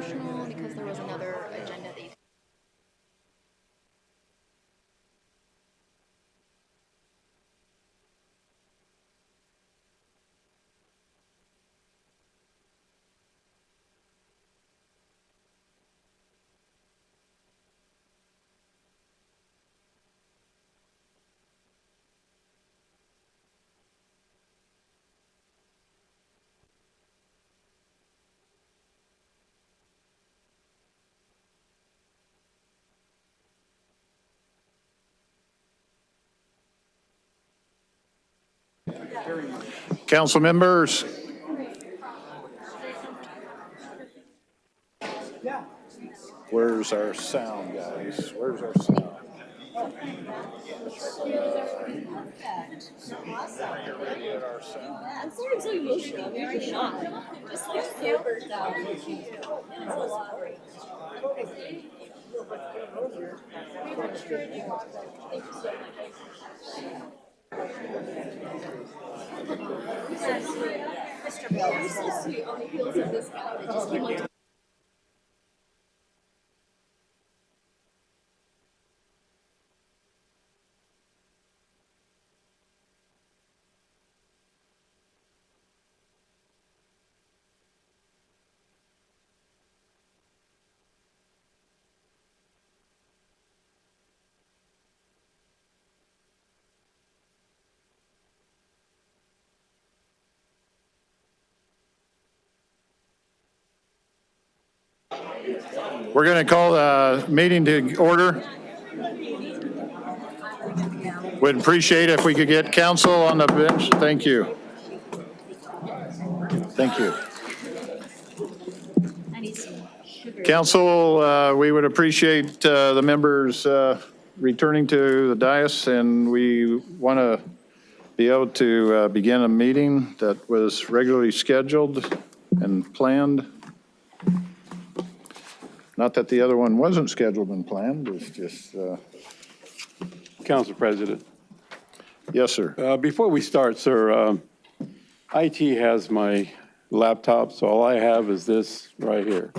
optional because there was another agenda that you Council members, where's our sound, guys? Where's our sound? I'm sorry I'm so emotional. I'm usually not. Just like super down. It's a lot. Mr. Bill, you're so sweet on the heels of this guy that just came up to We're going to call the meeting to order. Would appreciate if we could get council on the bench. Thank you. Thank you. Council, we would appreciate the members returning to the dais, and we want to be able to begin a meeting that was regularly scheduled and planned. Not that the other one wasn't scheduled and planned, it's just... Council President. Yes, sir. Before we start, sir, IT has my laptop, so all I have is this right here.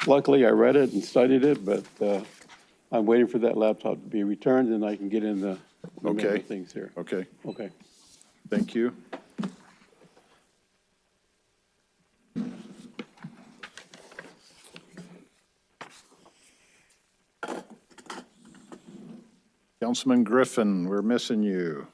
Luckily, I read it and studied it, but I'm waiting for that laptop to be returned, and I can get in the Okay. things here. Okay, Okay. thank you. Councilman Griffin, we're missing you.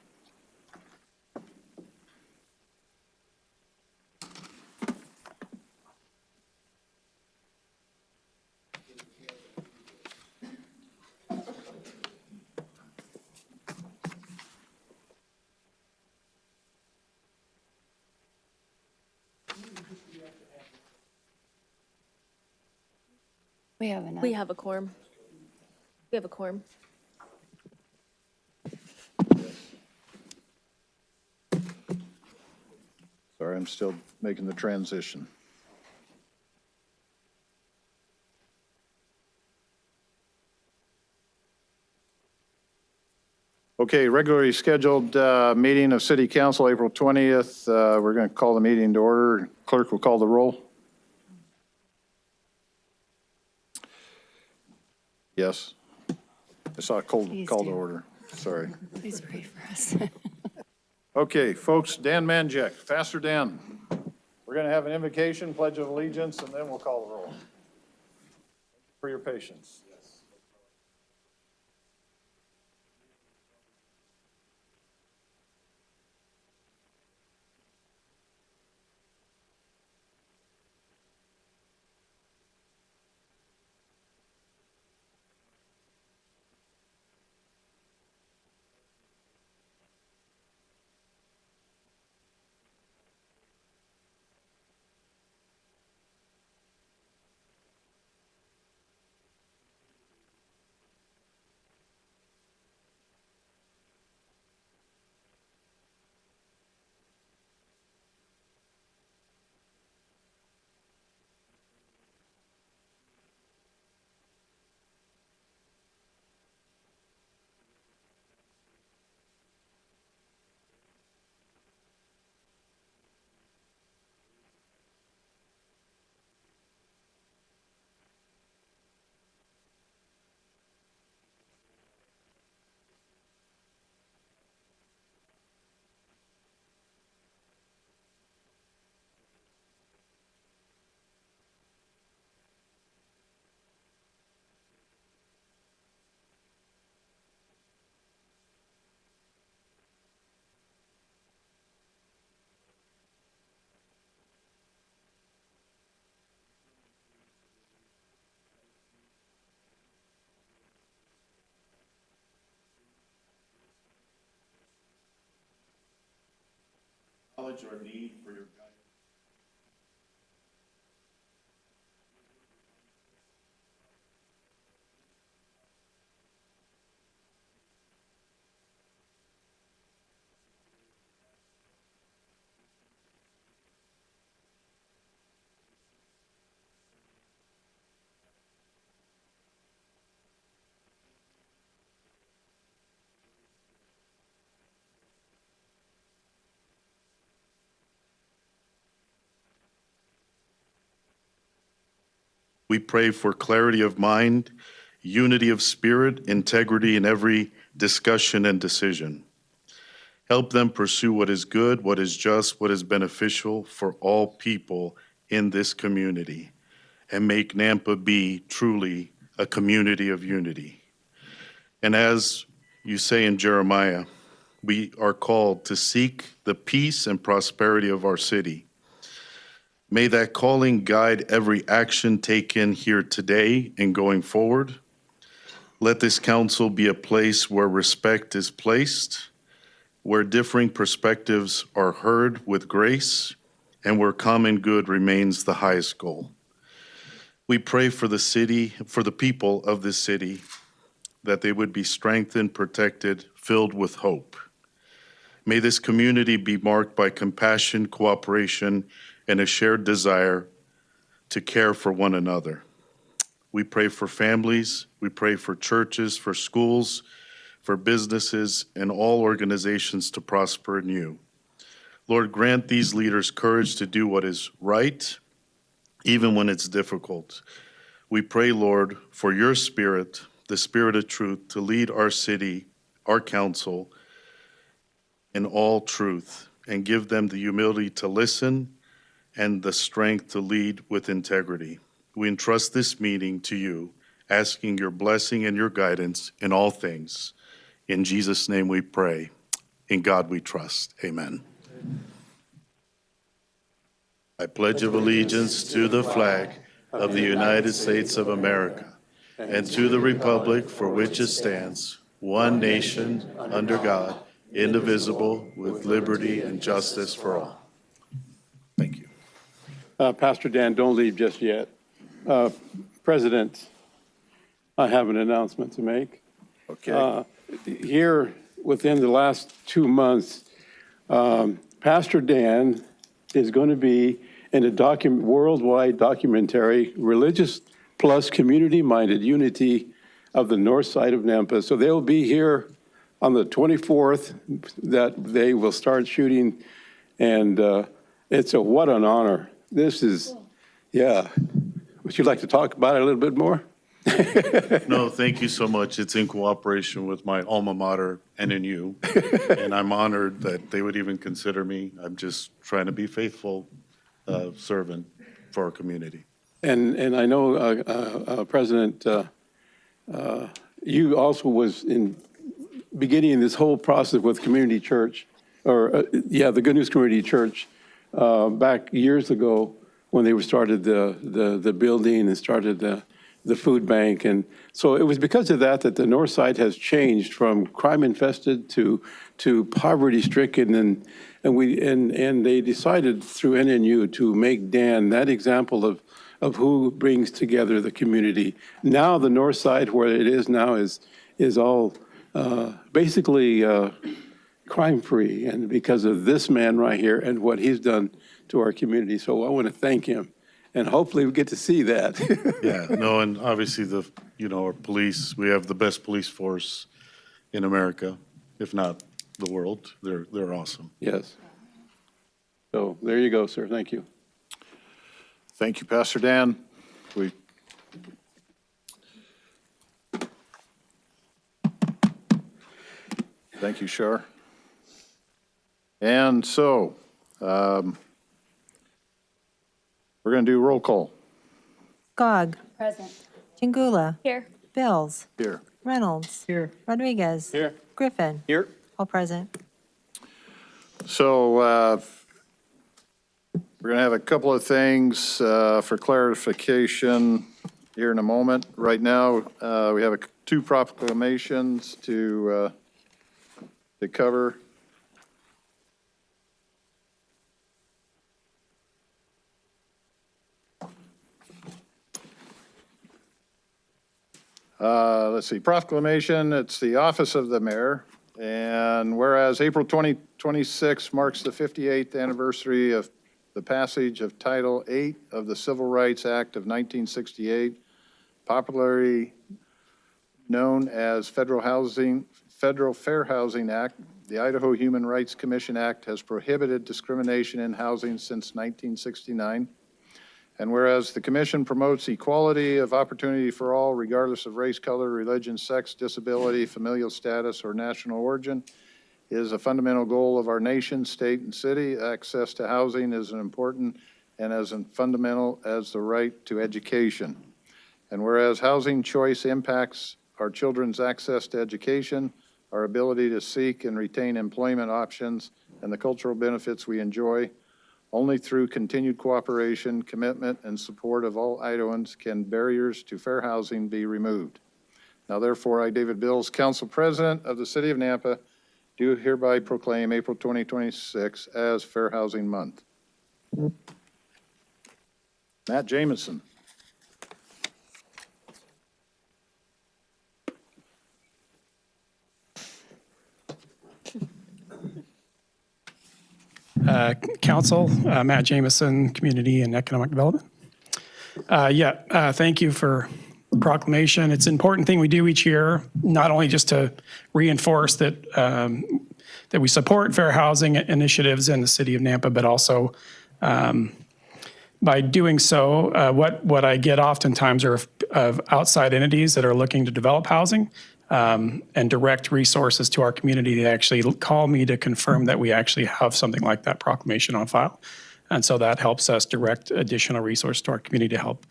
We have enough. We have a quorum. We have a quorum. Sorry, I'm still making the transition. Okay, regularly scheduled meeting of City Council, April 20th. We're going to call the meeting to order. Clerk will call the roll. Yes. I saw a call to order. Sorry. Please pray for us. Okay, folks, Dan Manjek. Faster, Dan. We're going to have an invocation, pledge of allegiance, and then we'll call the roll. For your patience. acknowledge our need for your guidance. We pray for clarity of mind, unity of spirit, integrity in every discussion and decision. Help them pursue what is good, what is just, what is beneficial for all people in this community, and make Nampa be truly a community of unity. And as you say in Jeremiah, we are called to seek the peace and prosperity of our city. May that calling guide every action taken here today and going forward. Let this council be a place where respect is placed, where differing perspectives are heard with grace, and where common good remains the highest goal. We pray for the city, for the people of this city, that they would be strengthened, protected, filled with hope. May this community be marked by compassion, cooperation, and a shared desire to care for one another. We pray for families, we pray for churches, for schools, for businesses, and all organizations to prosper in you. Lord, grant these leaders courage to do what is right, even when it's difficult. We pray, Lord, for your spirit, the spirit of truth, to lead our city, our council, in all truth, and give them the humility to listen and the strength to lead with integrity. We entrust this meeting to you, asking your blessing and your guidance in all things. In Jesus' name we pray. In God we trust. Amen. I pledge of allegiance to the flag of the United States of America and to the republic for which it stands, one nation, under God, indivisible, with liberty and justice for all. Thank you. Pastor Dan, don't leave just yet. President, I have an announcement to make. Okay. Here, within the last 2 months, Pastor Dan is going to be in a worldwide documentary, Religious plus Community-Minded Unity of the North Side of Nampa. So they'll be here on the 24th that they will start shooting, and what an honor. This is, yeah. Would you like to talk about it a little bit more? No, thank you so much. It's in cooperation with my alma mater and in you. And I'm honored that they would even consider me. I'm just trying to be faithful servant for our community. And I know, President, you also was in beginning this whole process with Community Church, the Good News Community Church, back years ago when they started the building and started the food bank. And so it was because of that the North Side has changed from crime infested to poverty stricken, and they decided through NNU to make Dan that example of who brings together the community. Now the North Side, where it is now, is all basically crime-free, and because of this man right here and what he's done to our community. So I want to thank him, and hopefully we get to see that. Yeah, no, and obviously our police, we have the best police force in America, if not the world. They're awesome. Yes. So there you go, sir. Thank you. Thank you, Pastor Dan. Thank you, Shar. And so, we're going to do roll call. Gog. Present. Chingula. Here. Bills. Here. Reynolds. Here. Rodriguez. Here. Griffin. Here. All present. So, we're going to have a couple of things for clarification here in a moment. Right now, we have two proclamations to cover. Let's see, proclamation, it's the office of the mayor. And whereas April 2026 marks the 58th anniversary of the passage of Title VIII of the Civil Rights Act of 1968, popularly known as Federal Fair Housing Act, the Idaho Human Rights Commission Act has prohibited discrimination in housing since 1969. And whereas the commission promotes equality of opportunity for all, regardless of race, color, religion, sex, disability, familial status, or national origin, is a fundamental goal of our nation, state, and city. Access to housing is as important and as fundamental as the right to education. And whereas housing choice impacts our children's access to education, our ability to seek and retain employment options, and the cultural benefits we enjoy, only through continued cooperation, commitment, and support of all Idahoans can barriers to fair housing be removed. Now therefore, I, David Bills, Council President of the City of Nampa, do hereby proclaim April 2026 as Fair Housing Month. Matt Jamison. Council, Matt Jamison, Community and Economic Development. Thank you for the proclamation. It's an important thing we do each year, not only just to reinforce that that we support fair housing initiatives in the city of Nampa, but also by doing so, what I get oftentimes are of outside entities that are looking to develop housing and direct resources to our community. They actually call me to confirm that we actually have something like that proclamation on file. And so that helps us direct additional resources to our community to help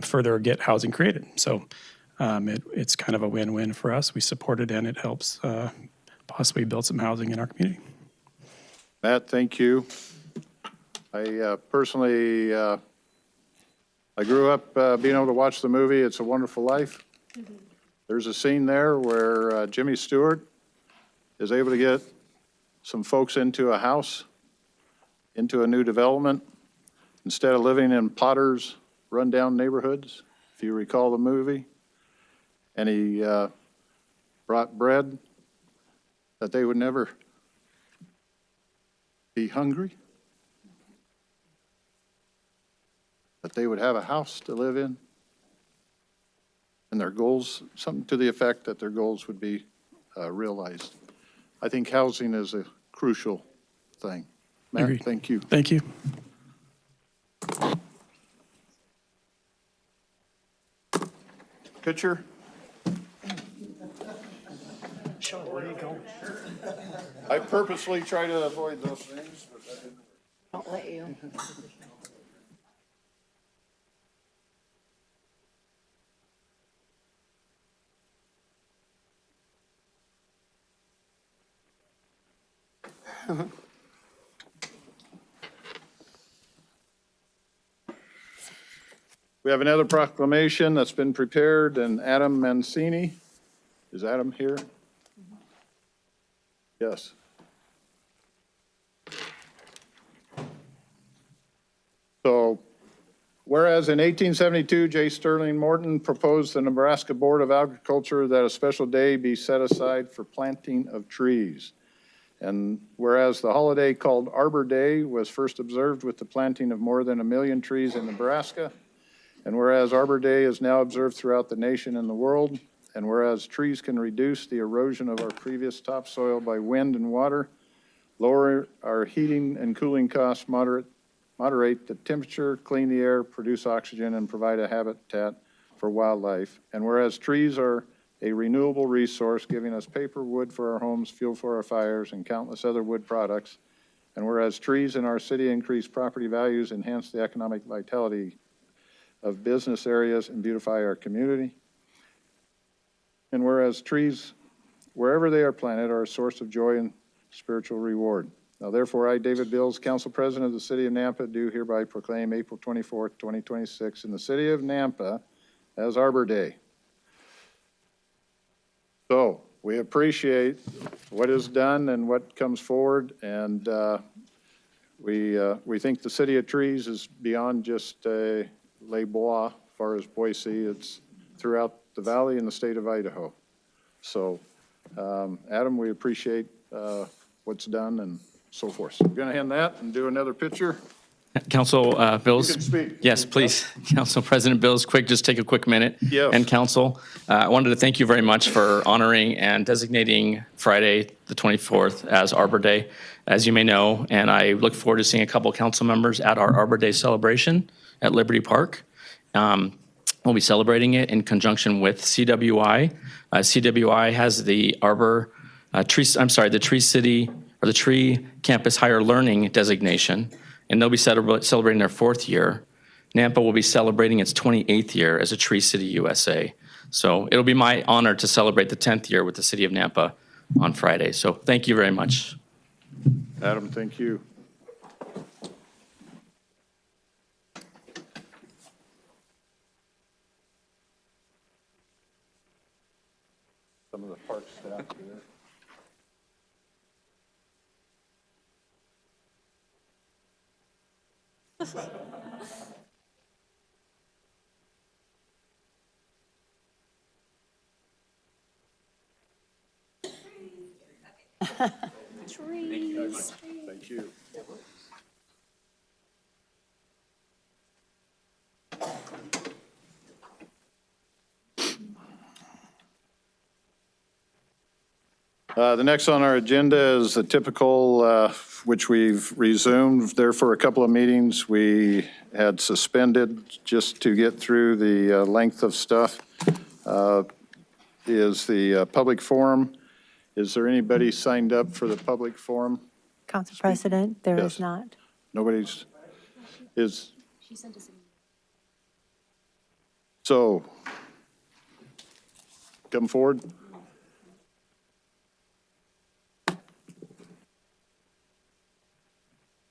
further get housing created. So it's kind of a win-win for us. We support it and it helps possibly build some housing in our community. Matt, thank you. I personally, I grew up being able to watch the movie It's a Wonderful Life. There's a scene there where Jimmy Stewart is able to get some folks into a house, into a new development, instead of living in Potter's rundown neighborhoods, if you recall the movie. And he brought bread that they would never be hungry, that they would have a house to live in. And their goals, something to the effect that their goals would be realized. I think housing is a crucial thing. Matt, Agreed. thank you. Thank you. Pitcher? I purposely try to avoid those things, but that didn't work. Don't let you. We have another proclamation that's been prepared, and Adam Mancini. Is Adam here? Yes. So, whereas in 1872, J. Sterling Morton proposed the Nebraska Board of Agriculture that a special day be set aside for planting of trees. And whereas the holiday called Arbor Day was first observed with the planting of more than 1 million trees in Nebraska, and whereas Arbor Day is now observed throughout the nation and the world, and whereas trees can reduce the erosion of our previous topsoil by wind and water, lower our heating and cooling costs, moderate the temperature, clean the air, produce oxygen, and provide a habitat for wildlife. And whereas trees are a renewable resource, giving us paper, wood for our homes, fuel for our fires, and countless other wood products. And whereas trees in our city increase property values, enhance the economic vitality of business areas, and beautify our community. And whereas trees, wherever they are planted, are a source of joy and spiritual reward. Now therefore, I, David Bills, Council President of the City of Nampa, do hereby proclaim April 24th, 2026 in the City of Nampa as Arbor Day. So we appreciate what is done and what comes forward, and we think the City of Trees is beyond just Les Bois, as far as Boise. It's throughout the valley and the state of Idaho. So, Adam, we appreciate what's done and so forth. So we're going to hand that and do another picture. Council Bills? You can speak. Yes, please. Council President Bills, just take a quick minute. Yes. And council, I wanted to thank you very much for honoring and designating Friday, the 24th, as Arbor Day, as you may know. And I look forward to seeing a couple council members at our Arbor Day celebration at Liberty Park. We'll be celebrating it in conjunction with CWI. CWI has the Arbor the Tree City, or the Tree Campus Higher Learning designation, and they'll be celebrating their 4th year. Nampa will be celebrating its 28th year as a Tree City USA. So it'll be my honor to celebrate the 10th year with the city of Nampa on Friday. So thank you very much. Adam, thank you. Some of the park staff here. Trees. Thank you. The next on our agenda is the typical, which we've resumed there for a couple of meetings. We had suspended just to get through the length of stuff, is the public forum. Is there anybody signed up for the public forum? Council President, there Yes. is not. Nobody's, so, come forward.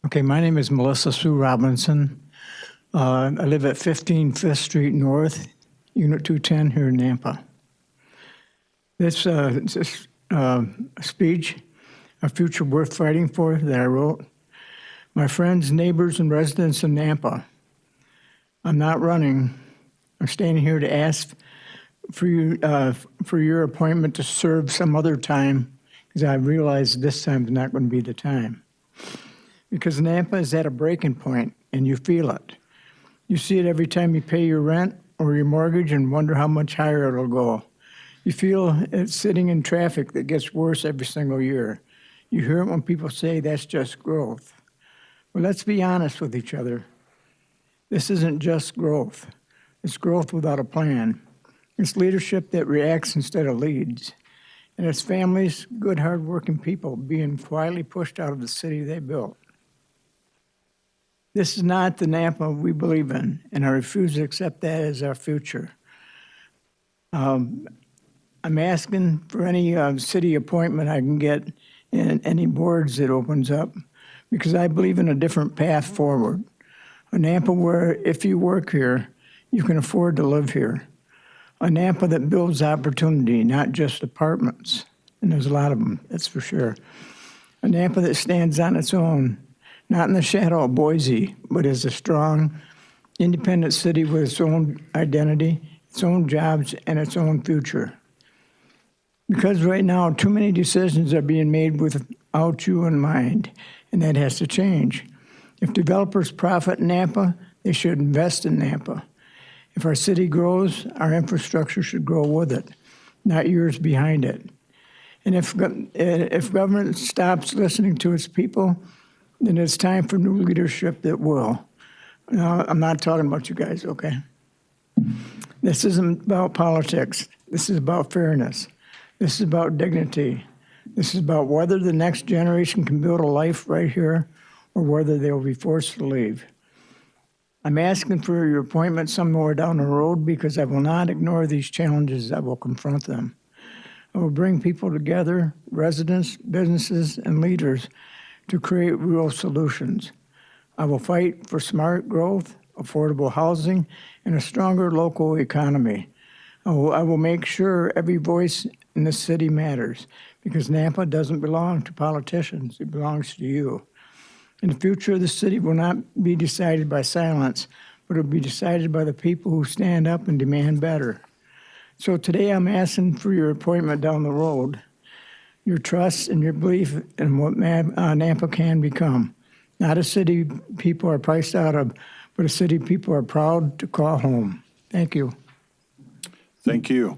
Okay, my name is Melissa Sue Robinson. I live at 15 5th Street North, Unit 210 here in Nampa. This speech, A Future Worth Fighting For, that I wrote. My friends, neighbors, and residents of Nampa, I'm not running. I'm standing here to ask for you for your appointment to serve some other time, because I realize this time is not going to be the time. Because Nampa is at a breaking point, and you feel it. You see it every time you pay your rent or your mortgage and wonder how much higher it'll go. You feel it sitting in traffic that gets worse every single year. You hear it when people say that's just growth. Well, let's be honest with each other. This isn't just growth. It's growth without a plan. It's leadership that reacts instead of leads. And it's families, good, hardworking people being quietly pushed out of the city they built. This is not the Nampa we believe in, and I refuse to accept that as our future. I'm asking for any city appointment I can get in any boards that opens up, because I believe in a different path forward. A Nampa where if you work here, you can afford to live here. A Nampa that builds opportunity, not just apartments, and there's a lot of them, that's for sure. A Nampa that stands on its own, not in the shadow of Boise, but as a strong, independent city with its own identity, its own jobs, and its own future. Because right now, too many decisions are being made without you in mind, and that has to change. If developers profit in Nampa, they should invest in Nampa. If our city grows, our infrastructure should grow with it, not years behind it. And if government stops listening to its people, then it's time for new leadership that will. Now, I'm not talking about you guys, okay? This isn't about politics. This is about fairness. This is about dignity. This is about whether the next generation can build a life right here or whether they will be forced to leave. I'm asking for your appointment somewhere down the road because I will not ignore these challenges. I will confront them. I will bring people together, residents, businesses, and leaders, to create real solutions. I will fight for smart growth, affordable housing, and a stronger local economy. I will make sure every voice in the city matters, because Nampa doesn't belong to politicians, it belongs to you. And the future of the city will not be decided by silence, but it will be decided by the people who stand up and demand better. So today I'm asking for your appointment down the road, your trust and your belief in what Nampa can become. Not a city people are priced out of, but a city people are proud to call home. Thank you. Thank you.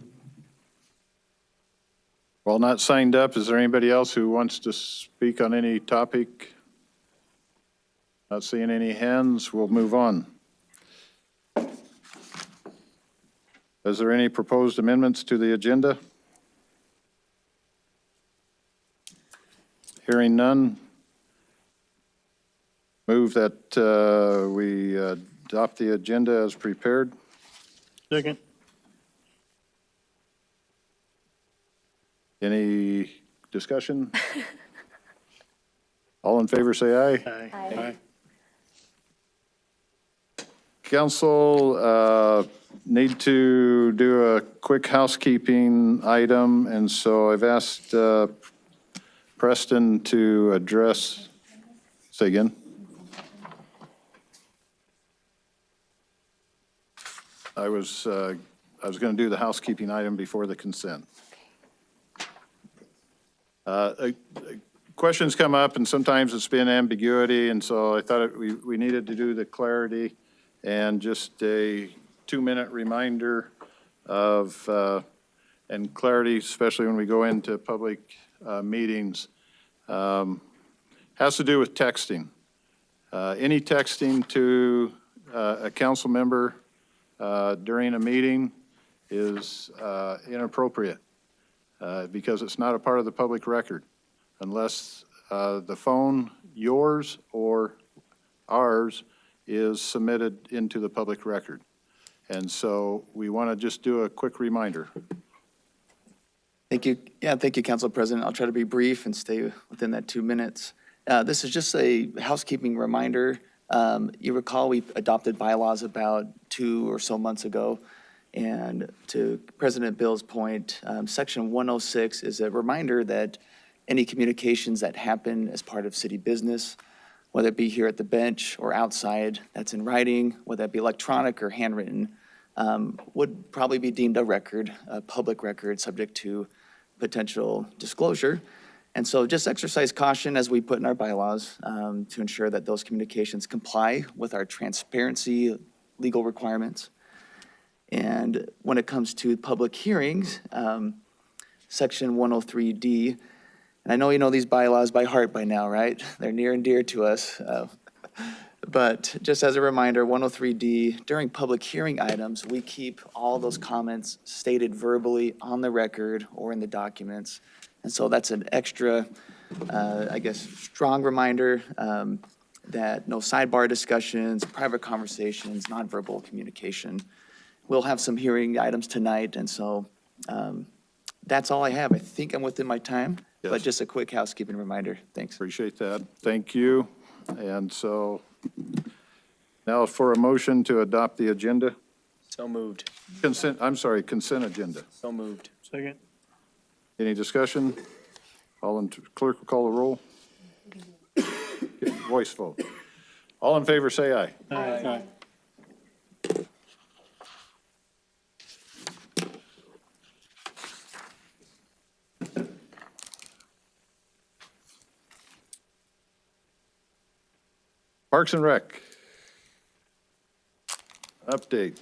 While not signed up, is there anybody else who wants to speak on any topic? Not seeing any hands, we'll move on. Is there any proposed amendments to the agenda? Hearing none. Move that we adopt the agenda as prepared. Second. Any discussion? All in favor, say aye. Aye. Council need to do a quick housekeeping item, and so I've asked Preston to address, say again? I was going to do the housekeeping item before the consent. Questions come up, and sometimes it's been ambiguity, and so I thought we needed to do the clarity and just a 2-minute reminder of, and clarity, especially when we go into public meetings, has to do with texting. Any texting to a council member during a meeting is inappropriate because it's not a part of the public record unless the phone, yours or ours, is submitted into the public record. And so we want to just do a quick reminder. Thank you. Yeah, thank you, Council President. I'll try to be brief and stay within that 2 minutes. This is just a housekeeping reminder. You recall we adopted bylaws about 2 or so months ago. And to President Bill's point, Section 106 is a reminder that any communications that happen as part of city business, whether it be here at the bench or outside, that's in writing, whether that be electronic or handwritten, would probably be deemed a record, a public record, subject to potential disclosure. And so just exercise caution as we put in our bylaws to ensure that those communications comply with our transparency legal requirements. And when it comes to public hearings, Section 103D, and I know you know these bylaws by heart by now, right? They're near and dear to us. But just as a reminder, 103D, during public hearing items, we keep all those comments stated verbally on the record or in the documents. And so that's an extra, I guess, strong reminder that no sidebar discussions, private conversations, nonverbal communication. We'll have some hearing items tonight, and so that's all I have. I think I'm within my time, but Yes. just a quick housekeeping reminder. Thanks. Appreciate that. Thank you. And so now for a motion to adopt the agenda. So moved. Consent agenda. So moved. Second. Any discussion? Clerk will call the roll. Voice vote. All in favor, say aye. Aye. Parks and Rec. Update.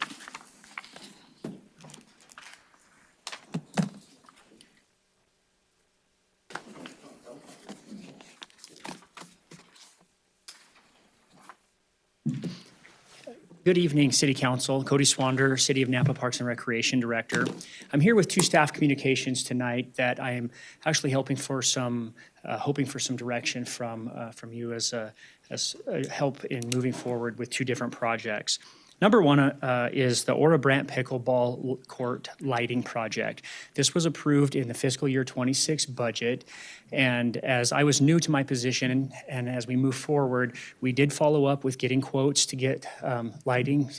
Good evening, City Council. Cody Swander, City of Napa Parks and Recreation Director. I'm here with 2 staff communications tonight that I am actually hoping for some direction from you as help in moving forward with 2 different projects. Number 1 is the Ora Brandt Pickleball Court Lighting Project. This was approved in the fiscal year 26 budget, and as I was new to my position and as we move forward, we did follow up with getting quotes to get lighting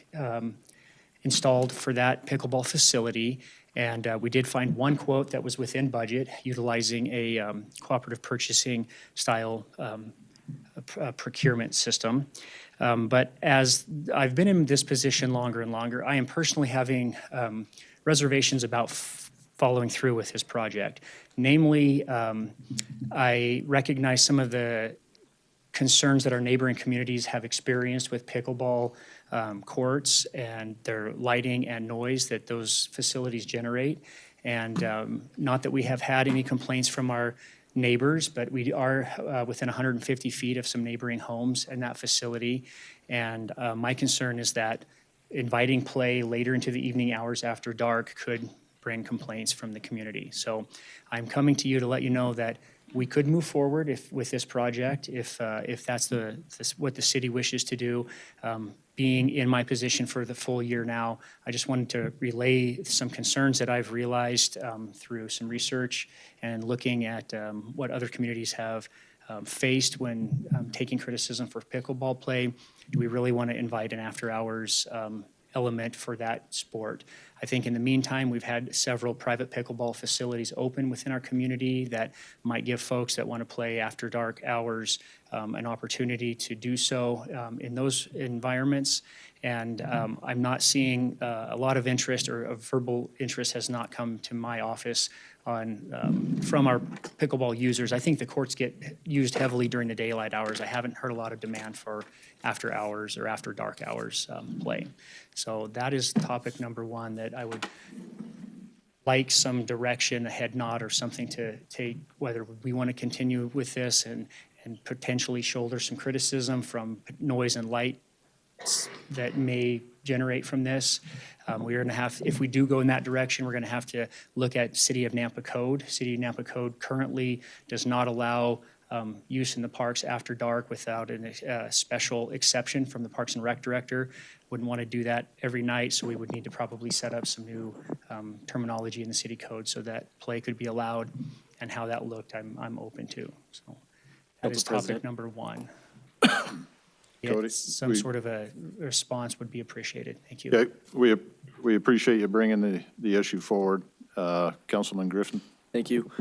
installed for that pickleball facility, and we did find 1 quote that was within budget, utilizing a cooperative purchasing style procurement system. But as I've been in this position longer and longer, I am personally having reservations about following through with this project. Namely, I recognize some of the concerns that our neighboring communities have experienced with pickleball courts and their lighting and noise that those facilities generate. And not that we have had any complaints from our neighbors, but we are within 150 feet of some neighboring homes in that facility. And my concern is that inviting play later into the evening hours after dark could bring complaints from the community. So I'm coming to you to let you know that we could move forward with this project if that's what the city wishes to do. Being in my position for the full year now, I just wanted to relay some concerns that I've realized through some research and looking at what other communities have faced when taking criticism for pickleball play. Do we really want to invite an after-hours element for that sport? I think in the meantime, we've had several private pickleball facilities open within our community that might give folks that want to play after dark hours an opportunity to do so in those environments. And I'm not seeing a lot of interest, or a verbal interest has not come to my office on from our pickleball users. I think the courts get used heavily during the daylight hours. I haven't heard a lot of demand for after hours or after dark hours play. So that is topic number one that I would like some direction, a head nod or something to take, whether we want to continue with this and potentially shoulder some criticism from noise and light that may generate from this. We're going to have, if we do go in that direction, we're going to have to look at City of Nampa Code. City of Nampa Code currently does not allow use in the parks after dark without a special exception from the Parks and Rec director. Wouldn't want to do that every night, so we would need to probably set up some new terminology in the city code so that play could be allowed, and how that looked, I'm open to. So that is topic number one. Cody, Some sort of a response would be appreciated. Thank you. Okay, we appreciate you bringing the issue forward. Councilman Griffin. Thank you.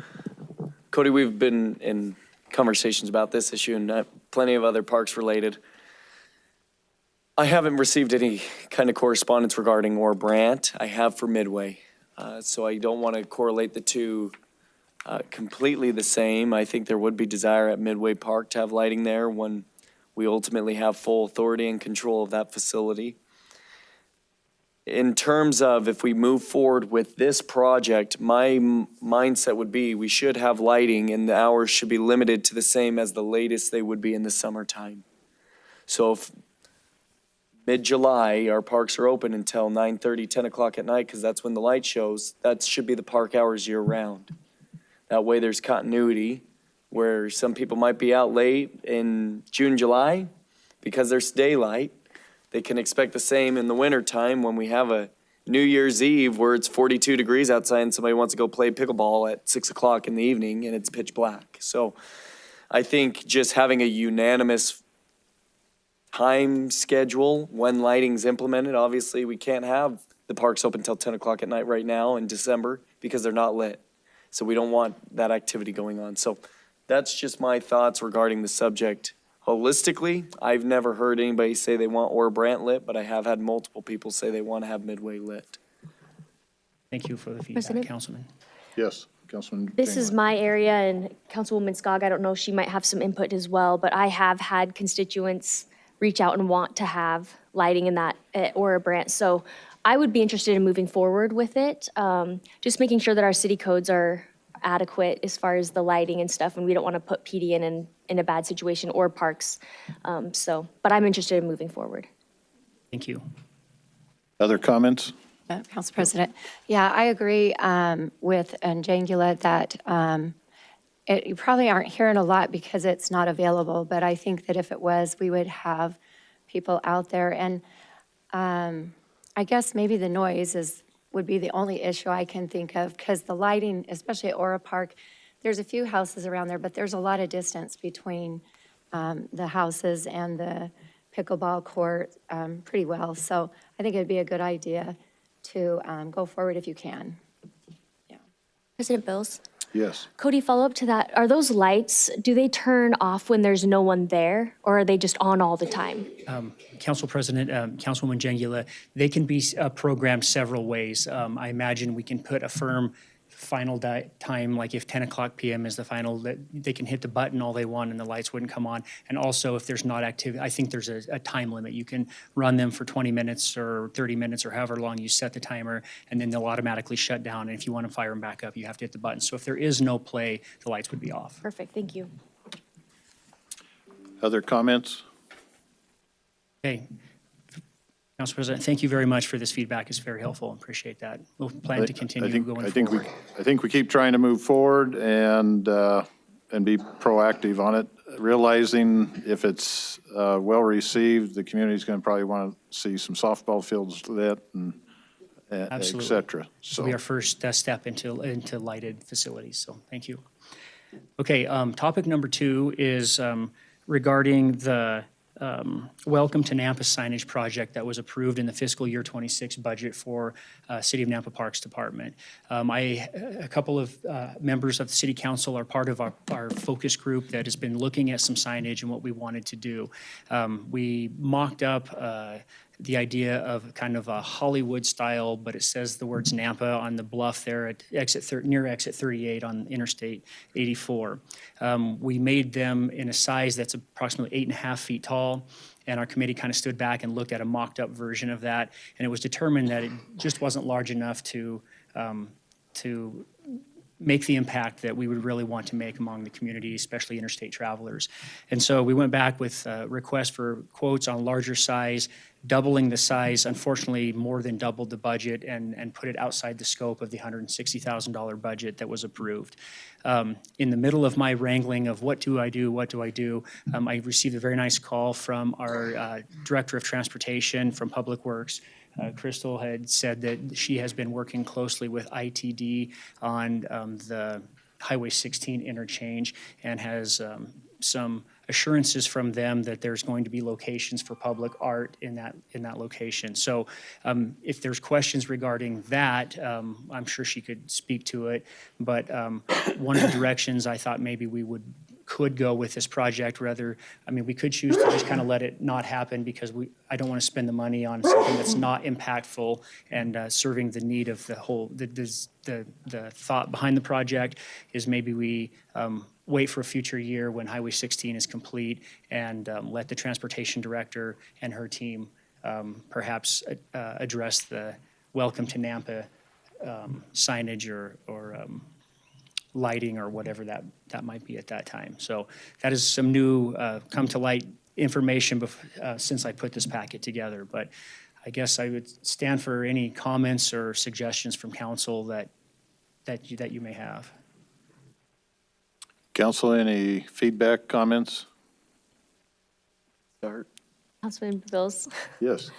Cody, we've been in conversations about this issue and plenty of other parks related. I haven't received any kind of correspondence regarding Brant. I have for Midway. So I don't want to correlate the two completely the same. I think there would be desire at Midway Park to have lighting there when we ultimately have full authority and control of that facility. In terms of if we move forward with this project, my mindset would be we should have lighting and the hours should be limited to the same as the latest they would be in the summertime. So if mid-July, our parks are open until 9:30, 10 o'clock at night, because that's when the light shows, that should be the park hours year-round. That way there's continuity, where some people might be out late in June, July, because there's daylight. They can expect the same in the wintertime when we have a New Year's Eve where it's 42 degrees outside and somebody wants to go play pickleball at 6 o'clock in the evening and it's pitch black. So I think just having a unanimous time schedule when lighting's implemented, obviously we can't have the parks open until 10 o'clock at night right now in December because they're not lit. So we don't want that activity going on. So that's just my thoughts regarding the subject. Holistically, I've never heard anybody say they want Brant lit, but I have had multiple people say they want to have Midway lit. Thank you for the feedback, President? Councilman. Yes, Councilman. This is Dingler. my area, and Councilwoman Skog, I don't know, she might have some input as well, but I have had constituents reach out and want to have lighting in that Aura Brant. So I would be interested in moving forward with it, just making sure that our city codes are adequate as far as the lighting and stuff, and we don't want to put PD in a bad situation or parks. But I'm interested in moving forward. Thank you. Other comments? Council President. Yeah, I agree with Jane Gillette that you probably aren't hearing a lot because it's not available, but I think that if it was, we would have people out there. And I guess maybe the noise would be the only issue I can think of, because the lighting, especially at Aura Park, there's a few houses around there, but there's a lot of distance between the houses and the pickleball court pretty well. So I think it'd be a good idea to go forward if you can. Yeah. President Bills? Yes. Cody, follow up to that. Are those lights, do they turn off when there's no one there, or are they just on all the time? Council President, Councilwoman Jengula, they can be programmed several ways. I imagine we can put a firm final time, like if 10 o'clock PM is the final, that they can hit the button all they want and the lights wouldn't come on. And also if there's not activity, I think there's a time limit. You can run them for 20 minutes or 30 minutes or however long you set the timer, and then they'll automatically shut down. And if you want to fire them back up, you have to hit the button. So if there is no play, the lights would be off. Perfect, thank you. Other comments? Okay. Council President, thank you very much for this feedback. It's very helpful. Appreciate that. We'll plan to continue going forward. I think we keep trying to move forward and be proactive on it, realizing if it's well-received, the community's going to probably want to see some softball fields lit and et Absolutely. cetera. It'll be our first step into lighted facilities, so thank you. Okay, topic number 2 is regarding the Welcome to Nampa signage project that was approved in the fiscal year 26 budget for City of Nampa Parks Department. A couple of members of the City Council are part of our focus group that has been looking at some signage and what we wanted to do. We mocked up the idea of kind of a Hollywood style, but it says the words Nampa on the bluff there at near exit 38 on Interstate 84. We made them in a size that's approximately 8.5 feet tall, and our committee kind of stood back and looked at a mocked up version of that, and it was determined that it just wasn't large enough to make the impact that we would really want to make among the community, especially interstate travelers. And so we went back with requests for quotes on larger size, doubling the size, unfortunately more than doubled the budget and put it outside the scope of the $160,000 budget that was approved. In the middle of my wrangling of what do I do, I received a very nice call from our Director of Transportation from Public Works. Crystal had said that she has been working closely with ITD on the Highway 16 interchange and has some assurances from them that there's going to be locations for public art in that location. So if there's questions regarding that, I'm sure she could speak to it. But one of the directions I thought maybe we could go with this project, we could choose to just kind of let it not happen because I don't want to spend the money on something that's not impactful and serving the need of the whole. The thought behind the project is maybe we wait for a future year when Highway 16 is complete and let the transportation director and her team perhaps address the Welcome to Nampa signage or lighting or whatever that might be at that time. So that is some new come to light information since I put this packet together. But I guess I would stand for any comments or suggestions from council that you may have. Council, any feedback, comments? Start. Councilman Bills? Yes.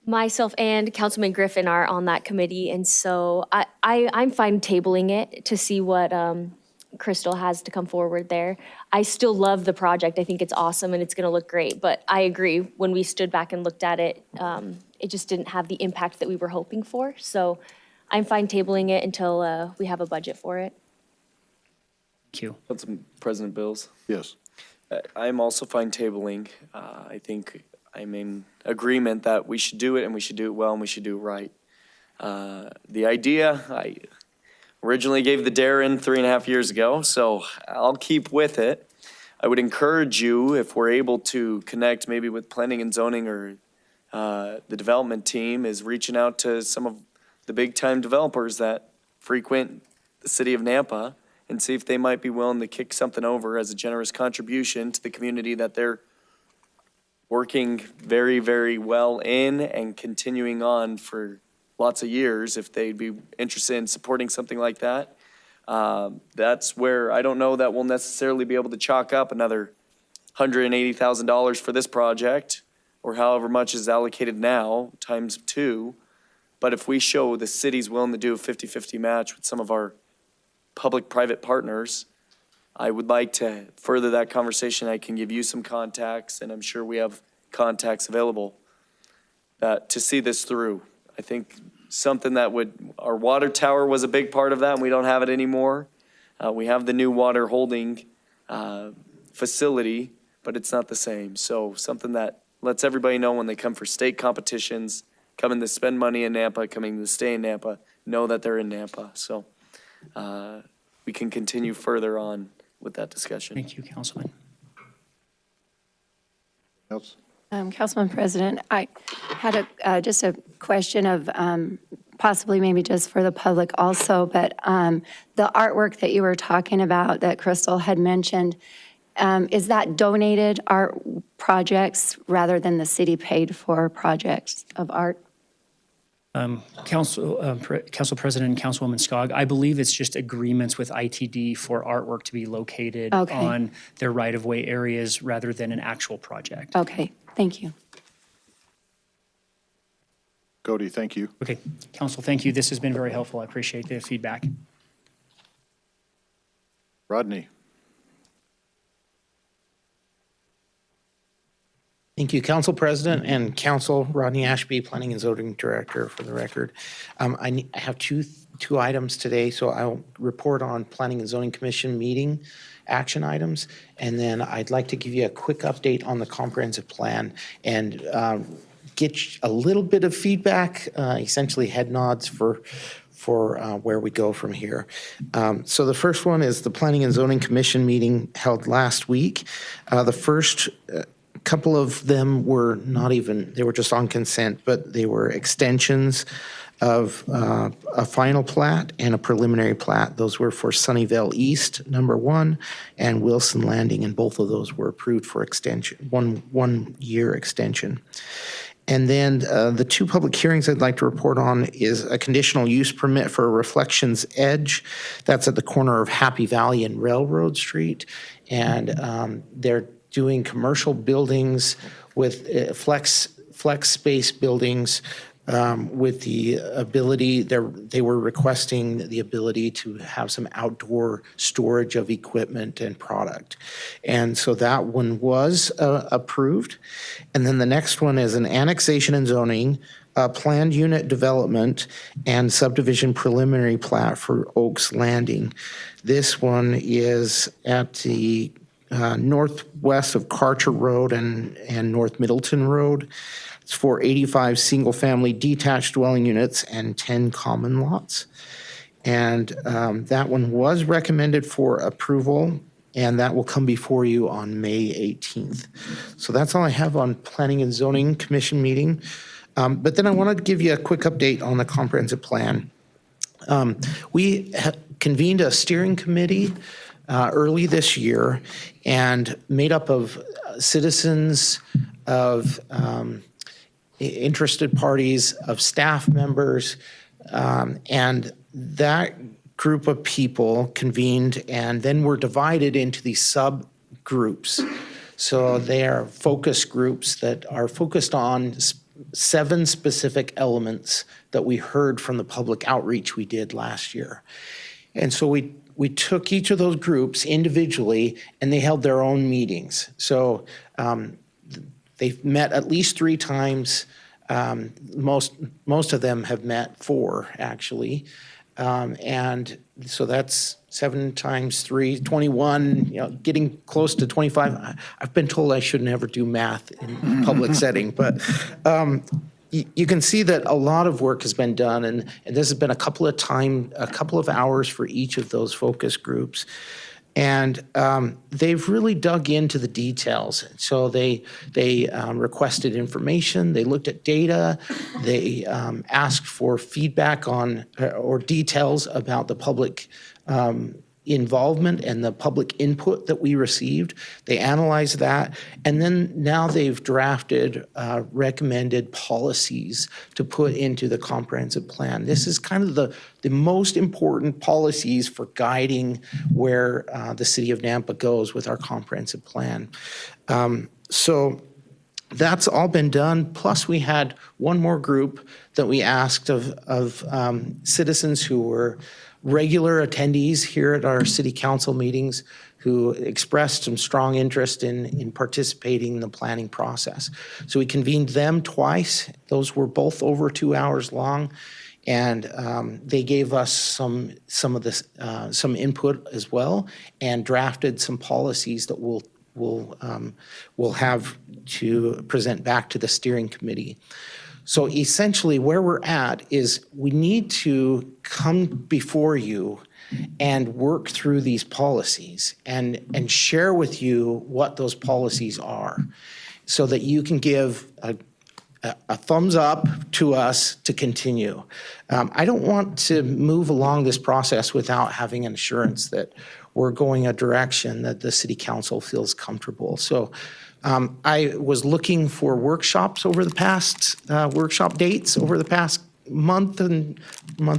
Myself and Councilman Griffin are on that committee, and so I'm fine tabling it to see what Crystal has to come forward there. I still love the project. I think it's awesome and it's going to look great, but I agree, when we stood back and looked at it, it just didn't have the impact that we were hoping for. So I'm fine tabling it until we have a budget for it. Thank you. Council President Bills. Yes. I'm also fine tabling. I think I'm in agreement that we should do it and we should do it well and we should do it right. The idea, I originally gave the Darren 3.5 years ago, so I'll keep with it. I would encourage you, if we're able to connect maybe with planning and zoning or the development team, is reaching out to some of the big time developers that frequent the city of Nampa and see if they might be willing to kick something over as a generous contribution to the community that they're working very, very well in and continuing on for lots of years. If they'd be interested in supporting something like that, that's where I don't know that we'll necessarily be able to chalk up another $180,000 for this project or however much is allocated now times 2. But if we show the city's willing to do a 50-50 match with some of our public-private partners, I would like to further that conversation. I can give you some contacts, and I'm sure we have contacts available to see this through. I think something that our water tower was a big part of that, and we don't have it anymore. We have the new water holding facility, but it's not the same. So something that lets everybody know when they come for state competitions, coming to spend money in Nampa, coming to stay in Nampa, know that they're in Nampa. So we can continue further on with that discussion. Thank you, Councilman. Else? Councilman President, I had just a question of possibly maybe just for the public also, but the artwork that you were talking about that Crystal had mentioned, is that donated art projects rather than the city paid for projects of art? Council President and Councilwoman Skog, I believe it's just agreements with ITD for artwork to be located Okay. on their right-of-way areas rather than an actual project. Okay, thank you. Cody, thank you. Okay, Council, thank you. This has been very helpful. I appreciate the feedback. Rodney? Thank you, Council President and Council. Rodney Ashby, Planning and Zoning Director, for the record. I have two items today, so I'll report on Planning and Zoning Commission meeting action items, and then I'd like to give you a quick update on the comprehensive plan and get a little bit of feedback, essentially head nods for where we go from here. So the first one is the Planning and Zoning Commission meeting held last week. The first couple of them were not even, they were just on consent, but they were extensions of a final plat and a preliminary plat. Those were for Sunnyvale East, number 1, and Wilson Landing, and both of those were approved for extension, one year extension. And then the two public hearings I'd like to report on is a conditional use permit for Reflections Edge. That's at the corner of Happy Valley and Railroad Street. And they're doing commercial buildings with flex space buildings with the ability, they were requesting the ability to have some outdoor storage of equipment and product. And so that one was approved. And then the next one is an annexation and zoning, planned unit development, and subdivision preliminary plat for Oaks Landing. This one is at the northwest of Karcher Road and North Middleton Road. It's for 85 single-family detached dwelling units and 10 common lots. And that one was recommended for approval, and that will come before you on May 18th. So that's all I have on Planning and Zoning Commission meeting. But then I want to give you a quick update on the comprehensive plan. We convened a steering committee early this year and made up of citizens, of interested parties, of staff members, and that group of people convened and then were divided into these subgroups. So they are focus groups that are focused on 7 specific elements that we heard from the public outreach we did last year. And so we took each of those groups individually and they held their own meetings. So they've met at least 3 times. Most of them have met 4, actually. And so that's 7 times 3, 21, getting close to 25. I've been told I should never do math in a public setting, but you can see that a lot of work has been done, and this has been a couple of hours for each of those focus groups. And they've really dug into the details. So they requested information, they looked at data, they asked for feedback on or details about the public involvement and the public input that we received. They analyzed that, and then now they've drafted recommended policies to put into the comprehensive plan. This is kind of the most important policies for guiding where the city of Nampa goes with our comprehensive plan. So that's all been done. Plus, we had one more group that we asked of citizens who were regular attendees here at our city council meetings who expressed some strong interest in participating in the planning process. So we convened them twice. Those were both over 2 hours long. And they gave us some input as well, and drafted some policies that we'll have to present back to the steering committee. So essentially, where we're at is we need to come before you and work through these policies and share with you what those policies are, so that you can give a thumbs up to us to continue. I don't want to move along this process without having an assurance that we're going a direction that the city council feels comfortable. So I was looking for workshops over the past, workshop dates over the past month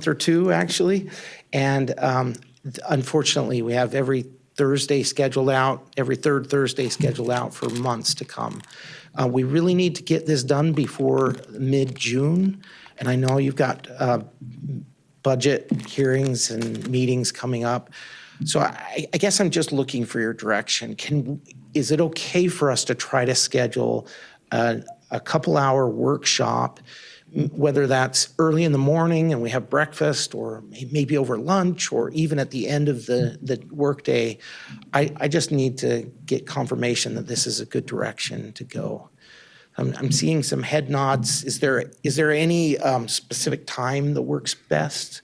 or two, actually. And unfortunately, we have every Thursday scheduled out, every third Thursday scheduled out for months to come. We really need to get this done before mid-June, and I know you've got budget hearings and meetings coming up. So I guess I'm just looking for your direction. Is it okay for us to try to schedule a couple-hour workshop, whether that's early in the morning and we have breakfast, or maybe over lunch, or even at the end of the workday? I just need to get confirmation that this is a good direction to go. I'm seeing some head nods. Is there any specific time that works best?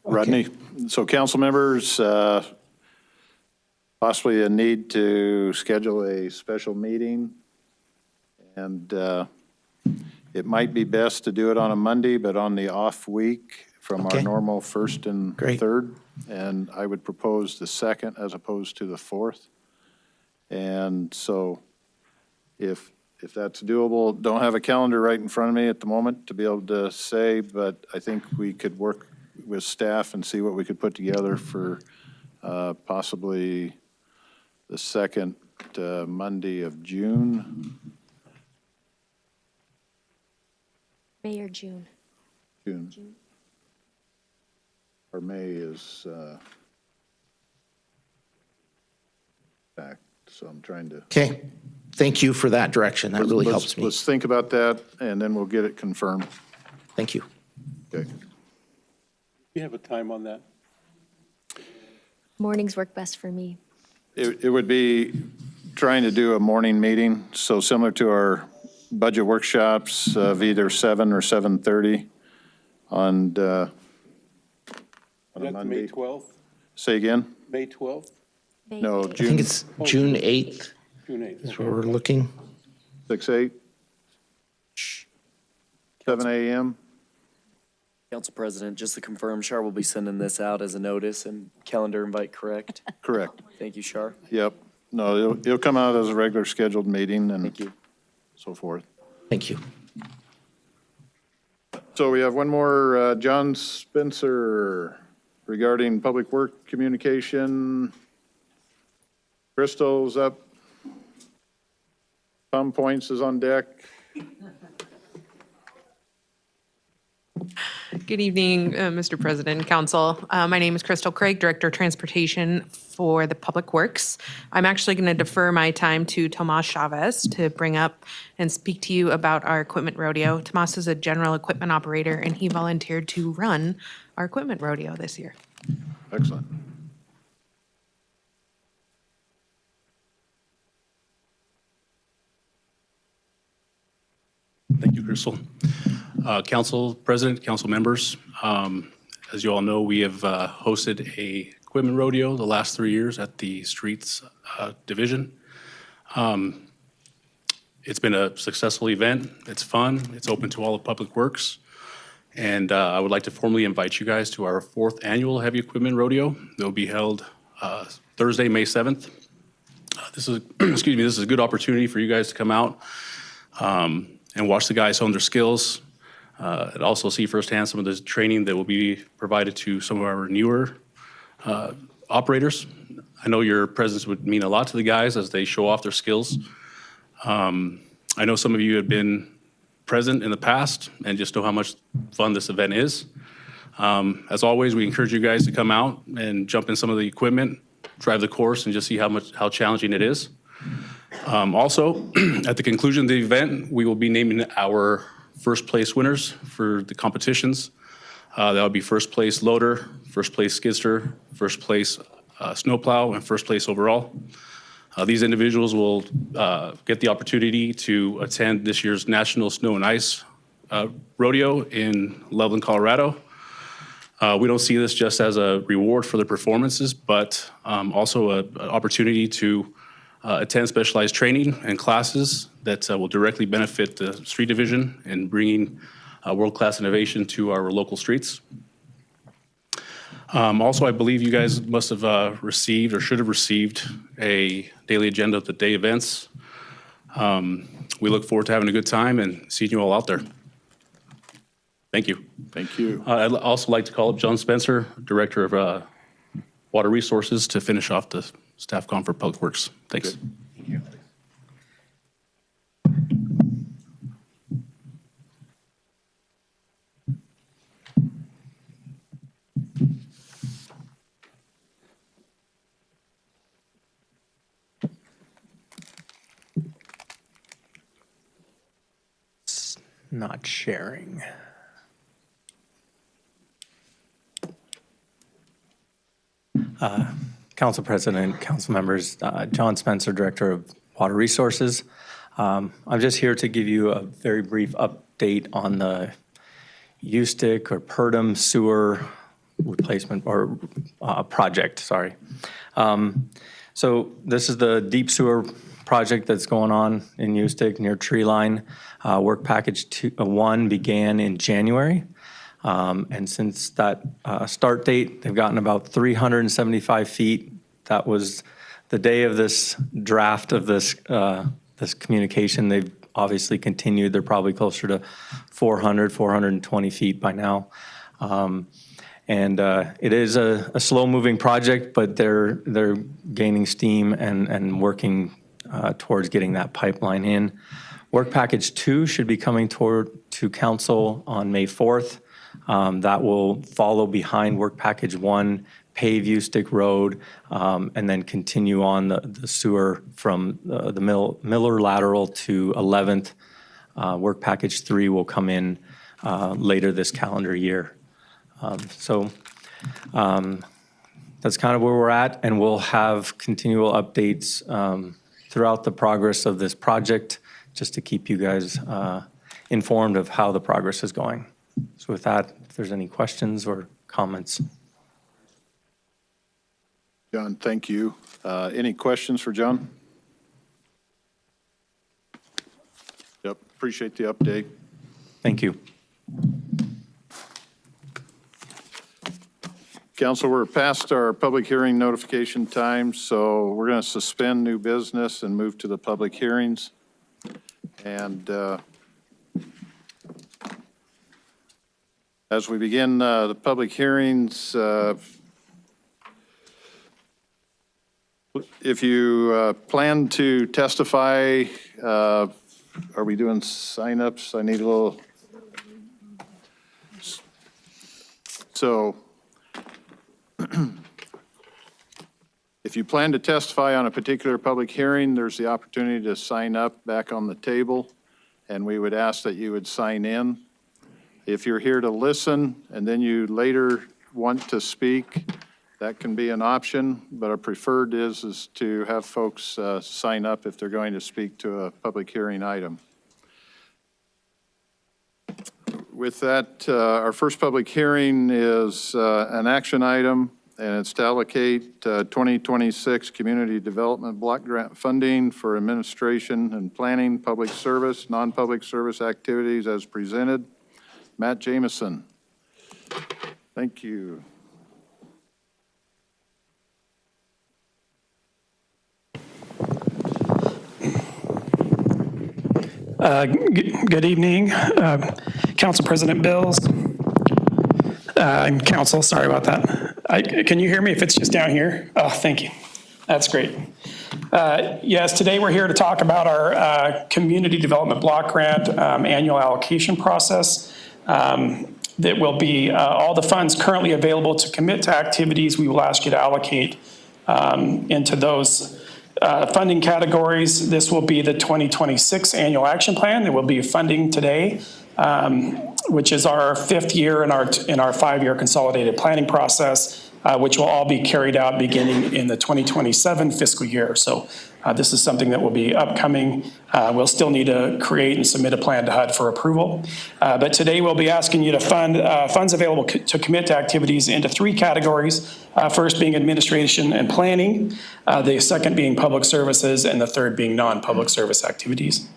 Rodney, so council members, possibly a need to schedule a special meeting, and it might be best to do it on a Monday, but on the off week from our Okay. normal first and Great. third. And I would propose the second as opposed to the fourth. And so if that's doable, don't have a calendar right in front of me at the moment to be able to say, but I think we could work with staff and see what we could put together for possibly the second Monday of June. May or June? June. Or May is back, so I'm trying to. Okay, thank you for that direction. That really helps me. Let's think about that, and then we'll get it confirmed. Thank you. Okay. You have a time on that? Mornings work best for me. It would be trying to do a morning meeting, so similar to our budget workshops of either 7 or 7:30 on a That's Monday. May 12th? Say again? May 12th? No, I think June it's June 8th June 8th. is where we're looking. 6, 8, 7 a.m. Council President, just to confirm, Shar will be sending this out as a notice and calendar invite, correct? Correct. Thank you, Shar. Yep. No, it'll come out as a regular scheduled meeting and Thank you. so forth. Thank you. So we have one more, John Spencer, regarding public work communication. Crystal's up. Tom Points is on deck. Good evening, Mr. President and Council. My name is Crystal Craig, Director of Transportation for the Public Works. I'm actually going to defer my time to Tomas Chavez to bring up and speak to you about our equipment rodeo. Tomas is a general equipment operator, and he volunteered to run our equipment rodeo this year. Excellent. Thank you, Crystal. Council President, council members, as you all know, we have hosted a equipment rodeo the last 3 years at the Streets Division. It's been a successful event. It's fun. It's open to all of Public Works. And I would like to formally invite you guys to our 4th annual heavy equipment rodeo. It will be held Thursday, May 7th. This is, excuse me, this is a good opportunity for you guys to come out and watch the guys hone their skills, and also see firsthand some of the training that will be provided to some of our newer operators. I know your presence would mean a lot to the guys as they show off their skills. I know some of you have been present in the past and just know how much fun this event is. As always, we encourage you guys to come out and jump in some of the equipment, drive the course, and just see how challenging it is. Also, at the conclusion of the event, we will be naming our first place winners for the competitions. That would be first place loader, first place skidster, first place snowplow, and first place overall. These individuals will get the opportunity to attend this year's National Snow and Ice Rodeo in Loveland, Colorado. We don't see this just as a reward for their performances, but also an opportunity to attend specialized training and classes that will directly benefit the street division in bringing world-class innovation to our local streets. Also, I believe you guys must have received or should have received a daily agenda of the day events. We look forward to having a good time and seeing you all out there. Thank you. Thank you. I'd also like to call up John Spencer, Director of Water Resources, to finish off the staff con for Public Works. Thanks. Good. Thank you. Not sharing. Council President, council members, John Spencer, Director of Water Resources. I'm just here to give you a very brief update on the Eustick or Purdom sewer replacement or project, sorry. So this is the deep sewer project that's going on in Eustick near Treeline. Work package 1 began in January. And since that start date, they've gotten about 375 feet. That was the day of this draft of this this communication. They've obviously continued. They're probably closer to 400, 420 feet by now. It is a slow-moving project, but they're gaining steam and working towards getting that pipeline in. Work package 2 should be coming to council on May 4th. That will follow behind work package 1, pave Eustick Road, and then continue on the sewer from the Miller lateral to 11th. Work package 3 will come in later this calendar year. That's kind of where we're at, and we'll have continual updates throughout the progress of this project, just to keep you guys informed of how the progress is going. So with that, if there's any questions or comments. John, thank you. Any questions for John? Yep, appreciate the update. Thank you. Council, we're past our public hearing notification time, so we're going to suspend new business and move to the public hearings. And as we begin the public hearings, if you plan to testify, are we doing sign-ups? I need a little. So if you plan to testify on a particular public hearing, there's the opportunity to sign up back on the table, and we would ask that you would sign in. If you're here to listen and then you later want to speak, that can be an option, but our preferred is to have folks sign up if they're going to speak to a public hearing item. With that, our first public hearing is an action item, and it's to allocate 2026 Community Development Block Grant funding for administration and planning, public service, non-public service activities as presented. Matt Jameson. Thank you. Good evening, Council President Bills and Council. Sorry about that. Can you hear me if it's just down here? Oh, thank you. That's great. Yes, today we're here to talk about our Community Development Block Grant annual allocation process. That will be all the funds currently available to commit to activities. We will ask you to allocate into those funding categories. This will be the 2026 annual action plan. There will be funding today which is our 5th year in our 5-year consolidated planning process, which will all be carried out beginning in the 2027 fiscal year. So this is something that will be upcoming. We'll still need to create and submit a plan to HUD for approval. But today we'll be asking you to fund funds available to commit to activities into 3 categories. First being administration and planning, the second being public services, and the third being non-public service activities.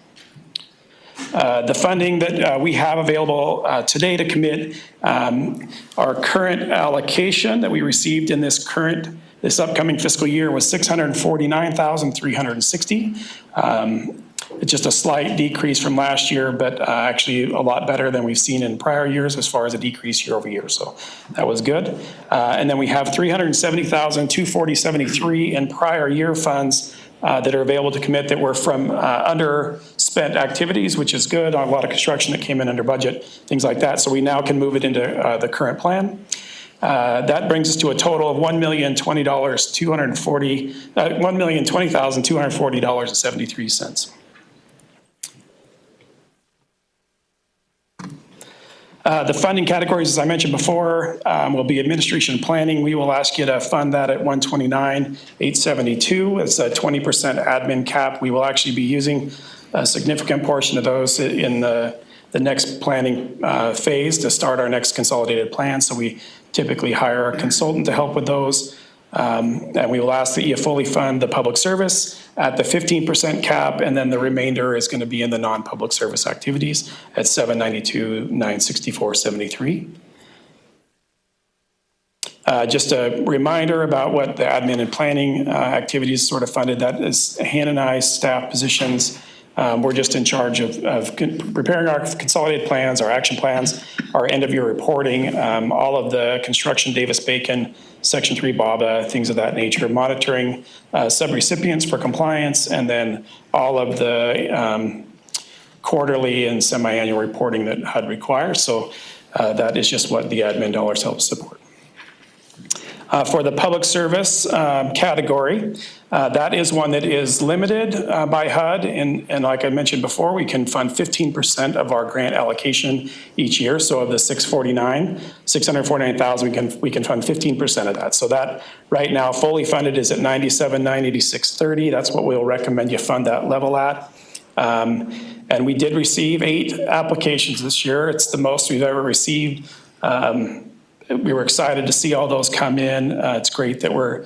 The funding that we have available today to commit, our current allocation that we received in this upcoming fiscal year was $649,360. It's just a slight decrease from last year, but actually a lot better than we've seen in prior years as far as a decrease year over year. So that was good. And then we have $370,240.73 in prior year funds that are available to commit that were from underspent activities, which is good. On a lot of construction that came in under budget, things like that. So we now can move it into the current plan. That brings us to a total of $1,020,240.73. The funding categories, as I mentioned before, will be administration and planning. We will ask you to fund that at $129,872. It's a 20% admin cap. We will actually be using a significant portion of those in the next planning phase to start our next consolidated plan. So we typically hire a consultant to help with those. And we will ask that you fully fund the public service at the 15% cap, and then the remainder is going to be in the non-public service activities at $792,964.73. Just a reminder about what the admin and planning activities sort of funded. That is Hannah and I's staff positions. We're just in charge of preparing our consolidated plans, our action plans, our end-of-year reporting, all of the construction Davis-Bacon, Section 3 BABA, things of that nature, monitoring subrecipients for compliance, and then all of the quarterly and semi-annual reporting that HUD requires. So that is just what the admin dollars help support. For the public service category, that is one that is limited by HUD. And like I mentioned before, we can fund 15% of our grant allocation each year. So of the $649,000, we can fund 15% of that. So that right now fully funded is at $97,986.30. That's what we'll recommend you fund that level at. And we did receive 8 applications this year. It's the most we've ever received. We were excited to see all those come in. It's great that our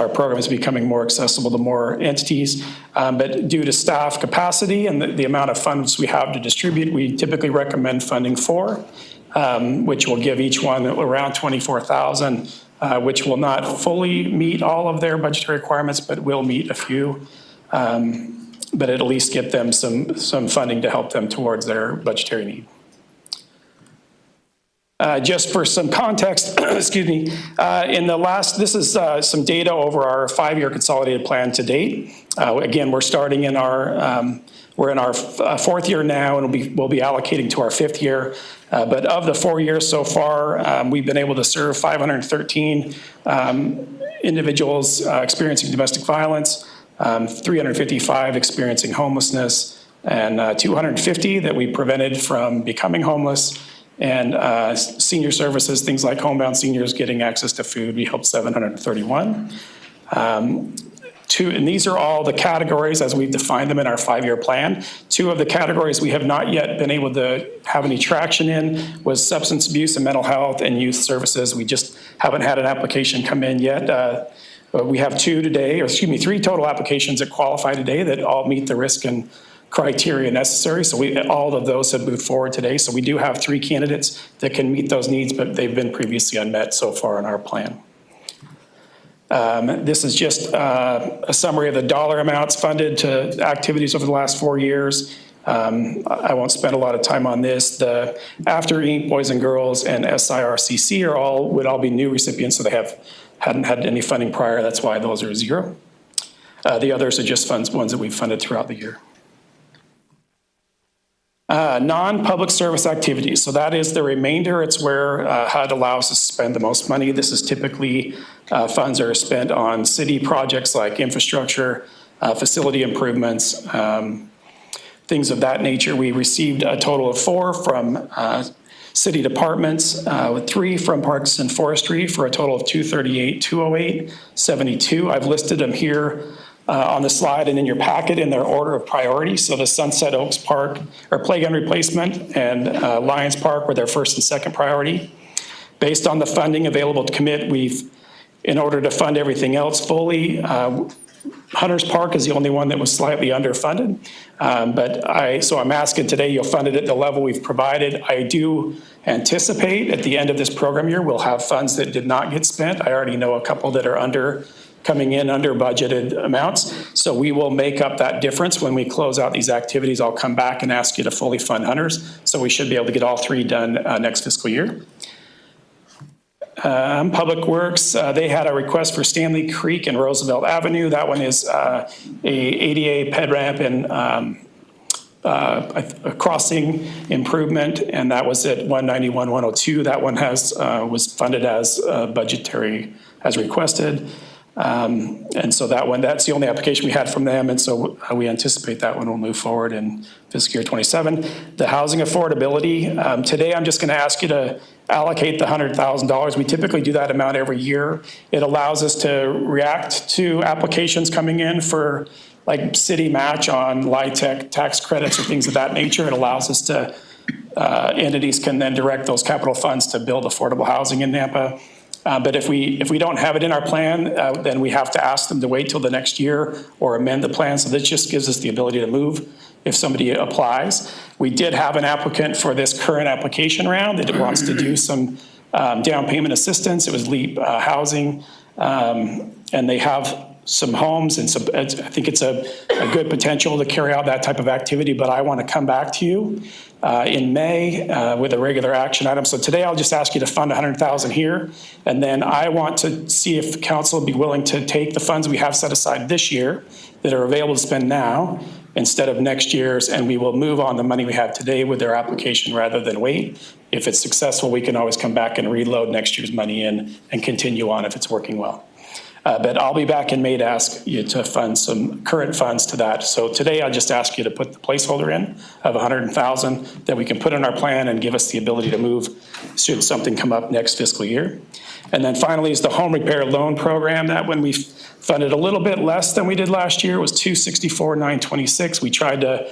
program is becoming more accessible to more entities. But due to staff capacity and the amount of funds we have to distribute, we typically recommend funding 4, which will give each one around $24,000, which will not fully meet all of their budgetary requirements, but will meet a few. But at least get them some funding to help them towards their budgetary need. Just for some context, excuse me, this is some data over our 5-year consolidated plan to date. Again, we're starting in we're in our 4th year now, and we'll be allocating to our 5th year. But of the 4 years so far, we've been able to serve 513 individuals experiencing domestic violence, 355 experiencing homelessness, and 250 that we prevented from becoming homeless. And senior services, things like homebound seniors getting access to food, we helped 731. And these are all the categories as we've defined them in our 5-year plan. 2 of the categories we have not yet been able to have any traction in was substance abuse and mental health and youth services. We just haven't had an application come in yet. We have 3 total applications that qualify today that all meet the risk and criteria necessary. So all of those have moved forward today. So we do have 3 candidates that can meet those needs, but they've been previously unmet so far in our plan. This is just a summary of the dollar amounts funded to activities over the last 4 years. I won't spend a lot of time on this. The After Eat, Boys and Girls, and SIRCC would all be new recipients, so they hadn't had any funding prior. That's why those are 0. The others are just ones that we've funded throughout the year. Non-public service activities. So that is the remainder. It's where HUD allows us to spend the most money. This is typically funds that are spent on city projects like infrastructure, facility improvements, things of that nature. We received a total of 4 from city departments, with 3 from Parks and Forestry for a total of 238, 208, 72. I've listed them here on the slide and in your packet in their order of priority. So the Sunset Oaks Park or playground replacement and Lions Park were their first and second priority. Based on the funding available to commit, in order to fund everything else fully, Hunters Park is the only one that was slightly underfunded. So I'm asking today, you'll fund it at the level we've provided. I do anticipate at the end of this program year, we'll have funds that did not get spent. I already know a couple that are coming in under budgeted amounts. So we will make up that difference when we close out these activities. I'll come back and ask you to fully fund Hunters. So we should be able to get all 3 done next fiscal year. Public Works, they had a request for Stanley Creek and Roosevelt Avenue. That one is a ADA ped ramp and a crossing improvement, and that was at 191-102. That one was funded as budgetary as requested. And so that's the only application we had from them, and so we anticipate that one will move forward in fiscal year 27. The housing affordability, today I'm just going to ask you to allocate the $100,000. We typically do that amount every year. It allows us to react to applications coming in for like city match on LIHTC tax credits or things of that nature. It allows us to, entities can then direct those capital funds to build affordable housing in Nampa. But if we don't have it in our plan, then we have to ask them to wait till the next year or amend the plan. So this just gives us the ability to move if somebody applies. We did have an applicant for this current application round that wants to do some down payment assistance. It was LEAP Housing, and they have some homes, and I think it's a good potential to carry out that type of activity, but I want to come back to you in May with a regular action item. So today I'll just ask you to fund $100,000 here, and then I want to see if council would be willing to take the funds we have set aside this year that are available to spend now instead of next year's, and we will move on the money we have today with their application rather than wait. If it's successful, we can always come back and reload next year's money in and continue on if it's working well. But I'll be back in May to ask you to fund some current funds to that. So today I'll just ask you to put the placeholder in of $100,000 that we can put in our plan and give us the ability to move should something come up next fiscal year. And then finally is the home repair loan program. That when we funded a little bit less than we did last year, it was $264,926. We tried to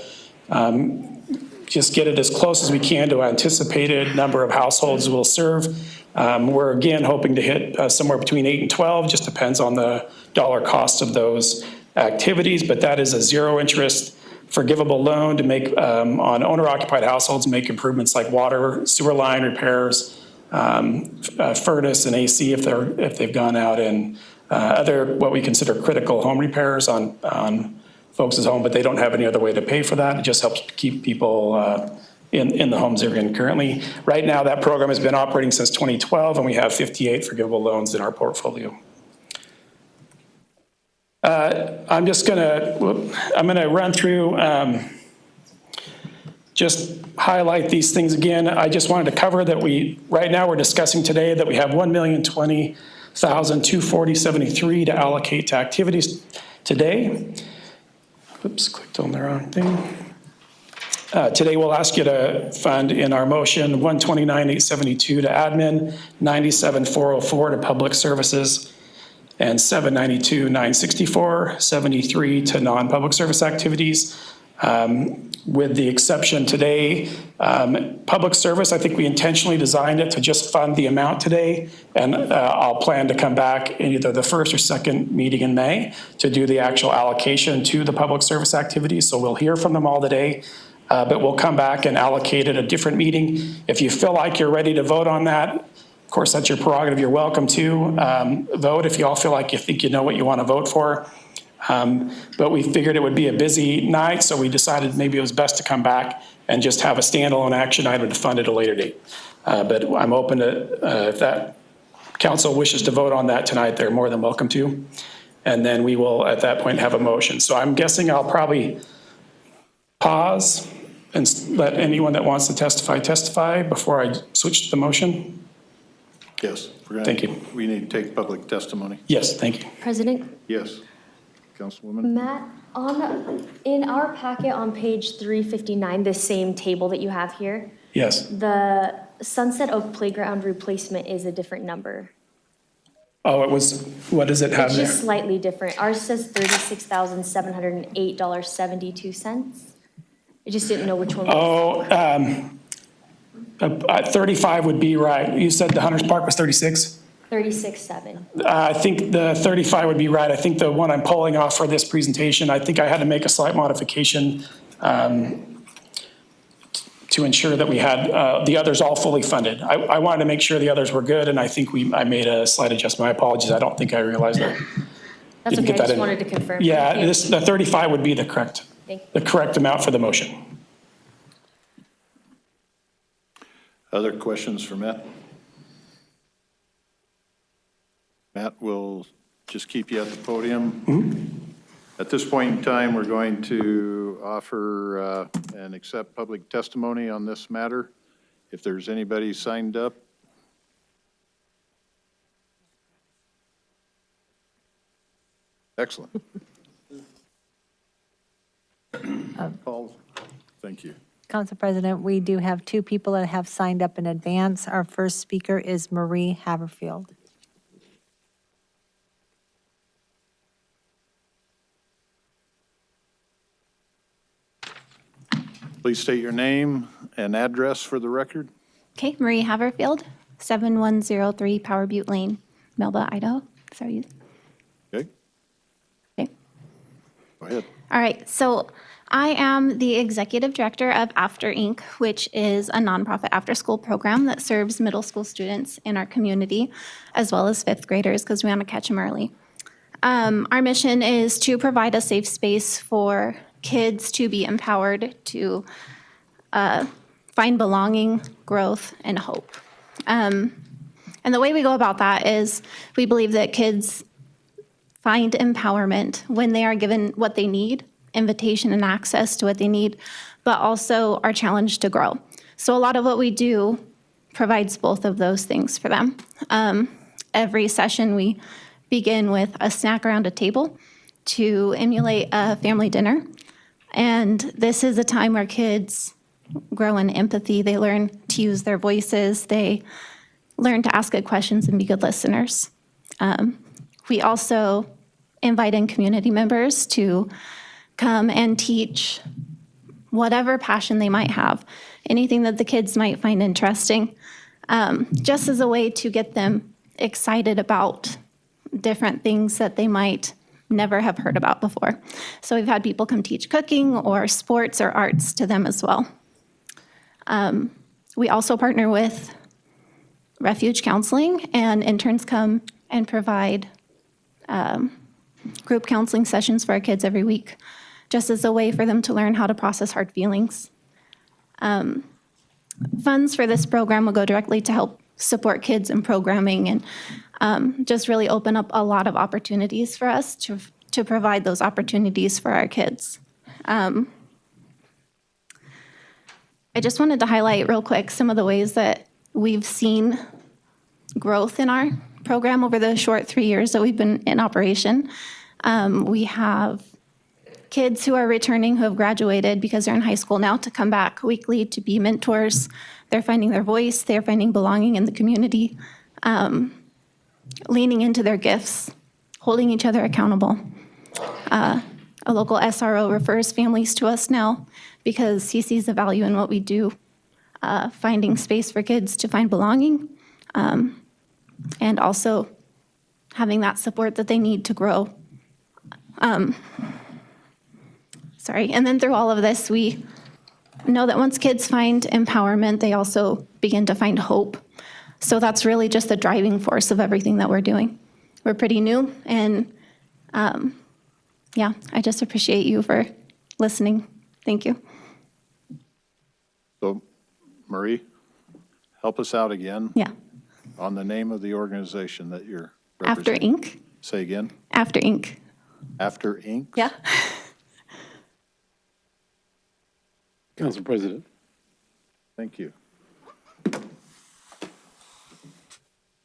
just get it as close as we can to anticipated number of households we'll serve. We're again hoping to hit somewhere between 8 and 12, just depends on the dollar cost of those activities, but that is a zero interest forgivable loan to make on owner-occupied households, make improvements like water, sewer line repairs, furnace and AC if they've gone out, and other what we consider critical home repairs on folks' home, but they don't have any other way to pay for that. It just helps keep people in the homes they're in currently. Right now, that program has been operating since 2012, and we have 58 forgivable loans in our portfolio. I'm gonna run through, just highlight these things again. I just wanted to cover that right now we're discussing today that we have $1,020,240.73 to allocate to activities today. Oops, clicked on the wrong thing. Today we'll ask you to fund in our motion $129,872 to admin, $97,404 to public services, and $792,964, $73 to non-public service activities. With the exception today, public service, I think we intentionally designed it to just fund the amount today, and I'll plan to come back in either the first or second meeting in May to do the actual allocation to the public service activities. So we'll hear from them all today, but we'll come back and allocate at a different meeting. If you feel like you're ready to vote on that, of course, that's your prerogative. You're welcome to vote if you all feel like you think you know what you want to vote for. But we figured it would be a busy night, so we decided maybe it was best to come back and just have a standalone action item to fund at a later date. But I'm open to, if that council wishes to vote on that tonight, they're more than welcome to. And then we will, at that point, have a motion. So I'm guessing I'll probably pause and let anyone that wants to testify before I switch to the motion. Yes. Thank you. We need to take public testimony. Yes, thank you. President? Yes. Councilwoman? Matt, in our packet on page 359, the same table that you have here, Yes. the Sunset Oak Playground replacement is a different number. Oh, it was, what does it have It's there? just slightly different. Ours says $36,708.72. I just didn't know which one was. Oh, 35 would be right. You said the Hunters Park was 36? 36.7. I think the 35 would be right. I think the one I'm pulling off for this presentation, I think I had to make a slight modification to ensure that we had the others all fully funded. I wanted to make sure the others were good, and I think I made a slight adjustment. My apologies. I don't think I realized that. That's Didn't okay, get I that just in. wanted to confirm. Yeah, Thank you. the 35 would be the correct amount for the motion. Other questions for Matt? Matt, we'll just keep you at the podium. At this point in time, we're going to offer and accept public testimony on this matter. If there's anybody signed up. Excellent. Paul, thank you. Council President, we do have 2 people that have signed up in advance. Our first speaker is Marie Haverfield. Please state your name and address for the record. Okay, Marie Haverfield, 7103 Power Butte Lane, Melba, Idaho. Sorry. Okay. Okay. Go ahead. All right, so I am the executive director of After Inc., which is a nonprofit after-school program that serves middle school students in our community, as well as 5th graders, because we want to catch them early. Our mission is to provide a safe space for kids to be empowered to find belonging, growth, and hope. And the way we go about that is we believe that kids find empowerment when they are given what they need, invitation and access to what they need, but also are challenged to grow. So a lot of what we do provides both of those things for them. Every session we begin with a snack around a table to emulate a family dinner. And this is a time where kids grow in empathy. They learn to use their voices. They learn to ask good questions and be good listeners. We also invite in community members to come and teach whatever passion they might have, anything that the kids might find interesting, just as a way to get them excited about different things that they might never have heard about before. So we've had people come teach cooking or sports or arts to them as well. We also partner with Refuge Counseling, and interns come and provide group counseling sessions for our kids every week, just as a way for them to learn how to process hard feelings. Funds for this program will go directly to help support kids in programming and just really open up a lot of opportunities for us to provide those opportunities for our kids. I just wanted to highlight real quick some of the ways that we've seen growth in our program over the short 3 years that we've been in operation. We have kids who are returning who have graduated because they're in high school now to come back weekly to be mentors. They're finding their voice, they're finding belonging in the community, leaning into their gifts, holding each other accountable. A local SRO refers families to us now because he sees the value in what we do, finding space for kids to find belonging, and also having that support that they need to grow. And then through all of this, we know that once kids find empowerment, they also begin to find hope. So that's really just the driving force of everything that we're doing. We're pretty new, and I just appreciate you for listening. Thank you. So, Marie, help us out again. Yeah. On the name of the organization that you're After representing. Inc. Say again. After Inc. After Inc. Yeah. Council President. Thank you.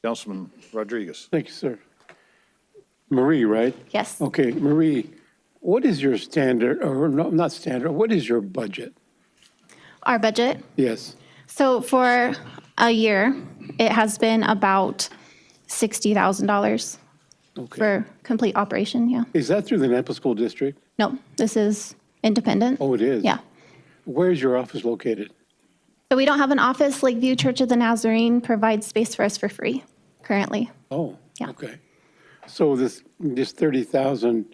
Councilman Rodriguez. Thank you, sir. Marie, right? Yes. Okay, Marie, What is your standard, or no, not standard, what is your budget? Our budget. Yes. So for a year, it has been about $60,000 Okay. for complete operation, yeah. Is that through the Nampa School District? No, this is independent. Oh, it is? Yeah. Where is your office located? So we don't have an office. Lakeview Church of the Nazarene provides space for us for free currently. Oh, Yeah. okay. So this 30,000,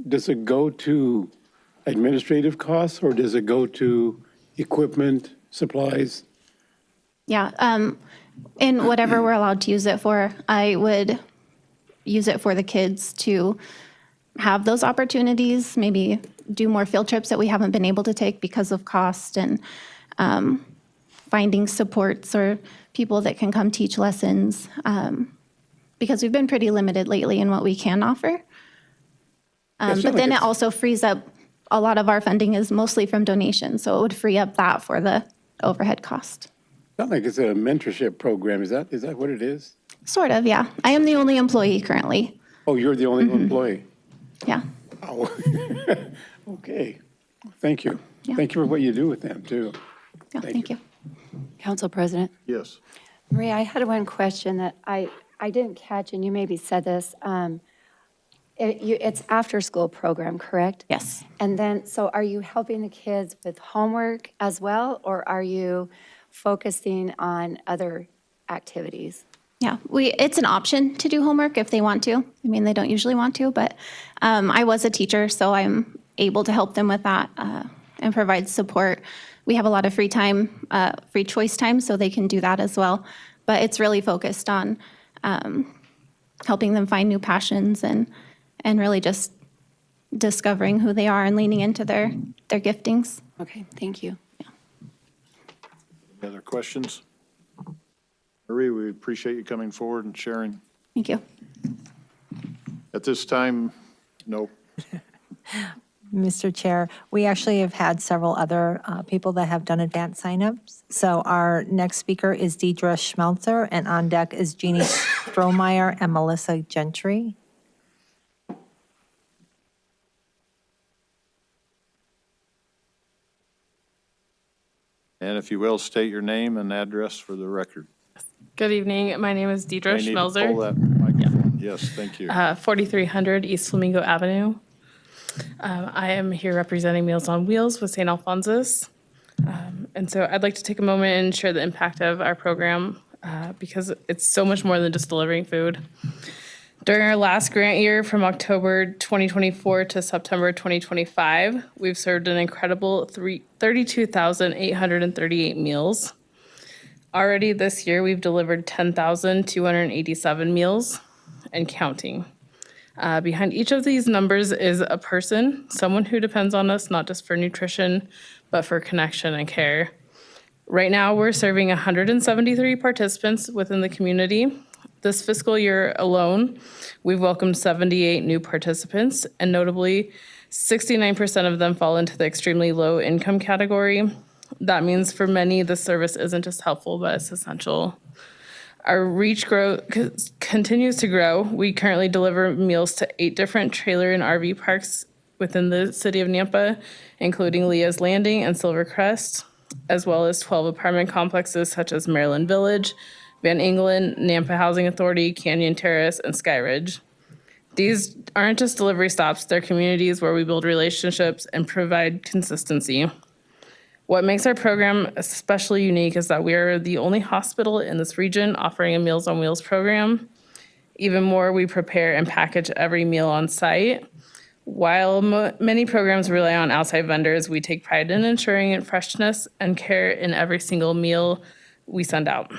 does it go to administrative costs or does it go to equipment, supplies? Yeah, and whatever we're allowed to use it for, I would use it for the kids to have those opportunities, maybe do more field trips that we haven't been able to take because of cost, and finding supports or people that can come teach lessons, because we've been pretty limited lately in what we can offer. But then it also frees up, a lot of our funding is mostly from donations, so it would free up that for the overhead cost. Not like it's a mentorship program. Is that what it is? Sort of, yeah. I am the only employee currently. Oh, you're the only employee? Yeah. Oh, okay. Thank you. Yeah. Thank you for what you do with them, too. Yeah, thank you. Council President? Yes. Maria, I had one question that I didn't catch, and you maybe said this. It's after-school program, correct? Yes. And then, so are you helping the kids with homework as well, or are you focusing on other activities? Yeah, it's an option to do homework if they want to. I mean, they don't usually want to, but I was a teacher, so I'm able to help them with that and provide support. We have a lot of free time, free choice time, so they can do that as well. But it's really focused on helping them find new passions and really just discovering who they are and leaning into their giftings. Okay, thank you. Any other questions? Marie, we appreciate you coming forward and sharing. Thank you. At this time, no. Mr. Chair, we actually have had several other people that have done advanced signups. So our next speaker is Deidre Schmelzer, and on deck is Jeannie Strohmeyer and Melissa Gentry. And if you will, state your name and address for the record. Good evening. My name is Deidre I need to Schmelzer. pull that microphone. Yes, thank you. 4300 East Flamingo Avenue. I am here representing Meals on Wheels with St. Alphonsus. And so I'd like to take a moment and share the impact of our program because it's so much more than just delivering food. During our last grant year from October 2024 to September 2025, we've served an incredible 32,838 meals. Already this year, we've delivered 10,287 meals and counting. Behind each of these numbers is a person, someone who depends on us not just for nutrition, but for connection and care. Right now, we're serving 173 participants within the community. This fiscal year alone, we've welcomed 78 new participants, and notably, 69% of them fall into the extremely low income category. That means for many, the service isn't just helpful, but it's essential. Our reach continues to grow. We currently deliver meals to 8 different trailer and RV parks within the city of Nampa, including Leah's Landing and Silvercrest, as well as 12 apartment complexes such as Maryland Village, Van Engelen, Nampa Housing Authority, Canyon Terrace, and Skyridge. These aren't just delivery stops, they're communities where we build relationships and provide consistency. What makes our program especially unique is that we are the only hospital in this region offering a Meals on Wheels program. Even more, we prepare and package every meal on site. While many programs rely on outside vendors, we take pride in ensuring freshness and care in every single meal we send out.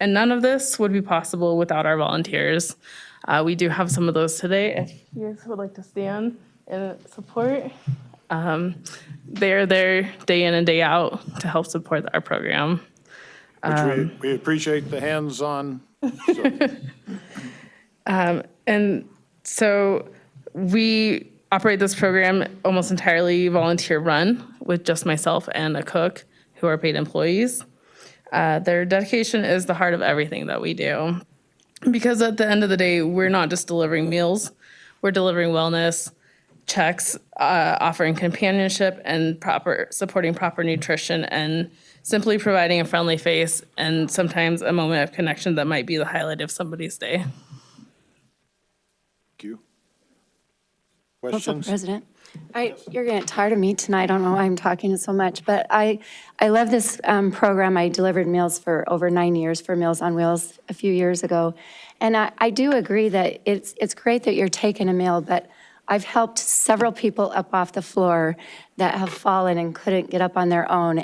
And none of this would be possible without our volunteers. We do have some of those today. If you guys would like to stand and support, they're there day in and day out to help support our program. Which we appreciate the hands-on. And so we operate this program almost entirely volunteer run with just myself and a cook who are paid employees. Their dedication is the heart of everything that we do. Because at the end of the day, we're not just delivering meals, we're delivering wellness, checks, offering companionship and supporting proper nutrition, and simply providing a friendly face and sometimes a moment of connection that might be the highlight of somebody's day. Thank you. Council Questions? President, you're getting tired of me tonight. I don't know why I'm talking so much, but I love this program. I delivered meals for over 9 years for Meals on Wheels a few years ago. And I do agree that it's great that you're taking a meal, but I've helped several people up off the floor that have fallen and couldn't get up on their own,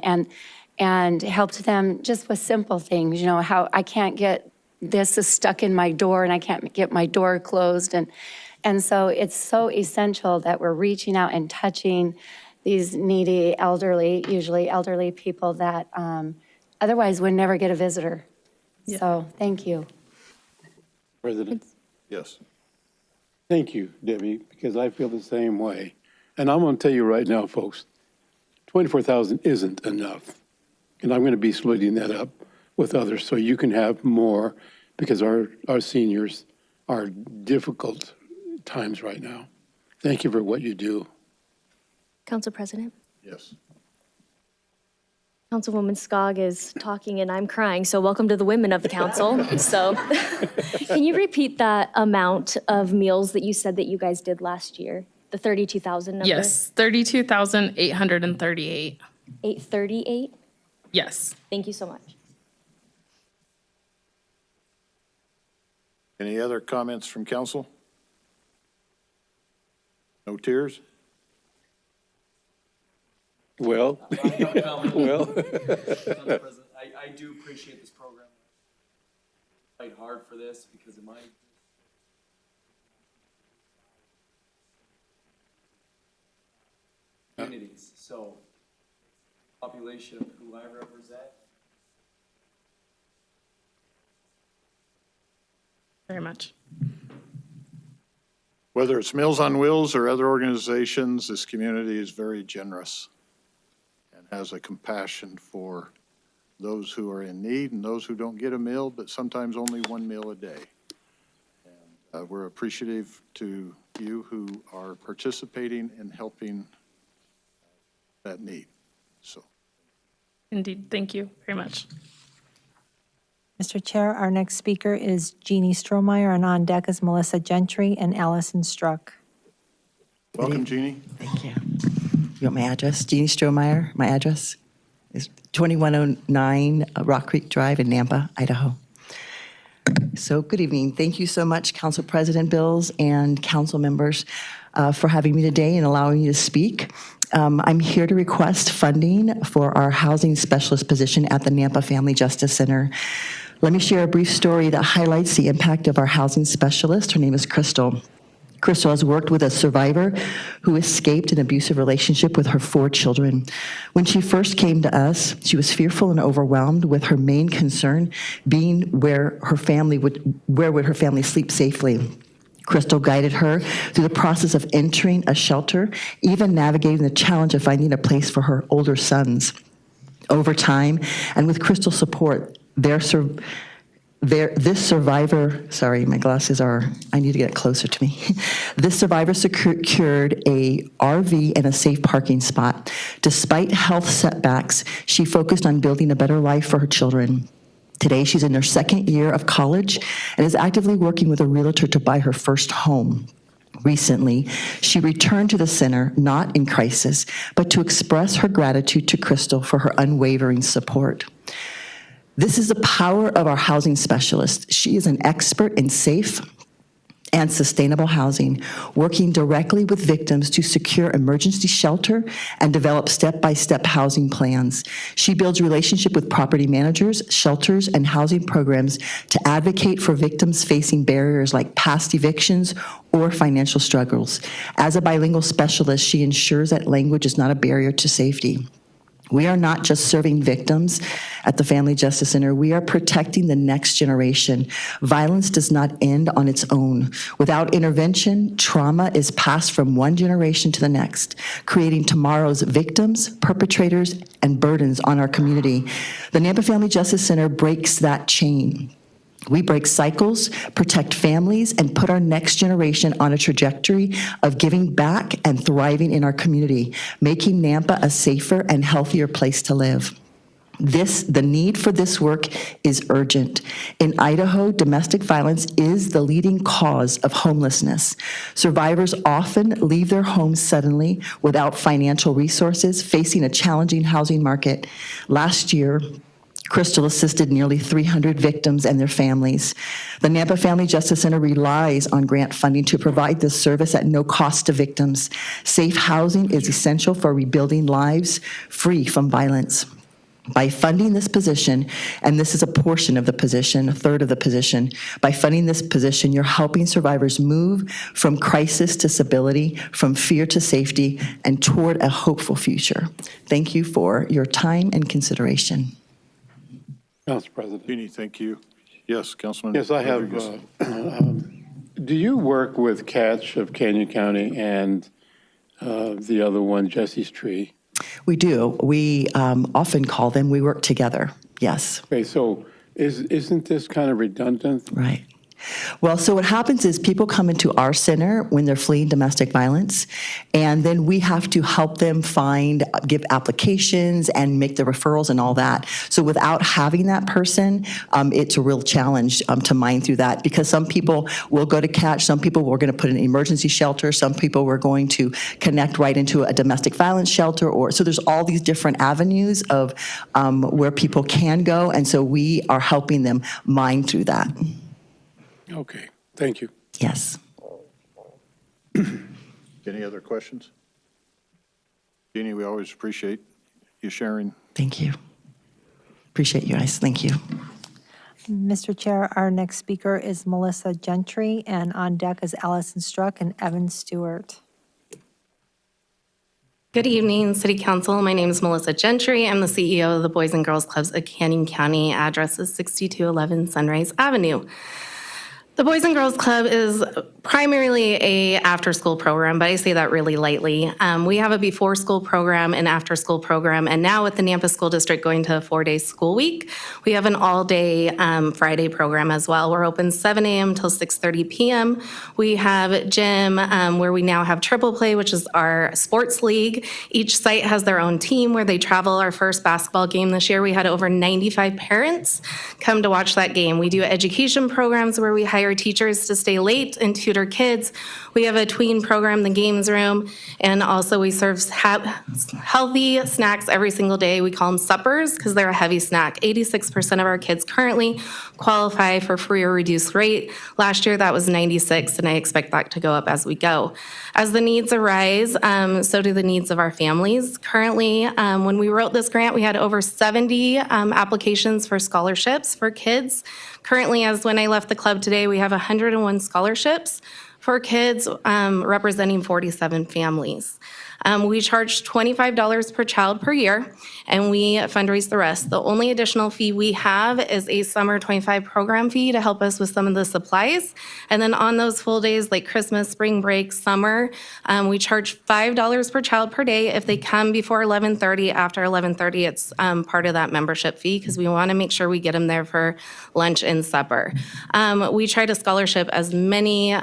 and helped them just with simple things, you know, how I can't get, this is stuck in my door and I can't get my door closed. And so it's so essential that we're reaching out and touching these needy elderly, usually elderly people that otherwise would never get a visitor. Yeah. So thank you. President? Yes. Thank you, Debbie, because I feel the same way. And I'm going to tell you right now, folks, 24,000 isn't enough. And I'm going to be splitting that up with others so you can have more, because our seniors are difficult times right now. Thank you for what you do. Council President? Yes. Councilwoman Skog is talking and I'm crying, so welcome to the women of the council. So can you repeat that amount of meals that you said that you guys did last year? The 32,000 number? Yes, 32,838. 838? Yes. Thank you so much. Any other comments from council? No tears? Well, well. President, I do appreciate this program. Fight hard for this because it might. Communities, so population of who I represent. Very much. Whether it's Meals on Wheels or other organizations, this community is very generous and has a compassion for those who are in need and those who don't get a meal, but sometimes only one meal a day. And we're appreciative to you who are participating in helping that need. So, Indeed. Thank you very much. Mr. Chair, our next speaker is Jeannie Strohmeyer, and on deck is Melissa Gentry and Allison Struck. welcome, Jeannie. Thank you. You want my address? Jeannie Strohmeyer. My address is 2109 Rock Creek Drive in Nampa, Idaho. So good evening. Thank you so much, Council President Bills and council members, for having me today and allowing me to speak. I'm here to request funding for our housing specialist position at the Nampa Family Justice Center. Let me share a brief story that highlights the impact of our housing specialist. Her name is Crystal. Crystal has worked with a survivor who escaped an abusive relationship with her 4 children. When she first came to us, she was fearful and overwhelmed, with her main concern being where would her family sleep safely. Crystal guided her through the process of entering a shelter, even navigating the challenge of finding a place for her older sons. Over time, and with Crystal's support, this survivor, sorry, my glasses are, I need to get closer to me. This survivor secured a RV and a safe parking spot. Despite health setbacks, she focused on building a better life for her children. Today, she's in her 2nd year of college and is actively working with a realtor to buy her first home. Recently, she returned to the center, not in crisis, but to express her gratitude to Crystal for her unwavering support. This is the power of our housing specialist. She is an expert in safe and sustainable housing, working directly with victims to secure emergency shelter and develop step-by-step housing plans. She builds relationship with property managers, shelters, and housing programs to advocate for victims facing barriers like past evictions or financial struggles. As a bilingual specialist, she ensures that language is not a barrier to safety. We are not just serving victims at the Family Justice Center. We are protecting the next generation. Violence does not end on its own. Without intervention, trauma is passed from one generation to the next, creating tomorrow's victims, perpetrators, and burdens on our community. The Nampa Family Justice Center breaks that chain. We break cycles, protect families, and put our next generation on a trajectory of giving back and thriving in our community, making Nampa a safer and healthier place to live. The need for this work is urgent. In Idaho, domestic violence is the leading cause of homelessness. Survivors often leave their homes suddenly without financial resources, facing a challenging housing market. Last year, Crystal assisted nearly 300 victims and their families. The Nampa Family Justice Center relies on grant funding to provide this service at no cost to victims. Safe housing is essential for rebuilding lives free from violence. By funding this position, and this is a portion of the position, a third of the position, by funding this position, you're helping survivors move from crisis to stability, from fear to safety, and toward a hopeful future. Thank you for your time and consideration. Council President. Jeannie, thank you. Yes, Councilman. Yes, I have, do you work with Catch of Canyon County and the other one, Jesse's Tree? We do. We often call them, we work together, yes. Okay, so isn't this kind of redundant? Right. Well, so what happens is people come into our center when they're fleeing domestic violence, and then we have to help them give applications and make the referrals and all that. So without having that person, it's a real challenge to mine through that, because some people will go to Catch, some people we're going to put in an emergency shelter, some people we're going to connect right into a domestic violence shelter, so there's all these different avenues of where people can go, and so we are helping them mine through that. Okay, thank you. Yes. Any other questions? Jeannie, we always appreciate you sharing. Thank you. Appreciate you guys. Thank you. Mr. Chair, our next speaker is Melissa Gentry, and on deck is Allison Struck and Evan Stewart. Good evening, City Council. My name is Melissa Gentry. I'm the CEO of the Boys and Girls Clubs of Canyon County. Address is 6211 Sunrise Avenue. The Boys and Girls Club is primarily a after-school program, but I say that really lightly. We have a before-school program, an after-school program, and now with the Nampa School District going to a 4-day school week, we have an all-day Friday program as well. We're open 7 a.m. till 6:30 p.m. We have gym where we now have Triple Play, which is our sports league. Each site has their own team where they travel. Our first basketball game this year, we had over 95 parents come to watch that game. We do education programs where we hire teachers to stay late and tutor kids. We have a tween program, the games room, and also we serve healthy snacks every single day. We call them suppers because they're a heavy snack. 86% of our kids currently qualify for free or reduced rate. Last year that was 96, and I expect that to go up as we go. As the needs arise, so do the needs of our families. Currently, when we wrote this grant, we had over 70 applications for scholarships for kids. Currently, as when I left the club today, we have 101 scholarships for kids representing 47 families. We charge $25 per child per year, and we fundraise the rest. The only additional fee we have is a summer 25 program fee to help us with some of the supplies. And then on those full days like Christmas, spring break, summer, we charge $5 per child per day. If they come before 11:30, after 11:30, it's part of that membership fee because we want to make sure we get them there for lunch and supper. We try to scholarship as many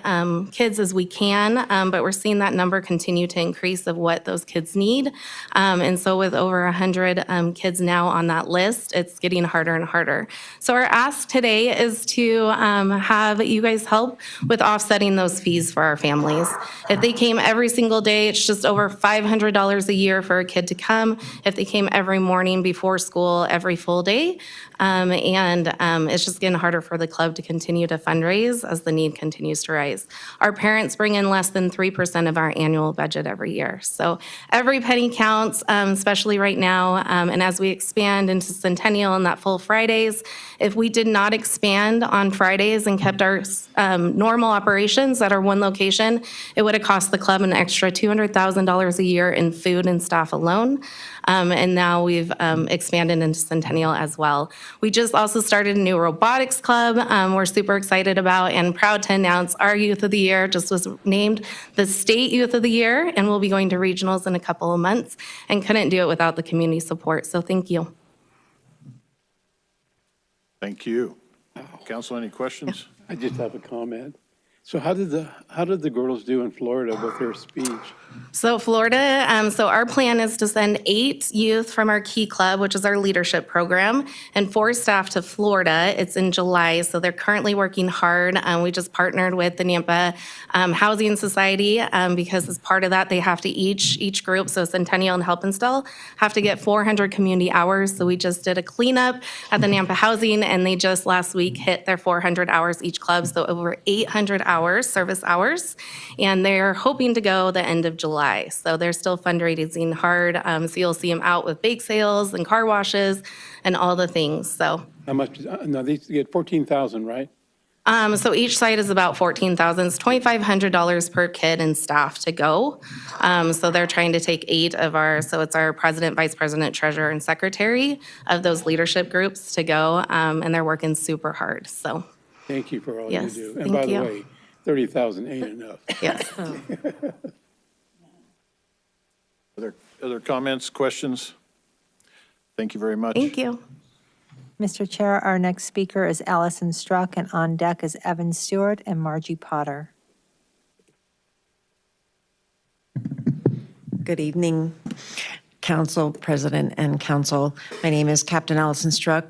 kids as we can, but we're seeing that number continue to increase of what those kids need. And so with over 100 kids now on that list, it's getting harder and harder. So our ask today is to have you guys help with offsetting those fees for our families. If they came every single day, it's just over $500 a year for a kid to come. If they came every morning before school, every full day, it's just getting harder for the club to continue to fundraise as the need continues to rise. Our parents bring in less than 3% of our annual budget every year. So every penny counts, especially right now. And as we expand into Centennial and that full Fridays, if we did not expand on Fridays and kept our normal operations at our one location, it would have cost the club an extra $200,000 a year in food and staff alone. And now we've expanded into Centennial as well. We just also started a new robotics club we're super excited about and proud to announce our Youth of the Year just was named the State Youth of the Year, and we'll be going to regionals in a couple of months and couldn't do it without the community support. So thank you. Thank you. Council, any questions? I just have a comment. So how did the girls do in Florida with their speech? So Florida, so our plan is to send 8 youth from our Key Club, which is our leadership program, and 4 staff to Florida. It's in July, so they're currently working hard. We just partnered with the Nampa Housing Society because as part of that, they have to each group, so Centennial and Help Install, have to get 400 community hours. So we just did a cleanup at the Nampa Housing, and they just last week hit their 400 hours each club, so over 800 hours, service hours, and they're hoping to go the end of July. So they're still fundraising hard. So you'll see them out with bake sales and car washes and all the things. So How much, no, these get 14,000, right? so each site is about 14,000. It's $2,500 per kid and staff to go. So they're trying to take 8 of our, so it's our president, vice president, treasurer, and secretary of those leadership groups to go. And they're working super hard. So Thank you for all Yes, you do. thank And by you. the way, 30,000 ain't enough. yes. Other comments, questions? Thank you very much. Thank you. Mr. Chair, our next speaker is Allison Struck, and on deck is Evan Stewart and Margie Potter. Good evening, Council, President, and Council. My name is Captain Allison Struck.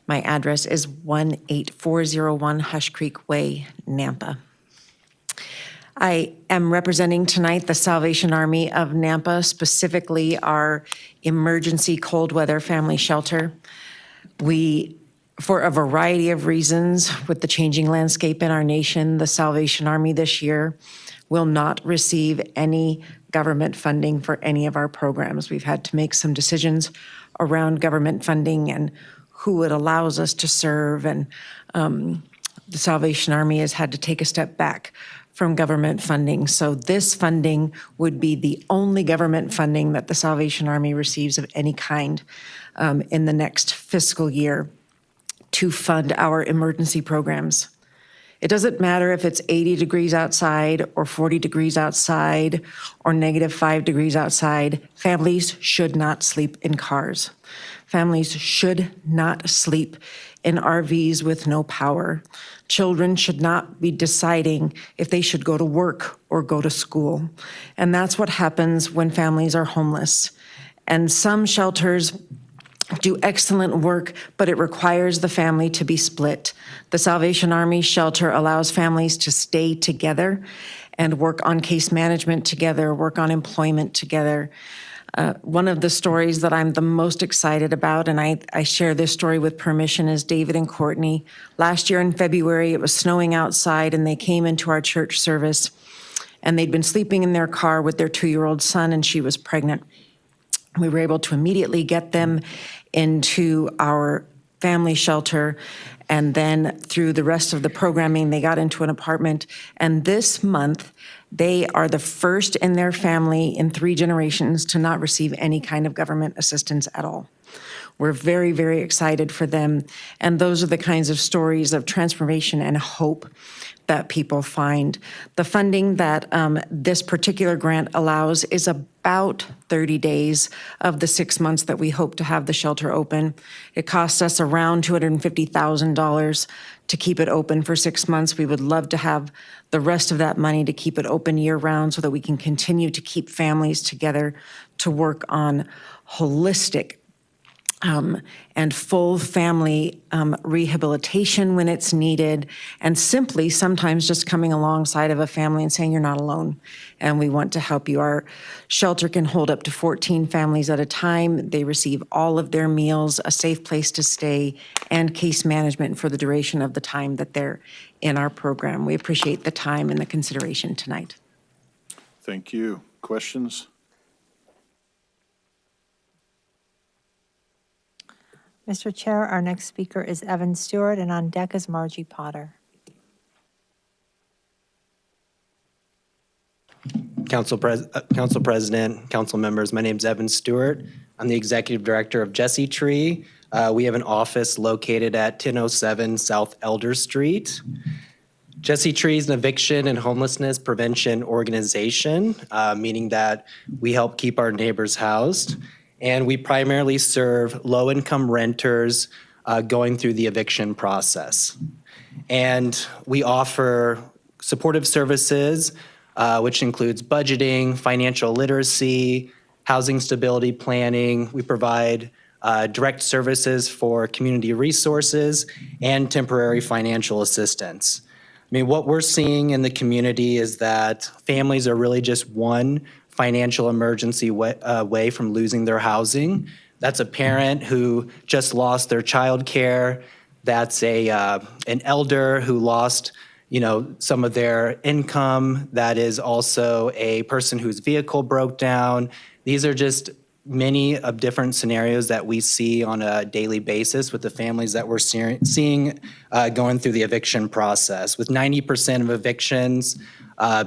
My address is 18401 Hush Creek Way, Nampa. I am representing tonight the Salvation Army of Nampa, specifically our emergency cold weather family shelter. We, for a variety of reasons, with the changing landscape in our nation, the Salvation Army this year will not receive any government funding for any of our programs. We've had to make some decisions around government funding and who it allows us to serve, and the Salvation Army has had to take a step back from government funding. So this funding would be the only government funding that the Salvation Army receives of any kind in the next fiscal year to fund our emergency programs. It doesn't matter if it's 80 degrees outside or 40 degrees outside or -5 degrees outside. Families should not sleep in cars. Families should not sleep in RVs with no power. Children should not be deciding if they should go to work or go to school. And that's what happens when families are homeless. And some shelters do excellent work, but it requires the family to be split. The Salvation Army shelter allows families to stay together and work on case management together, work on employment together. One of the stories that I'm the most excited about, and I share this story with permission, is David and Courtney. Last year in February, it was snowing outside, and they came into our church service, and they'd been sleeping in their car with their 2-year-old son, and she was pregnant. We were able to immediately get them into our family shelter, and then through the rest of the programming, they got into an apartment. And this month, they are the first in their family in 3 generations to not receive any kind of government assistance at all. We're very, very excited for them. And those are the kinds of stories of transformation and hope that people find. The funding that this particular grant allows is about 30 days of the 6 months that we hope to have the shelter open. It costs us around $250,000 to keep it open for 6 months. We would love to have the rest of that money to keep it open year-round so that we can continue to keep families together to work on holistic and full family rehabilitation when it's needed, and simply sometimes just coming alongside of a family and saying, you're not alone, and we want to help you. Our shelter can hold up to 14 families at a time. They receive all of their meals, a safe place to stay, and case management for the duration of the time that they're in our program. We appreciate the time and the consideration tonight. Thank you. Questions? Mr. Chair, our next speaker is Evan Stewart, and on deck is Margie Potter. Council President, council members, my name is Evan Stewart. I'm the Executive Director of Jesse Tree. We have an office located at 1007 South Elder Street. Jesse Tree is an eviction and homelessness prevention organization, meaning that we help keep our neighbors housed. And we primarily serve low-income renters going through the eviction process. And we offer supportive services, which includes budgeting, financial literacy, housing stability planning. We provide direct services for community resources and temporary financial assistance. I mean, what we're seeing in the community is that families are really just one financial emergency way from losing their housing. That's a parent who just lost their child care. That's an elder who lost, some of their income. That is also a person whose vehicle broke down. These are just many of different scenarios that we see on a daily basis with the families that we're seeing going through the eviction process, with 90% of evictions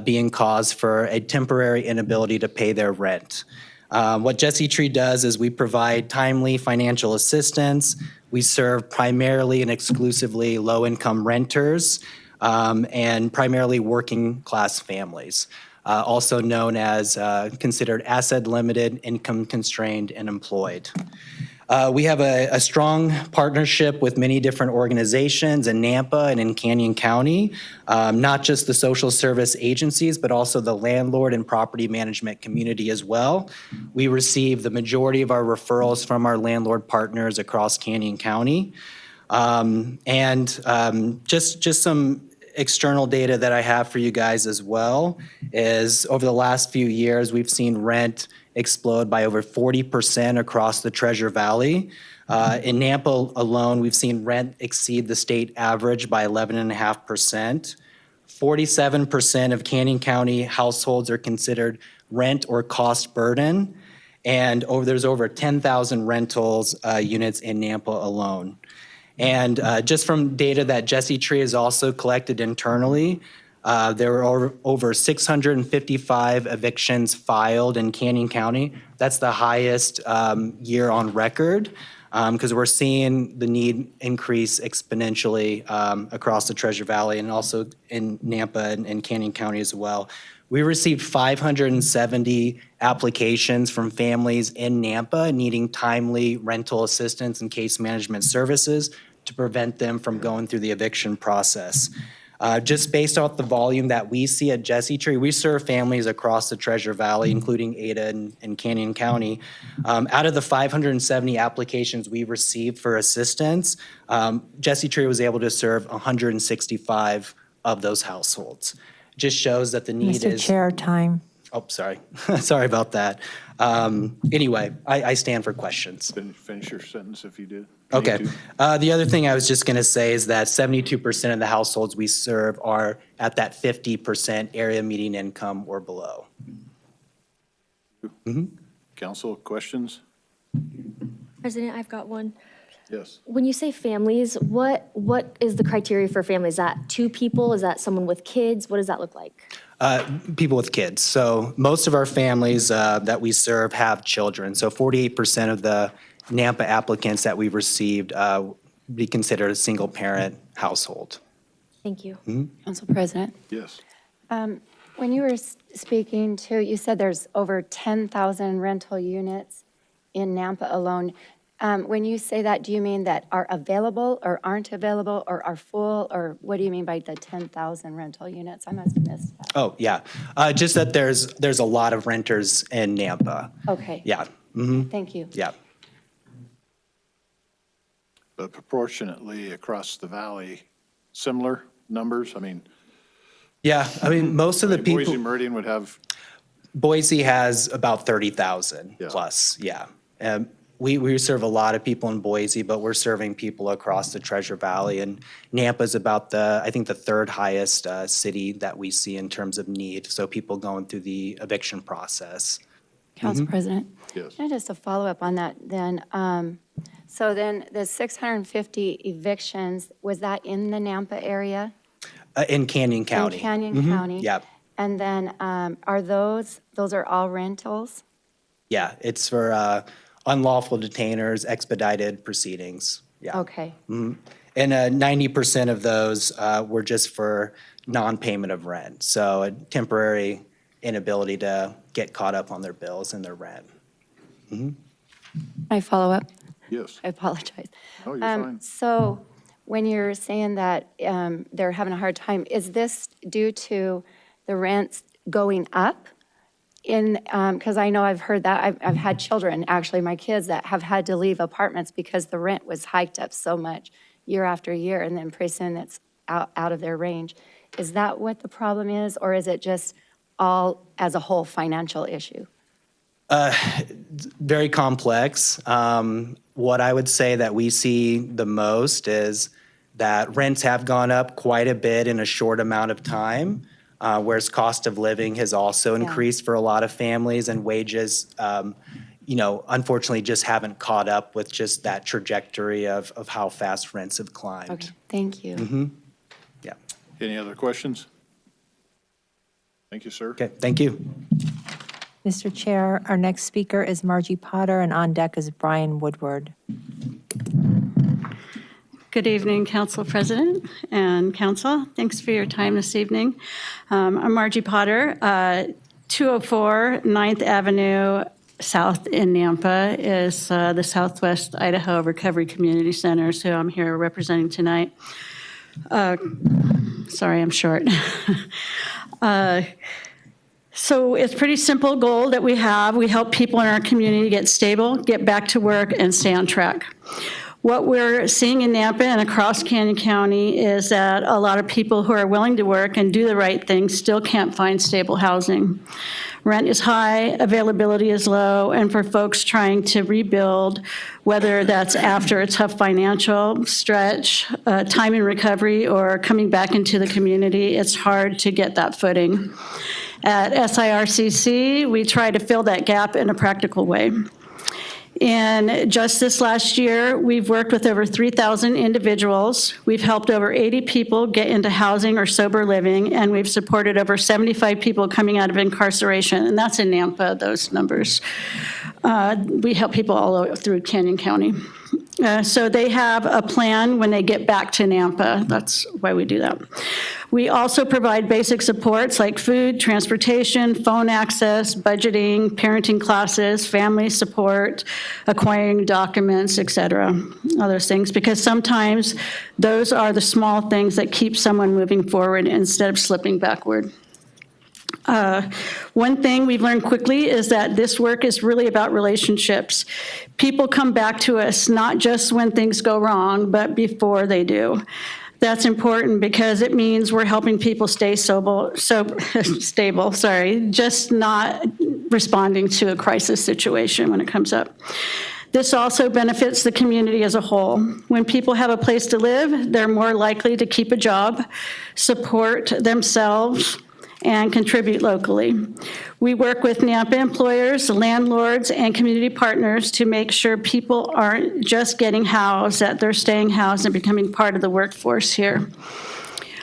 being caused for a temporary inability to pay their rent. What Jesse Tree does is we provide timely financial assistance. We serve primarily and exclusively low-income renters and primarily working-class families. Also known as considered asset-limited, income-constrained, and employed. We have a strong partnership with many different organizations in Nampa and in Canyon County, not just the social service agencies, but also the landlord and property management community as well. We receive the majority of our referrals from our landlord partners across Canyon County. Just some external data that I have for you guys as well is over the last few years, we've seen rent explode by over 40% across the Treasure Valley. In Nampa alone, we've seen rent exceed the state average by 11.5%. 47% of Canyon County households are considered rent or cost burden, and there's over 10,000 rentals units in Nampa alone. And just from data that Jesse Tree has also collected internally, there were over 655 evictions filed in Canyon County. That's the highest year on record because we're seeing the need increase exponentially across the Treasure Valley and also in Nampa and Canyon County as well. We received 570 applications from families in Nampa needing timely rental assistance and case management services to prevent them from going through the eviction process. Just based off the volume that we see at Jesse Tree, we serve families across the Treasure Valley, including Ada and Canyon County. Out of the 570 applications we received for assistance, Jesse Tree was able to serve 165 of those households. Just shows that the need is— Mr. Chair, time. Oh, sorry. Sorry about that. Anyway, I stand for questions. Finish your sentence if you did. Okay. The other thing I was just going to say is that 72% of the households we serve are at that 50% area median income or below. Council, questions? President, I've got one. Yes. When you say families, what is the criteria for family? Is that 2 people? Is that someone with kids? What does that look like? People with kids. So most of our families that we serve have children. So 48% of the Nampa applicants that we've received be considered a single parent household. Thank you. Council President. Yes. When you were speaking to, you said there's over 10,000 rental units in Nampa alone. When you say that, do you mean that are available or aren't available or are full, or what do you mean by the 10,000 rental units? I must have missed that. Oh, yeah. Just that there's a lot of renters in Nampa. Okay. Yeah. Thank you. Yeah. But proportionately across the valley, similar numbers? I mean, Yeah, I mean, most of the people. Boise Meridian would have. Boise has about 30,000 plus, yeah. We serve a lot of people in Boise, but we're serving people across the Treasure Valley, and Nampa's about I think the 3rd highest city that we see in terms of need, so people going through the eviction process. Council President? Yes. Can I just a follow-up on that then? So then the 650 evictions, was that in the Nampa area? In Canyon County. In Canyon County? Yeah. And then are those are all rentals? Yeah, it's for unlawful detainers, expedited proceedings. Yeah. Okay. And 90% of those were just for non-payment of rent. So a temporary inability to get caught up on their bills and their rent. I follow up? Yes. I apologize. Oh, you're fine. So when you're saying that they're having a hard time, is this due to the rents going up? Because I know I've heard that, I've had children, actually my kids, that have had to leave apartments because the rent was hiked up so much year after year, and then pretty soon it's out of their range. Is that what the problem is, or is it just all as a whole financial issue? Very complex. What I would say that we see the most is that rents have gone up quite a bit in a short amount of time, whereas cost of living has also increased for a lot of families, and wages, unfortunately just haven't caught up with just that trajectory of how fast rents have climbed. Okay, thank you. Mm-hmm. Yeah. Any other questions? Thank you, sir. Okay, thank you. Mr. Chair, our next speaker is Margie Potter, and on deck is Brian Woodward. Good evening, Council President and Council. Thanks for your time this evening. I'm Margie Potter, 204 9th Avenue South in Nampa is the Southwest Idaho Recovery Community Center, so I'm here representing tonight. Sorry, I'm short. So it's a pretty simple goal that we have. We help people in our community get stable, get back to work, and stay on track. What we're seeing in Nampa and across Canyon County is that a lot of people who are willing to work and do the right thing still can't find stable housing. Rent is high, availability is low, and for folks trying to rebuild, whether that's after a tough financial stretch, time in recovery, or coming back into the community, it's hard to get that footing. At SIRCC, we try to fill that gap in a practical way. And just this last year, we've worked with over 3,000 individuals. We've helped over 80 people get into housing or sober living, and we've supported over 75 people coming out of incarceration, and that's in Nampa, those numbers. We help people all over through Canyon County. So they have a plan when they get back to Nampa. That's why we do that. We also provide basic supports like food, transportation, phone access, budgeting, parenting classes, family support, acquiring documents, et cetera, other things, because sometimes those are the small things that keep someone moving forward instead of slipping backward. One thing we've learned quickly is that this work is really about relationships. People come back to us not just when things go wrong, but before they do. That's important because it means we're helping people stay stable, just not responding to a crisis situation when it comes up. This also benefits the community as a whole. When people have a place to live, they're more likely to keep a job, support themselves, and contribute locally. We work with Nampa employers, landlords, and community partners to make sure people aren't just getting housed, that they're staying housed and becoming part of the workforce here.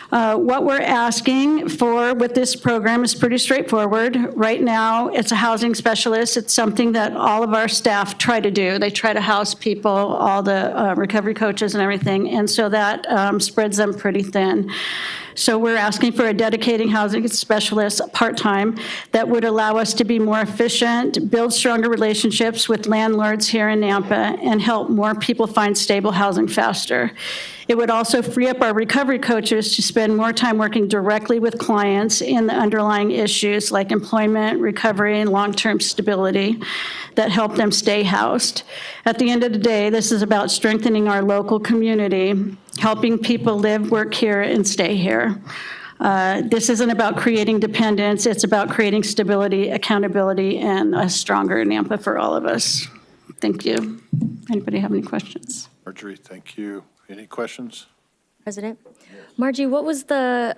What we're asking for with this program is pretty straightforward. Right now, it's a housing specialist. It's something that all of our staff try to do. They try to house people, all the recovery coaches and everything, and so that spreads them pretty thin. So we're asking for a dedicated housing specialist, part-time, that would allow us to be more efficient, build stronger relationships with landlords here in Nampa, and help more people find stable housing faster. It would also free up our recovery coaches to spend more time working directly with clients in the underlying issues like employment, recovery, and long-term stability that help them stay housed. At the end of the day, this is about strengthening our local community, helping people live, work here, and stay here. This isn't about creating dependence, it's about creating stability, accountability, and a stronger Nampa for all of us. Thank you. Anybody have any questions? Marjorie, thank you. Any questions? President? Margie, what was the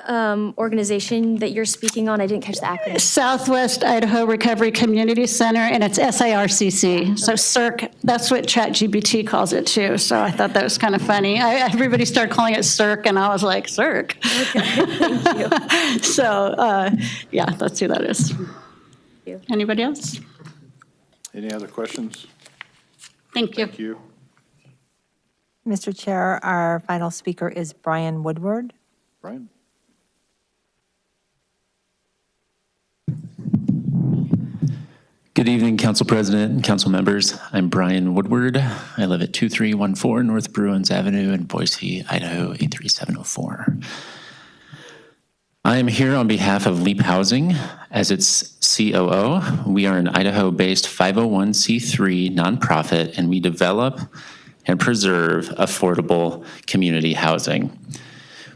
organization that you're speaking on? I didn't catch the acronym. Southwest Idaho Recovery Community Center, and it's SIRCC. So CIRC, that's what ChatGPT calls it too. So I thought that was kind of funny. Everybody started calling it CIRC, and I was like, CIRC. Okay, thank you. So yeah, that's who that is. Anybody else? Any other questions? Thank you. Thank you. Mr. Chair, our final speaker is Brian Woodward. Brian? Good evening, Council President and Council members. I'm Brian Woodward. I live at 2314 North Bruins Avenue in Boise, Idaho 83704. I am here on behalf of Leap Housing as its COO. We are an Idaho-based 501c3 nonprofit, and we develop and preserve affordable community housing.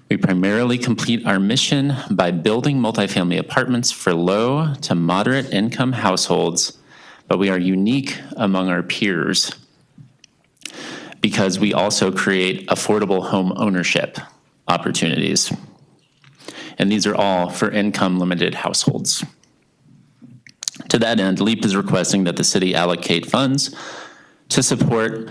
We primarily complete our mission by building multifamily apartments for low to moderate income households, but we are unique among our peers because we also create affordable home ownership opportunities. And these are all for income-limited households. To that end, LEAP is requesting that the city allocate funds to support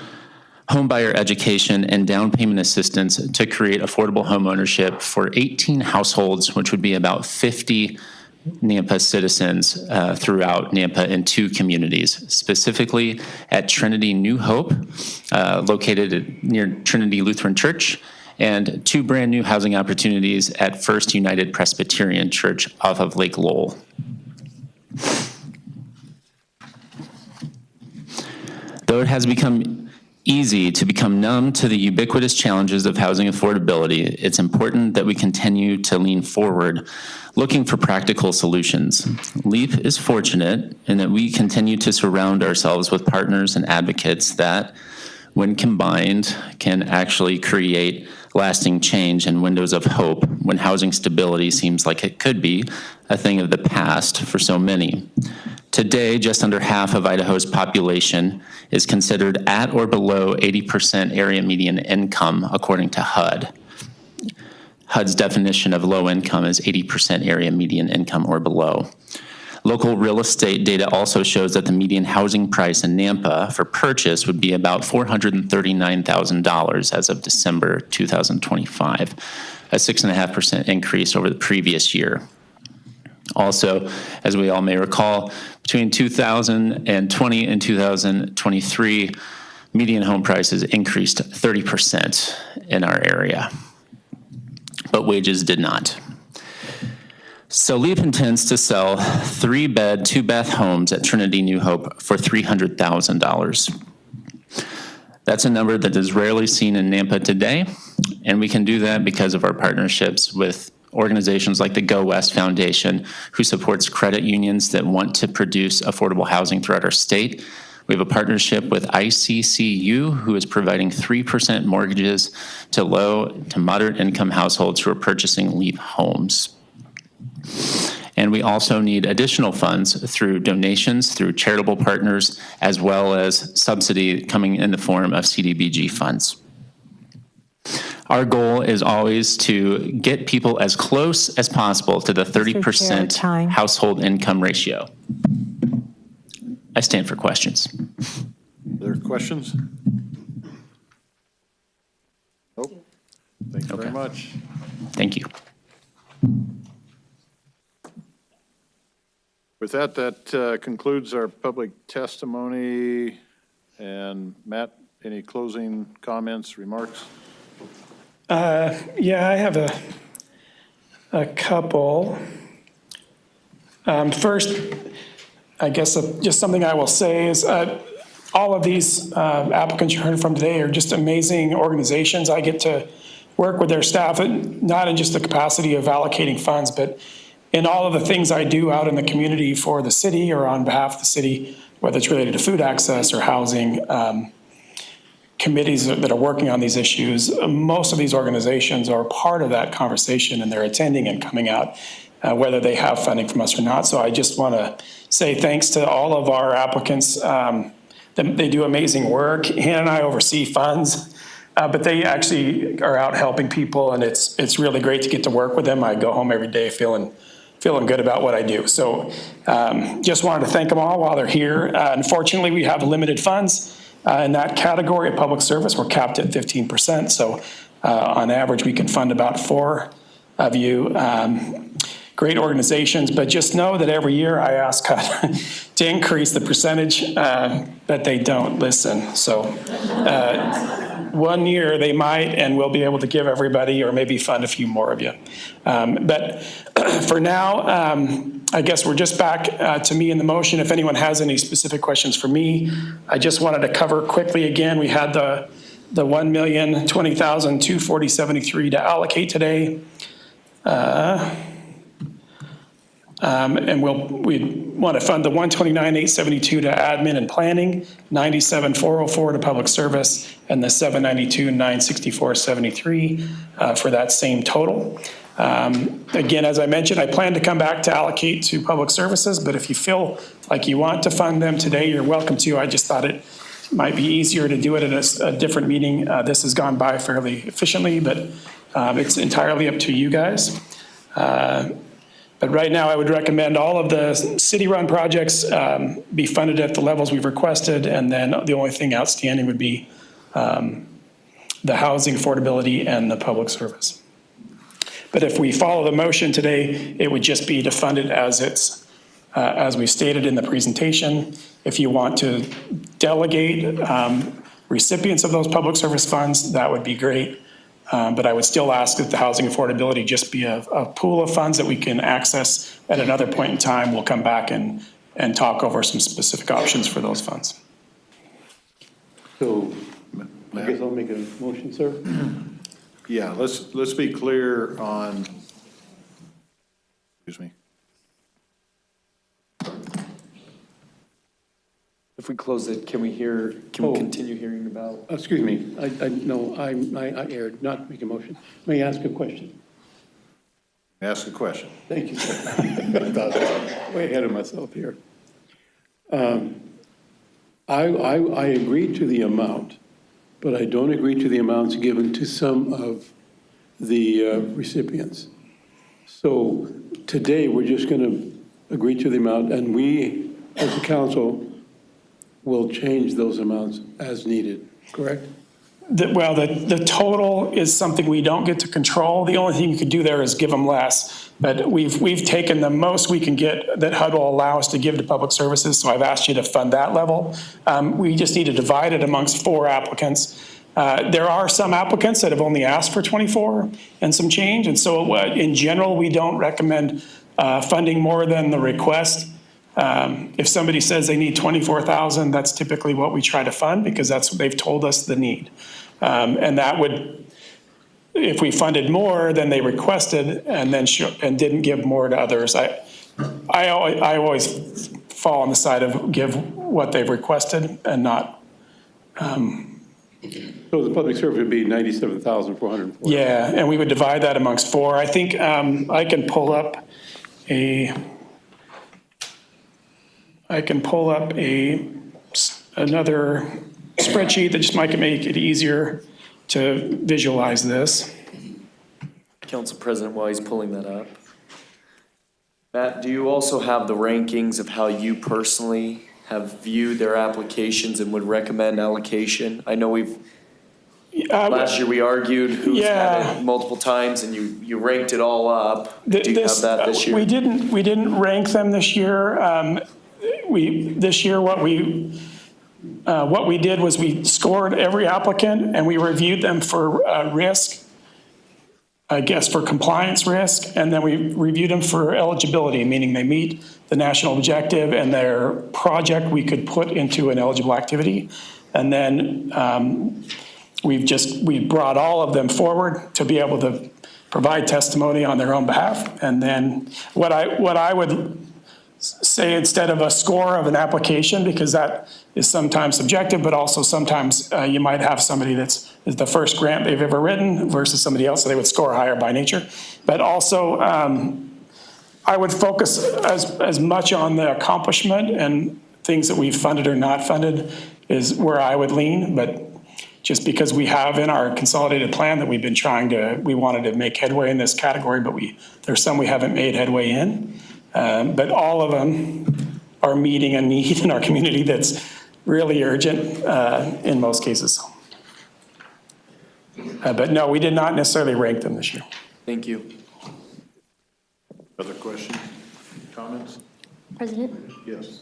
homebuyer education and down payment assistance to create affordable home ownership for 18 households, which would be about 50 Nampa citizens throughout Nampa in 2 communities, specifically at Trinity New Hope, located near Trinity Lutheran Church, and 2 brand new housing opportunities at First United Presbyterian Church off of Lake Lowell. Though it has become easy to become numb to the ubiquitous challenges of housing affordability, it's important that we continue to lean forward, looking for practical solutions. LEAP is fortunate in that we continue to surround ourselves with partners and advocates that, when combined, can actually create lasting change and windows of hope when housing stability seems like it could be a thing of the past for so many. Today, just under half of Idaho's population is considered at or below 80% area median income, according to HUD. HUD's definition of low income is 80% area median income or below. Local real estate data also shows that the median housing price in Nampa for purchase would be about $439,000 as of December 2025, a 6.5% increase over the previous year. Also, as we all may recall, between 2020 and 2023, median home prices increased 30% in our area, but wages did not. So LEAP intends to sell 3-bed, 2-bath homes at Trinity New Hope for $300,000. That's a number that is rarely seen in Nampa today, and we can do that because of our partnerships with organizations like the Go West Foundation, who supports credit unions that want to produce affordable housing throughout our state. We have a partnership with ICCU, who is providing 3% mortgages to low to moderate income households who are purchasing LEAP homes. And we also need additional funds through donations, through charitable partners, as well as subsidy coming in the form of CDBG funds. Our goal is always to get people as close as possible to the 30% household income ratio. I stand for questions. Are there questions? Nope. Thank you very much. Thank you. With that, that concludes our public testimony. And Matt, any closing comments, remarks? Yeah, I have a couple. First, I guess just something I will say is all of these applicants you heard from today are just amazing organizations. I get to work with their staff, not in just the capacity of allocating funds, but in all of the things I do out in the community for the city or on behalf of the city, whether it's related to food access or housing, committees that are working on these issues. Most of these organizations are part of that conversation, and they're attending and coming out, whether they have funding from us or not. So I just want to say thanks to all of our applicants. They do amazing work. Hannah and I oversee funds, but they actually are out helping people, and it's really great to get to work with them. I go home every day feeling good about what I do. So just wanted to thank them all while they're here. Unfortunately, we have limited funds. In that category of public service, we're capped at 15%. So on average, we can fund about 4 of you. Great organizations, but just know that every year I ask God to increase the percentage, but they don't listen. So one year, they might, and we'll be able to give everybody, or maybe fund a few more of you. But for now, I guess we're just back to me in the motion. If anyone has any specific questions for me, I just wanted to cover quickly again, we had the $1,020,240.73 to allocate today. And we want to fund the $129,872 to admin and planning, $97,404 to public service, and the $792,964.73 for that same total. Again, as I mentioned, I plan to come back to allocate to public services, but if you feel like you want to fund them today, you're welcome to. I just thought it might be easier to do it at a different meeting. This has gone by fairly efficiently, but it's entirely up to you guys. But right now, I would recommend all of the city-run projects be funded at the levels we've requested, and then the only thing outstanding would be the housing affordability and the public service. But if we follow the motion today, it would just be to fund it as we stated in the presentation. If you want to delegate recipients of those public service funds, that would be great. But I would still ask that the housing affordability just be a pool of funds that we can access at another point in time. We'll come back and talk over some specific options for those funds. So I guess I'll make a motion, sir. Yeah, let's be clear on, excuse me. If we close it, can we continue hearing about? Excuse me, I erred, not make a motion. May I ask a question? Ask a question. Thank you, sir. I thought way ahead of myself here. I agree to the amount, but I don't agree to the amounts given to some of the recipients. So today, we're just going to agree to the amount, and we, as a council, will change those amounts as needed, correct? The total is something we don't get to control. The only thing you could do there is give them less. But we've taken the most we can get that HUD will allow us to give to public services, so I've asked you to fund that level. We just need to divide it amongst 4 applicants. There are some applicants that have only asked for 24 and some change, and so in general, we don't recommend funding more than the request. If somebody says they need 24,000, that's typically what we try to fund because that's what they've told us the need. And that would, if we funded more than they requested and then didn't give more to others, I always fall on the side of give what they've requested and not. So the public service would be 97,440. Yeah, and we would divide that amongst 4. I think I can pull up another spreadsheet that just might make it easier to visualize this. Council President, while he's pulling that up. Matt, do you also have the rankings of how you personally have viewed their applications and would recommend allocation? I know last year we argued who's had it multiple times and you ranked it all up. Do you have that this year? We didn't rank them this year. What we did was we scored every applicant and we reviewed them for risk, I guess for compliance risk, and then we reviewed them for eligibility, meaning they meet the national objective and their project we could put into an eligible activity. And then we brought all of them forward to be able to provide testimony on their own behalf. And then what I would say, instead of a score of an application, because that is sometimes subjective, but also sometimes you might have somebody that's the first grant they've ever written versus somebody else, so they would score higher by nature. But also, I would focus as much on the accomplishment and things that we've funded or not funded is where I would lean. But just because we have in our consolidated plan that we wanted to make headway in this category, but there's some we haven't made headway in. But all of them are meeting a need in our community that's really urgent in most cases. But no, we did not necessarily rank them this year. Thank you. Other questions, comments? President? Yes.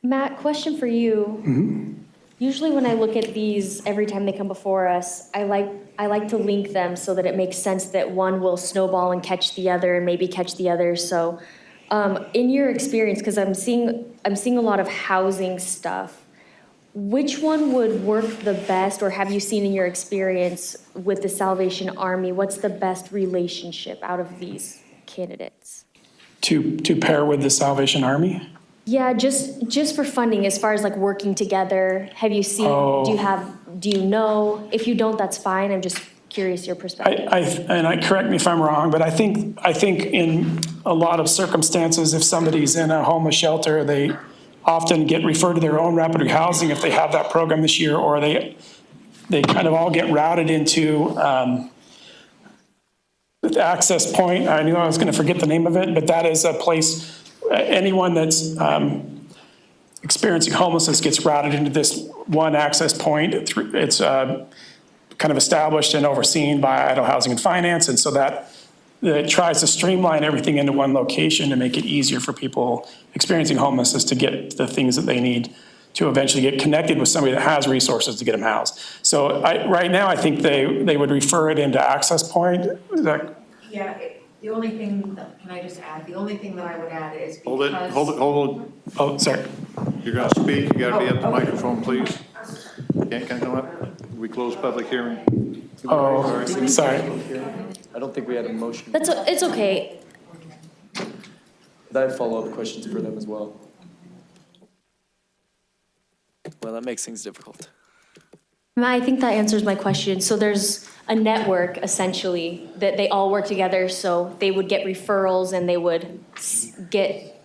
Matt, question for you. Usually when I look at these, every time they come before us, I like to link them so that it makes sense that one will snowball and catch the other and maybe catch the other. So in your experience, because I'm seeing a lot of housing stuff, which one would work the best, or have you seen in your experience with the Salvation Army, what's the best relationship out of these candidates? To pair with the Salvation Army? Yeah, just for funding, as far as like working together, have you seen, do you know? If you don't, that's fine, I'm just curious your perspective. Correct me if I'm wrong, but I think in a lot of circumstances, if somebody's in a homeless shelter, they often get referred to their own rapid rehousing if they have that program this year, or they kind of all get routed into the access point. I knew I was going to forget the name of it, but that is a place, anyone that's experiencing homelessness gets routed into this one access point. It's kind of established and overseen by Idaho Housing and Finance, and so that it tries to streamline everything into one location to make it easier for people experiencing homelessness to get the things that they need to eventually get connected with somebody that has resources to get them housed. So right now, I think they would refer it into access point. Is that? Yeah, the only thing, can I just add, the only thing that I would add is because. Hold it. Oh, sorry. You're going to speak, you got to be at the microphone, please. Can I come up? We close public hearing. Oh, sorry. I don't think we had a motion. It's okay. I have follow-up questions for them as well. Well, that makes things difficult. I think that answers my question. So there's a network, essentially, that they all work together, so they would get referrals and they would get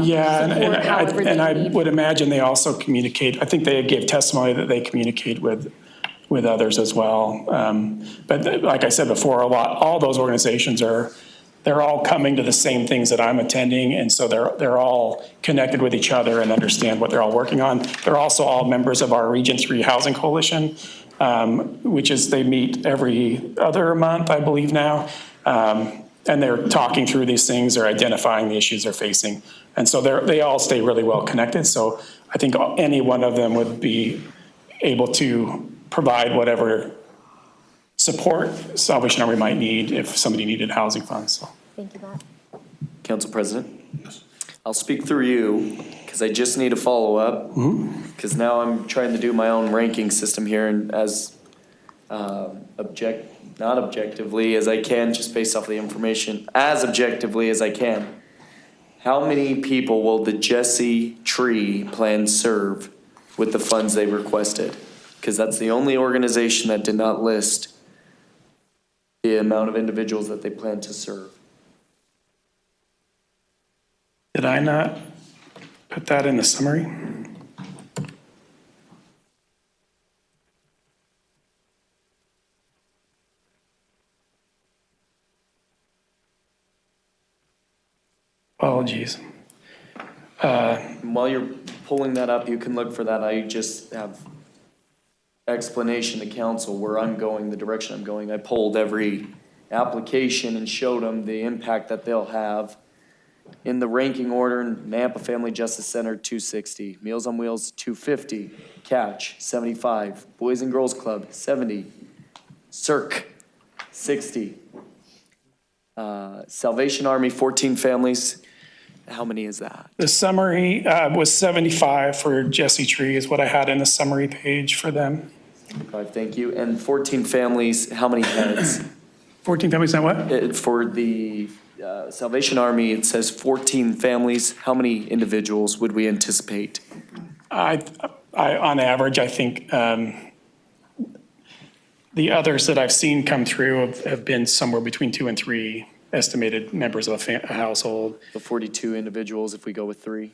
Yeah, support however they and I need. would imagine they also communicate. I think they gave testimony that they communicate with others as well. But like I said before, all those organizations they're all coming to the same things that I'm attending, and so they're all connected with each other and understand what they're all working on. They're also all members of our Region 3 Housing Coalition, which is they meet every other month, I believe now, and they're talking through these things, they're identifying the issues they're facing, and so they all stay really well connected. So I think any one of them would be able to provide whatever support Salvation Army might need if somebody needed housing funds. So. Thank you, Matt. Council President? Yes. I'll speak through you, because I just need a follow-up, because now I'm trying to do my own ranking system here, and as not objectively as I can, just based off the information, as objectively as I can. How many people will the Jesse Tree plan serve with the funds they requested? Because that's the only organization that did not list the amount of individuals that they plan to serve. Did I not put that in the summary? Apologies. While you're pulling that up, you can look for that. I just have explanation to council where I'm going, the direction I'm going. I pulled every application and showed them the impact that they'll have. In the ranking order, Nampa Family Justice Center, 260. Meals on Wheels, 250. Catch, 75. Boys and Girls Club, 70. Cirque, 60. Salvation Army, 14 families. How many is that? The summary was 75 for Jesse Tree is what I had in the summary page for them. 75, thank you. And 14 families, how many heads? 14 families and what? For the Salvation Army, it says 14 families. How many individuals would we anticipate? I on average, I think the others that I've seen come through have been somewhere between 2 and 3 estimated members of a household. The 42 individuals, if we go with 3,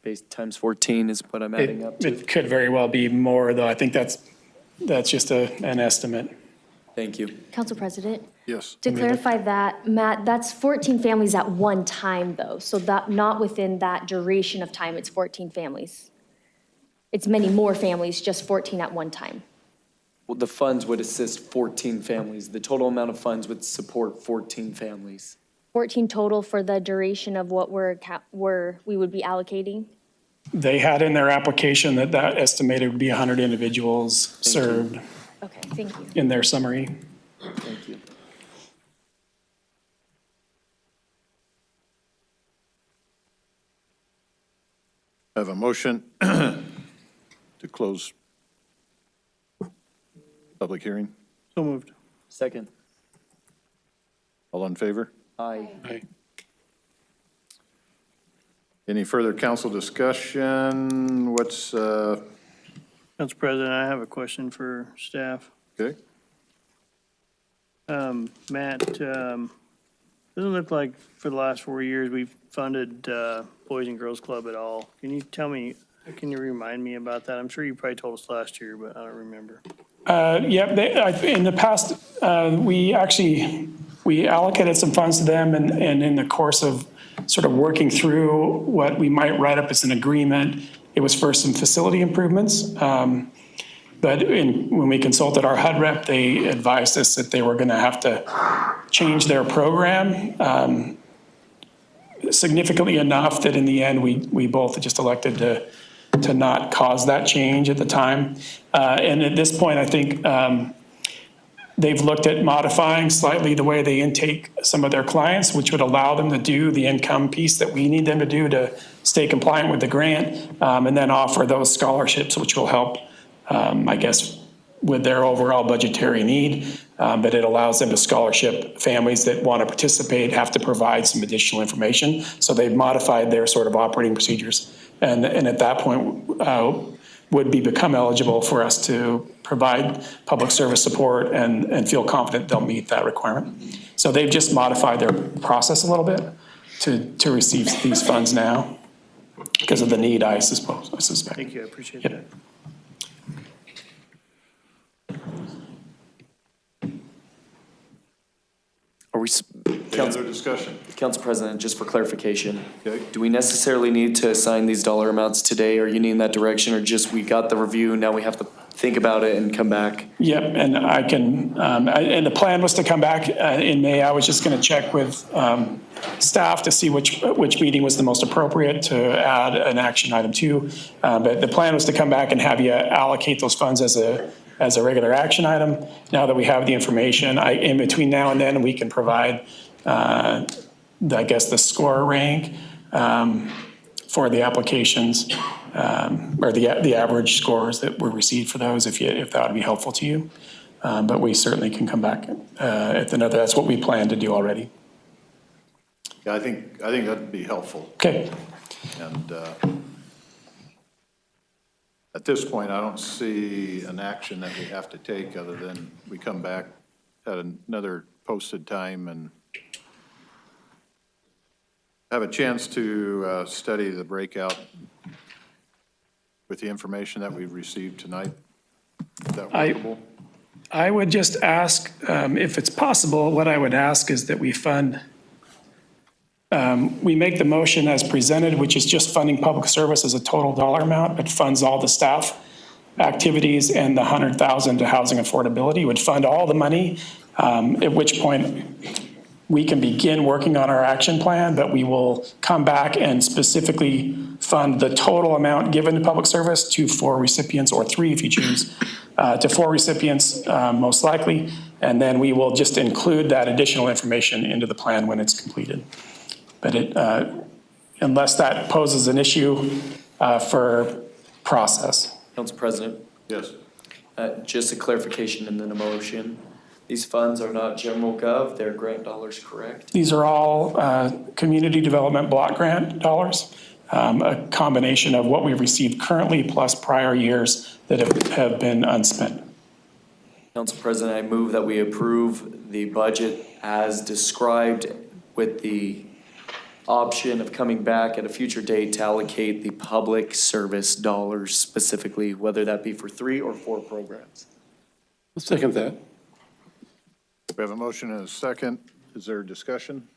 based times 14 is what I'm adding up to. It could very well be more, though. I think that's just an estimate. Thank you. Council President? Yes. To clarify that, Matt, that's 14 families at one time, though. So that not within that duration of time, it's 14 families. It's many more families, just 14 at one time. Well, the funds would assist 14 families. The total amount of funds would support 14 families. 14 total for the duration of what we would be allocating? They had in their application that estimated would be 100 individuals served Okay, thank you. in their summary. Thank you. I have a motion to close public hearing. So moved. Second. All in favor? Aye. Any further council discussion? What's, Council President, I have a question for staff. okay? Matt, doesn't look like for the last 4 years we've funded Boys and Girls Club at all. Can you remind me about that? I'm sure you probably told us last year, but I don't remember. In the past, we allocated some funds to them, and in the course of sort of working through what we might write up as an agreement, it was for some facility improvements. But when we consulted our HUD rep, they advised us that they were going to have to change their program significantly enough that in the end, we both just elected to not cause that change at the time. And at this point, I think they've looked at modifying slightly the way they intake some of their clients, which would allow them to do the income piece that we need them to do to stay compliant with the grant, and then offer those scholarships, which will help, I guess, with their overall budgetary need. But it allows them to scholarship families that want to participate, have to provide some additional information. So they've modified their sort of operating procedures. And at that point, would become eligible for us to provide public service support and feel confident they'll meet that requirement. So they've just modified their process a little bit to receive these funds now because of the need, I suspect. Thank you, I appreciate that. Are we, Council discussion? Council President, just for clarification. Okay. Do we necessarily need to assign these dollar amounts today? Are you needing that direction, or just we got the review, now we have to think about it and come back? Yep, and I can, and the plan was to come back in May. I was just going to check with staff to see which meeting was the most appropriate to add an action item to. But the plan was to come back and have you allocate those funds as a regular action item. Now that we have the information, in between now and then, we can provide, I guess, the score rank for the applications, or the average scores that were received for those, if that would be helpful to you. But we certainly can come back at another. That's what we plan to do already. Yeah, I think that'd be helpful. Okay. And at this point, I don't see an action that we have to take other than we come back at another posted time and have a chance to study the breakout with the information that we've received tonight. Is that workable? I would just ask, if it's possible, what I would ask is that we make the motion as presented, which is just funding public service as a total dollar amount, but funds all the staff activities and the 100,000 to housing affordability, would fund all the money, at which point we can begin working on our action plan, but we will come back and specifically fund the total amount given to public service to 4 recipients, or 3 if you choose, to 4 recipients most likely, and then we will just include that additional information into the plan when it's completed. But unless that poses an issue for process. Council President? Yes. Just a clarification and then a motion. These funds are not general gov, they're grant dollars, correct? These are all community development block grant dollars, a combination of what we've received currently plus prior years that have been unspent. Council President, I move that we approve the budget as described with the option of coming back at a future date to allocate the public service dollars specifically, whether that be for 3 or 4 programs. I'll second that. We have a motion and a second. Is there discussion?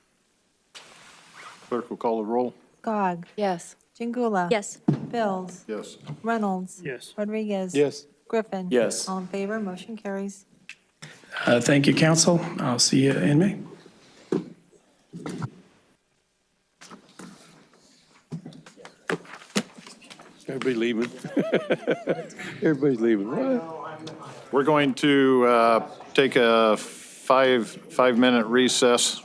Clerk will call the roll. Gog. Yes. Jingula. Yes. Bills. Yes. Reynolds. Yes. Rodriguez. Yes. Griffin. Yes. All in favor, motion carries. Thank you, council. I'll see you in May. Everybody leaving. Everybody's leaving. What? We're going to take a five-minute recess.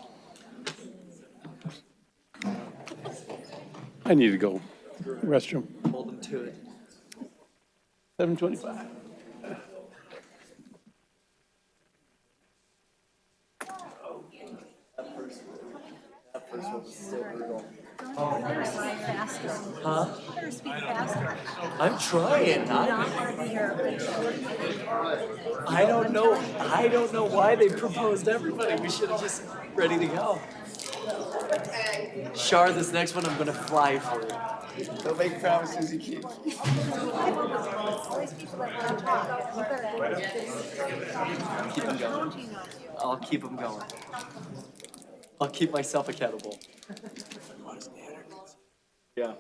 I need to go. Restroom. Hold them to it. 7:25. Huh? I'm trying. I don't know. I don't know why they proposed everybody. We should have just ready to go. Shar, this next one I'm gonna fly for. Don't make promises you can't keep. Keep them going. I'll keep them going. I'll keep myself accountable. Yeah.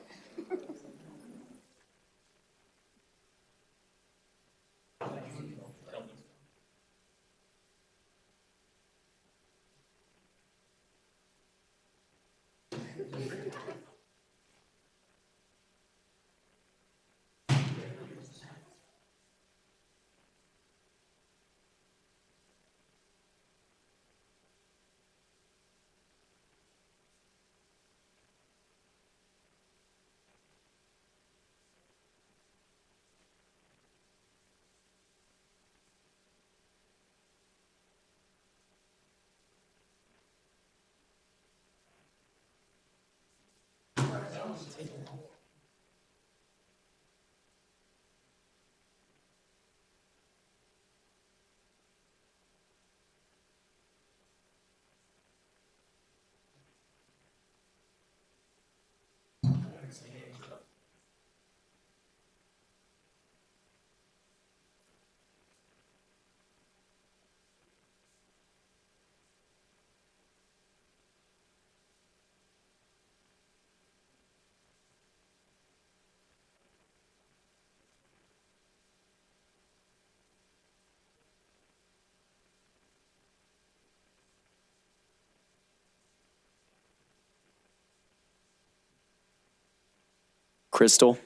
Crystal.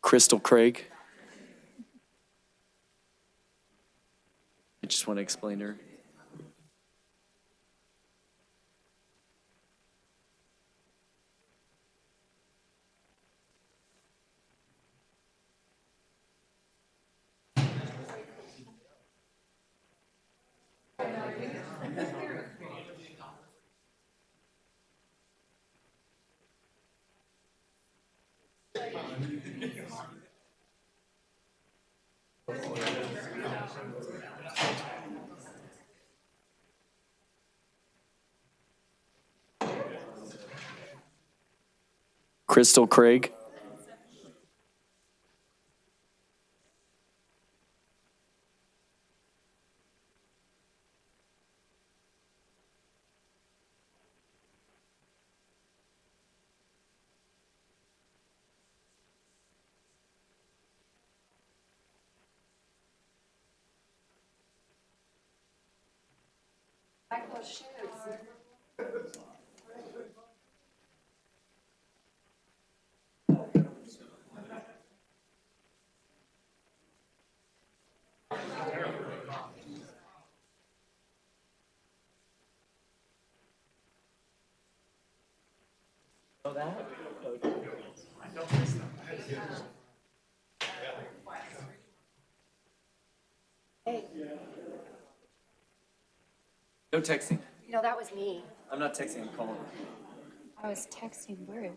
Crystal Craig. I just want to explain to her. Crystal Craig. No texting. No, that was me. I'm not texting, I'm calling. I was texting Bruce.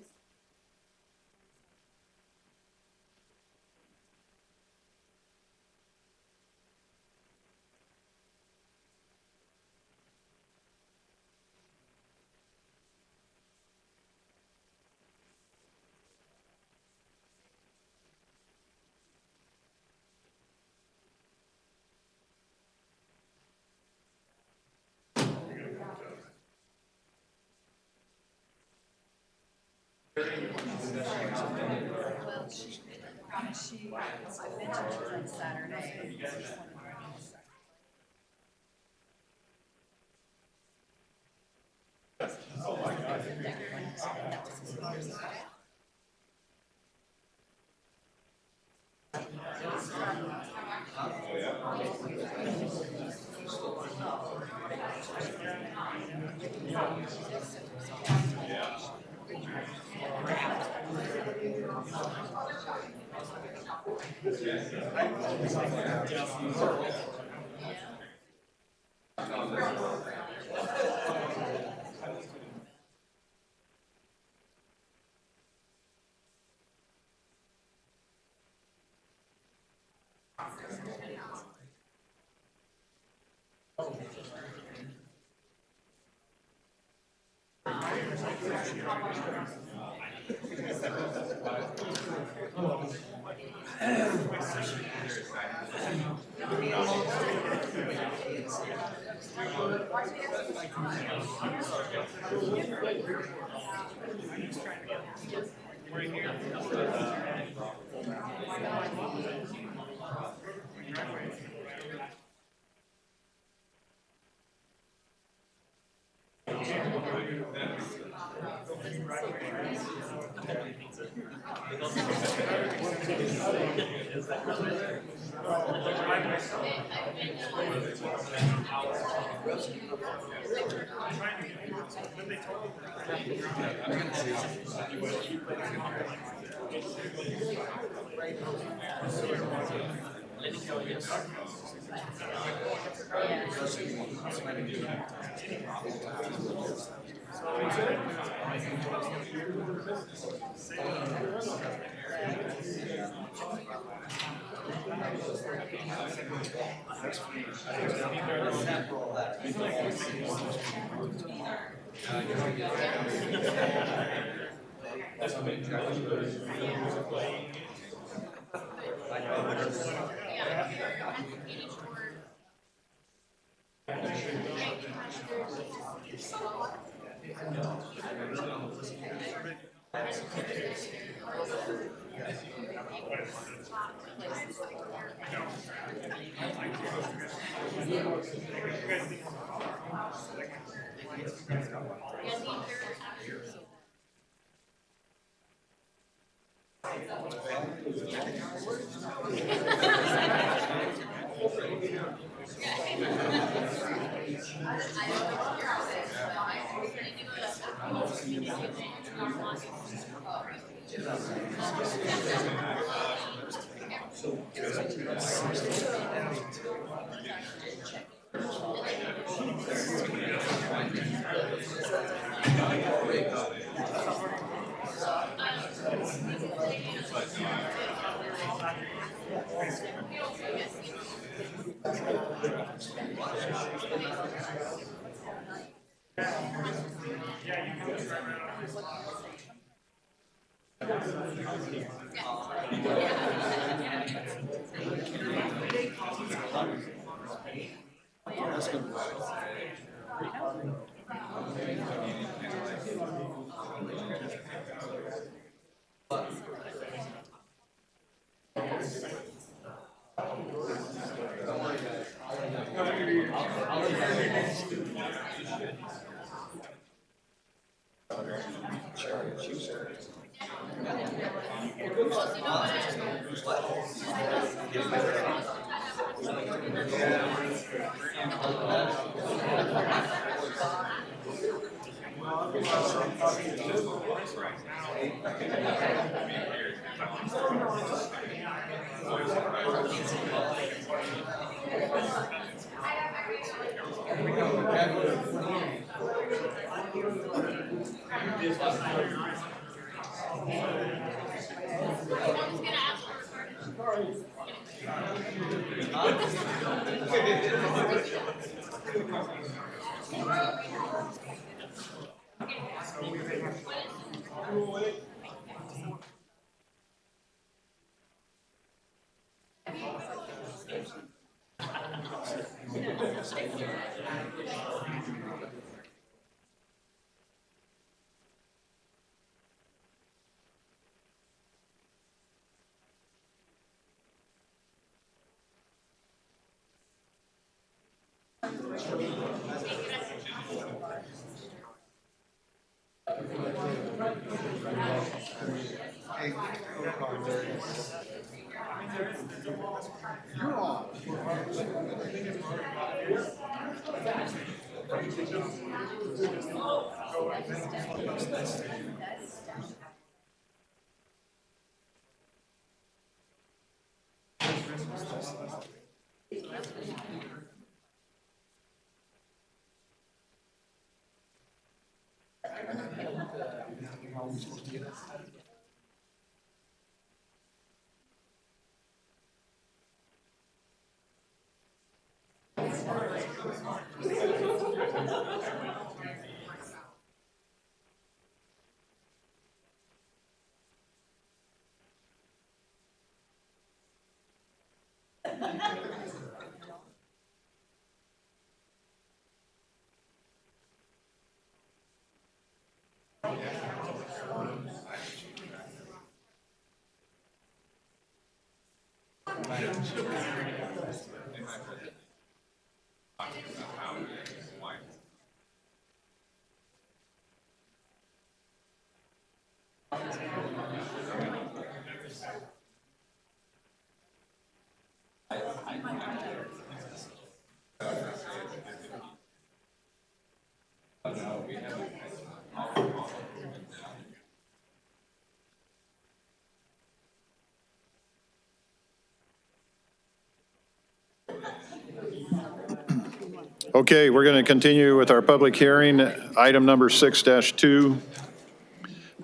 Okay, we're going to continue with our public hearing, item number 6-2.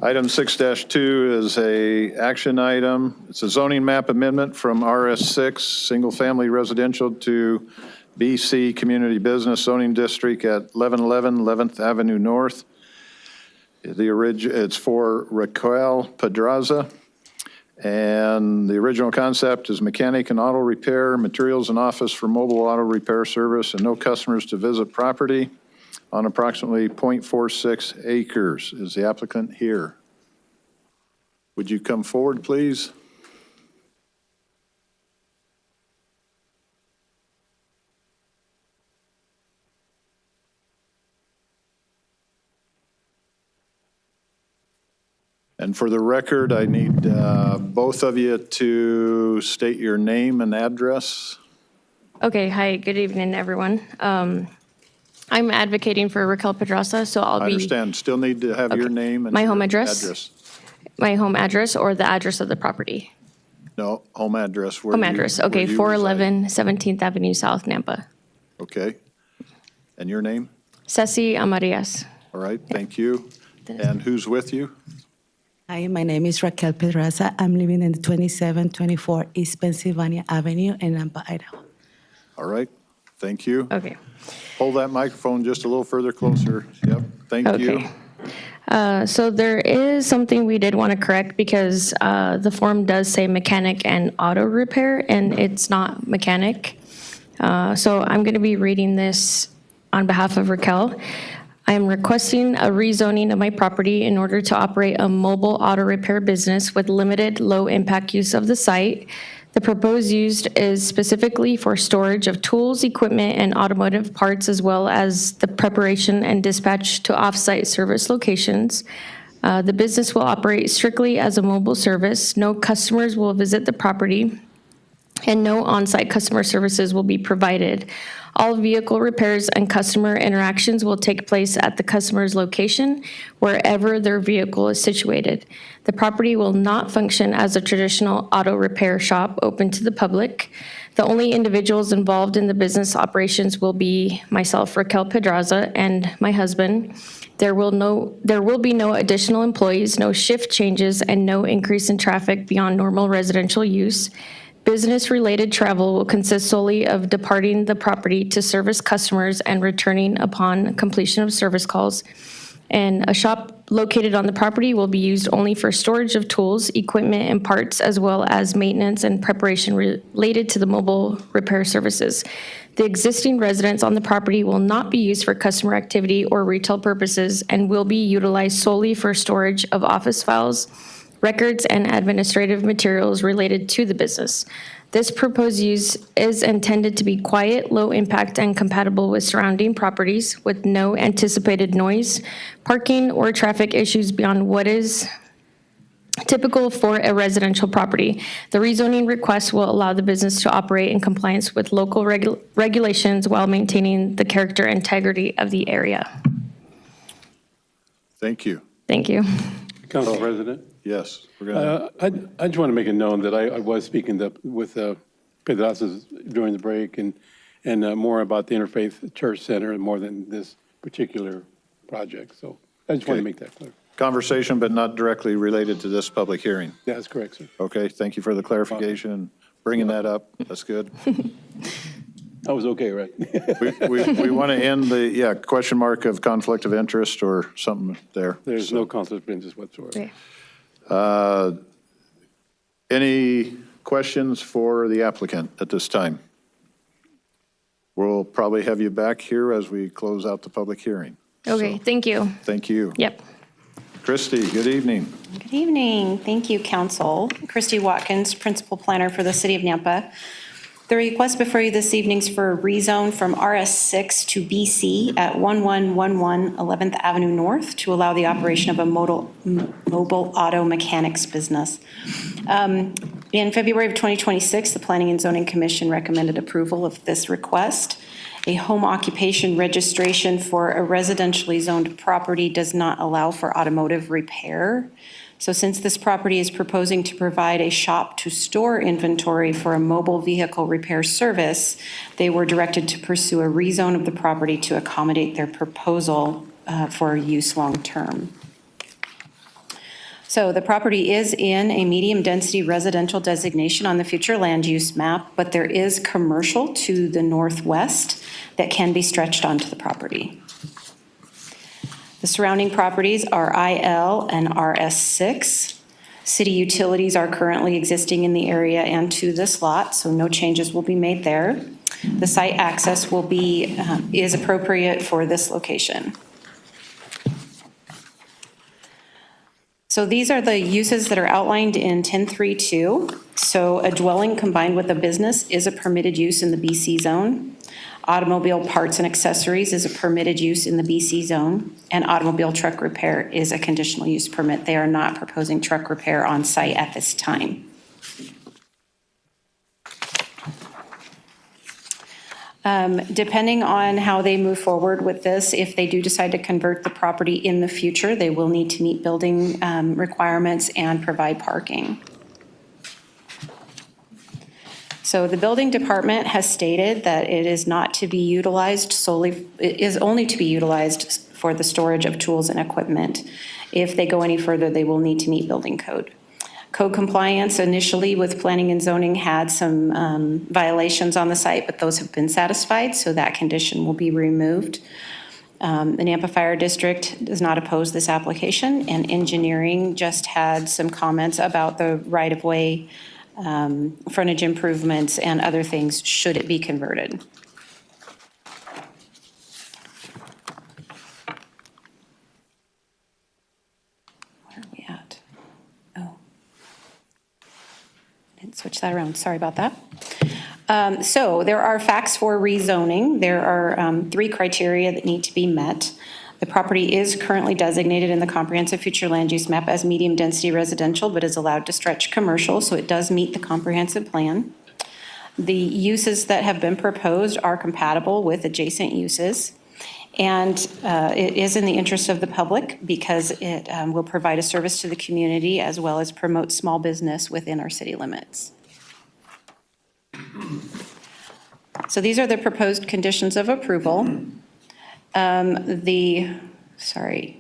Item 6-2 is a action item. It's a zoning map amendment from RS6, single-family residential, to BC Community Business Zoning District at 1111 11th Avenue North. It's for Raquel Pedraza. And the original concept is mechanic and auto repair, materials and office for mobile auto repair service, and no customers to visit property on approximately 0.46 acres. Is the applicant here? Would you come forward, please? And for the record, I need both of you to state your name and address. Okay, hi, good evening, everyone. I'm advocating for Raquel Pedraza, so I'll be. I understand, still need to have your name and My home your address? My home address or the address of the property? No, home address. Home address, okay, 411 17th Avenue South, Nampa. Okay. And your name? Ceci Amarias. All right, thank you. And who's with you? Hi, my name is Raquel Pedraza. I'm living in 2724 East Pennsylvania Avenue in Nampa, Idaho. All right, thank you. Okay. Hold that microphone just a little further closer. Yep, thank you. So there is something we did want to correct because the form does say mechanic and auto repair, and it's not mechanic. So I'm going to be reading this on behalf of Raquel. I am requesting a rezoning of my property in order to operate a mobile auto repair business with limited low-impact use of the site. The proposed use is specifically for storage of tools, equipment, and automotive parts, as well as the preparation and dispatch to off-site service locations. The business will operate strictly as a mobile service. No customers will visit the property, and no on-site customer services will be provided. All vehicle repairs and customer interactions will take place at the customer's location, wherever their vehicle is situated. The property will not function as a traditional auto repair shop open to the public. The only individuals involved in the business operations will be myself, Raquel Pedraza, and my husband. There will be no additional employees, no shift changes, and no increase in traffic beyond normal residential use. Business-related travel will consist solely of departing the property to service customers and returning upon completion of service calls. And a shop located on the property will be used only for storage of tools, equipment, and parts, as well as maintenance and preparation related to the mobile repair services. The existing residence on the property will not be used for customer activity or retail purposes and will be utilized solely for storage of office files, records, and administrative materials related to the business. This proposed use is intended to be quiet, low impact, and compatible with surrounding properties with no anticipated noise, parking, or traffic issues beyond what is typical for a residential property. The rezoning request will allow the business to operate in compliance with local regulations while maintaining the character and integrity of the area. Thank you. Thank you. Council President? Yes, we're going to. I just want to make it known that I was speaking with Pedrazas during the break and more about the Interfaith Church Center more than this particular project. So I just want to make that clear. Conversation, but not directly related to this public hearing. That's correct, sir. Okay, thank you for the clarification and bringing that up. That's good. I was okay, right? We want to end the, question mark of conflict of interest or something there. There's no conflict of interest whatsoever. Any questions for the applicant at this time? We'll probably have you back here as we close out the public hearing. Okay, thank you. Thank you. Yep. Christy, good evening. Good evening. Thank you, Council. Christy Watkins, Principal Planner for the City of Nampa. The request before you this evening is for a rezone from RS6 to BC at 1111 11th Avenue North to allow the operation of a mobile auto mechanics business. In February of 2026, the Planning and Zoning Commission recommended approval of this request. A home occupation registration for a residentially zoned property does not allow for automotive repair. So since this property is proposing to provide a shop-to-store inventory for a mobile vehicle repair service, they were directed to pursue a rezone of the property to accommodate their proposal for use long-term. So the property is in a medium-density residential designation on the future land use map, but there is commercial to the northwest that can be stretched onto the property. The surrounding properties are IL and RS6. City utilities are currently existing in the area and to this lot, so no changes will be made there. The site access will be, is appropriate for this location. So these are the uses that are outlined in 10.3.2. So a dwelling combined with a business is a permitted use in the BC zone. Automobile parts and accessories is a permitted use in the BC zone, and automobile truck repair is a conditional use permit. They are not proposing truck repair on site at this time. Depending on how they move forward with this, if they do decide to convert the property in the future, they will need to meet building requirements and provide parking. So the building department has stated that it is not to be utilized solely, it is only to be utilized for the storage of tools and equipment. If they go any further, they will need to meet building code. Code compliance initially with planning and zoning had some violations on the site, but those have been satisfied, so that condition will be removed. The Nampa Fire District does not oppose this application, and engineering just had some comments about the right-of-way frontage improvements and other things should it be converted. Where are we at? Oh. Didn't switch that around. Sorry about that. So there are facts for rezoning. There are 3 criteria that need to be met. The property is currently designated in the comprehensive future land use map as medium density residential, but is allowed to stretch commercial, so it does meet the comprehensive plan. The uses that have been proposed are compatible with adjacent uses, and it is in the interest of the public because it will provide a service to the community as well as promote small business within our city limits. So these are the proposed conditions of approval. Sorry,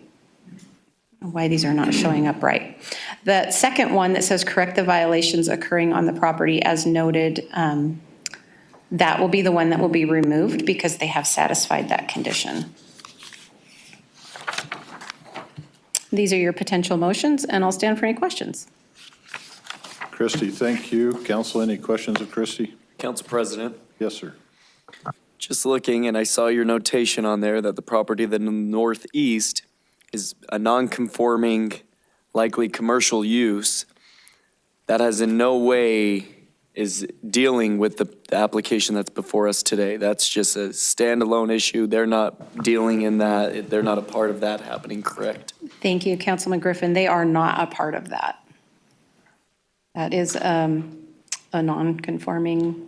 why these are not showing up right. The second one that says correct the violations occurring on the property as noted, that will be the one that will be removed because they have satisfied that condition. These are your potential motions, and I'll stand for any questions. Christy, thank you. Council, any questions of Christy? Council President. Yes, sir. Just looking, and I saw your notation on there that the property that in the northeast is a non-conforming, likely commercial use. That has in no way is dealing with the application that's before us today. That's just a standalone issue. They're not dealing in that. They're not a part of that happening, correct? Thank you, Councilman Griffin. They are not a part of that. That is a non-conforming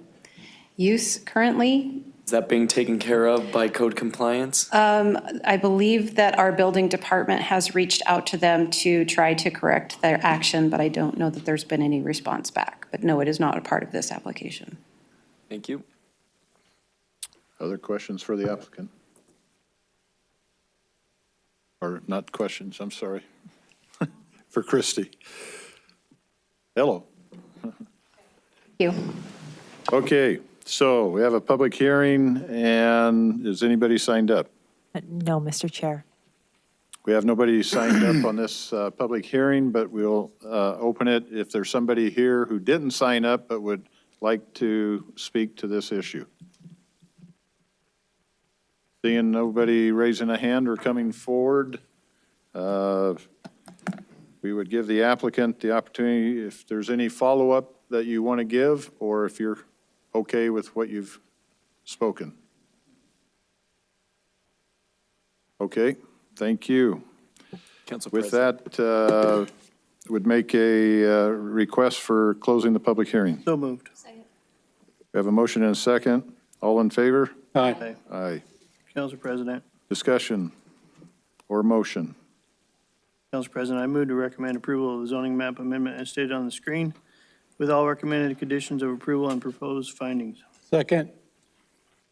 use currently. Is that being taken care of by code compliance? I believe that our building department has reached out to them to try to correct their action, but I don't know that there's been any response back. But no, it is not a part of this application. Thank you. Other questions for the applicant? Or not questions, I'm sorry. For Christie. Hello. Thank you. Okay, so we have a public hearing, and is anybody signed up? No, Mr. Chair. We have nobody signed up on this public hearing, but we'll open it if there's somebody here who didn't sign up but would like to speak to this issue. Seeing nobody raising a hand or coming forward, we would give the applicant the opportunity, if there's any follow-up that you want to give, or if you're okay with what you've spoken. Okay, thank you. Council With President. that, would make a request for closing the public hearing. So moved. We have a motion and a second. All in favor? Aye. Aye. Council President. Discussion or motion? Council President, I move to recommend approval of the zoning map amendment as stated on the screen with all recommended conditions of approval and proposed findings. Second.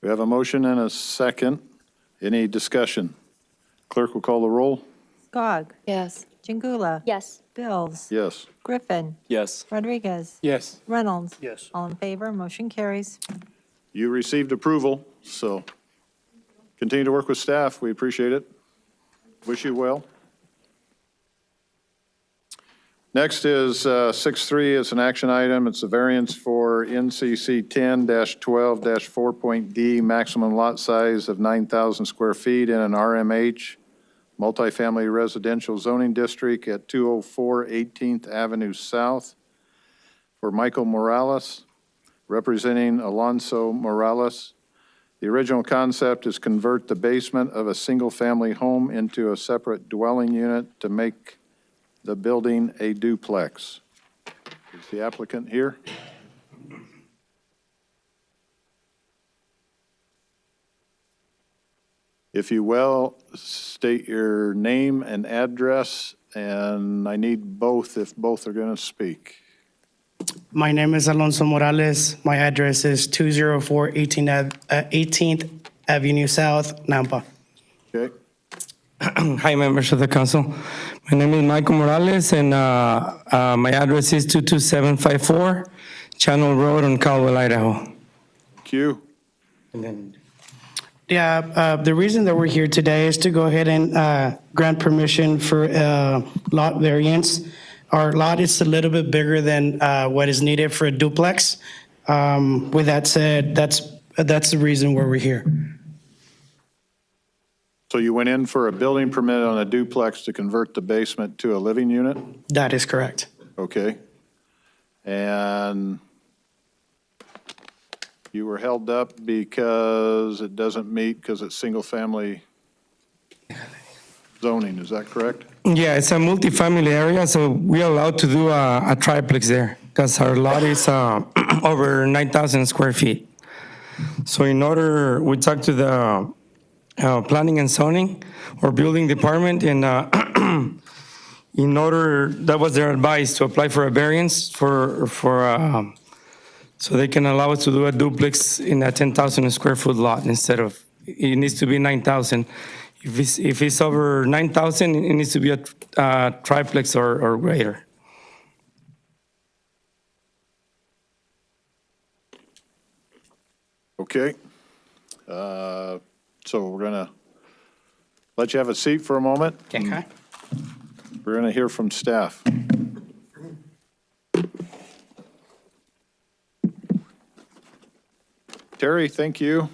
We have a motion and a second. Any discussion? Clerk will call the roll. Skog. Yes. Jingula. Yes. Bills. Yes. Griffin. Yes. Rodriguez. Yes. Reynolds. Yes. All in favor, motion carries. You received approval, so continue to work with staff. We appreciate it. Wish you well. Next is 6.3. It's an action item. It's a variance for NCC 10-12-4.D, maximum lot size of 9,000 square feet in an RMH multifamily residential zoning district at 204 18th Avenue South for Michael Morales, representing Alonso Morales. The original concept is convert the basement of a single-family home into a separate dwelling unit to make the building a duplex. Is the applicant here? If you will, state your name and address, and I need both if both are going to speak. My name is Alonso Morales. My address is 204 18th Avenue South, Nampa. Okay. Hi, members of the council. My name is Michael Morales, and my address is 22754 Channel Road on Caldwell, Idaho. Q. The reason that we're here today is to go ahead and grant permission for lot variance. Our lot is a little bit bigger than what is needed for a duplex. With that said, that's the reason why we're here. So you went in for a building permit on a duplex to convert the basement to a living unit? That is correct. Okay. And you were held up because it doesn't meet, because it's single-family zoning, is that correct? Yeah, it's a multifamily area, so we're allowed to do a triplex there because our lot is over 9,000 square feet. So we talked to the planning and zoning or building department, and that was their advice to apply for a variance so they can allow us to do a duplex in a 10,000 square foot lot instead of, it needs to be 9,000. If it's over 9,000, it needs to be a triplex or greater. Okay. So we're going to let you have a seat for a moment. Okay. We're going to hear from staff. Terry, thank you.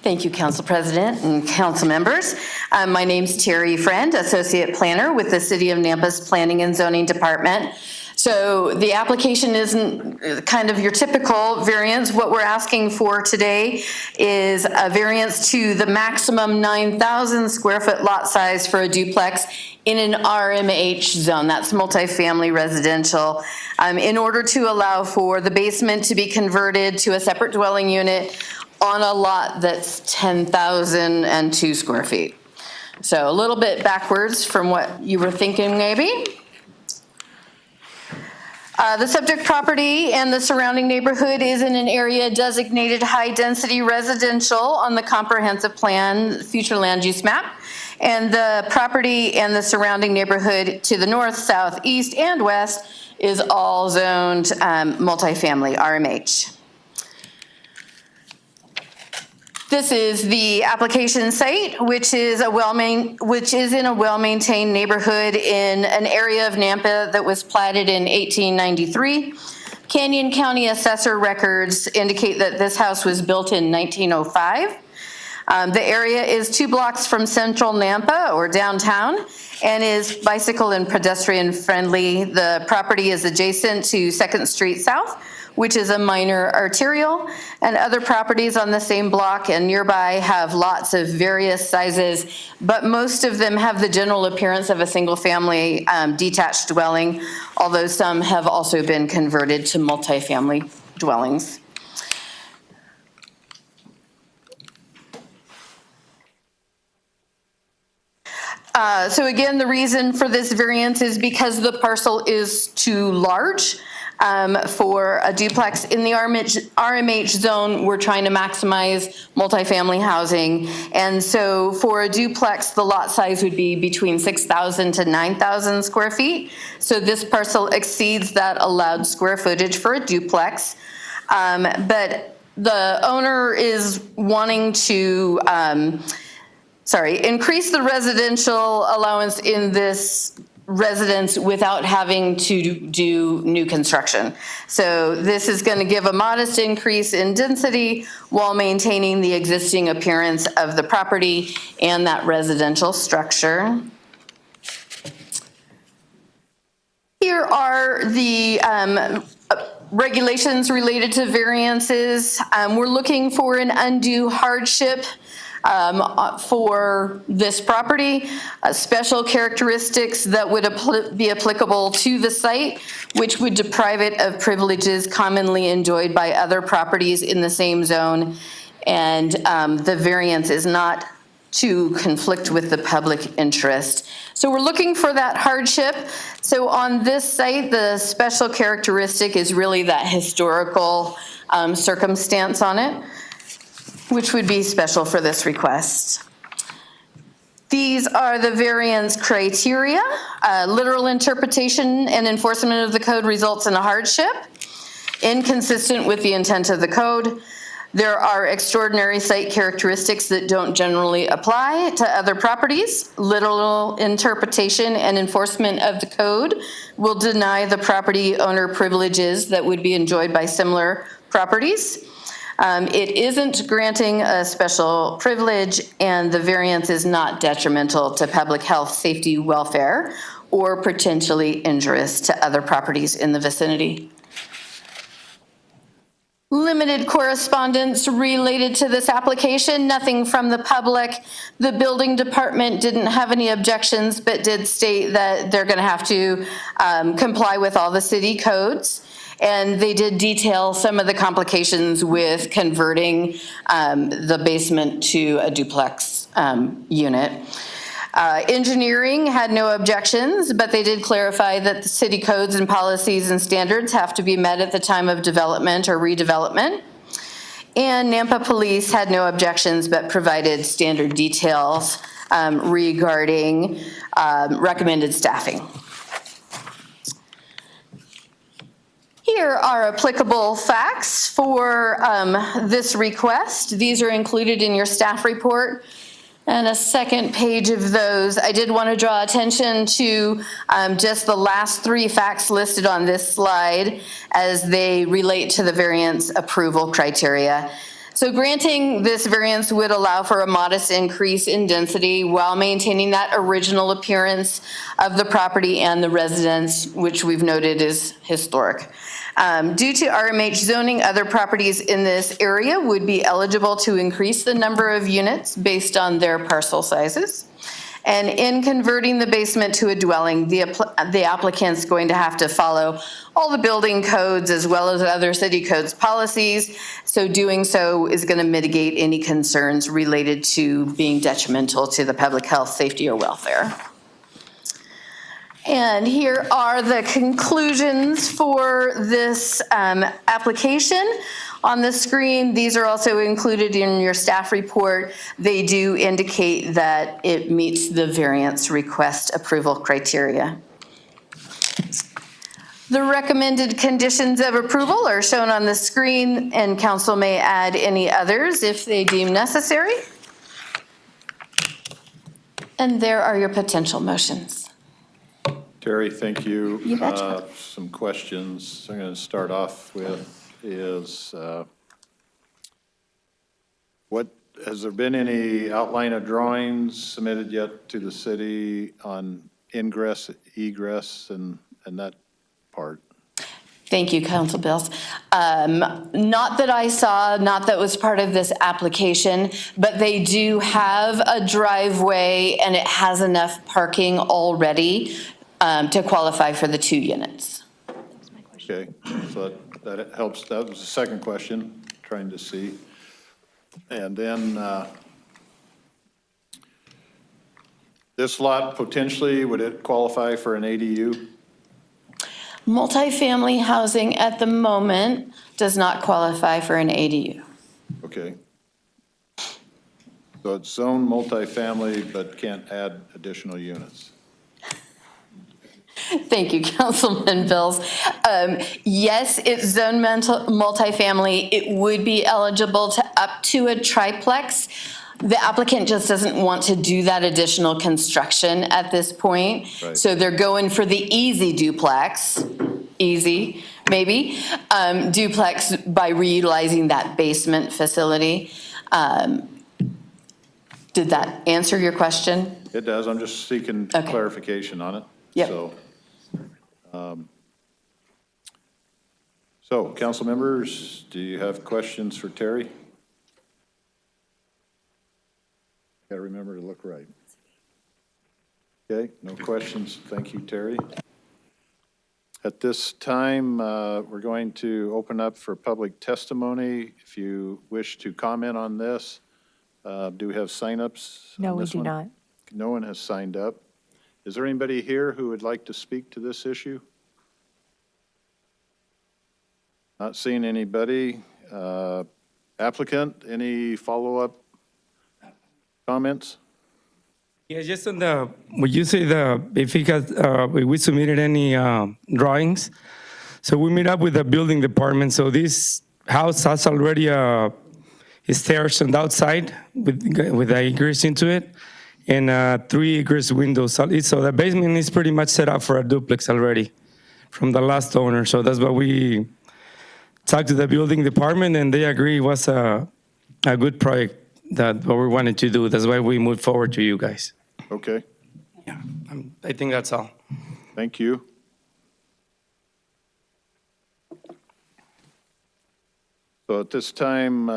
Thank you, Council President and council members. My name's Terry Friend, Associate Planner with the City of Nampa's Planning and Zoning Department. So the application isn't kind of your typical variance. What we're asking for today is a variance to the maximum 9,000 square foot lot size for a duplex in an RMH zone. That's multifamily residential. In order to allow for the basement to be converted to a separate dwelling unit on a lot that's 10,002 square feet. So a little bit backwards from what you were thinking maybe. The subject property and the surrounding neighborhood is in an area designated high-density residential on the comprehensive plan future land use map. And the property and the surrounding neighborhood to the north, south, east, and west is all zoned multifamily RMH. This is the application site, which is in a well-maintained neighborhood in an area of Nampa that was platted in 1893. Canyon County assessor records indicate that this house was built in 1905. The area is 2 blocks from central Nampa or downtown and is bicycle and pedestrian friendly. The property is adjacent to 2nd Street South, which is a minor arterial, and other properties on the same block and nearby have lots of various sizes, but most of them have the general appearance of a single-family detached dwelling, although some have also been converted to multifamily dwellings. So again, the reason for this variance is because the parcel is too large. For a duplex in the RMH zone, we're trying to maximize multifamily housing. And so for a duplex, the lot size would be between 6,000 to 9,000 square feet. So this parcel exceeds that allowed square footage for a duplex. But the owner is wanting to, increase the residential allowance in this residents without having to do new construction. So this is going to give a modest increase in density while maintaining the existing appearance of the property and that residential structure. Here are the regulations related to variances. We're looking for an undue hardship for this property, special characteristics that would be applicable to the site, which would deprive it of privileges commonly enjoyed by other properties in the same zone. And the variance is not to conflict with the public interest. So we're looking for that hardship. So on this site, the special characteristic is really that historical circumstance on it, which would be special for this request. These are the variance criteria. Literal interpretation and enforcement of the code results in a hardship, inconsistent with the intent of the code. There are extraordinary site characteristics that don't generally apply to other properties. Literal interpretation and enforcement of the code will deny the property owner privileges that would be enjoyed by similar properties. It isn't granting a special privilege, and the variance is not detrimental to public health, safety, welfare, or potentially injurious to other properties in the vicinity. Limited correspondence related to this application, nothing from the public. The building department didn't have any objections, but did state that they're going to have to comply with all the city codes. And they did detail some of the complications with converting the basement to a duplex unit. Engineering had no objections, but they did clarify that the city codes and policies and standards have to be met at the time of development or redevelopment. And Nampa Police had no objections, but provided standard details regarding recommended staffing. Here are applicable facts for this request. These are included in your staff report. And a second page of those, I did want to draw attention to just the last 3 facts listed on this slide as they relate to the variance approval criteria. So granting this variance would allow for a modest increase in density while maintaining that original appearance of the property and the residence, which we've noted is historic. Due to RMH zoning, other properties in this area would be eligible to increase the number of units based on their parcel sizes. And in converting the basement to a dwelling, the applicant's going to have to follow all the building codes as well as other city codes policies. So doing so is going to mitigate any concerns related to being detrimental to the public health, safety, or welfare. And here are the conclusions for this application. On the screen, these are also included in your staff report. They do indicate that it meets the variance request approval criteria. The recommended conditions of approval are shown on the screen, and council may add any others if they deem necessary. And there are your potential motions. Terry, thank you. You betcha. Some questions I'm going to start off with is, has there been any outline of drawings submitted yet to the city on ingress, egress, and that part? Thank you, Council Bills. Not that I saw, not that was part of this application, but they do have a driveway and it has enough parking already to qualify for the 2 units. Okay, so that helps. That was the second question, trying to see. And then this lot potentially, would it qualify for an ADU? Multifamily housing at the moment does not qualify for an ADU. Okay. So it's zoned multifamily, but can't add additional units. Thank you, Councilman Bills. Yes, it's zone multifamily. It would be eligible to up to a triplex. The applicant just doesn't want to do that additional construction at this point. Right. So they're going for the easy duplex, easy, maybe, duplex by reutilizing that basement facility. Did that answer your question? It does. I'm just seeking clarification on it. Yep. So, council members, do you have questions for Terry? Got to remember to look right. Okay, no questions. Thank you, Terry. At this time, we're going to open up for public testimony. If you wish to comment on this, do we have signups? No, on we this do one? not. No one has signed up. Is there anybody here who would like to speak to this issue? Not seeing anybody. Applicant, any follow-up comments? Yeah, just on the, would you say if we submitted any drawings? So we meet up with the building department. So this house has already stairs on the outside with the egress into it, and 3 egress windows. So the basement is pretty much set up for a duplex already from the last owner. So that's what we talked to the building department, and they agree it was a good project, that what we wanted to do. That's why we moved forward to you guys. Okay. Yeah, I think that's all. Thank you. So at this time,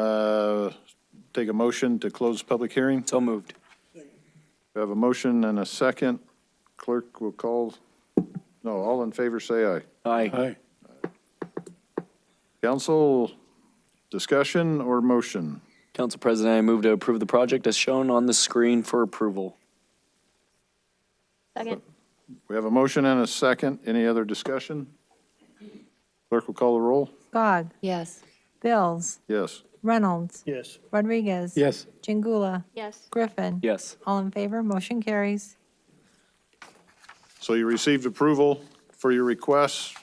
take a motion to close public hearing. So moved. We have a motion and a second. Clerk will call. No, all in favor say aye. Aye. Council, discussion or motion? Council President, I move to approve the project as shown on the screen for approval. Second. We have a motion and a second. Any other discussion? Clerk will call the roll. Gog. Yes. Bills. Yes. Reynolds. Yes. Rodriguez. Yes. Jingula. Yes. Griffin. Yes. All in favor, motion carries. So you received approval for your requests.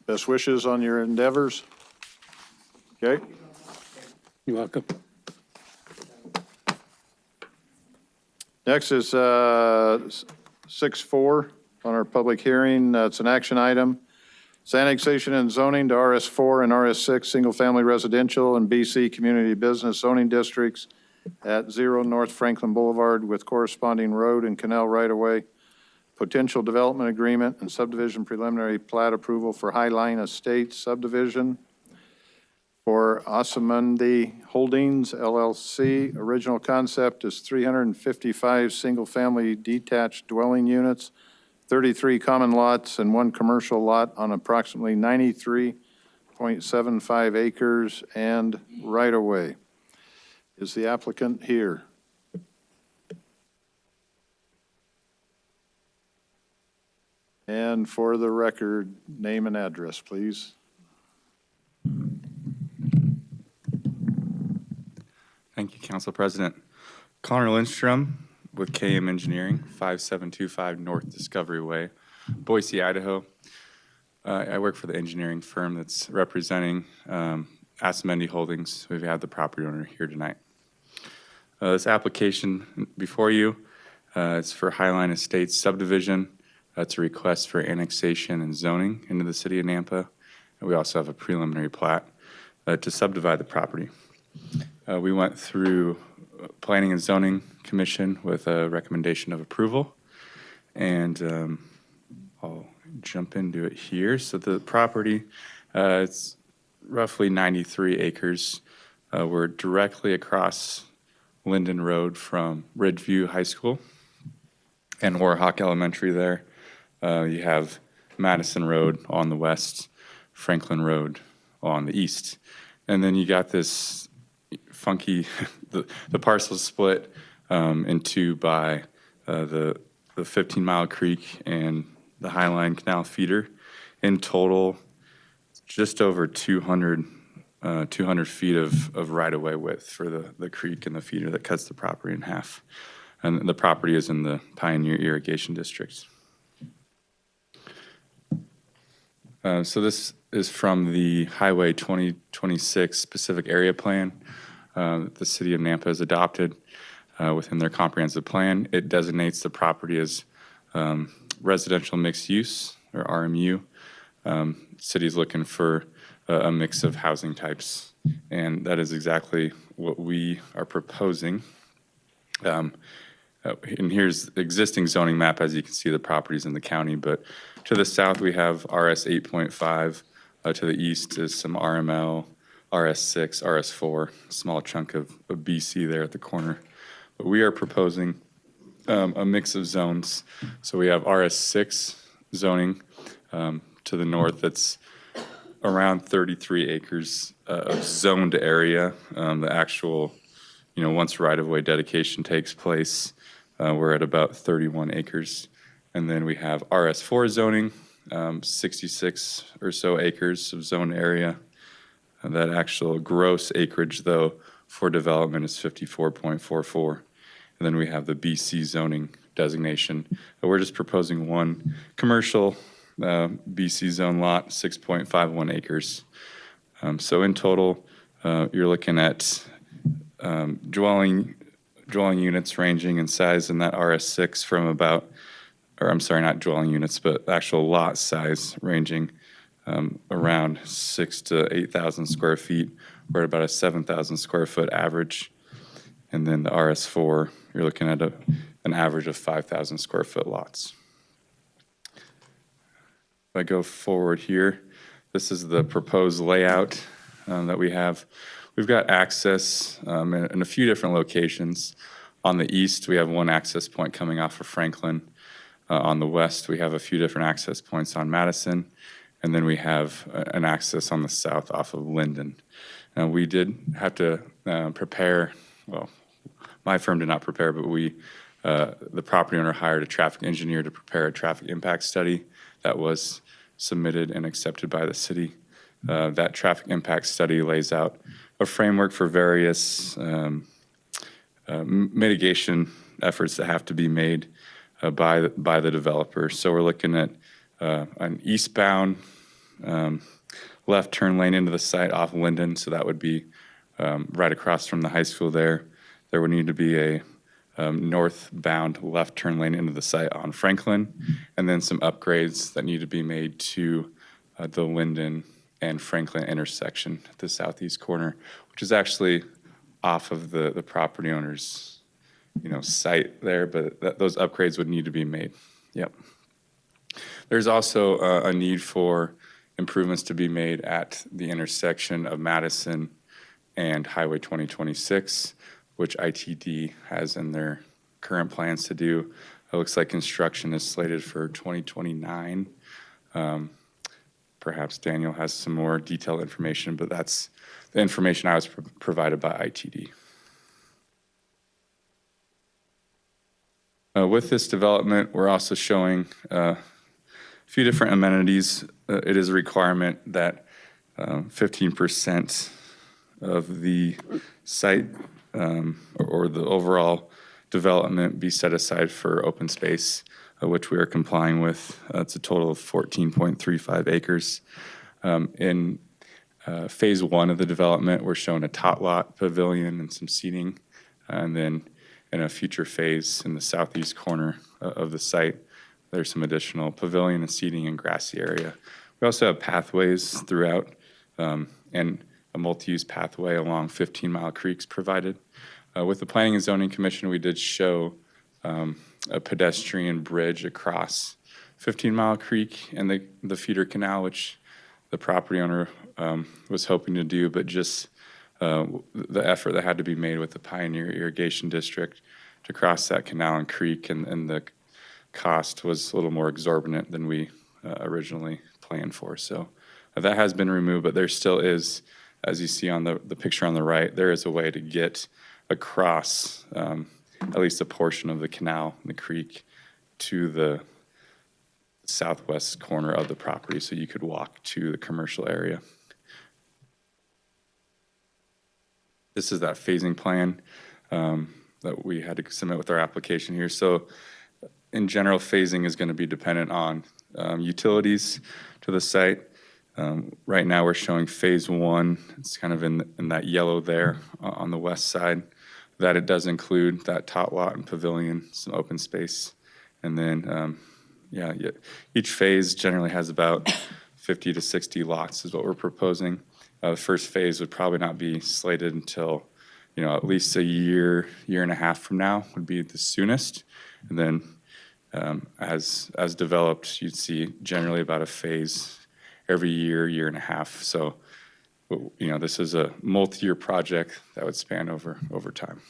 Best wishes on your endeavors. Okay? You're welcome. Next is 6.4 on our public hearing. It's an action item. It's annexation and zoning to RS4 and RS6 single-family residential and BC community business zoning districts at 0 North Franklin Boulevard with corresponding road and canal right-of-way, potential development agreement and subdivision preliminary plat approval for Highline Estates subdivision. for Asamundi Holdings LLC. Original concept is 355 single-family detached dwelling units, 33 common lots, and 1 commercial lot on approximately 93.75 acres and right-of-way. Is the applicant here? And for the record, name and address, please. Thank you, Council President. Connor Lindstrom with KM Engineering, 5725 North Discovery Way, Boise, Idaho. I work for the engineering firm that's representing Asamundi Holdings. We've had the property owner here tonight. This application before you, it's for Highline Estates subdivision. It's a request for annexation and zoning into the city of Nampa. And we also have a preliminary plat to subdivide the property. We went through Planning and Zoning Commission with a recommendation of approval, and I'll jump into it here. So the property, it's roughly 93 acres. We're directly across Linden Road from Ridgeview High School and Warhawk Elementary there. You have Madison Road on the west, Franklin Road on the east. And then you got this funky, the parcel split in two by the 15-mile creek and the Highline Canal feeder. In total, just over 200 feet of right-of-way width for the creek and the feeder that cuts the property in half. And the property is in the Pioneer Irrigation District. So this is from the Highway 2026 Specific Area Plan that the City of Nampa has adopted within their comprehensive plan. It designates the property as residential mixed use, or RMU. City's looking for a mix of housing types, and that is exactly what we are proposing. And here's the existing zoning map. As you can see, the properties in the county, but to the south we have RS 8.5. To the east is some RML, RS6, RS4, small chunk of BC there at the corner. But we are proposing a mix of zones. So we have RS6 zoning to the north that's around 33 acres of zoned area. The actual, once right-of-way dedication takes place, we're at about 31 acres. And then we have RS4 zoning, 66 or so acres of zone area. And that actual gross acreage, though, for development is 54.44. And then we have the BC zoning designation. We're just proposing one commercial BC zone lot, 6.51 acres. So in total, you're looking at dwelling units ranging in size in that RS6 from about, or I'm sorry, not dwelling units, but actual lot size ranging around 6,000 to 8,000 square feet. We're at about a 7,000 square foot average. And then the RS4, you're looking at an average of 5,000 square foot lots. If I go forward here, this is the proposed layout that we have. We've got access in a few different locations. On the east, we have one access point coming off of Franklin. On the west, we have a few different access points on Madison. And then we have an access on the south off of Linden. Now, we did have to prepare, well, my firm did not prepare, but the property owner hired a traffic engineer to prepare a traffic impact study that was submitted and accepted by the city. That traffic impact study lays out a framework for various mitigation efforts that have to be made by the developer. So we're looking at an eastbound left turn lane into the site off Linden, so that would be right across from the high school there. There would need to be a northbound left turn lane into the site on Franklin, and then some upgrades that need to be made to the Linden and Franklin intersection at the southeast corner, which is actually off of the property owner's site there, but those upgrades would need to be made. Yep. There's also a need for improvements to be made at the intersection of Madison and Highway 2026, which ITD has in their current plans to do. It looks like construction is slated for 2029. Perhaps Daniel has some more detailed information, but that's the information I was provided by ITD. With this development, we're also showing a few different amenities. It is a requirement that 15% of the site or the overall development be set aside for open space, which we are complying with. It's a total of 14.35 acres. In phase one of the development, we're showing a tot lot pavilion and some seating. And then in a future phase in the southeast corner of the site, there's some additional pavilion and seating and grassy area. We also have pathways throughout and a multi-use pathway along 15 Mile Creeks provided. With the Planning and Zoning Commission, we did show a pedestrian bridge across 15 Mile Creek and the feeder canal, which the property owner was hoping to do, but just the effort that had to be made with the Pioneer Irrigation District to cross that canal and creek, and the cost was a little more exorbitant than we originally planned for. So that has been removed, but there still is, as you see on the picture on the right, there is a way to get across at least a portion of the canal and the creek to the southwest corner of the property, so you could walk to the commercial area. This is that phasing plan that we had to submit with our application here. So in general, phasing is going to be dependent on utilities to the site. Right now we're showing phase one. It's kind of in that yellow there on the west side. That it does include that tot lot and pavilion, some open space. And then, each phase generally has about 50 to 60 lots is what we're proposing. The first phase would probably not be slated until, at least a year and a half from now would be the soonest. And then as developed, you'd see generally about a phase every year and a half. So, this is a multi-year project that would span over time.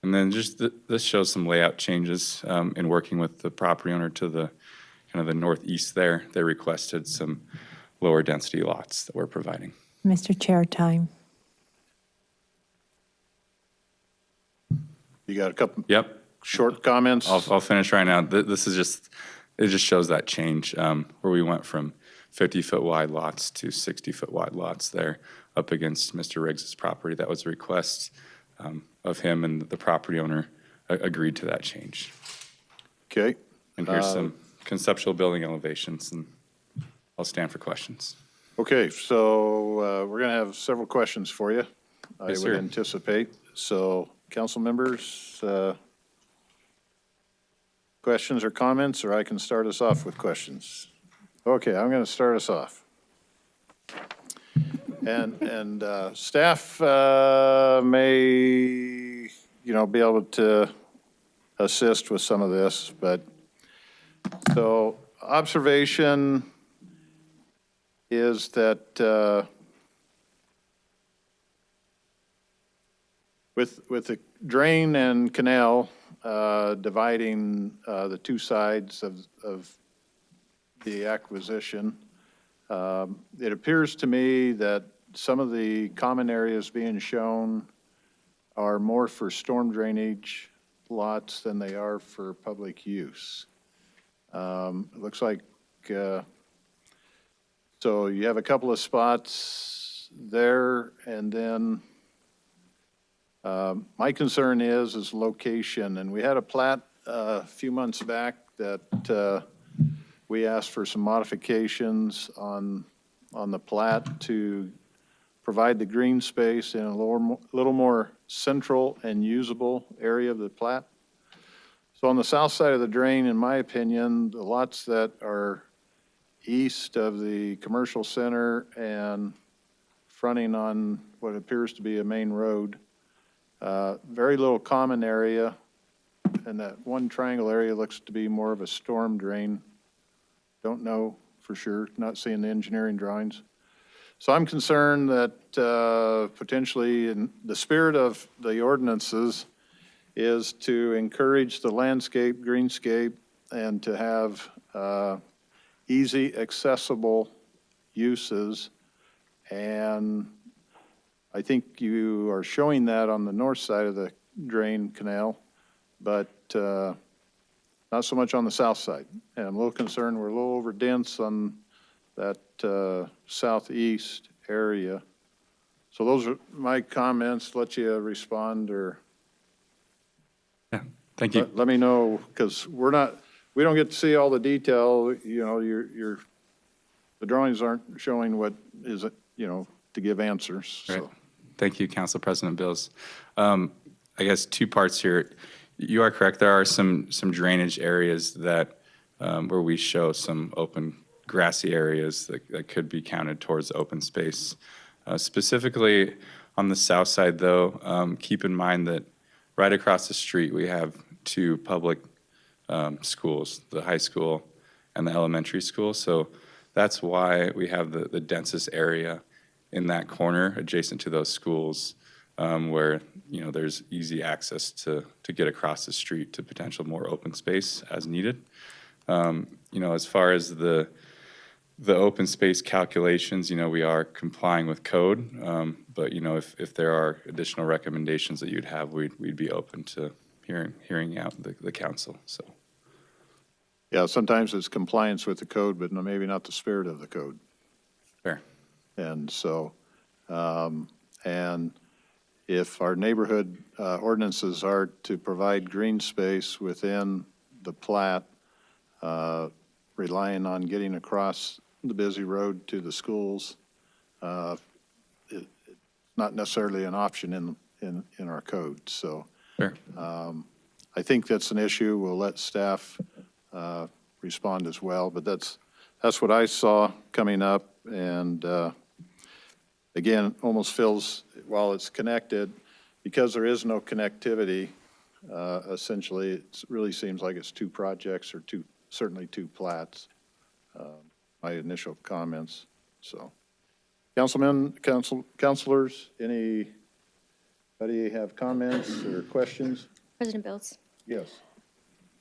And then just this shows some layout changes in working with the property owner to the kind of the northeast there. They requested some lower density lots that we're providing. Mr. Chair, time. You got a couple Yep. short comments? I'll finish right now. This is it just shows that change where we went from 50-foot wide lots to 60-foot wide lots there up against Mr. Riggs's property. That was a request of him, and the property owner agreed to that change. Okay. And here's some conceptual building elevations, and I'll stand for questions. Okay, so we're going to have several questions for you, I Yes, would sir. anticipate. So, council members, questions or comments, or I can start us off with questions. Okay, I'm going to start us off. And staff may, be able to assist with some of this, but so observation is that with the drain and canal dividing the two sides of the acquisition, it appears to me that some of the common areas being shown are more for storm drainage lots than they are for public use. It looks like, so you have a couple of spots there, and then my concern is location, and we had a plat a few months back that we asked for some modifications on the plat to provide the green space in a little more central and usable area of the plat. So on the south side of the drain, in my opinion, the lots that are east of the commercial center and fronting on what appears to be a main road, very little common area, and that one triangle area looks to be more of a storm drain. Don't know for sure, not seeing the engineering drawings. So I'm concerned that potentially, in the spirit of the ordinances, is to encourage the landscape, greenscape, and to have easy, accessible uses. And I think you are showing that on the north side of the drain canal, but not so much on the south side. And I'm a little concerned we're a little over dense on that southeast area. So those are my comments. Let you respond or. Thank you. Let me know, because we don't get to see all the detail. You know, the drawings aren't showing what is, to give answers. Right. So. Thank you, Council President Bills. I guess two parts here. You are correct. There are some drainage areas that where we show some open grassy areas that could be counted towards open space. Specifically on the south side, though, keep in mind that right across the street we have two public schools, the high school and the elementary school. So that's why we have the densest area in that corner adjacent to those schools, where there's easy access to get across the street to potential more open space as needed. As far as the open space calculations, we are complying with code, but if there are additional recommendations that you'd have, we'd be open to hearing out the council. So. Yeah, sometimes it's compliance with the code, but maybe not the spirit of the code. Fair. And so, and if our neighborhood ordinances are to provide green space within the plat, relying on getting across the busy road to the schools, it's not necessarily an option in our code. So sure. I think that's an issue. We'll let staff respond as well, but that's what I saw coming up. And again, almost feels, while it's connected, because there is no connectivity, essentially, it really seems like it's two projects or certainly two plats. My initial comments. So, councilors, anybody have comments or questions? President Bills? Yes.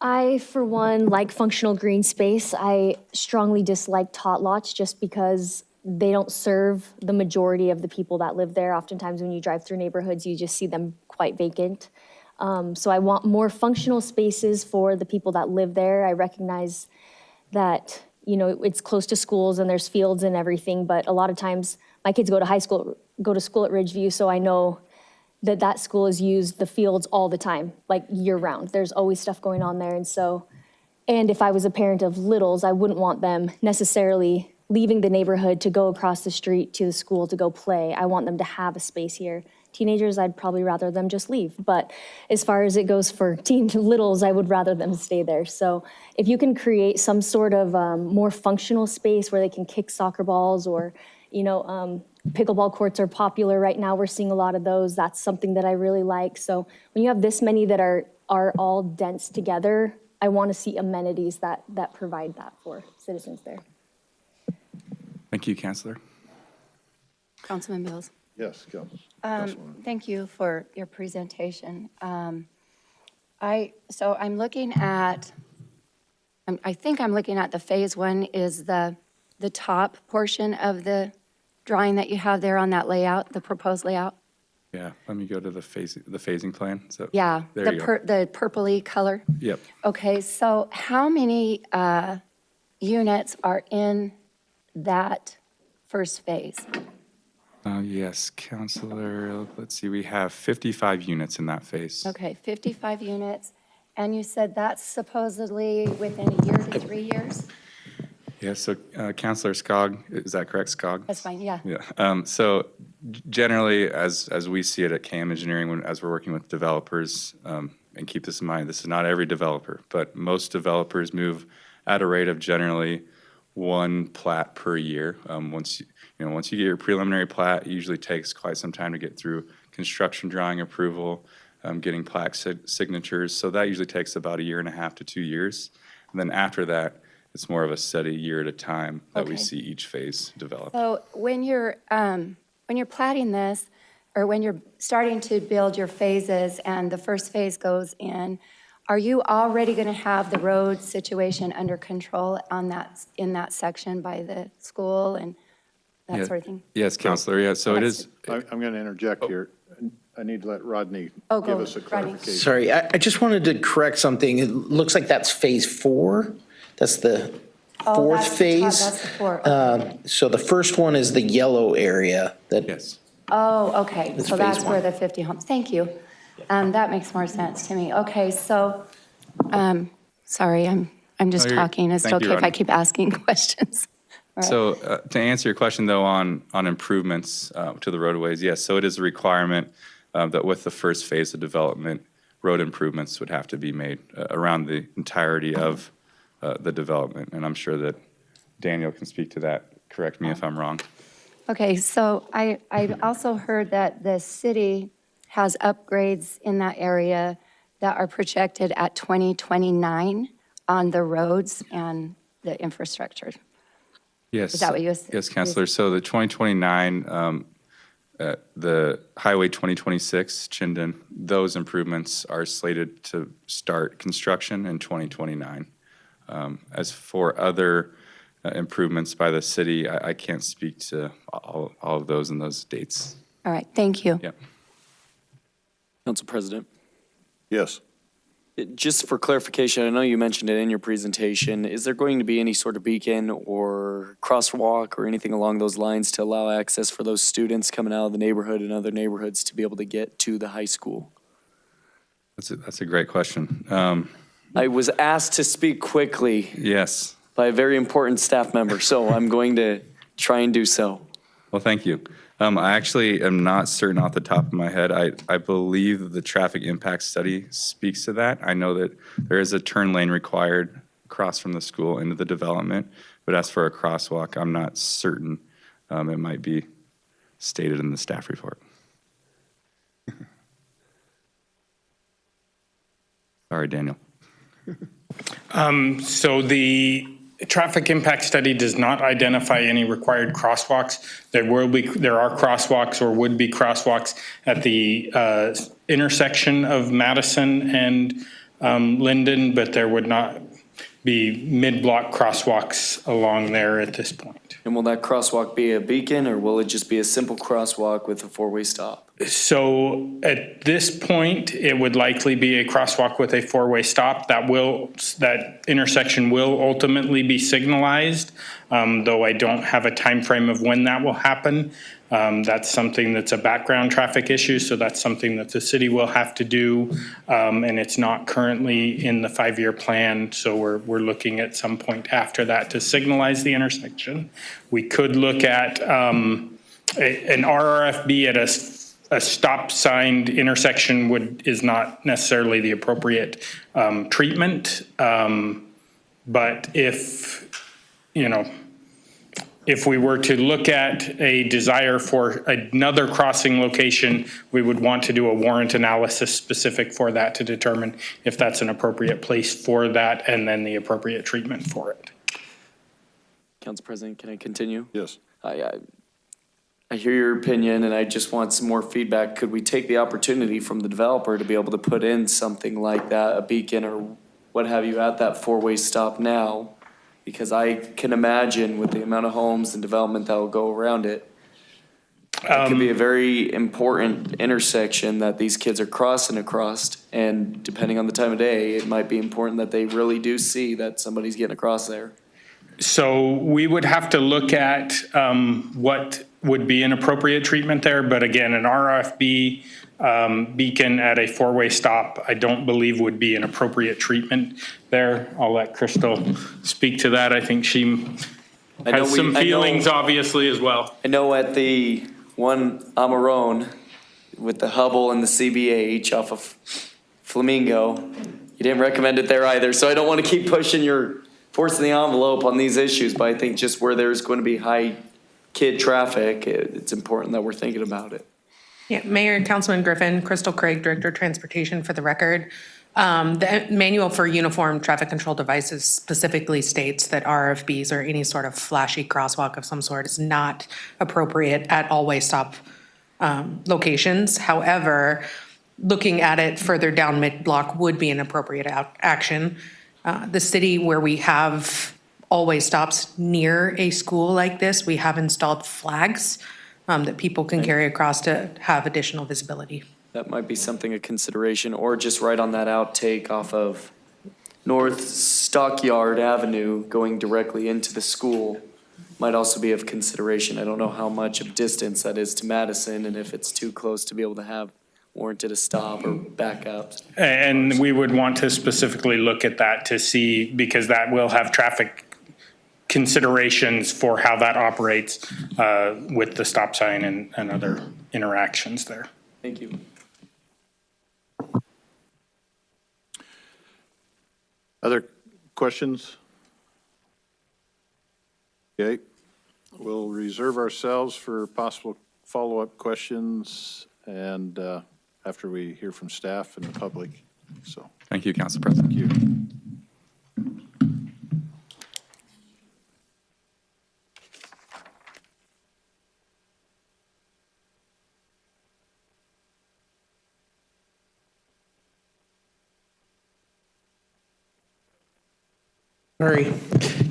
I, for one, like functional green space. I strongly dislike tot lots just because they don't serve the majority of the people that live there. Oftentimes when you drive through neighborhoods, you just see them quite vacant. So I want more functional spaces for the people that live there. I recognize that, it's close to schools and there's fields and everything, but a lot of times my kids go to school at Ridgeview, so I know that school is used, the fields all the time, like year round. There's always stuff going on there. And if I was a parent of littles, I wouldn't want them necessarily leaving the neighborhood to go across the street to the school to go play. I want them to have a space here. Teenagers, I'd probably rather them just leave. But as far as it goes for littles, I would rather them stay there. So if you can create some sort of more functional space where they can kick soccer balls or, pickleball courts are popular right now. We're seeing a lot of those. That's something that I really like. So when you have this many that are all dense together, I want to see amenities that provide that for citizens there. Thank you, Councilor. Councilman Bills? Yes, Thank you for your presentation. I think I'm looking at the phase one is the top portion of the drawing that you have there on that layout, the proposed layout. Yeah, let me go to the phasing plan. So Yeah, there you go. the purpley color. Yep. Okay, so how many units are in that first phase? Yes, Councilor, let's see, we have 55 units in that phase. Okay, 55 units. And you said that's supposedly within a year to 3 years? Yeah, so Councilor Skog, is that correct, Skog? That's fine, yeah. Yeah. So generally, as we see it at KM Engineering, as we're working with developers, and keep this in mind, this is not every developer, but most developers move at a rate of generally one plat per year. Once you get your preliminary plat, it usually takes quite some time to get through construction drawing approval, getting plat signatures. So that usually takes about 1.5 to 2 years. And then after that, it's more of a steady year at a time that we Okay. see each phase develop. So when you're platting this, or when you're starting to build your phases and the first phase goes in, are you already going to have the road situation under control in that section by the school and that Yeah. sort of thing? Yes, Counselor, yeah, so it is, I'm going to interject here. I need to let Rodney Oh, give go, us a Rodney. clarification. Sorry, I just wanted to correct something. It looks like that's phase 4. That's the Oh, fourth that's the top- phase. that's the four, So the first one is the yellow area that. yes. Oh, okay, It's so phase that's where one. the 50 homes, thank you. That makes more sense to me. Okay, so, sorry, I'm just No, you're- talking. Is it thank you, okay if I Rodney. keep asking questions? All right. So to answer your question, though, on improvements to the roadways, yes, so it is a requirement that with the first phase of development, road improvements would have to be made around the entirety of the development. And I'm sure that Daniel can speak to that. Correct me if I'm wrong. Okay, so I also heard that the city has upgrades in that area that are projected at 2029 on the roads and the infrastructure. Yes. Is that what you? Yes, Counselor. So the 2029, the Highway 2026, Chinden, those improvements are slated to start construction in 2029. As for other improvements by the city, I can't speak to all of those and those dates. All right, thank you. Yeah. Council President. Yes. Just for clarification, I know you mentioned it in your presentation. Is there going to be any sort of beacon or crosswalk or anything along those lines to allow access for those students coming out of the neighborhood and other neighborhoods to be able to get to the high school? That's a great question. I was asked to speak quickly Yes. by a very important staff member, so I'm going to try and do so. Well, thank you. I actually am not certain off the top of my head. I believe the traffic impact study speaks to that. I know that there is a turn lane required across from the school into the development, but as for a crosswalk, I'm not certain. It might be stated in the staff report. Sorry, Daniel. So the traffic impact study does not identify any required crosswalks. There are crosswalks or would be crosswalks at the intersection of Madison and Linden, but there would not be mid-block crosswalks along there at this point. And will that crosswalk be a beacon, or will it just be a simple crosswalk with a four-way stop? So at this point, it would likely be a crosswalk with a four-way stop. That intersection will ultimately be signalized, though I don't have a time frame of when that will happen. That's something that's a background traffic issue, so that's something that the city will have to do, and it's not currently in the 5-year plan, so we're looking at some point after that to signalize the intersection. We could look at an RRFB at a stop signed intersection is not necessarily the appropriate treatment, but if we were to look at a desire for another crossing location, we would want to do a warrant analysis specific for that to determine if that's an appropriate place for that and then the appropriate treatment for it. Council President, can I continue? Yes. I hear your opinion, and I just want some more feedback. Could we take the opportunity from the developer to be able to put in something like that, a beacon or what have you, at that four-way stop now? Because I can imagine with the amount of homes and development that will go around it, it could be a very important intersection that these kids are crossing across. And depending on the time of day, it might be important that they really do see that somebody's getting across there. So we would have to look at what would be an appropriate treatment there. But again, an RFB beacon at a four-way stop, I don't believe would be an appropriate treatment there. I'll let Crystal speak to that. I think she has some feelings, obviously, as well. I know at the one Amarone with the Hubble and the CBH off of Flamingo, you didn't recommend it there either. So I don't want to keep forcing the envelope on these issues, but I think just where there's going to be high kid traffic, it's important that we're thinking about it. Yeah, Mayor and Councilman Griffin, Crystal Craig, Director of Transportation for the record. The manual for uniform traffic control devices specifically states that RFBs or any sort of flashy crosswalk of some sort is not appropriate at all-way stop locations. However, looking at it further down mid-block would be an appropriate action. The city where we have all-way stops near a school like this, we have installed flags that people can carry across to have additional visibility. That might be something a consideration, or just right on that outtake off of North Stockyard Avenue going directly into the school might also be of consideration. I don't know how much of distance that is to Madison and if it's too close to be able to have warranted a stop or backups. And we would want to specifically look at that to see, because that will have traffic considerations for how that operates with the stop sign and other interactions there. Thank you. Other questions? Okay, we'll reserve ourselves for possible follow-up questions and after we hear from staff and the public. So, Thank you, Council President. thank you. Sorry,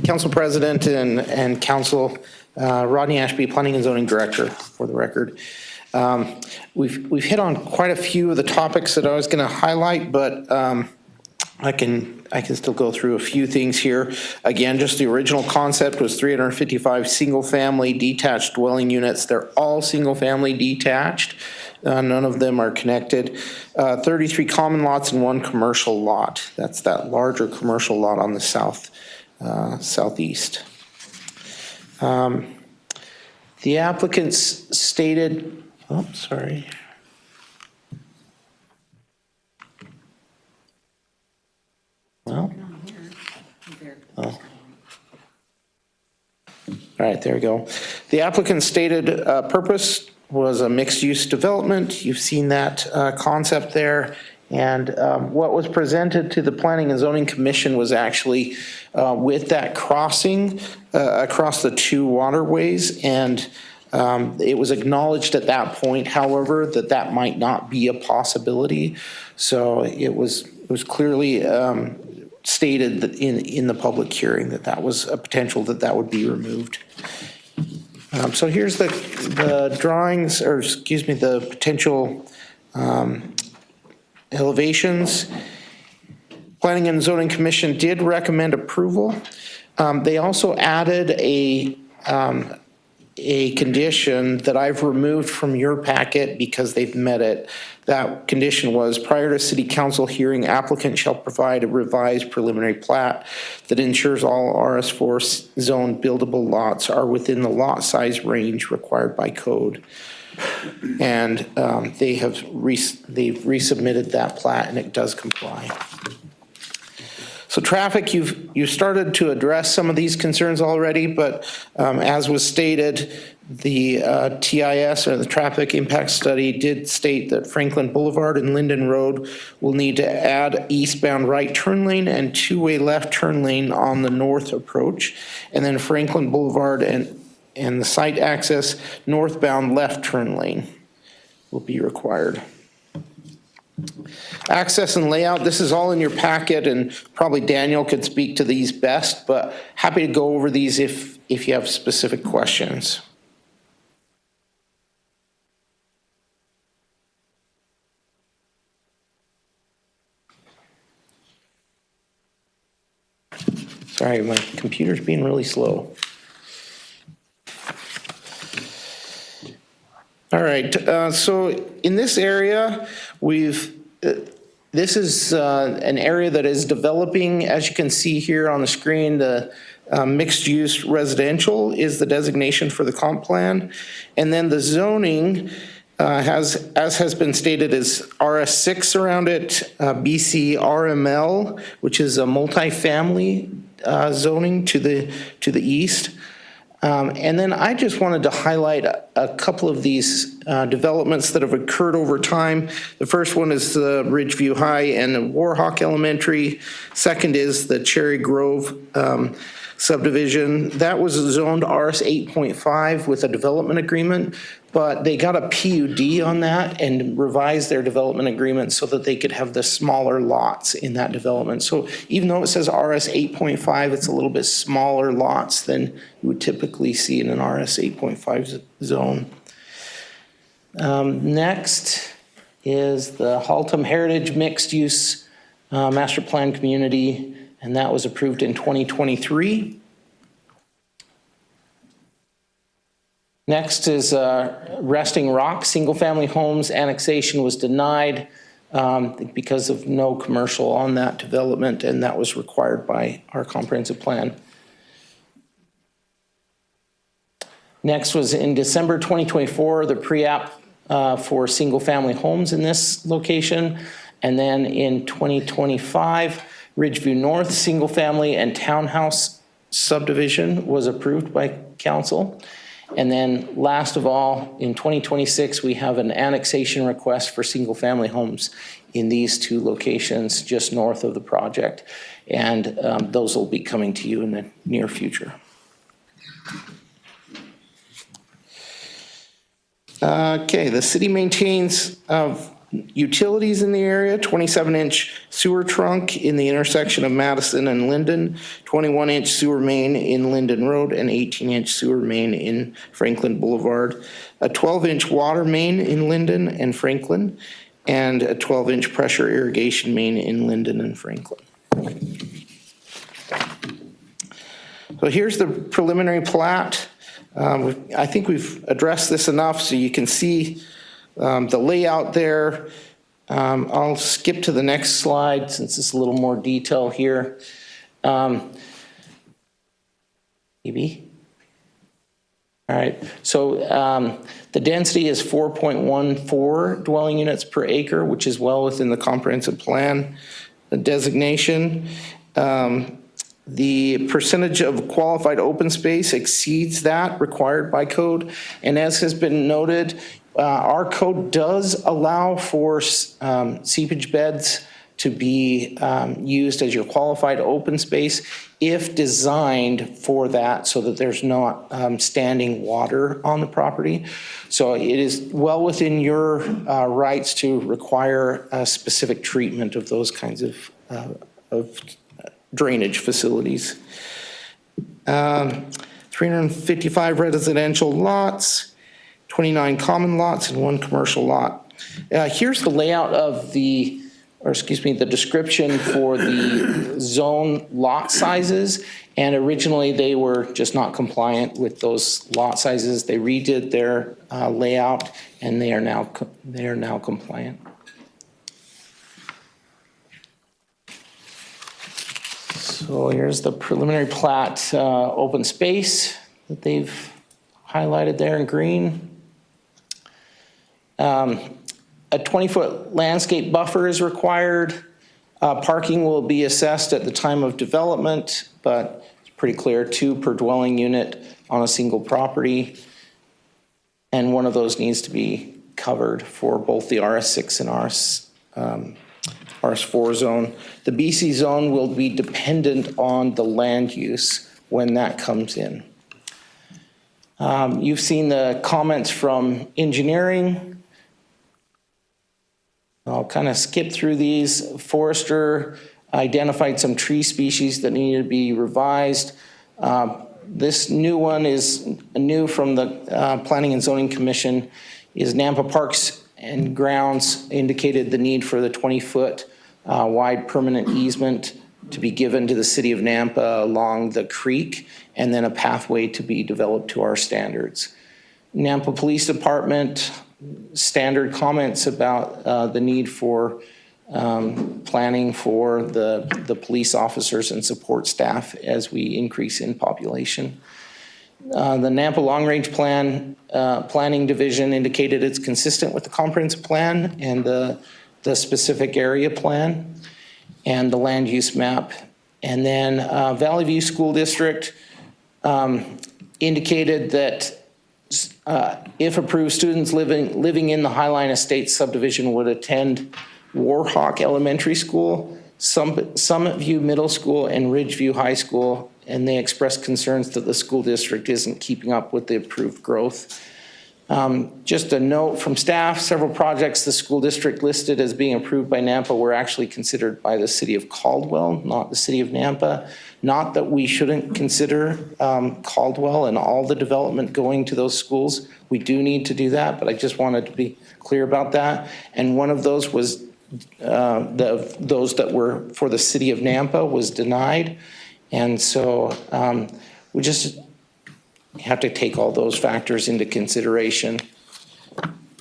Council President and Council, Rodney Ashby, Planning and Zoning Director, for the record. We've hit on quite a few of the topics that I was going to highlight, but I can still go through a few things here. Again, just the original concept was 355 single-family detached dwelling units. They're all single-family detached. None of them are connected. 33 common lots and 1 commercial lot. That's that larger commercial lot on the southeast. The applicants stated, oh, sorry. Well, oh. All right, there we go. The applicant stated purpose was a mixed-use development. You've seen that concept there. And what was presented to the Planning and Zoning Commission was actually with that crossing across the 2 waterways. And it was acknowledged at that point, however, that might not be a possibility. So it was clearly stated that in the public hearing that was a potential that would be removed. So here's the drawings, or excuse me, the potential elevations. Planning and Zoning Commission did recommend approval. They also added a condition that I've removed from your packet because they've met it. That condition was, prior to City Council hearing, applicant shall provide a revised preliminary plat that ensures all RS4 zone buildable lots are within the lot size range required by code. And they've resubmitted that plat and it does comply. So traffic, you've started to address some of these concerns already, but as was stated, the TIS, or the traffic impact study, did state that Franklin Boulevard and Linden Road will need to add eastbound right turn lane and 2-way left turn lane on the north approach, and then Franklin Boulevard and the site access northbound left turn lane will be required. Access and layout, this is all in your packet, and probably Daniel could speak to these best, but happy to go over these if you have specific questions. Sorry, my computer's being really slow. All right, so in this area, this is an area that is developing. As you can see here on the screen, the mixed-use residential is the designation for the comp plan. And then the zoning as has been stated, is RS6 around it, BC RML, which is a multifamily zoning to the east. And then I just wanted to highlight a couple of these developments that have occurred over time. The first one is the Ridgeview High and the Warhawk Elementary. Second is the Cherry Grove subdivision. That was zoned RS 8.5 with a development agreement, but they got a PUD on that and revised their development agreement so that they could have the smaller lots in that development. So even though it says RS 8.5, it's a little bit smaller lots than you would typically see in an RS 8.5 zone. Next is the Haltom Heritage Mixed Use Master Plan Community, and that was approved in 2023. Next is Resting Rock, single-family homes annexation was denied because of no commercial on that development, and that was required by our comprehensive plan. Next was in December 2024, the pre-app for single-family homes in this location, and then in 2025, Ridgeview North single-family and townhouse subdivision was approved by council. And then last of all, in 2026, we have an annexation request for single-family homes in these two locations just north of the project. And those will be coming to you in the near future. Okay, the city maintains utilities in the area, 27-inch sewer trunk in the intersection of Madison and Linden, 21-inch sewer main in Linden Road, and 18-inch sewer main in Franklin Boulevard, a 12-inch water main in Linden and Franklin, and a 12-inch pressure irrigation main in Linden and Franklin. So here's the preliminary plat. I think we've addressed this enough so you can see the layout there. I'll skip to the next slide since it's a little more detail here. Maybe. All right, so the density is 4.14 dwelling units per acre, which is well within the comprehensive plan designation. The percentage of qualified open space exceeds that required by code. And as has been noted, our code does allow for seepage beds to be used as your qualified open space if designed for that so that there's not standing water on the property. So it is well within your rights to require a specific treatment of those kinds of drainage facilities. 355 residential lots, 29 common lots, and 1 commercial lot. Here's the layout of the description for the zone lot sizes. And originally they were just not compliant with those lot sizes. They redid their layout and they are now compliant. So here's the preliminary plat open space that they've highlighted there in green. A 20-foot landscape buffer is required. Parking will be assessed at the time of development, but it's pretty clear 2 per dwelling unit on a single property. And one of those needs to be covered for both the RS6 and RS4 zone. The BC zone will be dependent on the land use when that comes in. You've seen the comments from engineering. I'll kind of skip through these. Forester identified some tree species that needed to be revised. This new one is new from the Planning and Zoning Commission, is Nampa Parks and Grounds indicated the need for the 20-foot wide permanent easement to be given to the city of Nampa along the creek, and then a pathway to be developed to our standards. Nampa Police Department, standard comments about the need for planning for the police officers and support staff as we increase in population. The Nampa Long Range Plan Planning Division indicated it's consistent with the comprehensive plan and the specific area plan and the land use map. And then Valley View School District indicated that If approved, students living in the Highline Estates subdivision would attend Warhawk Elementary School, Summit View Middle School, and Ridgeview High School, and they expressed concerns that the school district isn't keeping up with the approved growth. Just a note from staff, several projects the school district listed as being approved by Nampa were actually considered by the city of Caldwell, not the city of Nampa. Not that we shouldn't consider Caldwell and all the development going to those schools. We do need to do that, but I just wanted to be clear about that. And one of those was those that were for the city of Nampa was denied. And so we just have to take all those factors into consideration.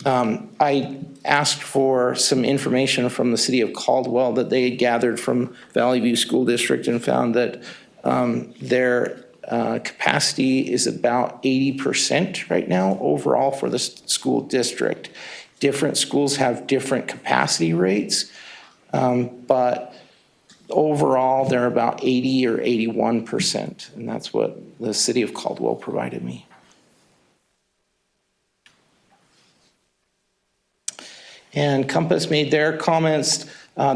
I asked for some information from the city of Caldwell that they had gathered from Valley View School District and found that their capacity is about 80% right now overall for the school district. Different schools have different capacity rates, but overall they're about 80 or 81%, and that's what the city of Caldwell provided me. And Compass made their comments.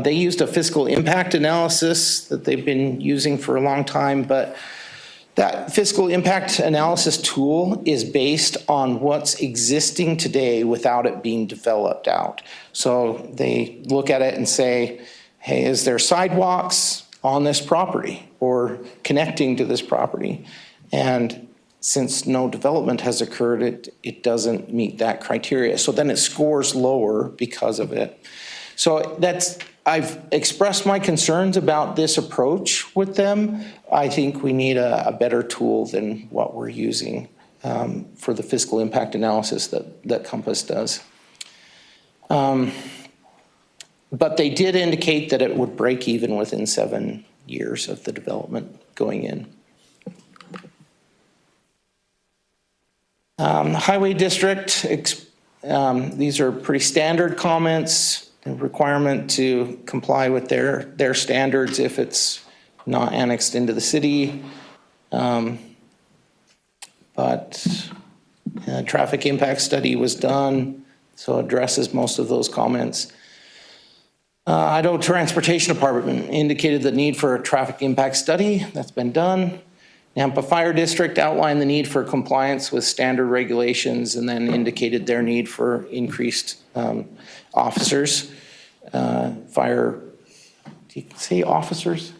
They used a fiscal impact analysis that they've been using for a long time, but that fiscal impact analysis tool is based on what's existing today without it being developed out. So they look at it and say, hey, is there sidewalks on this property or connecting to this property? And since no development has occurred, it doesn't meet that criteria. So then it scores lower because of it. So I've expressed my concerns about this approach with them. I think we need a better tool than what we're using for the fiscal impact analysis that Compass does. But they did indicate that it would break even within 7 years of the development going in. Highway District, these are pretty standard comments. The requirement to comply with their standards if it's not annexed into the city. But a traffic impact study was done, so addresses most of those comments. Idaho Transportation Department indicated the need for a traffic impact study. That's been done. Nampa Fire District outlined the need for compliance with standard regulations and then indicated their need for increased officers. Fire, do you say officers?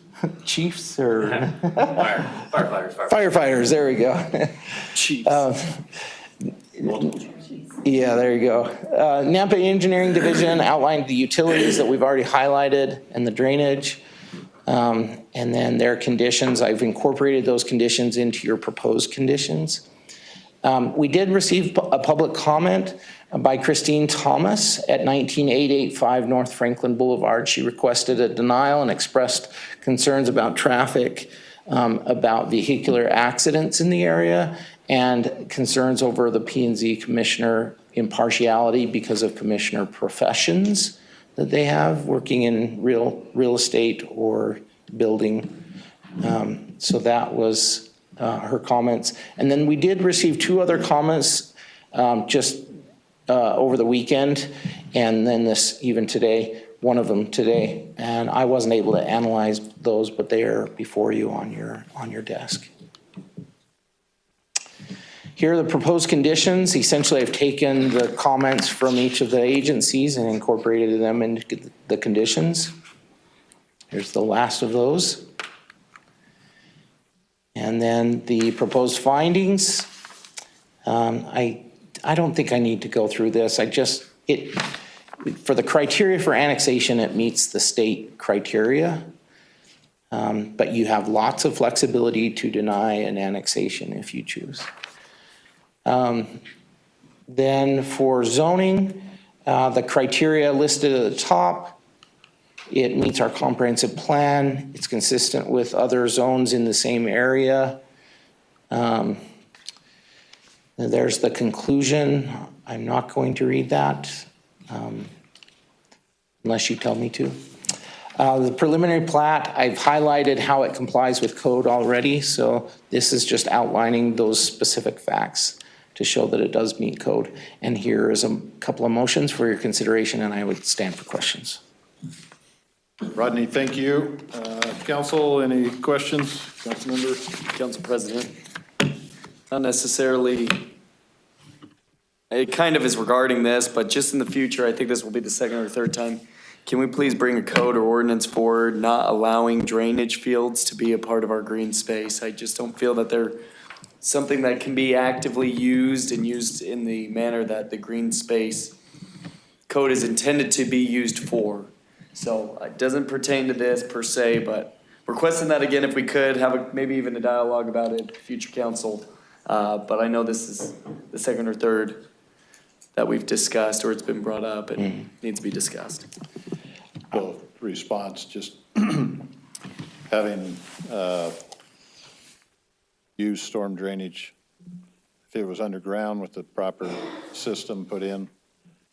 Chiefs or? Firefighters. Firefighters, there we go. Chiefs. Yeah, there you go. Nampa Engineering Division outlined the utilities that we've already highlighted and the drainage. And then their conditions, I've incorporated those conditions into your proposed conditions. We did receive a public comment by Christine Thomas at 19885 North Franklin Boulevard. She requested a denial and expressed concerns about traffic, about vehicular accidents in the area, and concerns over the P&Z commissioner impartiality because of commissioner professions that they have working in real estate or building. So that was her comments. And then we did receive 2 other comments just over the weekend, and then this even today, one of them today. And I wasn't able to analyze those, but they are before you on your desk. Here are the proposed conditions. Essentially, I've taken the comments from each of the agencies and incorporated them into the conditions. Here's the last of those. And then the proposed findings. I don't think I need to go through this. For the criteria for annexation, it meets the state criteria. But you have lots of flexibility to deny an annexation if you choose. Then for zoning, the criteria listed at the top, it meets our comprehensive plan. It's consistent with other zones in the same area. There's the conclusion. I'm not going to read that unless you tell me to. The preliminary plat, I've highlighted how it complies with code already. So this is just outlining those specific facts. to show that it does meet code. And here is a couple of motions for your consideration, and I would stand for questions. Rodney, thank you. Council, any questions? Council members? Council President, not necessarily, it kind of is regarding this, but just in the future, I think this will be the second or third time. Can we please bring a code or ordinance forward not allowing drainage fields to be a part of our green space? I just don't feel that they're something that can be actively used and used in the manner that the green space code is intended to be used for. So it doesn't pertain to this per se, but requesting that again if we could, have maybe even a dialogue about it, future council. But I know this is the second or third that we've discussed or it's been brought up and needs to be discussed. Well, response, just having used storm drainage, if it was underground with the proper system put in,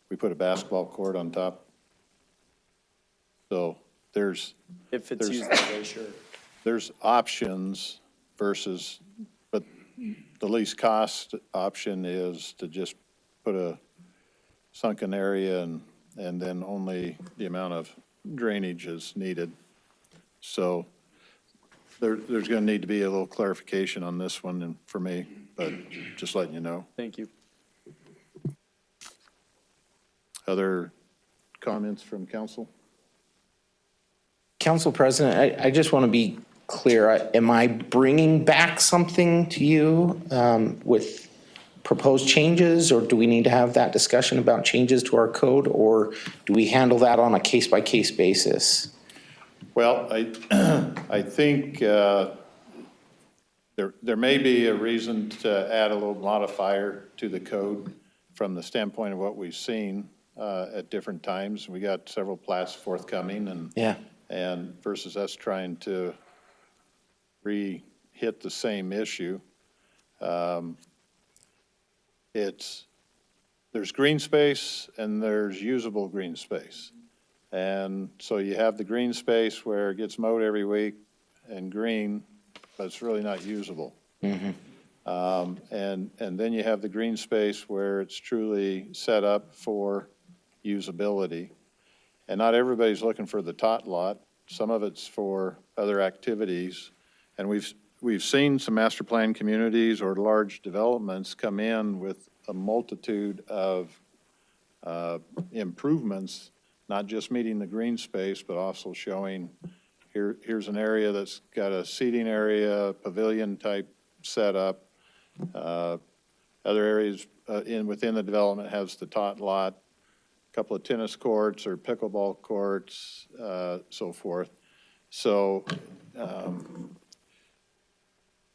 we put a basketball court on top. So If it's used that way, sure. there's options versus, but the least cost option is to just put a sunken area and then only the amount of drainage is needed. So there's going to need to be a little clarification on this one and for me, but just letting you know. Thank you. Other comments from council? Council President, I just want to be clear. Am I bringing back something to you with proposed changes, or do we need to have that discussion about changes to our code, or do we handle that on a case-by-case basis? Well, I think there may be a reason to add a little modifier to the code from the standpoint of what we've seen at different times. We got several plats forthcoming and versus us trying to hit the same issue. There's green space and there's usable green space. And so you have the green space where it gets mowed every week and green, but it's really not usable. And then you have the green space where it's truly set up for usability. And not everybody's looking for the tot lot. Some of it's for other activities. And we've seen some master plan communities or large developments come in with a multitude of improvements, not just meeting the green space, but also showing here's an area that's got a seating area, pavilion type setup. Other areas within the development has the tot lot, a couple of tennis courts or pickleball courts, so forth. So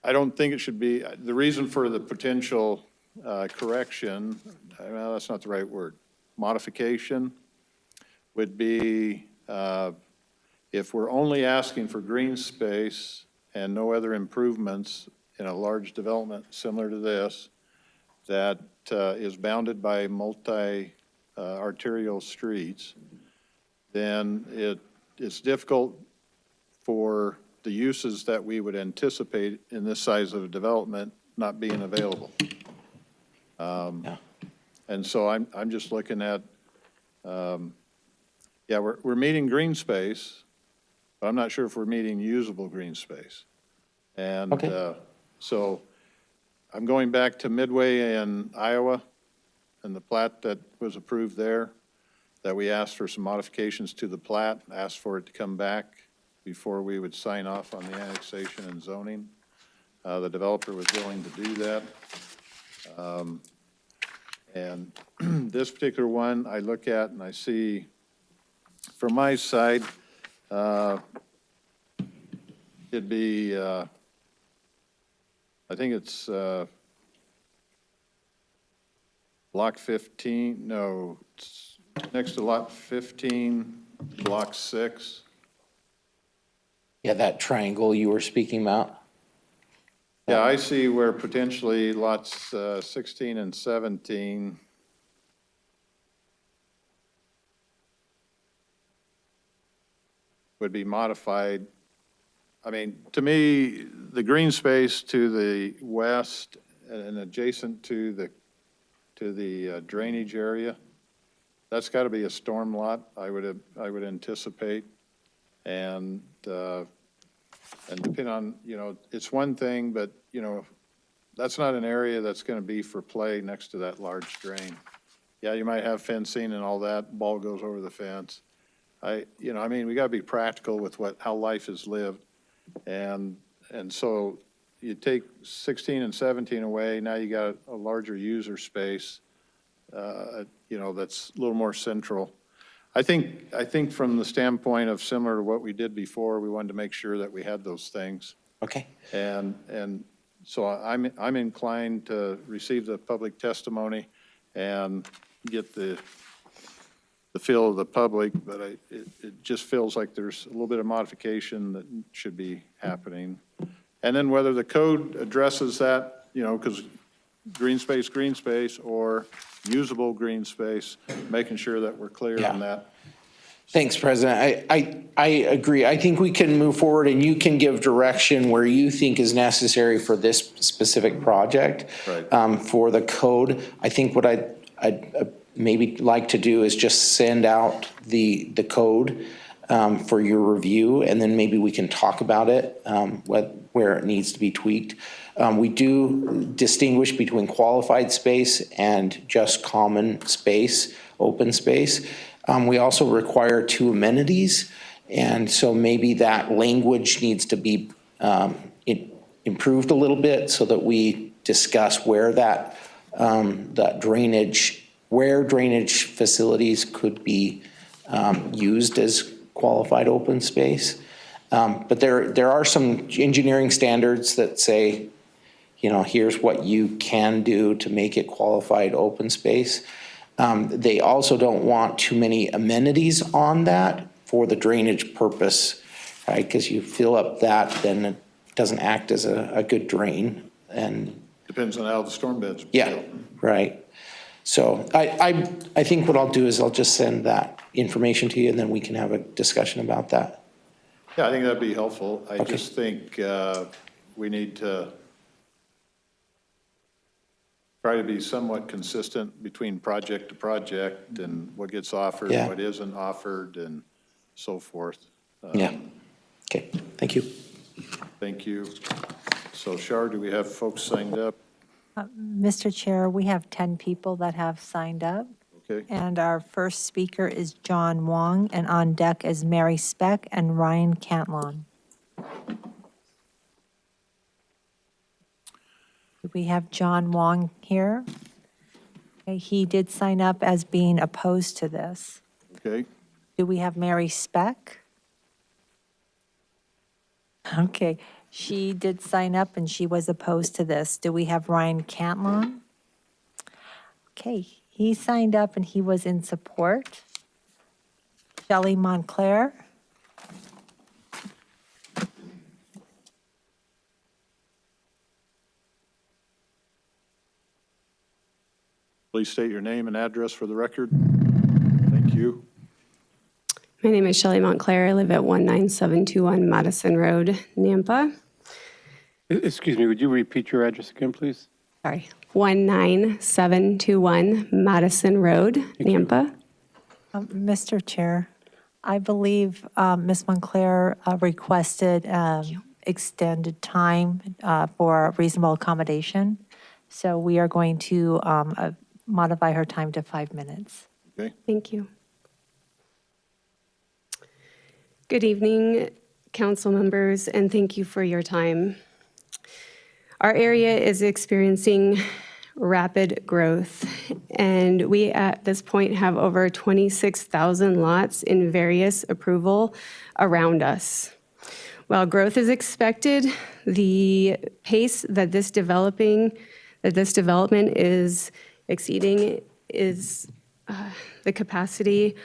I don't think it should be, the reason for the potential correction, well, that's not the right word, modification would be if we're only asking for green space and no other improvements in a large development similar to this that is bounded by multi-arterial streets, then it's difficult for the uses that we would anticipate in this size of a development not being available. And so I'm just looking at, we're meeting green space, but I'm not sure if we're meeting usable green space. And so I'm going back to Midway in Iowa and the plat that was approved there, that we asked for some modifications to the plat, asked for it to come back before we would sign off on the annexation and zoning. The developer was willing to do that. And this particular one I look at and I see from my side, it'd be, I think it's block 15, no, it's next to lot 15, block 6. Yeah, that triangle you were speaking about. Yeah, I see where potentially lots 16 and 17 would be modified. I mean, to me, the green space to the west and adjacent to the drainage area. That's got to be a storm lot, I would anticipate. And depending on, it's one thing, but, that's not an area that's going to be for play next to that large drain. Yeah, you might have fencing and all that, ball goes over the fence. We got to be practical with how life is lived. And so you take 16 and 17 away, now you got a larger user space, that's a little more central. I think from the standpoint of similar to what we did before, we wanted to make sure that we had those things. Okay. And so I'm inclined to receive the public testimony and get the feel of the public, but it just feels like there's a little bit of modification that should be happening. And then whether the code addresses that, because green space, or usable green space, making sure that we're clear on that. Thanks, President. I agree. I think we can move forward and you can give direction where you think is necessary for this specific project. Right. For the code. I think what I'd maybe like to do is just send out the code for your review, and then maybe we can talk about it, where it needs to be tweaked. We do distinguish between qualified space and just common space, open space. We also require 2 amenities, and so maybe that language needs to be improved a little bit so that we discuss where that drainage facilities could be used as qualified open space. But there are some engineering standards that say, here's what you can do to make it qualified open space. They also don't want too many amenities on that for the drainage purpose, right? Because you fill up that, then it doesn't act as a good drain. And depends on how the storm beds. Yeah, right. So I think what I'll do is I'll just send that information to you, and then we can have a discussion about that. Yeah, I think that'd be helpful. I just think we need to try to be somewhat consistent between project to project and what gets offered, Yeah. what isn't offered, and so forth. Yeah. Okay, thank you. Thank you. So, Shar, do we have folks signed up? Mr. Chair, we have 10 people that have signed up. Okay. And our first speaker is John Wong, and on deck is Mary Speck and Ryan Cantlon. Do we have John Wong here? Okay, he did sign up as being opposed to this. Okay. Do we have Mary Speck? Okay, she did sign up and she was opposed to this. Do we have Ryan Cantlon? Okay, he signed up and he was in support. Shelley Montclair? Please state your name and address for the record. Thank you. My name is Shelley Montclair. I live at 19721 Madison Road, Nampa. Excuse me, would you repeat your address again, please? Sorry, 19721 Madison Road, Nampa. Mr. Chair, I believe Ms. Montclair requested extended time for reasonable accommodation. So we are going to modify her time to 5 minutes. Okay. Thank you. Good evening, council members, and thank you for your time. Our area is experiencing rapid growth, and we at this point have over 26,000 lots in various approval around us. While growth is expected, the pace that this development is exceeding is the capacity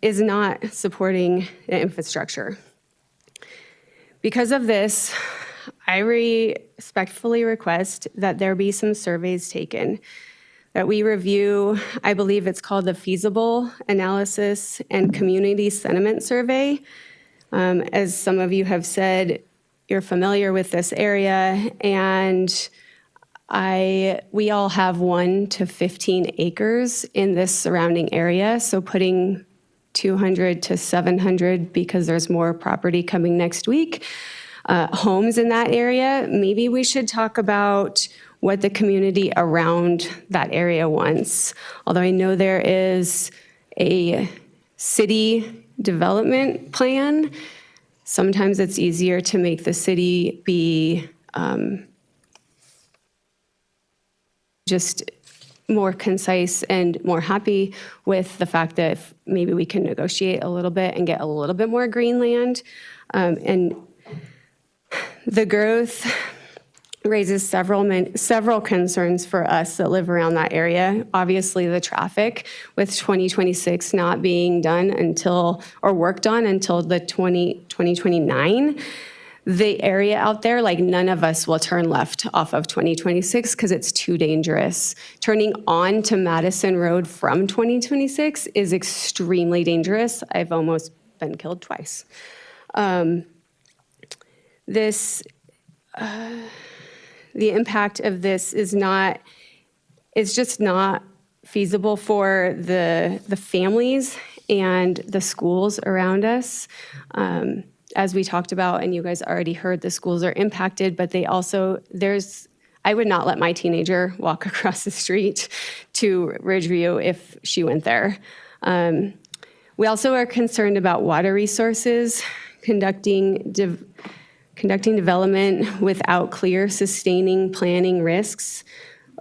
is not supporting the infrastructure. Because of this, I respectfully request that there be some surveys taken, that we review, I believe it's called the Feasible Analysis and Community Sentiment Survey. As some of you have said, you're familiar with this area, and We all have 1 to 15 acres in this surrounding area, so putting 200 to 700, because there's more property coming next week, homes in that area, maybe we should talk about what the community around that area wants. Although I know there is a city development plan, sometimes it's easier to make the city be just more concise and more happy with the fact that maybe we can negotiate a little bit and get a little bit more green land. And the growth raises several concerns for us that live around that area. Obviously, the traffic, with 2026 not being done until, or worked on until the 2029. The area out there, like none of us will turn left off of 2026 because it's too dangerous. Turning on to Madison Road from 2026 is extremely dangerous. I've almost been killed twice. The impact of this is just not feasible for the families and the schools around us. As we talked about, and you guys already heard, the schools are impacted, but they also, I would not let my teenager walk across the street to Ridgeview if she went there. We also are concerned about water resources, conducting development without clear sustaining planning risks,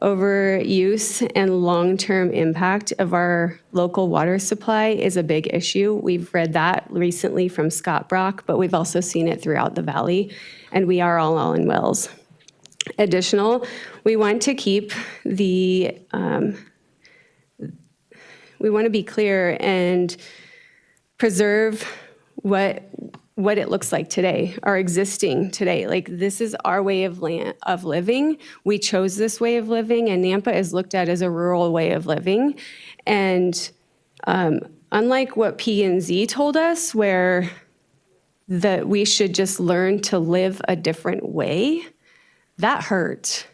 overuse and long-term impact of our local water supply is a big issue. We've read that recently from Scott Brock, but we've also seen it throughout the valley, and we are all in wells. Additional, we want to keep we want to be clear and preserve what it looks like today, our existing today. Like, this is our way of living. We chose this way of living, and Nampa is looked at as a rural way of living. And unlike what P&Z told us, where we should just learn to live a different way, that hurt.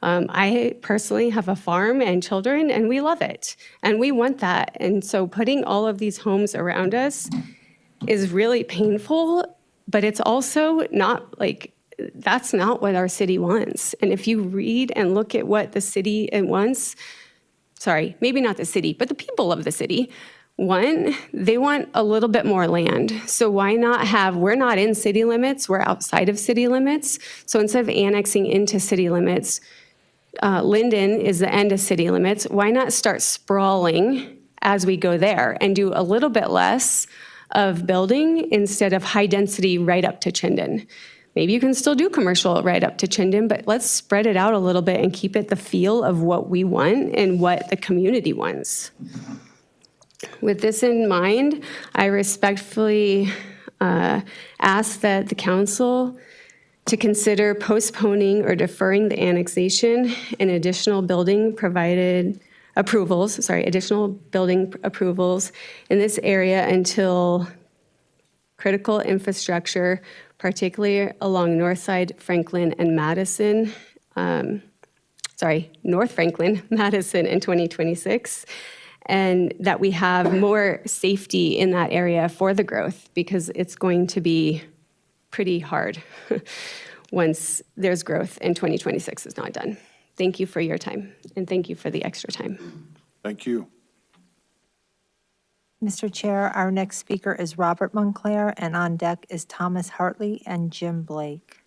I personally have a farm and children, and we love it, and we want that. And so putting all of these homes around us is really painful, but it's also not that's not what our city wants. And if you read and look at what the city wants, sorry, maybe not the city, but the people of the city they want a little bit more land. So why not we're not in city limits, we're outside of city limits. So instead of annexing into city limits, Linden is the end of city limits. Why not start sprawling as we go there and do a little bit less of building instead of high density right up to Chinden? Maybe you can still do commercial right up to Chinden, but let's spread it out a little bit and keep it the feel of what we want and what the community wants. With this in mind, I respectfully ask that the council to consider postponing or deferring the annexation and additional building approvals in this area until critical infrastructure, particularly along Northside, Franklin, and Madison, North Franklin, Madison in 2026, and that we have more safety in that area for the growth, because it's going to be pretty hard once there's growth and 2026 is not done. Thank you for your time, and thank you for the extra time. Thank you. Mr. Chair, our next speaker is Robert Montclair, and on deck is Thomas Hartley and Jim Blake.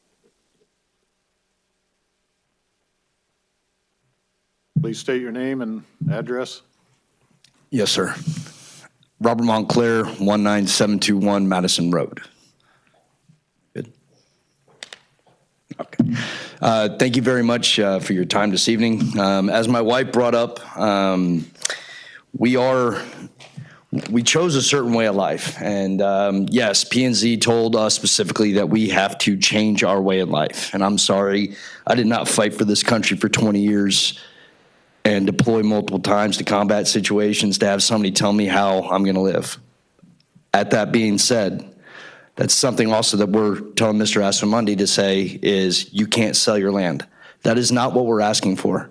Please state your name and address. Yes, sir. Robert Montclair, 19721 Madison Road. Good. Okay. Thank you very much for your time this evening. As my wife brought up, we chose a certain way of life. And yes, P&Z told us specifically that we have to change our way of life. And I'm sorry, I did not fight for this country for 20 years and deploy multiple times to combat situations to have somebody tell me how I'm going to live. At that being said, that's something also that we're telling Mr. Assamundi to say is you can't sell your land. That is not what we're asking for.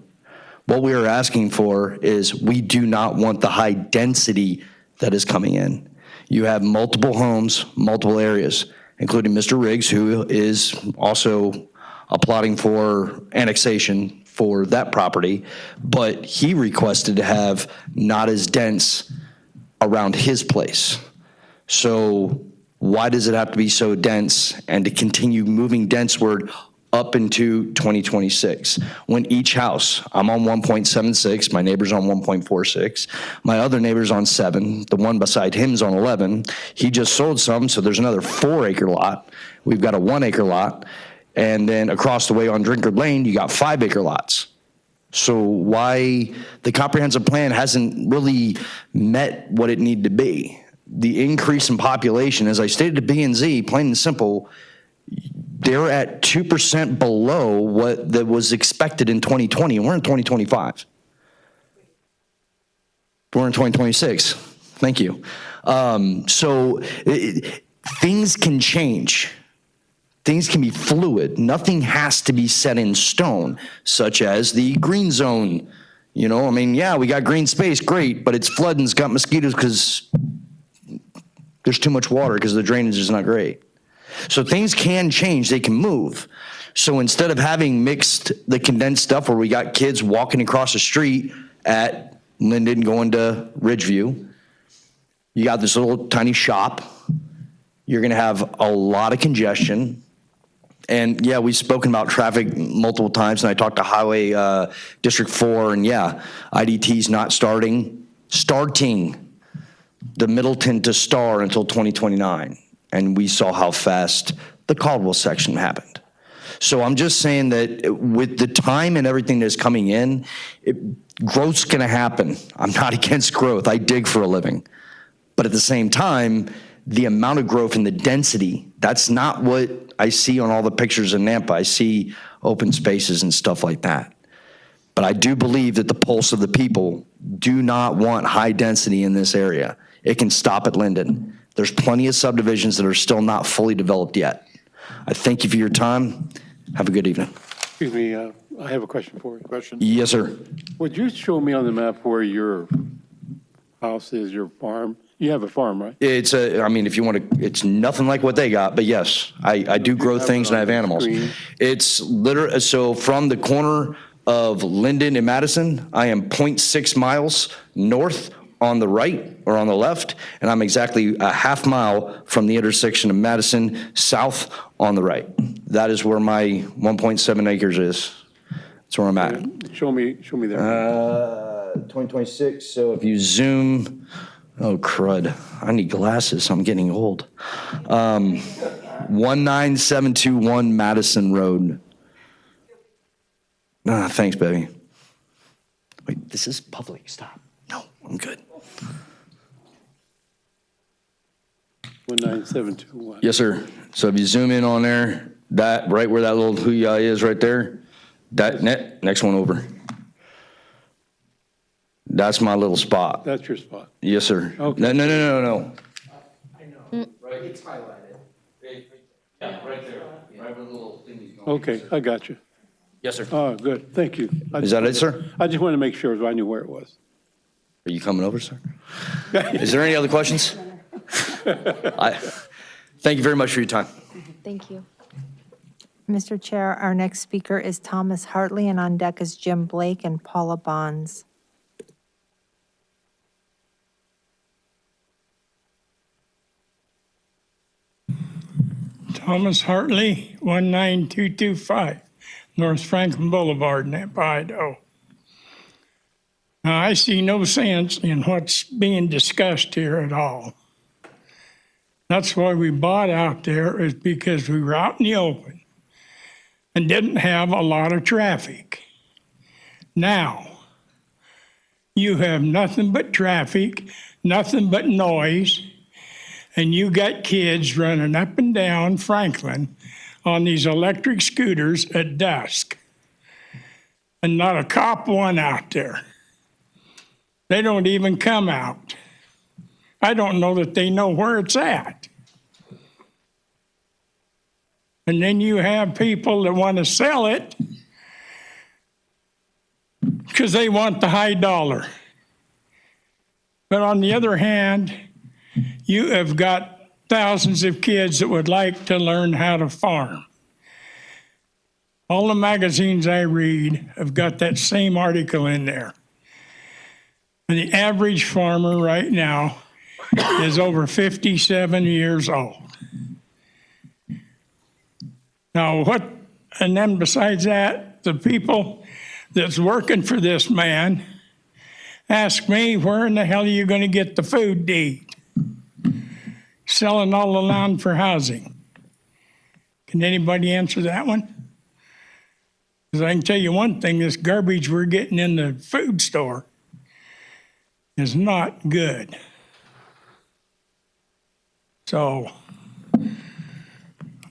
What we are asking for is we do not want the high density that is coming in. You have multiple homes, multiple areas, including Mr. Riggs, who is also applauding for annexation for that property, but he requested to have not as dense around his place. So why does it have to be so dense and to continue moving denseward up into 2026? When each house, I'm on 1.76, my neighbor's on 1.46, my other neighbor's on 7, the one beside him's on 11. He just sold some, so there's another 4-acre lot. We've got a 1-acre lot. And then across the way on Drinkard Lane, you got 5-acre lots. So why the comprehensive plan hasn't really met what it needed to be? The increase in population, as I stated to P&Z, plain and simple, they're at 2% below what that was expected in 2020, and we're in 2025. We're in 2026. Thank you. Things can change. Things can be fluid. Nothing has to be set in stone, such as the green zone. You know, I mean, yeah, we got green space, great, but it's flooding, it's got mosquitoes because there's too much water because the drainage is not great. So things can change, they can move. So instead of having mixed the condensed stuff where we got kids walking across the street at Linden going to Ridgeview, you got this little tiny shop. You're gonna have a lot of congestion. And yeah, we've spoken about traffic multiple times, and I talked to Highway District 4, and yeah, IDT's not starting the Middleton to Star until 2029. And we saw how fast the Caldwell section happened. So I'm just saying that with the time and everything that's coming in, growth's gonna happen. I'm not against growth, I dig for a living. But at the same time, the amount of growth and the density, that's not what I see on all the pictures in Nampa. I see open spaces and stuff like that. But I do believe that the pulse of the people do not want high density in this area. It can stop at Linden. There's plenty of subdivisions that are still not fully developed yet. I thank you for your time. Have a good evening. Excuse me, I have a question for you. Question? Yes, sir. Would you show me on the map where your house is, your farm? You have a farm, right? It's I mean, if you want to, it's nothing like what they got, but yes, I do grow things and I have animals. It's literally, so from the corner of Linden and Madison, I am 0.6 miles north on the right or on the left, and I'm exactly a half mile from the intersection of Madison south on the right. That is where my 1.7 acres is. That's where I'm at. Show me there. 2026, so if you zoom, oh crud, I need glasses, I'm getting old. 19721 Madison Road. Thanks, baby. Wait, this is public, stop. No, I'm good. 19721. Yes, sir. So if you zoom in on there, that right where that little Huya is right there, that next one over. That's my little spot. That's your spot. Yes, sir. Okay. No. I know. Right, it's highlighted. Yeah, right there. Right where the little thing is going. Okay, I got you. Yes, sir. Oh, good. Thank you. Is that it, sir? I just wanted to make sure I knew where it was. Are you coming over, sir? Is there any other questions? Thank you very much for your time. Thank you. Mr. Chair, our next speaker is Thomas Hartley, and on deck is Jim Blake and Paula Bonds. Thomas Hartley, 19225 North Franklin Boulevard, Nampa, Idaho. Now, I see no sense in what's being discussed here at all. That's why we bought out there, is because we were out in the open and didn't have a lot of traffic. Now, you have nothing but traffic, nothing but noise, and you got kids running up and down Franklin on these electric scooters at dusk. And not a cop one out there. They don't even come out. I don't know that they know where it's at. And then you have people that want to sell it because they want the high dollar. But on the other hand, you have got thousands of kids that would like to learn how to farm. All the magazines I read have got that same article in there. And the average farmer right now is over 57 years old. Now, and then besides that, the people that's working for this man ask me, where in the hell are you going to get the food to eat? Selling all the land for housing. Can anybody answer that one? Because I can tell you one thing, this garbage we're getting in the food store is not good. So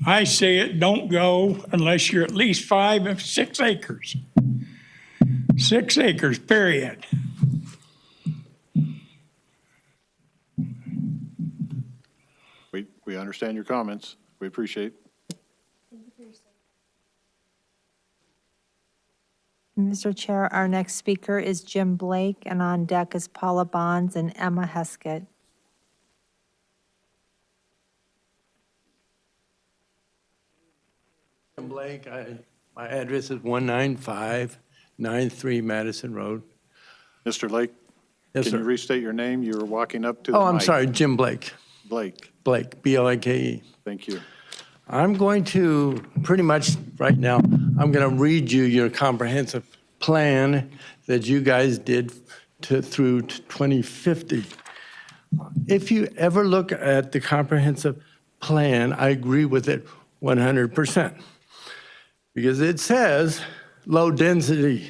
I say it don't go unless you're at least 5 or 6 acres. 6 acres, period. We understand your comments. We appreciate. Mr. Chair, our next speaker is Jim Blake, and on deck is Paula Bonds and Emma Heskett. Jim Blake, my address is 19593 Madison Road. Mr. Lake, Yes, can sir. you restate your name? You were walking up to the Oh, I'm mic. sorry, Jim Blake. Blake, Blake, B-L-A-K-E. thank you. I'm going to, pretty much right now, I'm going to read you your comprehensive plan that you guys did through 2050. If you ever look at the comprehensive plan, I agree with it 100%. Because it says low density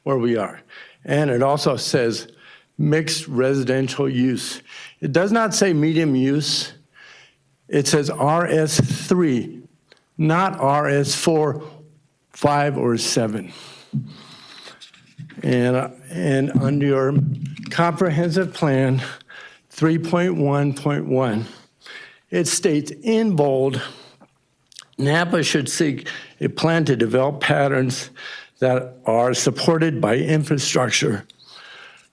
where we are. And it also says mixed residential use. It does not say medium use. It says RS3, not RS4, 5, or 7. And under your comprehensive plan, 3.1.1, it states in bold, Napa should seek a plan to develop patterns that are supported by infrastructure,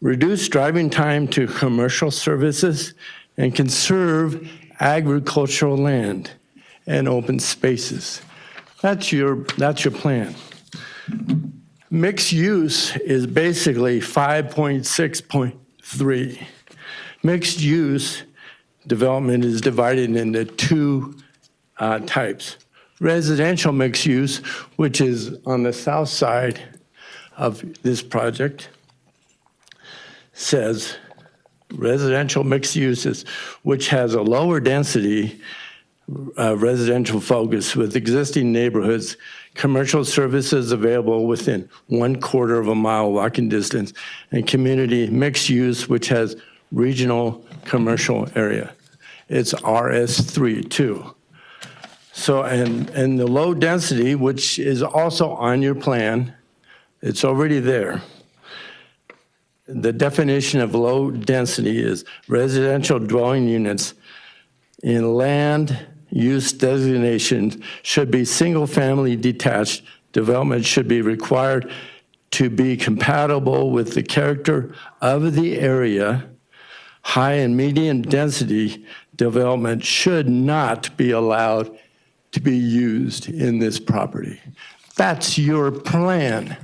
reduce driving time to commercial services, and conserve agricultural land and open spaces. That's your plan. Mixed use is basically 5.6.3. Mixed use development is divided into 2 types. Residential mixed use, which is on the south side of this project, says residential mixed uses, which has a lower density residential focus with existing neighborhoods, commercial services available within 1/4 of a mile walking distance, and community mixed use, which has regional commercial area. It's RS3 too. So, and the low density, which is also on your plan, it's already there. The definition of low density is residential dwelling units in land use designations should be single-family detached. Development should be required to be compatible with the character of the area. High and medium density development should not be allowed to be used in this property. That's your plan.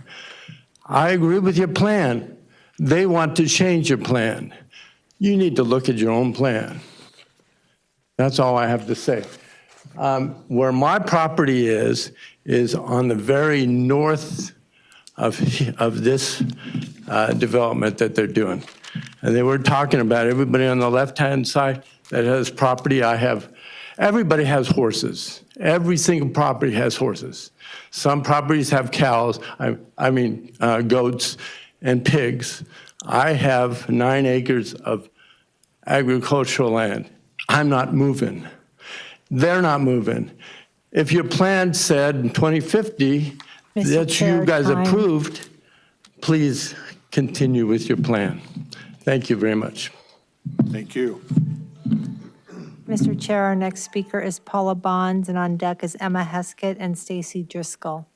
I agree with your plan. They want to change your plan. You need to look at your own plan. That's all I have to say. Where my property is on the very north of this development that they're doing. And they were talking about everybody on the left-hand side that has property. Everybody has horses. Every single property has horses. Some properties have cows, goats and pigs. I have 9 acres of agricultural land. I'm not moving. They're not moving. If your plan said in 2050 that you guys approved, please continue with your plan. Thank you very much. Thank you. Mr. Chair, our next speaker is Paula Bonds, and on deck is Emma Heskett and Stacy Driscoll.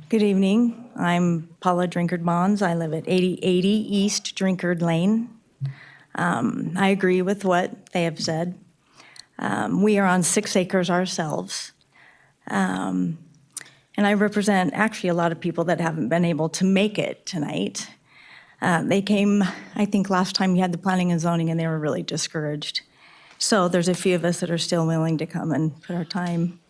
Good evening. I'm Paula Drinkard-Mons. I live at 8080 East Drinkard Lane. I agree with what they have said. We are on 6 acres ourselves. And I represent actually a lot of people that haven't been able to make it tonight. They came, I think last time you had the planning and zoning, and they were really discouraged. So there's a few of us that are still willing to come and put our time.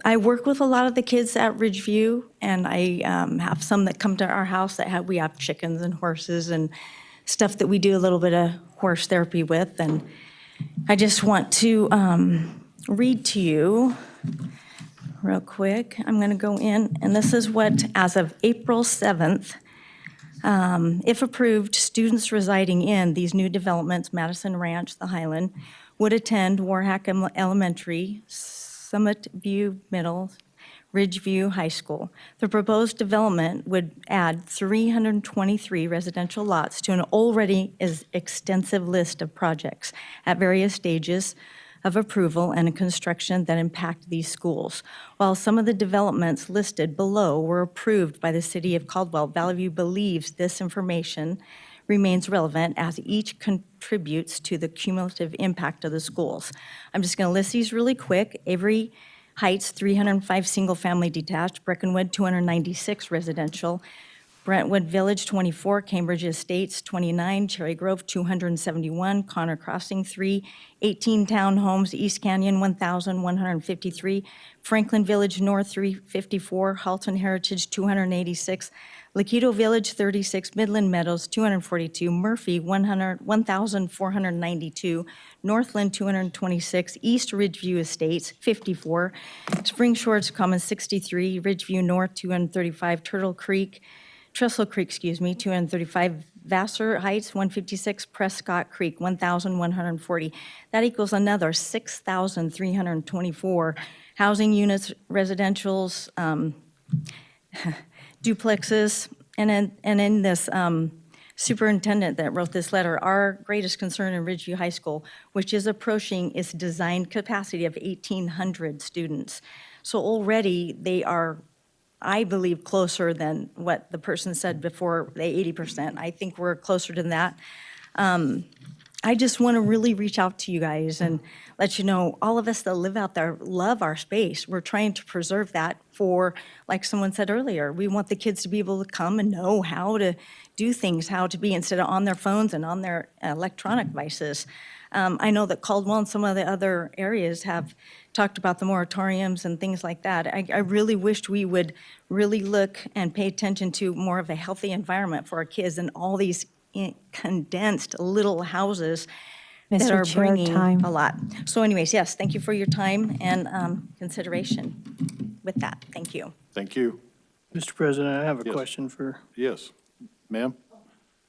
I work with a lot of the kids at Ridgeview, and I have some that come to our house that we have chickens and horses and stuff that we do a little bit of horse therapy with. And I just want to read to you real quick. I'm going to go in, and this is what, as of April 7th, if approved, students residing in these new developments, Madison Ranch, the Highland, would attend Warhack Elementary, Summit View Middle, Ridgeview High School. The proposed development would add 323 residential lots to an already extensive list of projects at various stages of approval and construction that impact these schools. While some of the developments listed below were approved by the City of Caldwell, Valley View believes this information remains relevant as each contributes to the cumulative impact of the schools. I'm just going to list these really quick. Avery Heights, 305 single-family detached. Breckenwood, 296 residential. Brentwood Village, 24. Cambridge Estates, 29. Cherry Grove, 271. Connor Crossing, 3. 18 townhomes. East Canyon, 1,153. Franklin Village North, 354. Halton Heritage, 286. Lakido Village, 36, Midland Meadows, 242, Murphy, 1,492, Northland, 226, East Ridgeview Estates, 54, Spring Shores Commons, 63, Ridgeview North, 235, Trestle Creek, 235, Vassar Heights, 156, Prescott Creek, 1,140. That equals another 6,324 housing units, residentials, duplexes, and in this superintendent that wrote this letter, our greatest concern in Ridgeview High School, which is approaching its design capacity of 1,800 students. So already they are, I believe, closer than what the person said before, the 80%. I think we're closer to that. I just want to really reach out to you guys and let you know, all of us that live out there love our space. We're trying to preserve that for, like someone said earlier, we want the kids to be able to come and know how to do things, how to be, instead of on their phones and on their electronic devices. I know that Caldwell and some of the other areas have talked about the moratoriums and things like that. I really wished we would really look and pay attention to more of a healthy environment for our kids and all these condensed little houses that Mr. are Chair, bringing time. a lot. So anyways, yes, thank you for your time and consideration with that. Thank you. Thank you. Mr. President, I have a Yes. question for Yes. Ma'am,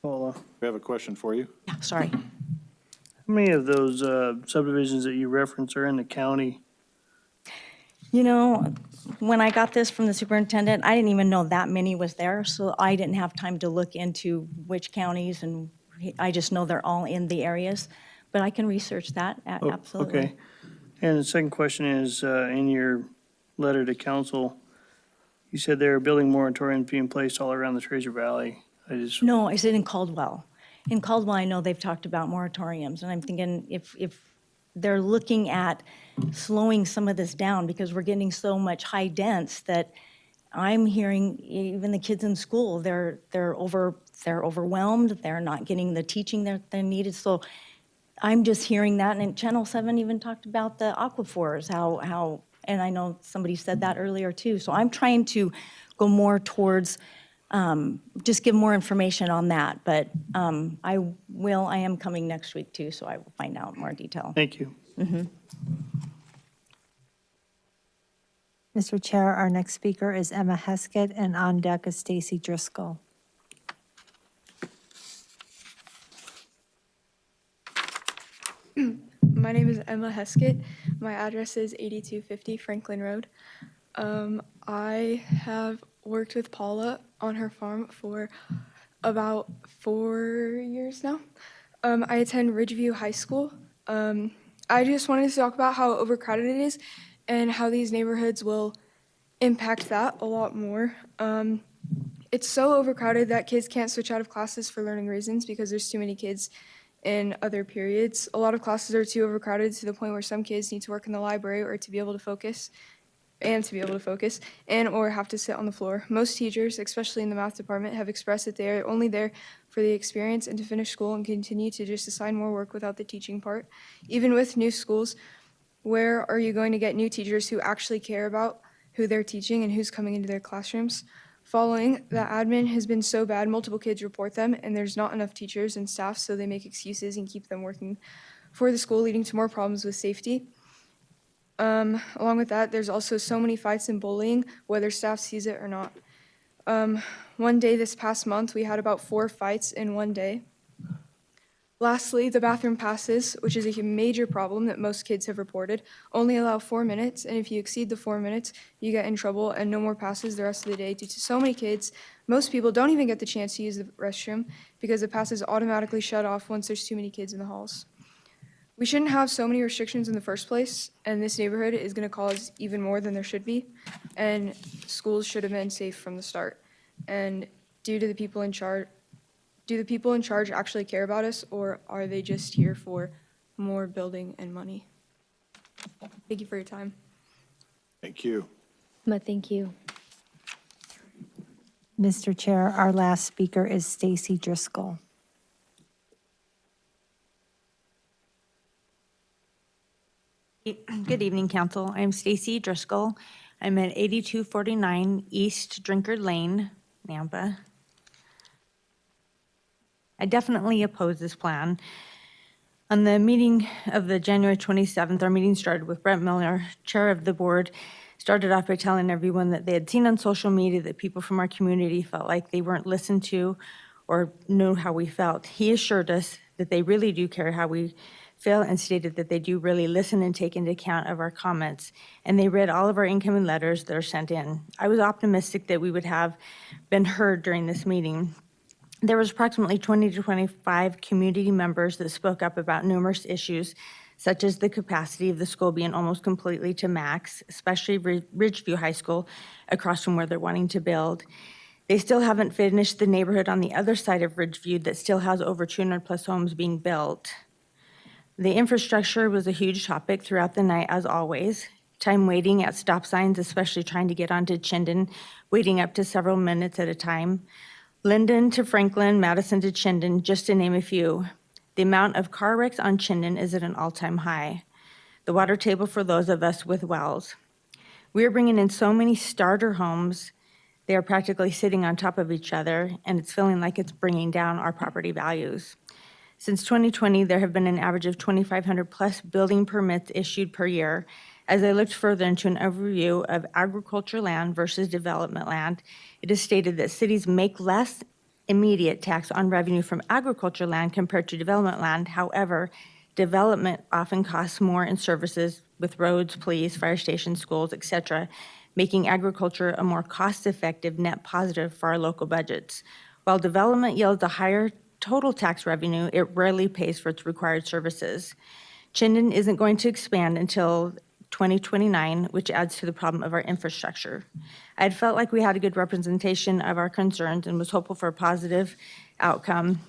Paula. we have a question for you. Yeah, sorry. How many of those subdivisions that you reference are in the county? You know, when I got this from the superintendent, I didn't even know that many was there, so I didn't have time to look into which counties, and I just know they're all in the areas. But I can research that, Oh, absolutely. Okay. And the second question is, in your letter to council, you said there are building moratoriums being placed all around the Treasure Valley. No, I said in Caldwell. In Caldwell, I know they've talked about moratoriums, and I'm thinking if they're looking at slowing some of this down, because we're getting so much high dense that I'm hearing even the kids in school, they're overwhelmed, they're not getting the teaching that they needed. So I'm just hearing that, and Channel 7 even talked about the aquifers, how, and I know somebody said that earlier too. So I'm trying to go more towards, just give more information on that. But I am coming next week too, so I will find out more detail. Thank you. Mr. Chair, our next speaker is Emma Heskett, and on deck is Stacy Driscoll. My name is Emma Heskett. My address is 8250 Franklin Road. I have worked with Paula on her farm for about 4 years now. I attend Ridgeview High School. I just wanted to talk about how overcrowded it is and how these neighborhoods will impact that a lot more. It's so overcrowded that kids can't switch out of classes for learning reasons because there's too many kids in other periods. A lot of classes are too overcrowded to the point where some kids need to work in the library or to be able to focus and or have to sit on the floor. Most teachers, especially in the math department, have expressed that they are only there for the experience and to finish school and continue to just assign more work without the teaching part. Even with new schools, where are you going to get new teachers who actually care about who they're teaching and who's coming into their classrooms? Following, the admin has been so bad, multiple kids report them, and there's not enough teachers and staff, so they make excuses and keep them working for the school, leading to more problems with safety. Along with that, there's also so many fights and bullying, whether staff sees it or not. One day this past month, we had about 4 fights in one day. Lastly, the bathroom passes, which is a major problem that most kids have reported, only allow 4 minutes, and if you exceed the 4 minutes, you get in trouble and no more passes the rest of the day due to so many kids. Most people don't even get the chance to use the restroom because the passes automatically shut off once there's too many kids in the halls. We shouldn't have so many restrictions in the first place, and this neighborhood is going to cause even more than there should be, and schools should have been safe from the start. And do the people in charge actually care about us, or are they just here for more building and money? Thank you for your time. Thank you. Thank you. Mr. Chair, our last speaker is Stacy Driscoll. Good evening, Council. I'm Stacy Driscoll. I'm at 8249 East Drinkard Lane, Nampa. I definitely oppose this plan. On the meeting of the January 27th, our meeting started with Brent Miller, chair of the board, started off by telling everyone that they had seen on social media that people from our community felt like they weren't listened to or knew how we felt. He assured us that they really do care how we feel and stated that they do really listen and take into account of our comments. And they read all of our incoming letters that are sent in. I was optimistic that we would have been heard during this meeting. There was approximately 20 to 25 community members that spoke up about numerous issues, such as the capacity of the school being almost completely to max, especially Ridgeview High School, across from where they're wanting to build. They still haven't finished the neighborhood on the other side of Ridgeview that still has over 200 plus homes being built. The infrastructure was a huge topic throughout the night, as always. Time waiting at stop signs, especially trying to get onto Chinden, waiting up to several minutes at a time. Linden to Franklin, Madison to Chinden, just to name a few. The amount of car wrecks on Chinden is at an all-time high. The water table for those of us with wells. We are bringing in so many starter homes, they are practically sitting on top of each other, and it's feeling like it's bringing down our property values. Since 2020, there have been an average of 2,500 plus building permits issued per year. As I looked further into an overview of agriculture land versus development land, it is stated that cities make less immediate tax on revenue from agriculture land compared to development land. However, development often costs more in services with roads, police, fire stations, schools, etc., making agriculture a more cost-effective net positive for our local budgets. While development yields a higher total tax revenue, it rarely pays for its required services. Chinden isn't going to expand until 2029, which adds to the problem of our infrastructure. I had felt like we had a good representation of our concerns and was hopeful for a positive outcome.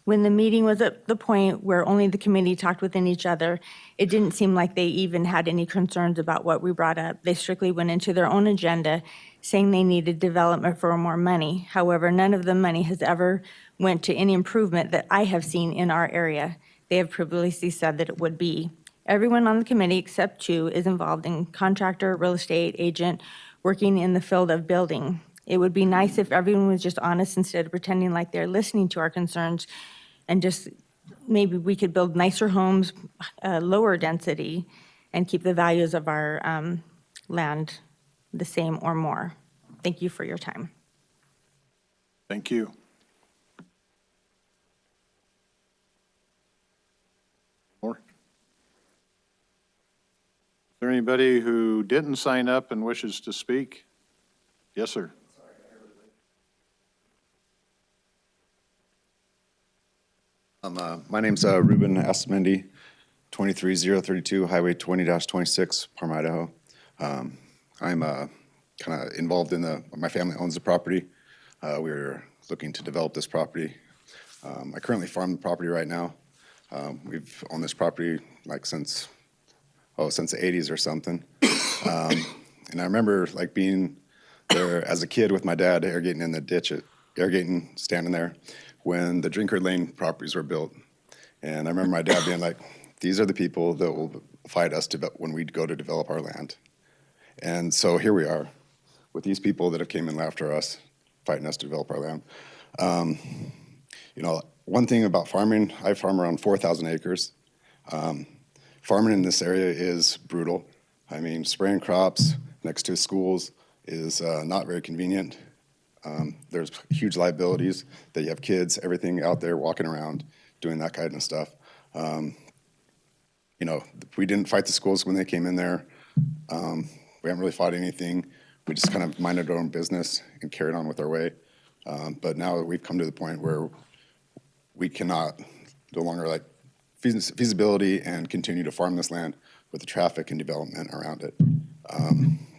When the meeting was at the point where only the committee talked within each other, it didn't seem like they even had any concerns about what we brought up. They strictly went into their own agenda, saying they needed development for more money. However, none of the money has ever went to any improvement that I have seen in our area. They have previously said that it would be. Everyone on the committee except 2 is involved in contractor, real estate agent, working in the field of building. It would be nice if everyone was just honest instead of pretending like they're listening to our concerns, and just maybe we could build nicer homes, lower density, and keep the values of our land the same or more. Thank you for your time. Thank you. More? Is there anybody who didn't sign up and wishes to speak? Yes, sir. My name's Ruben Asmendi, 23032 Highway 20-26, Parma, Idaho. I'm kind of involved in my family owns the property. We were looking to develop this property. I currently farm the property right now. We've owned this property like since the 80s or something. And I remember like being there as a kid with my dad irrigating in the ditch, irrigating, standing there when the Drinkard Lane properties were built. And I remember my dad being like, these are the people that will fight us when we go to develop our land. And so here we are with these people that have came in after us, fighting us to develop our land. You know, one thing about farming, I farm around 4,000 acres. Farming in this area is brutal. I mean, spraying crops next to schools is not very convenient. There's huge liabilities that you have kids, everything out there walking around doing that kind of stuff. You know, we didn't fight the schools when they came in there. We haven't really fought anything. We just kind of minded our own business and carried on with our way. But now we've come to the point where we cannot no longer like feasibility and continue to farm this land with the traffic and development around it.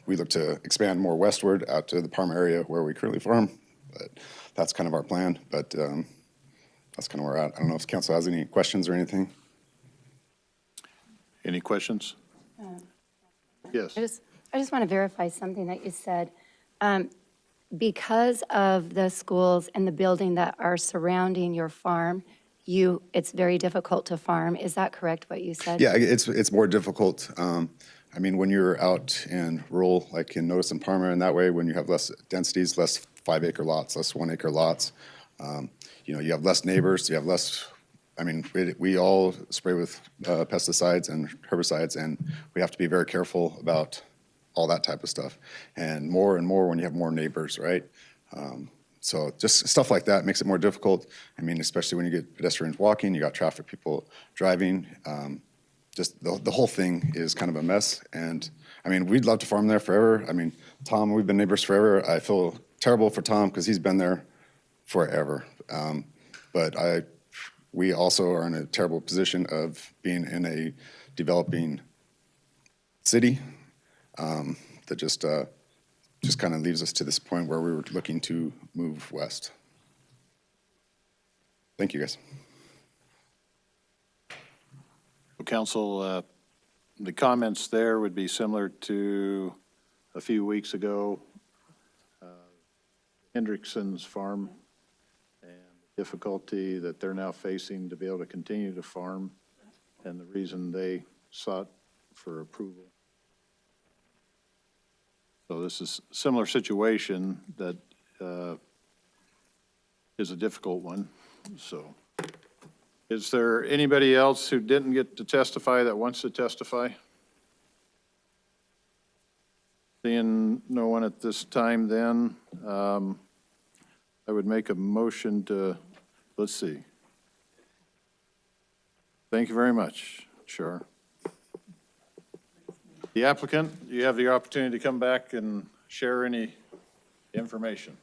We look to expand more westward out to the Parma area where we currently farm, but that's kind of our plan. But that's kind of where we're at. I don't know if council has any questions or anything. Any questions? Yes. I just want to verify something that you said. Because of the schools and the building that are surrounding your farm, it's very difficult to farm. Is that correct, what you said? Yeah, it's more difficult. I mean, when you're out in rural, like in Notice and Parma, and that way, when you have less densities, less 5-acre lots, less 1-acre lots, you know, you have less neighbors, you have less. I mean, we all spray with pesticides and herbicides, and we have to be very careful about all that type of stuff. And more when you have more neighbors, right? So just stuff like that makes it more difficult. I mean, especially when you get pedestrians walking, you got traffic people driving. Just the whole thing is kind of a mess. And I mean, we'd love to farm there forever. I mean, Tom, we've been neighbors forever. I feel terrible for Tom because he's been there forever. But we also are in a terrible position of being in a developing city that just kind of leaves us to this point where we were looking to move west. Thank you, guys. Council, the comments there would be similar to a few weeks ago, Hendrickson's farm and the difficulty that they're now facing to be able to continue to farm and the reason they sought for approval. So this is a similar situation that is a difficult one. So is there anybody else who didn't get to testify that wants to testify? Seeing no one at this time then, I would make a motion to, let's see. Thank you very much, Shar. The applicant, you have the opportunity to come back and share any information.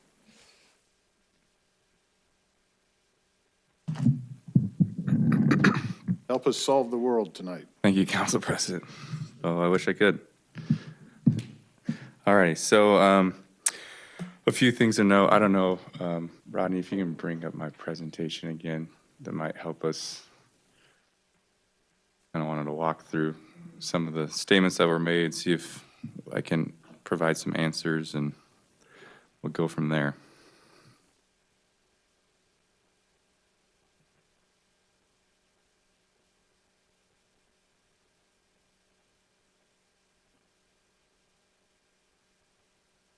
Help us solve the world tonight. Thank you, Council President. Oh, I wish I could. All right, so a few things to know. I don't know, Rodney, if you can bring up my presentation again, that might help us. I wanted to walk through some of the statements that were made, see if I can provide some answers, and we'll go from there.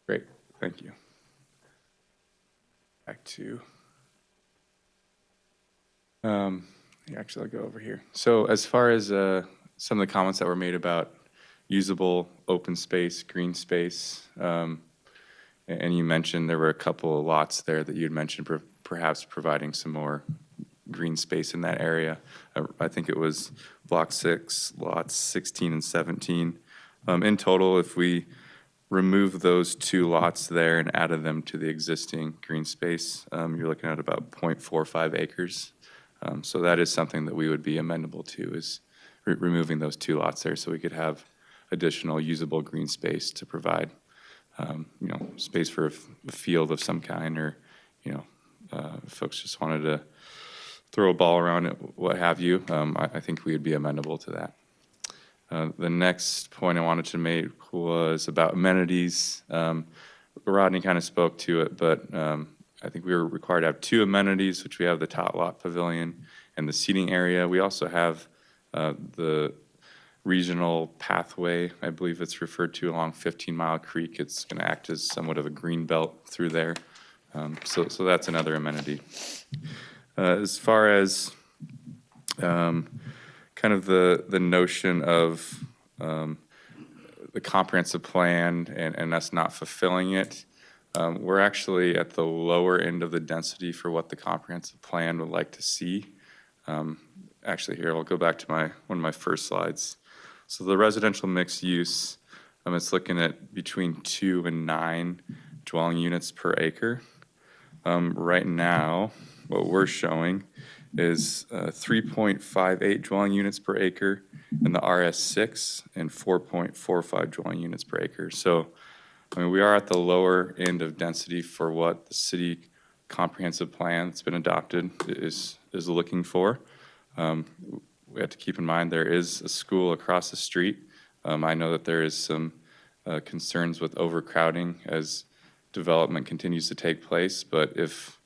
Great, thank you. Back to, actually I'll go over here. So as far as some of the comments that were made about usable open space, green space, and you mentioned there were a couple of lots there that you had mentioned perhaps providing some more green space in that area. I think it was block 6, lots 16 and 17. In total, if we remove those 2 lots there and added them to the existing green space, you're looking at about 0.45 acres. So that is something that we would be amenable to, is removing those 2 lots there so we could have additional usable green space to provide, space for a field of some kind, or, if folks just wanted to throw a ball around it, what have you. I think we would be amenable to that. The next point I wanted to make was about amenities. Rodney kind of spoke to it, but I think we were required to have 2 amenities, which we have the tot lot pavilion and the seating area. We also have the regional pathway, I believe it's referred to, along 15 Mile Creek. It's going to act as somewhat of a green belt through there. So that's another amenity. As far as kind of the notion of the comprehensive plan and us not fulfilling it, we're actually at the lower end of the density for what the comprehensive plan would like to see. Actually, here, I'll go back to one of my first slides. So the residential mixed use, it's looking at between 2 and 9 dwelling units per acre. Right now, what we're showing is 3.58 dwelling units per acre in the RS6 and 4.45 dwelling units per acre. So, we are at the lower end of density for what the city comprehensive plan that's been adopted is looking for. We have to keep in mind there is a school across the street. I know that there is some concerns with overcrowding as development continues to take place, but if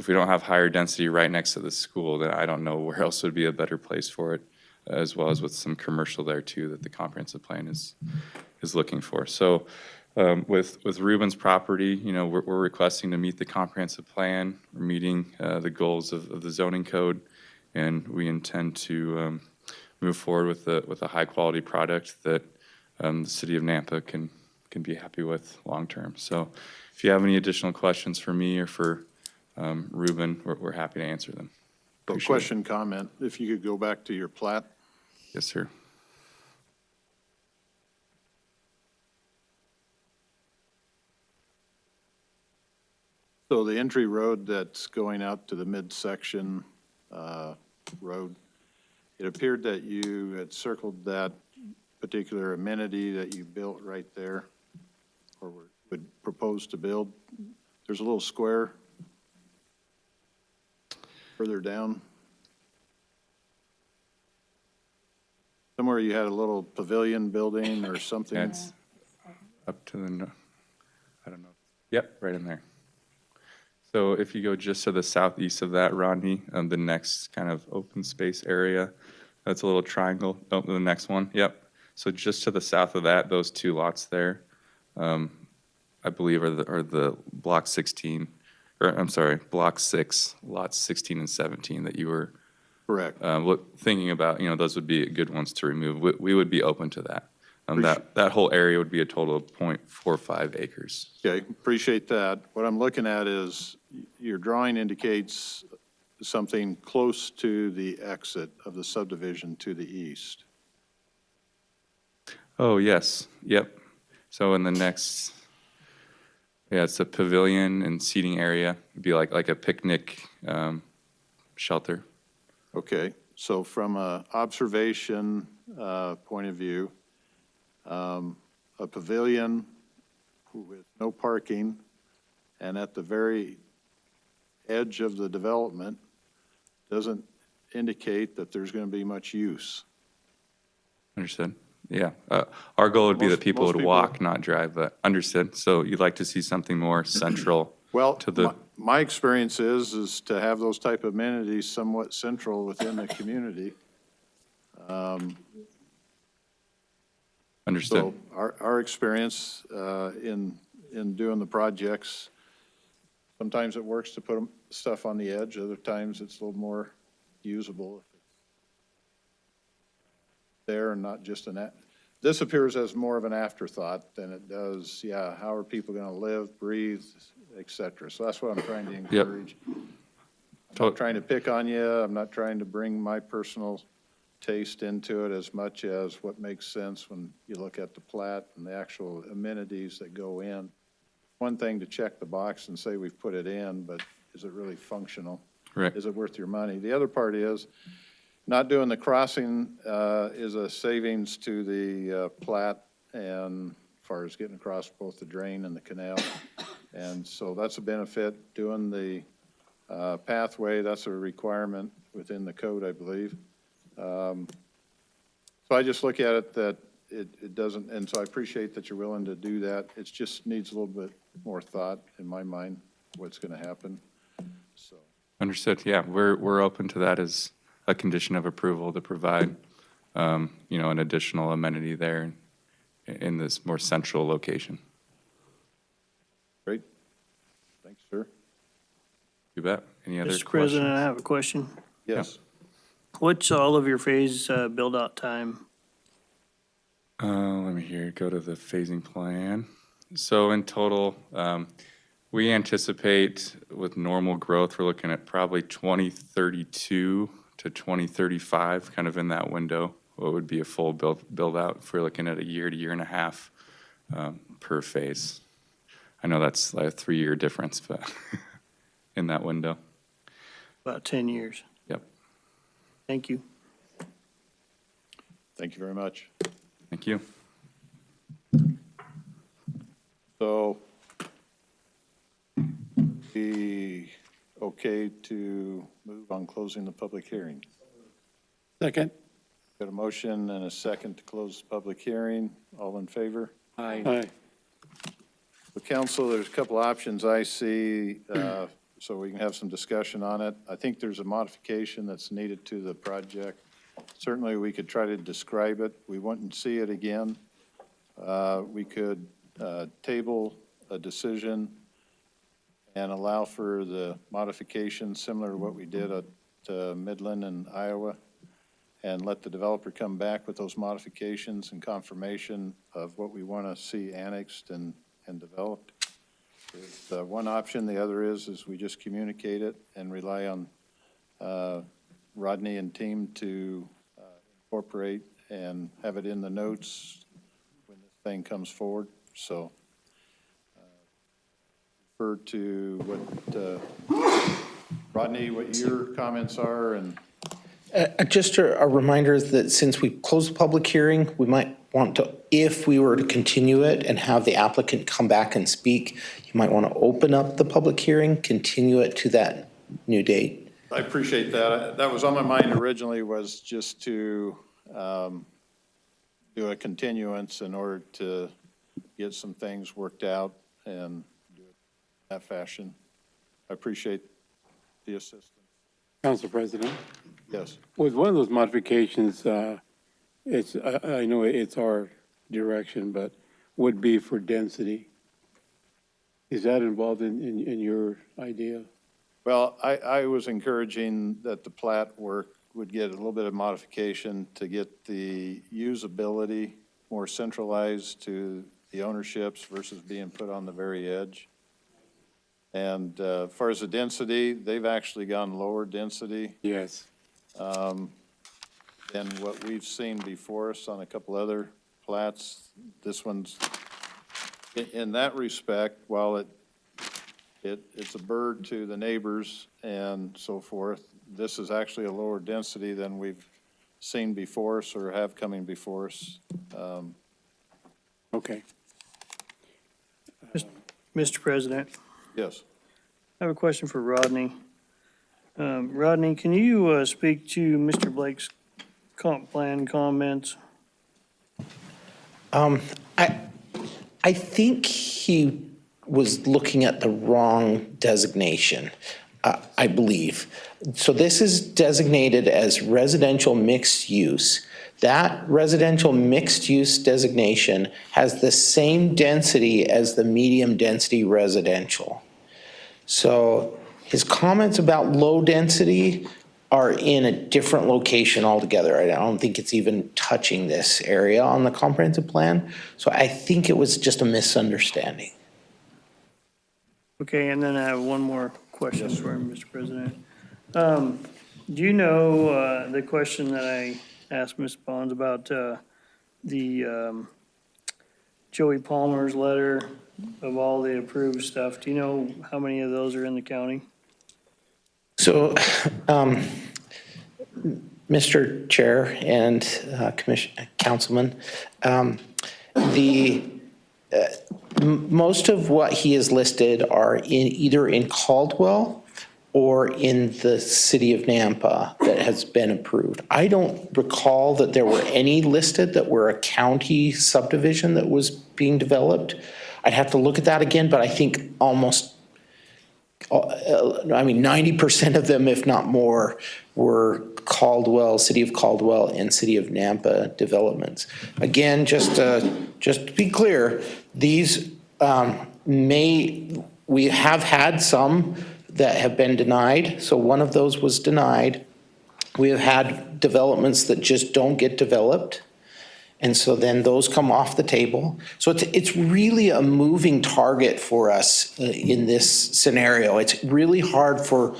we don't have higher density right next to the school, then I don't know where else would be a better place for it, as well as with some commercial there too that the comprehensive plan is looking for. So with Ruben's property, we're requesting to meet the comprehensive plan. We're meeting the goals of the zoning code, and we intend to move forward with a high quality product that the city of Nampa can be happy with long term. So if you have any additional questions for me or for Ruben, we're happy to answer them. So question, comment, if you could go back to your plat. Yes, sir. So the entry road that's going out to the midsection road, it appeared that you had circled that particular amenity that you built right there, or would propose to build. There's a little square further down. Somewhere you had a little pavilion building or something. It's up to the, I don't know. Yep, right in there. So if you go just to the southeast of that, Rodney, the next kind of open space area, that's a little triangle. Oh, the next one. Yep. So just to the south of that, those 2 lots there, I believe are the block 16, or I'm sorry, block 6, lots 16 and 17 that you were correct thinking about. Those would be good ones to remove. We would be open to that. That whole area would be a total of 0.45 acres. Okay, appreciate that. What I'm looking at is your drawing indicates something close to the exit of the subdivision to the east. Oh, yes. Yep. So in the next, it's a pavilion and seating area. It'd be like a picnic shelter. Okay, so from an observation point of view, a pavilion with no parking, and at the very edge of the development doesn't indicate that there's going to be much use. Understood. Yeah. Our goal would be that people would walk, not drive, but understood. So you'd like to see something more central to the... My experience is to have those type of amenities somewhat central within the community. Understood. So our experience in doing the projects, sometimes it works to put stuff on the edge, other times it's a little more usable if it's there and not just this appears as more of an afterthought than it does, how are people going to live, breathe, et cetera. So that's what I'm trying to encourage. I'm not trying to pick on you. I'm not trying to bring my personal taste into it as much as what makes sense when you look at the plat and the actual amenities that go in. One thing to check the box and say we've put it in, but is it really functional? Right. Is it worth your money? The other part is not doing the crossing is a savings to the plat and as far as getting across both the drain and the canal. And so that's a benefit. Doing the pathway, that's a requirement within the code, I believe. So I just look at it that it doesn't, and so I appreciate that you're willing to do that. It just needs a little bit more thought in my mind, what's going to happen. So. Understood. Yeah, we're open to that as a condition of approval to provide, an additional amenity there in this more central location. Great. Thanks, sir. You bet. Any other Mr. questions? President, I have a question. Yes. What's all of your phase build-out time? Let me go to the phasing plan. So in total, we anticipate with normal growth, we're looking at probably 2032 to 2035, kind of in that window. What would be a full build out if we're looking at a year to year and a half per phase. I know that's like a 3-year difference, but in that window. About 10 years. Yep. Thank you. Thank you very much. Thank you. So, be okay to move on closing the public hearing? Second. Got a motion and a second to close the public hearing. All in favor? Aye. The council, there's a couple options I see, so we can have some discussion on it. I think there's a modification that's needed to the project. Certainly, we could try to describe it. We wouldn't see it again. We could table a decision and allow for the modification similar to what we did at Midland and Iowa, and let the developer come back with those modifications and confirmation of what we want to see annexed and developed. Is one option. The other is we just communicate it and rely on Rodney and team to incorporate and have it in the notes when this thing comes forward. So refer to what, Rodney, what your comments are. And Just a reminder that since we closed the public hearing, we might want to, if we were to continue it and have the applicant come back and speak, you might want to open up the public hearing, continue it to that new date. I appreciate that. That was on my mind originally, was just to do a continuance in order to get some things worked out and do it in that fashion. I appreciate the assistance. Council President? Yes. With one of those modifications, it's, I know it's our direction, but would be for density. Is that involved in your idea? Well, I was encouraging that the plat work would get a little bit of modification to get the usability more centralized to the ownerships versus being put on the very edge. And as far as the density, they've actually gone lower density. Yes. Than what we've seen before us on a couple other plats. This one's, in that respect, while it's a bird to the neighbors and so forth, this is actually a lower density than we've seen before us or have coming before us. Okay. Mr. President, Yes. I have a question for Rodney. Rodney, can you speak to Mr. Blake's comp plan comments? I think he was looking at the wrong designation, I believe. So this is designated as residential mixed use. That residential mixed use designation has the same density as the medium density residential. So his comments about low density are in a different location altogether. I don't think it's even touching this area on the comprehensive plan. So I think it was just a misunderstanding. Okay, and then I have one more question for him, Mr. President. Do you know the question that I asked Ms. Bonds about the Joey Palmer's letter of all the approved stuff? Do you know how many of those are in the county? So Mr. Chair and Councilman, most of what he has listed are either in Caldwell or in the city of Nampa that has been approved. I don't recall that there were any listed that were a county subdivision that was being developed. I'd have to look at that again, but I think almost 90% of them, if not more, were Caldwell, City of Caldwell, and City of Nampa developments. Again, just to be clear, these we have had some that have been denied. So one of those was denied. We have had developments that just don't get developed. And so then those come off the table. So it's really a moving target for us in this scenario. It's really hard for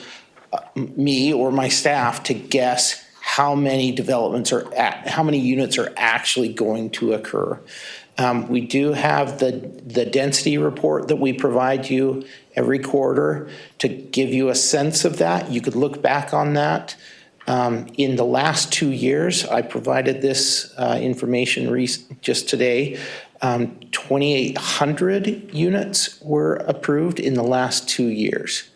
me or my staff to guess how many developments how many units are actually going to occur. We do have the density report that we provide you every quarter to give you a sense of that. You could look back on that. In the last 2 years, I provided this information just today. 2,800 units were approved in the last 2 years.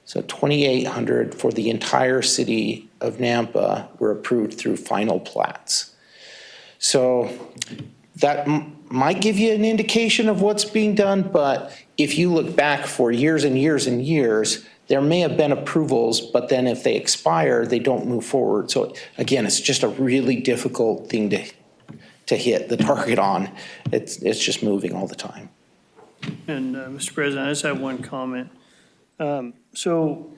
So 2,800 for the entire city of Nampa were approved through final plats. So that might give you an indication of what's being done, but if you look back for years and years and years, there may have been approvals, but then if they expire, they don't move forward. So again, it's just a really difficult thing to hit the target on. It's just moving all the time. And Mr. President, I just have one comment. So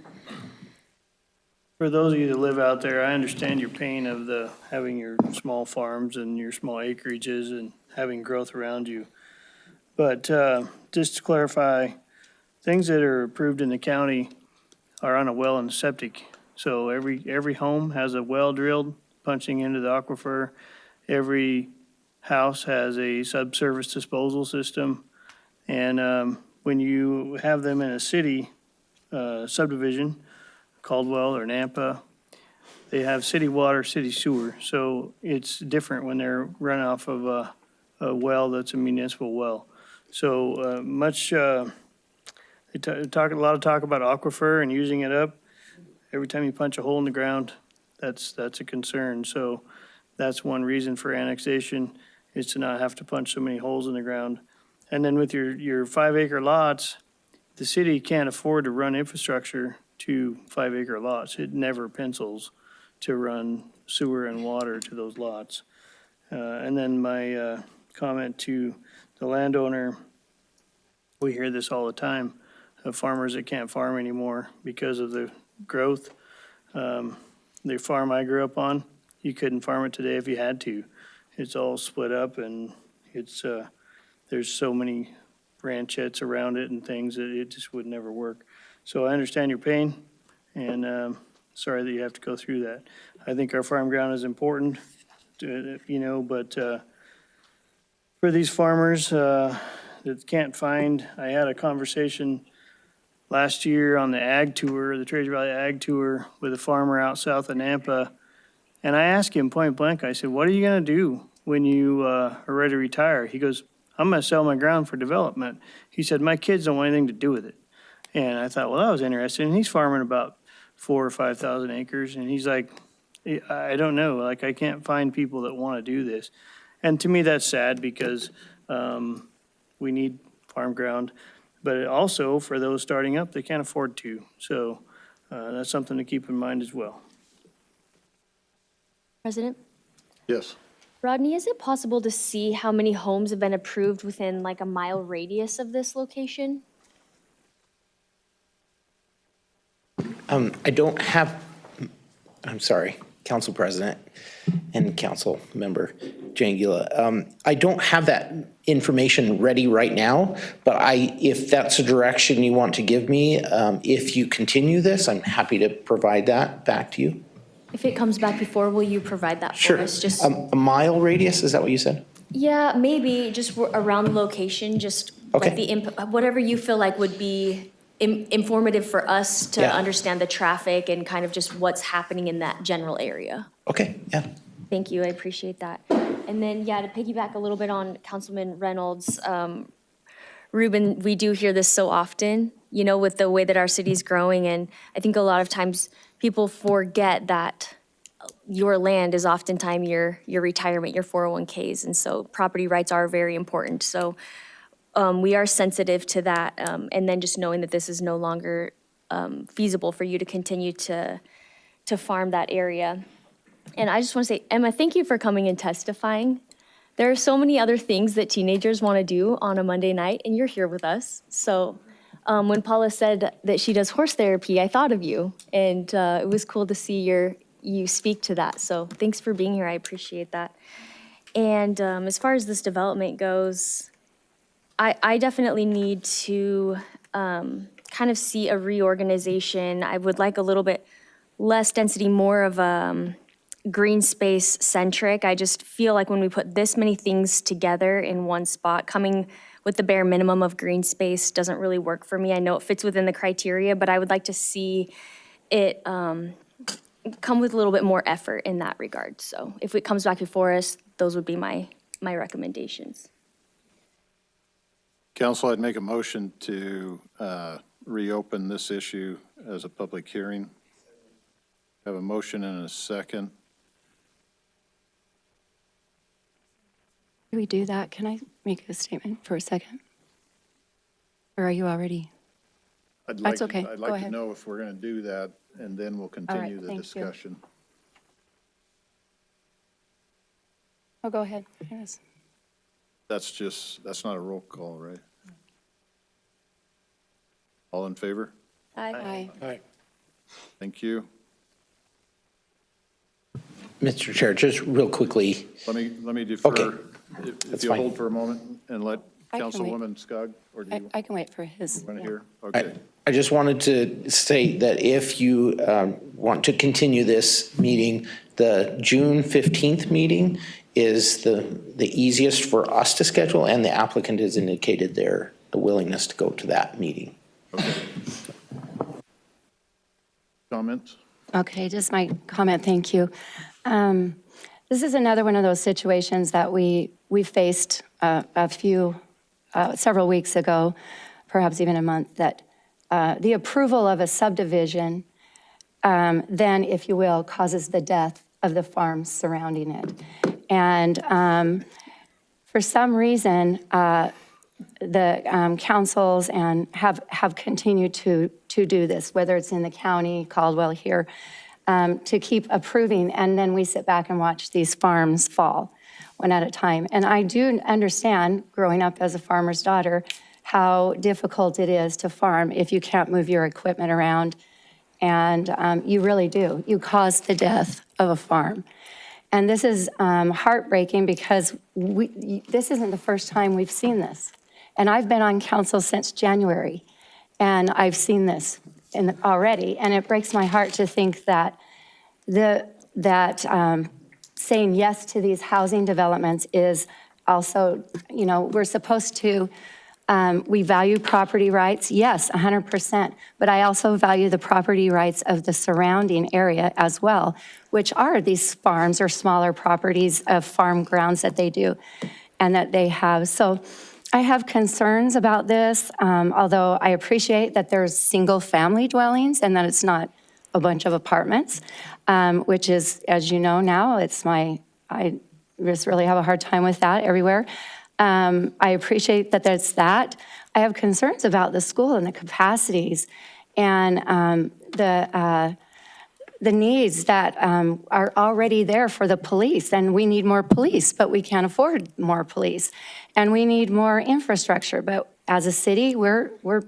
for those of you that live out there, I understand your pain of having your small farms and your small acreages and having growth around you. But just to clarify, things that are approved in the county are on a well and septic. So every home has a well drilled, punching into the aquifer. Every house has a subsurface disposal system. And when you have them in a city subdivision, Caldwell or Nampa, they have city water, city sewer. So it's different when they're run off of a well that's a municipal well. So they talk a lot of talk about aquifer and using it up. Every time you punch a hole in the ground, that's a concern. So that's one reason for annexation, is to not have to punch so many holes in the ground. And then with your 5-acre lots, the city can't afford to run infrastructure to 5-acre lots. It never pencils to run sewer and water to those lots. And then my comment to the landowner, we hear this all the time, of farmers that can't farm anymore because of the growth. The farm I grew up on, you couldn't farm it today if you had to. It's all split up, and there's so many ranchettes around it and things that it just would never work. So I understand your pain, and sorry that you have to go through that. I think our farm ground is important, but for these farmers that can't find, I had a conversation last year on the ag tour, the Treasure Valley Ag Tour, with a farmer out south of Nampa. And I asked him point blank, I said, what are you going to do when you are ready to retire? He goes, I'm going to sell my ground for development. He said, my kids don't want anything to do with it. And I thought, well, that was interesting. And he's farming about 4,000 or 5,000 acres. And he's like, I don't know. Like, I can't find people that want to do this. And to me, that's sad because we need farm ground. But also, for those starting up, they can't afford to. So that's something to keep in mind as well. President? Yes. Rodney, is it possible to see how many homes have been approved within like a mile radius of this location? I don't have, I'm sorry, Council President and Council Member Jangula. I don't have that information ready right now, but if that's a direction you want to give me, if you continue this, I'm happy to provide that back to you. If it comes back before, will you provide that for us? Just a mile radius, is that what you said? Yeah, maybe just around the location, just Okay. like the input, whatever you feel like would be informative for us to Yeah. understand the traffic and kind of just what's happening in that general area. Okay, yeah. Thank you, I appreciate that. And then, yeah, to piggyback a little bit on Councilman Reynolds, Ruben, we do hear this so often, you know, with the way that our city's growing, and I think a lot of times people forget that your land is oftentimes your retirement, your 401ks, and so property rights are very important. So we are sensitive to that, and then just knowing that this is no longer feasible for you to continue to farm that area. And I just want to say, Emma, thank you for coming and testifying. There are so many other things that teenagers want to do on a Monday night, and you're here with us. So when Paula said that she does horse therapy, I thought of you, and it was cool to see you speak to that. So thanks for being here. I appreciate that. And as far as this development goes, I definitely need to kind of see a reorganization. I would like a little bit less density, more of a green space centric. I just feel like when we put this many things together in one spot, coming with the bare minimum of green space doesn't really work for me. I know it fits within the criteria, but I would like to see it come with a little bit more effort in that regard. So if it comes back before us, those would be my recommendations. Council, I'd make a motion to reopen this issue as a public hearing. Have a motion and a second. Do we do that? Can I make a statement for a second? Or are you already? That's okay. I'd Go like to ahead. know if we're going to do that, and then we'll continue the thank you. discussion. Oh, go ahead. Yes. That's not a roll call, right? All in favor? Aye. Aye. Thank you. Mr. Chair, just real quickly. Let me defer. Okay. If That's you fine. hold for a moment and let I can wait. Councilwoman Skog, or do you I can wait for his. want to yeah. hear? Okay. I just wanted to state that if you want to continue this meeting, the June 15th meeting is the easiest for us to schedule, and the applicant has indicated their willingness to go to that meeting. Comments? Okay, just my comment, thank you. This is another one of those situations that we faced several weeks ago, perhaps even a month, that the approval of a subdivision then, if you will, causes the death of the farms surrounding it. And for some reason, the councils and have continued to do this, whether it's in the county, Caldwell here, to keep approving, and then we sit back and watch these farms fall one at a time. And I do understand, growing up as a farmer's daughter, how difficult it is to farm if you can't move your equipment around, and you really do. You cause the death of a farm. And this is heartbreaking because this isn't the first time we've seen this. And I've been on council since January, and I've seen this already. And it breaks my heart to think that saying yes to these housing developments is also, you know, we're supposed to, we value property rights, yes, 100%, but I also value the property rights of the surrounding area as well, which are these farms or smaller properties of farm grounds that they do and that they have. So I have concerns about this, although I appreciate that there's single-family dwellings and that it's not a bunch of apartments, which is, as you know now, I just really have a hard time with that everywhere. I appreciate that there's that. I have concerns about the school and the capacities and the needs that are already there for the police. And we need more police, but we can't afford more police. And we need more infrastructure, but as a city, we're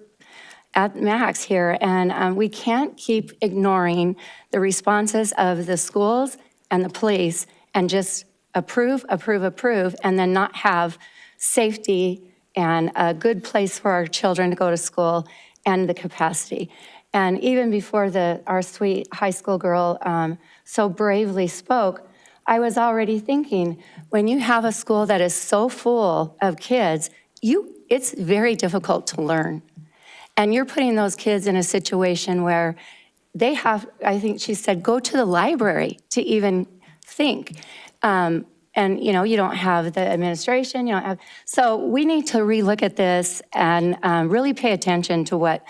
at max here. And we can't keep ignoring the responses of the schools and the police and just approve, and then not have safety and a good place for our children to go to school and the capacity. And even before our sweet high school girl so bravely spoke, I was already thinking, when you have a school that is so full of kids, it's very difficult to learn. And you're putting those kids in a situation where they have, I think she said, go to the library to even think. And, you know, you don't have the administration, you don't have, so we need to relook at this and really pay attention to what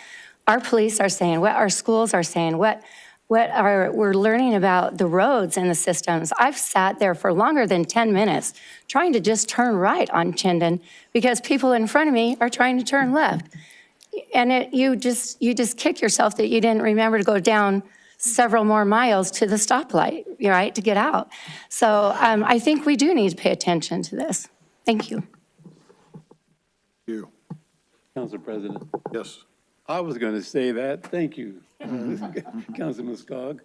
our police are saying, what our schools are saying, we're learning about the roads and the systems. I've sat there for longer than 10 minutes trying to just turn right on Chinden because people in front of me are trying to turn left. And you just kick yourself that you didn't remember to go down several more miles to the stoplight, right, to get out. So I think we do need to pay attention to this. Thank you. You. Council President. Yes. I was going to say that. Thank you, Councilman Skog.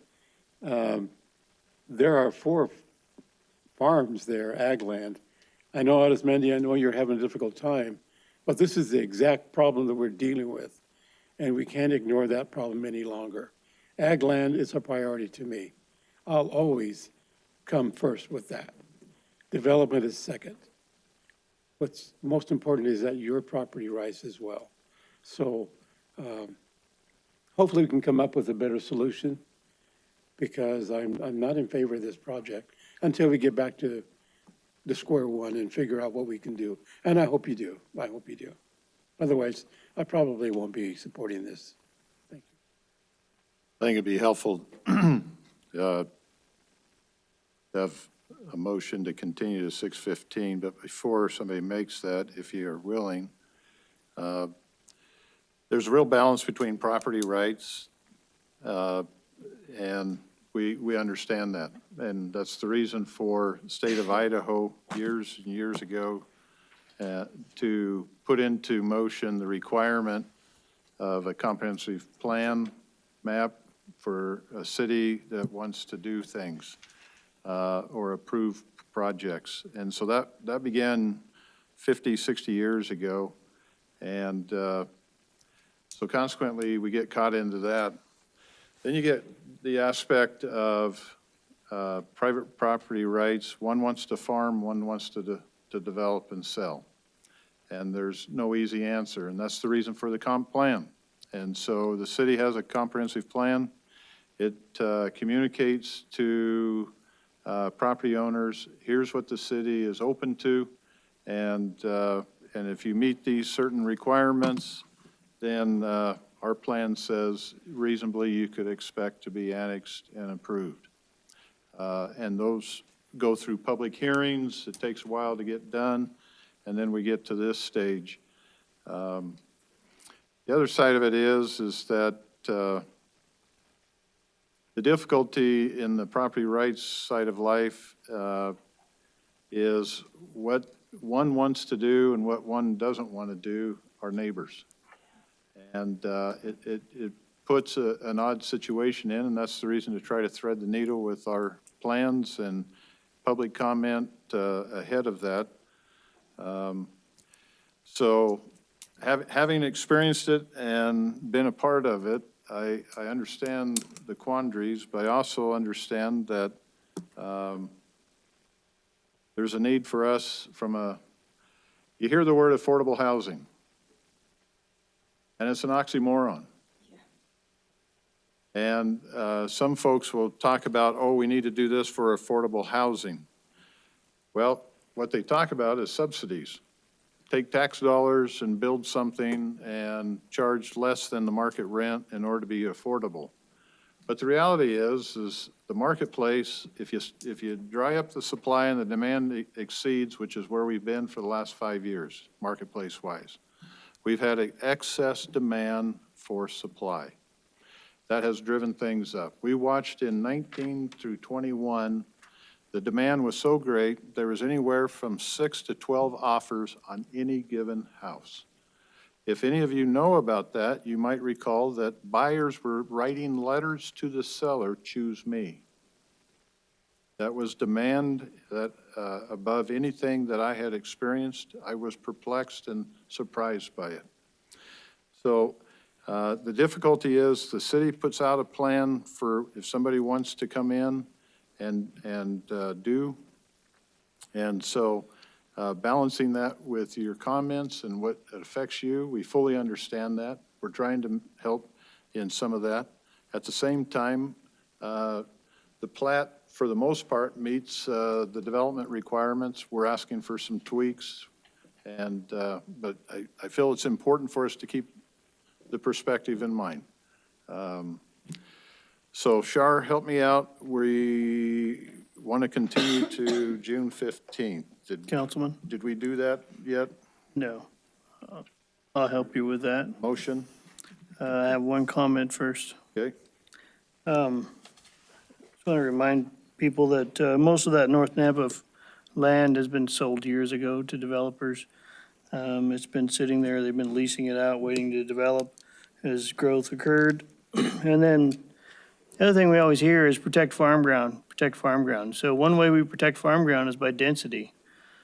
There are 4 farms there, ag land. I know, Arismendi, I know you're having a difficult time, but this is the exact problem that we're dealing with, and we can't ignore that problem any longer. Ag land is a priority to me. I'll always come first with that. Development is second. What's most important is that your property rights as well. So hopefully we can come up with a better solution, because I'm not in favor of this project until we get back to the square one and figure out what we can do. And I hope you do. I hope you do. Otherwise, I probably won't be supporting this. Thank you. I think it'd be helpful to have a motion to continue to 6:15, but before somebody makes that, if you're willing, there's a real balance between property rights, and we understand that. And that's the reason for the state of Idaho years and years ago to put into motion the requirement of a comprehensive plan map for a city that wants to do things or approve projects. And so that began 50, 60 years ago. And so consequently, we get caught into that. Then you get the aspect of private property rights. One wants to farm, one wants to develop and sell. And there's no easy answer, and that's the reason for the comp plan. And so the city has a comprehensive plan. It communicates to property owners, here's what the city is open to, and if you meet these certain requirements, then our plan says reasonably you could expect to be annexed and approved. And those go through public hearings. It takes a while to get done, and then we get to this stage. The other side of it is that the difficulty in the property rights side of life is what one wants to do and what one doesn't want to do are neighbors. And it puts an odd situation in, and that's the reason to try to thread the needle with our plans and public comment ahead of that. So having experienced it and been a part of it, I understand the quandaries, but I also understand that there's a need for us you hear the word affordable housing, and it's an oxymoron. And some folks will talk about, oh, we need to do this for affordable housing. Well, what they talk about is subsidies. Take tax dollars and build something and charge less than the market rent in order to be affordable. But the reality is the marketplace, if you dry up the supply and the demand exceeds, which is where we've been for the last 5 years, marketplace-wise, we've had an excess demand for supply. That has driven things up. We watched in 19 through 21, the demand was so great, there was anywhere from 6 to 12 offers on any given house. If any of you know about that, you might recall that buyers were writing letters to the seller, choose me. That was demand that above anything that I had experienced. I was perplexed and surprised by it. So the difficulty is the city puts out a plan for if somebody wants to come in and do. And so balancing that with your comments and what affects you, we fully understand that. we're trying to help in some of that. At the same time, the plat, for the most part, meets the development requirements. We're asking for some tweaks, and but I feel it's important for us to keep the perspective in mind. So Shar, help me out. We want to continue to June 15th. Councilman? Did we do that yet? No. I'll help you with that. Motion? I have one comment first. Okay. Just want to remind people that most of that North Nampa land has been sold years ago to developers. It's been sitting there, they've been leasing it out, waiting to develop as growth occurred. And then the other thing we always hear is protect farm ground, protect farm ground. So one way we protect farm ground is by density,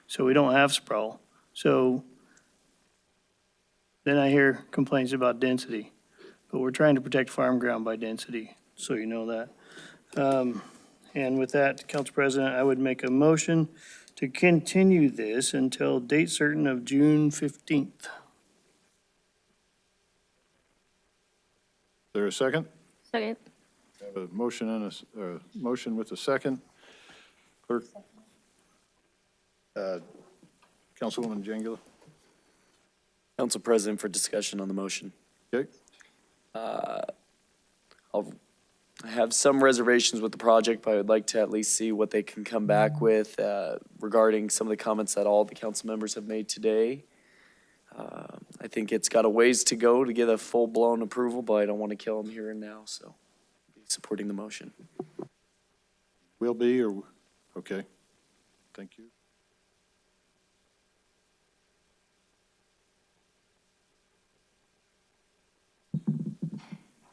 so we don't have sprawl. So then I hear complaints about density, but we're trying to protect farm ground by density, so you know that. And with that, Council President, I would make a motion to continue this until date certain of June 15th. Is There a second? Second. I have a motion and a motion with a second. Clerk? Councilwoman Jengula? Council President, for discussion on the motion. Okay. I have some reservations with the project, but I would like to at least see what they can come back with regarding some of the comments that all the council members have made today. I think it's got a ways to go to get a full-blown approval, but I don't want to kill them here and now, so I'll be supporting the motion. Will be, or, okay. Thank you.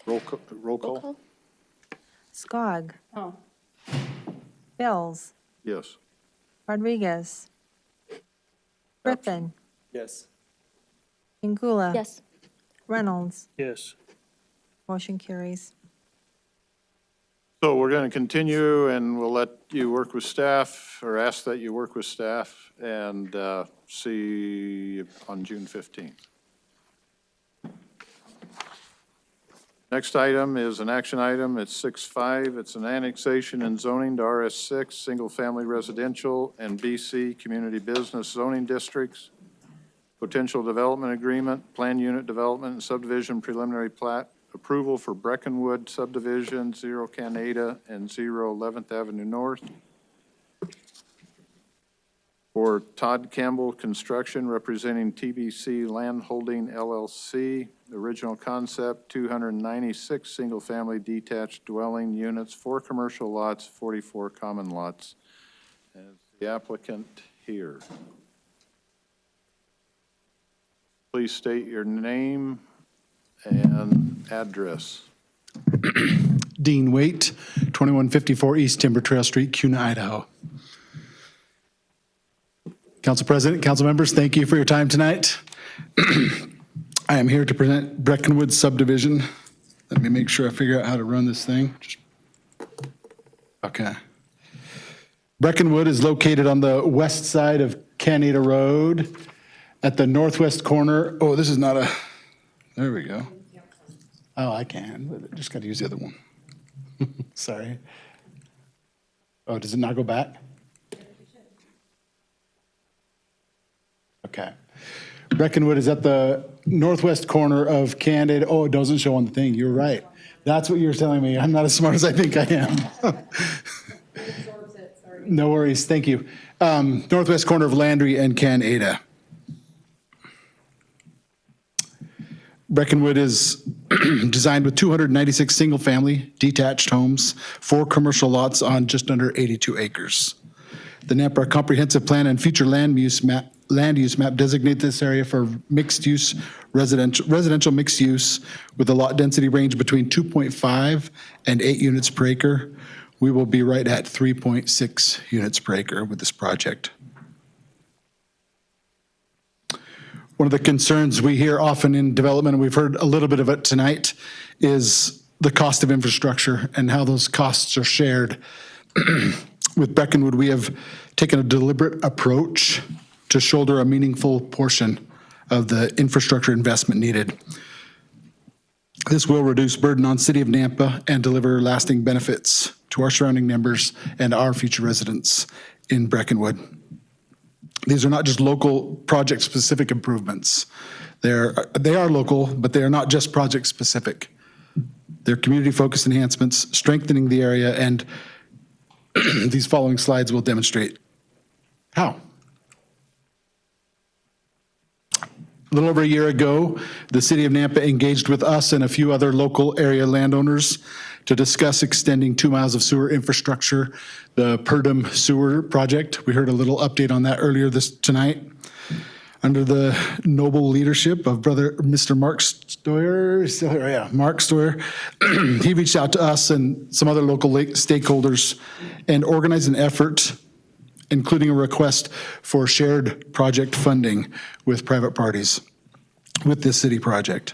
Roll call? Skog. Oh. Bills. Yes. Rodriguez. Griffin. Yes. Pingula. Yes. Reynolds. Yes. Motion carries. So we're going to continue, and we'll let you work with staff, or ask that you work with staff, and see you on June 15th. Next item is an action item. It's 6.5. It's an annexation and zoning to RS6, single-family residential, and BC community business zoning districts. Potential development agreement, plan unit development, and subdivision preliminary plat approval for Breckenwood subdivision, 0 Canada and 0 11th Avenue North. For Todd Campbell Construction, representing TBC Land Holding LLC. The original concept, 296 single-family detached dwelling units, 4 commercial lots, 44 common lots. As the applicant here. Please state your name and address. Dean Waite, 2154 East Timber Trail Street, Kuna, Idaho. Council President, council members, thank you for your time tonight. I am here to present Breckenwood subdivision. Let me make sure I figure out how to run this thing. Okay. Breckenwood is located on the west side of Canada Road at the northwest corner. Oh, this is not a, there we go. Oh, I can, but I just got to use the other one. Sorry. Oh, does it not go back? Okay. Breckenwood is at the northwest corner of Candid. Oh, it doesn't show on the thing. You're right. That's what you're telling me. I'm not as smart as I think I am. No worries. Thank you. Northwest corner of Landry and Canada. Breckenwood is designed with 296 single-family detached homes, 4 commercial lots on just under 82 acres. The Nampa Comprehensive Plan and Future Land Use Map designate this area for mixed-use, residential mixed use with a lot density range between 2.5 and 8 units per acre. We will be right at 3.6 units per acre with this project. One of the concerns we hear often in development, and we've heard a little bit of it tonight, is the cost of infrastructure and how those costs are shared. With Breckenwood, we have taken a deliberate approach to shoulder a meaningful portion of the infrastructure investment needed. This will reduce burden on City of Nampa and deliver lasting benefits to our surrounding members and our future residents in Breckenwood. These are not just local project-specific improvements. They are local, but they are not just project-specific. They're community-focused enhancements, strengthening the area, and these following slides will demonstrate how. A little over a year ago, the City of Nampa engaged with us and a few other local area landowners to discuss extending 2 miles of sewer infrastructure, the Purdom Sewer Project. We heard a little update on that earlier tonight. Under the noble leadership of Mr. Mark Stoyer, Mark Stoyer, he reached out to us and some other local stakeholders and organized an effort, including a request for shared project funding with private parties with this city project.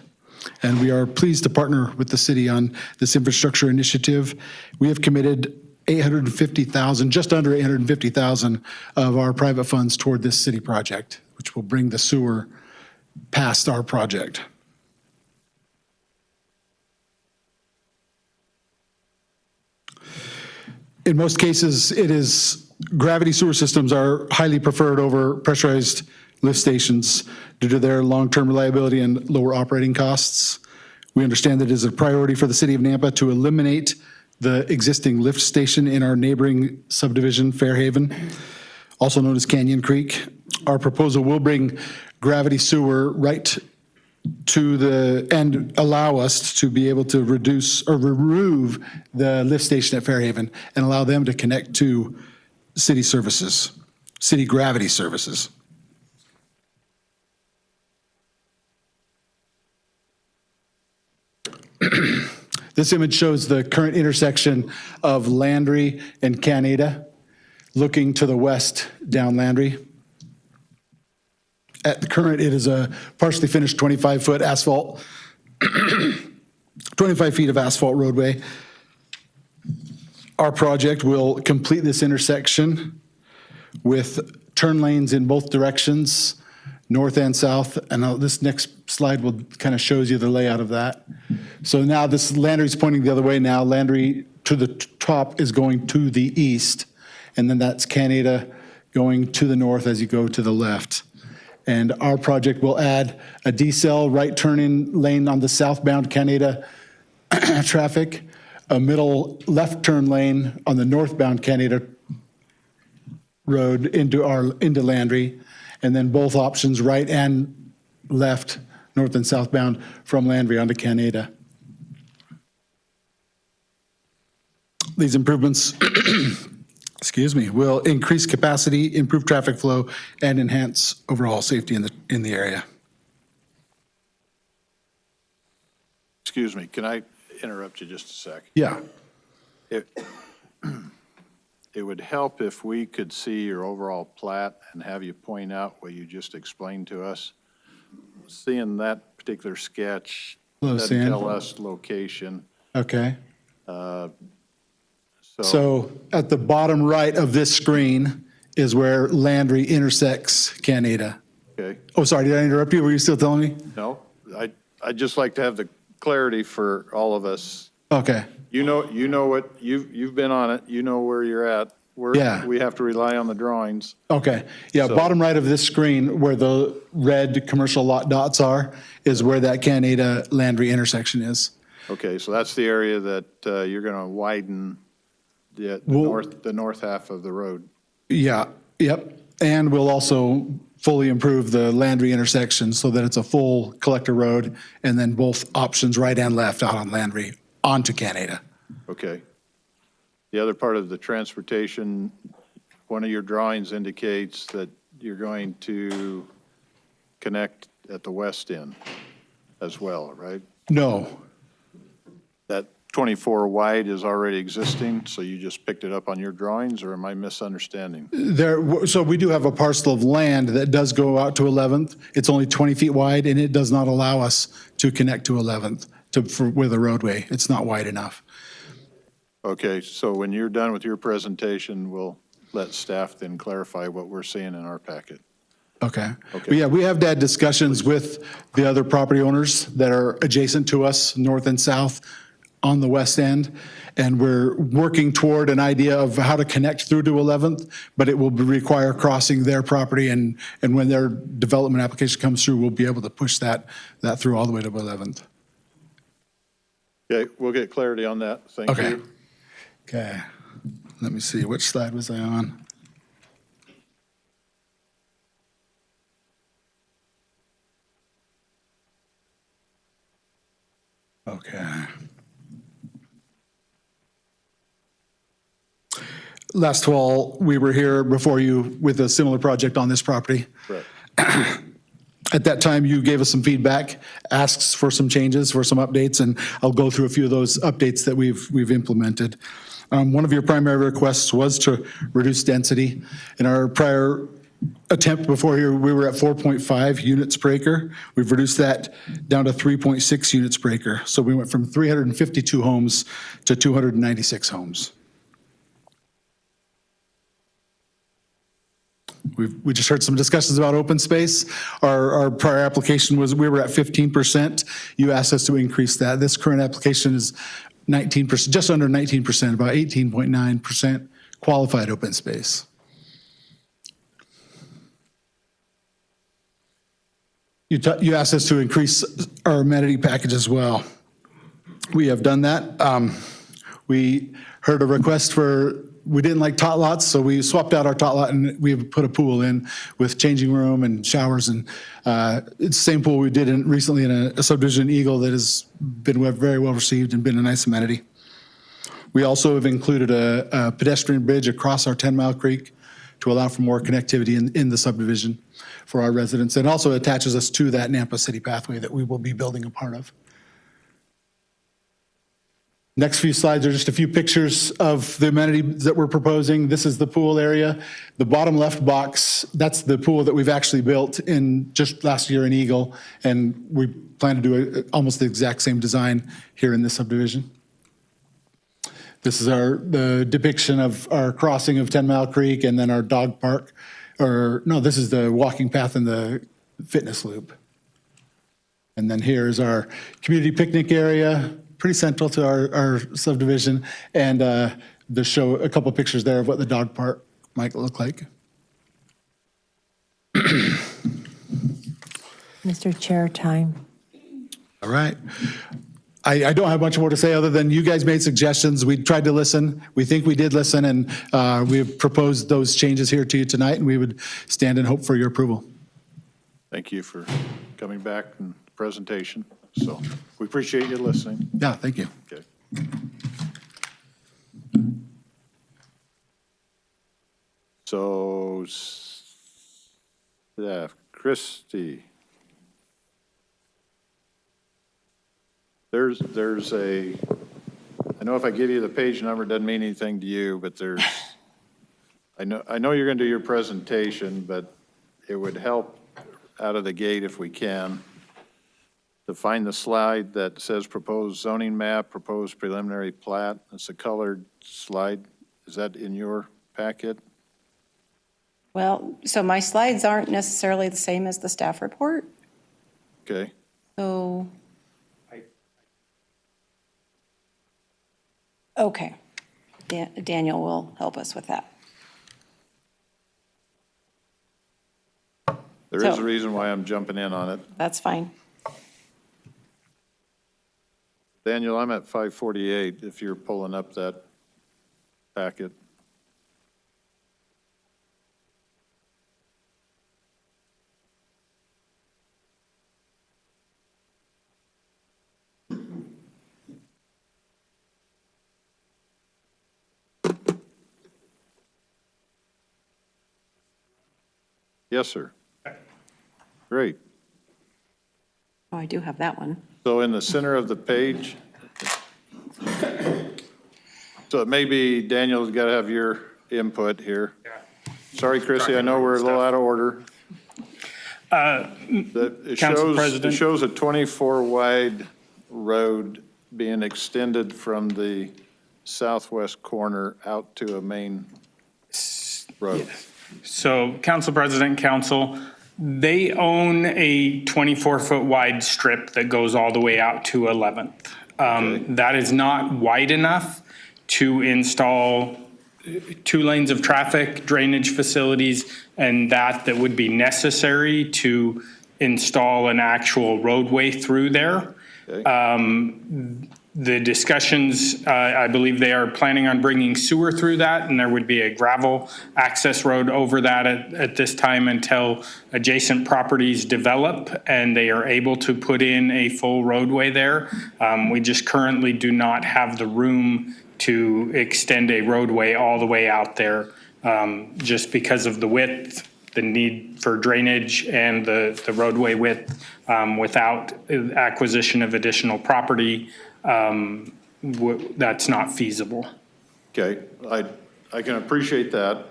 And we are pleased to partner with the city on this infrastructure initiative. We have committed $850,000, just under $850,000 of our private funds toward this city project, which will bring the sewer past our project. In most cases, gravity sewer systems are highly preferred over pressurized lift stations due to their long-term reliability and lower operating costs. We understand that it is a priority for the City of Nampa to eliminate the existing lift station in our neighboring subdivision, Fairhaven, also known as Canyon Creek. Our proposal will bring gravity sewer right to and allow us to be able to reduce or remove the lift station at Fairhaven and allow them to connect to city services, city gravity services. This image shows the current intersection of Landry and Canada, looking to the west down Landry. At the current, it is a partially finished 25-foot asphalt, 25 feet of asphalt roadway. Our project will complete this intersection with turn lanes in both directions, north and south. And this next slide will kind of shows you the layout of that. So now this Landry's pointing the other way now. Landry to the top is going to the east. And then that's Canada going to the north as you go to the left. And our project will add a decel right turning lane on the southbound Canada traffic, a middle left turn lane on the northbound Canada road into Landry, and then both options right and left, north and southbound from Landry onto Canada. These improvements will increase capacity, improve traffic flow, and enhance overall safety in the area. Excuse me, can I interrupt you just a sec? Yeah. It would help if we could see your overall plat and have you point out what you just explained to us. Seeing that particular sketch doesn't tell us location. Okay. So at the bottom right of this screen is where Landry intersects Canada. Okay. Oh, sorry, did I interrupt you? Were you still telling me? No, I'd just like to have the clarity for all of us. Okay. You know what, you've been on it, you know where you're at. Yeah. We have to rely on the drawings. Okay. Yeah, So- bottom right of this screen where the red commercial lot dots are is where that Canada Landry intersection is. Okay, so that's the area that you're going to widen the north half of the road. Yeah, yep. And we'll also fully improve the Landry intersection so that it's a full collector road and then both options right and left out on Landry onto Canada. Okay. The other part of the transportation, one of your drawings indicates that you're going to connect at the west end as well, right? No. That 24 wide is already existing, so you just picked it up on your drawings, or am I misunderstanding? So we do have a parcel of land that does go out to 11th. It's only 20 feet wide, and it does not allow us to connect to 11th with a roadway. It's not wide enough. Okay, so when you're done with your presentation, we'll let staff then clarify what we're seeing in our packet. Okay. But yeah, we have had discussions with the other property owners that are adjacent to us, north and south, on the west end. And we're working toward an idea of how to connect through to 11th, but it will require crossing their property. And when their development application comes through, we'll be able to push that through all the way to 11th. Okay, we'll get clarity on that. Thank you. Okay. Let me see, which slide was I on? Okay. Last fall, we were here before you with a similar project on this property. Right. At that time, you gave us some feedback, asks for some changes, for some updates, and I'll go through a few of those updates that we've implemented. One of your primary requests was to reduce density. In our prior attempt before here, we were at 4.5 units per acre. We've reduced that down to 3.6 units per acre. So we went from 352 homes to 296 homes. We just heard some discussions about open space. Our prior application was, we were at 15%. You asked us to increase that. This current application is 19%, just under 19%, about 18.9% qualified open space. You asked us to increase our amenity package as well. We have done that. We heard a request for, we didn't like tot lots, so we swapped out our tot lot and we put a pool in with changing room and showers. And it's the same pool we did recently in a subdivision Eagle that has been very well received and been a nice amenity. We also have included a pedestrian bridge across our 10 Mile Creek to allow for more connectivity in the subdivision for our residents. And also attaches us to that Nampa City pathway that we will be building a part of. Next few slides are just a few pictures of the amenities that we're proposing. This is the pool area. The bottom left box, that's the pool that we've actually built in just last year in Eagle. And we plan to do almost the exact same design here in this subdivision. This is the depiction of our crossing of 10 Mile Creek and then our dog park. Or no, this is the walking path and the fitness loop. And then here's our community picnic area, pretty central to our subdivision, and they show a couple pictures there of what the dog park might look like. Mr. Chair, time. All right. I don't have much more to say other than you guys made suggestions. We tried to listen. We think we did listen, and we have proposed those changes here to you tonight, and we would stand and hope for your approval. Thank you for coming back and presentation. So we appreciate you listening. Yeah, thank you. Okay. So, yeah, Christie. There's a, I know if I give you the page number, it doesn't mean anything to you, but there's, I know you're going to do your presentation, but it would help out of the gate if we can to find the slide that says proposed zoning map, proposed preliminary plat. It's a colored slide. Is that in your packet? Well, so my slides aren't necessarily the same as the staff report. Okay. So, okay. Daniel will help us with that. There is a reason why I'm jumping in on it. That's fine. Daniel, I'm at 548 if you're pulling up that packet. Yes, sir. Great. Oh, I do have that one. So in the center of the page, so it may be, Daniel's got to have your input here. Sorry, Chrissy, I know we're a little out of order. It shows a 24 wide road being extended from the southwest corner out to a main road. So, Council President, Council, They own a 24-foot wide strip that goes all the way out to 11th. That is not wide enough to install 2 lanes of traffic, drainage facilities, and that would be necessary to install an actual roadway through there. The discussions, I believe they are planning on bringing sewer through that, and there would be a gravel access road over that at this time until adjacent properties develop and they are able to put in a full roadway there. We just currently do not have the room to extend a roadway all the way out there, just because of the width, the need for drainage, and the roadway width. Without acquisition of additional property, that's not feasible. Okay, I can appreciate that.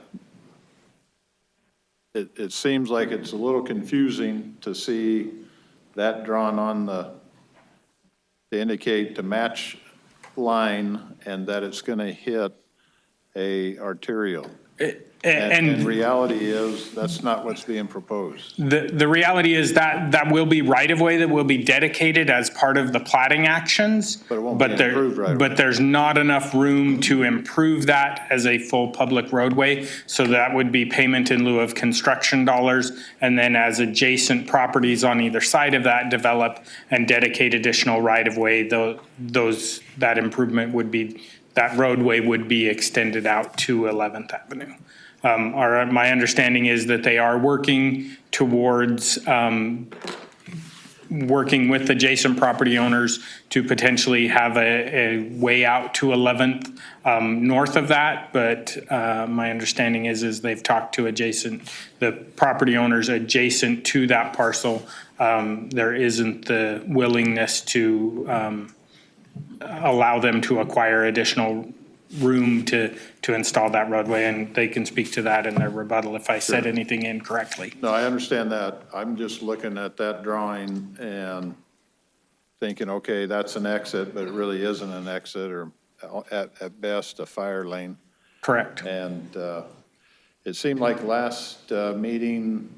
It seems like it's a little confusing to see that drawn on to indicate the match line and that it's going to hit a arterial. And reality is that's not what's being proposed. The reality is that will be right-of-way that will be dedicated as part of the platting actions. But it won't be improved right-of-way. But there's not enough room to improve that as a full public roadway. So that would be payment in lieu of construction dollars. And then as adjacent properties on either side of that develop and dedicate additional right-of-way, that improvement would be, that roadway would be extended out to 11th Avenue. My understanding is that they are working towards working with adjacent property owners to potentially have a way out to 11th north of that. But my understanding is they've talked to the property owners adjacent to that parcel. There isn't the willingness to allow them to acquire additional room to install that roadway, and they can speak to that in their rebuttal if I said anything incorrectly. No, I understand that. I'm just looking at that drawing and thinking, okay, that's an exit, but it really isn't an exit, or at best a fire lane. Correct. And it seemed like last meeting,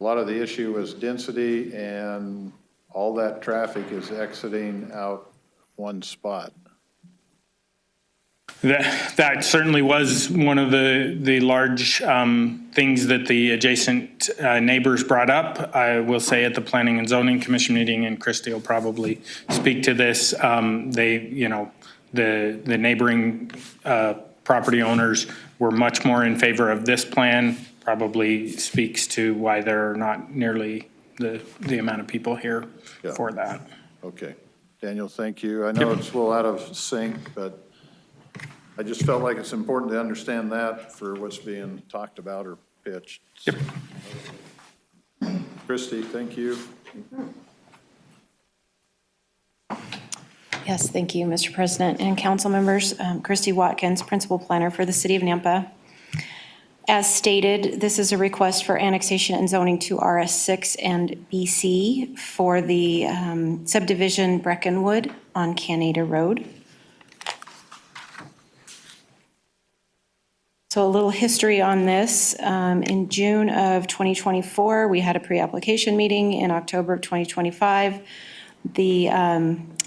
a lot of the issue was density, and all that traffic is exiting out one spot. That certainly was one of the large things that the adjacent neighbors brought up. I will say at the Planning and Zoning Commission meeting, and Christy will probably speak to this, the neighboring property owners were much more in favor of this plan. Probably speaks to why there are not nearly the amount of people here for that. Okay. Daniel, thank you. I know it's a little out of sync, but I just felt like it's important to understand that for what's being talked about or pitched. Yep. Christy, thank you. Yes, thank you, Mr. President and council members. Christy Watkins, Principal Planner for the City of Nampa. As stated, this is a request for annexation and zoning to RS6 and BC for the subdivision Breckenwood on Canada Road. So a little history on this. In June of 2024, we had a pre-application meeting. In October of 2025, the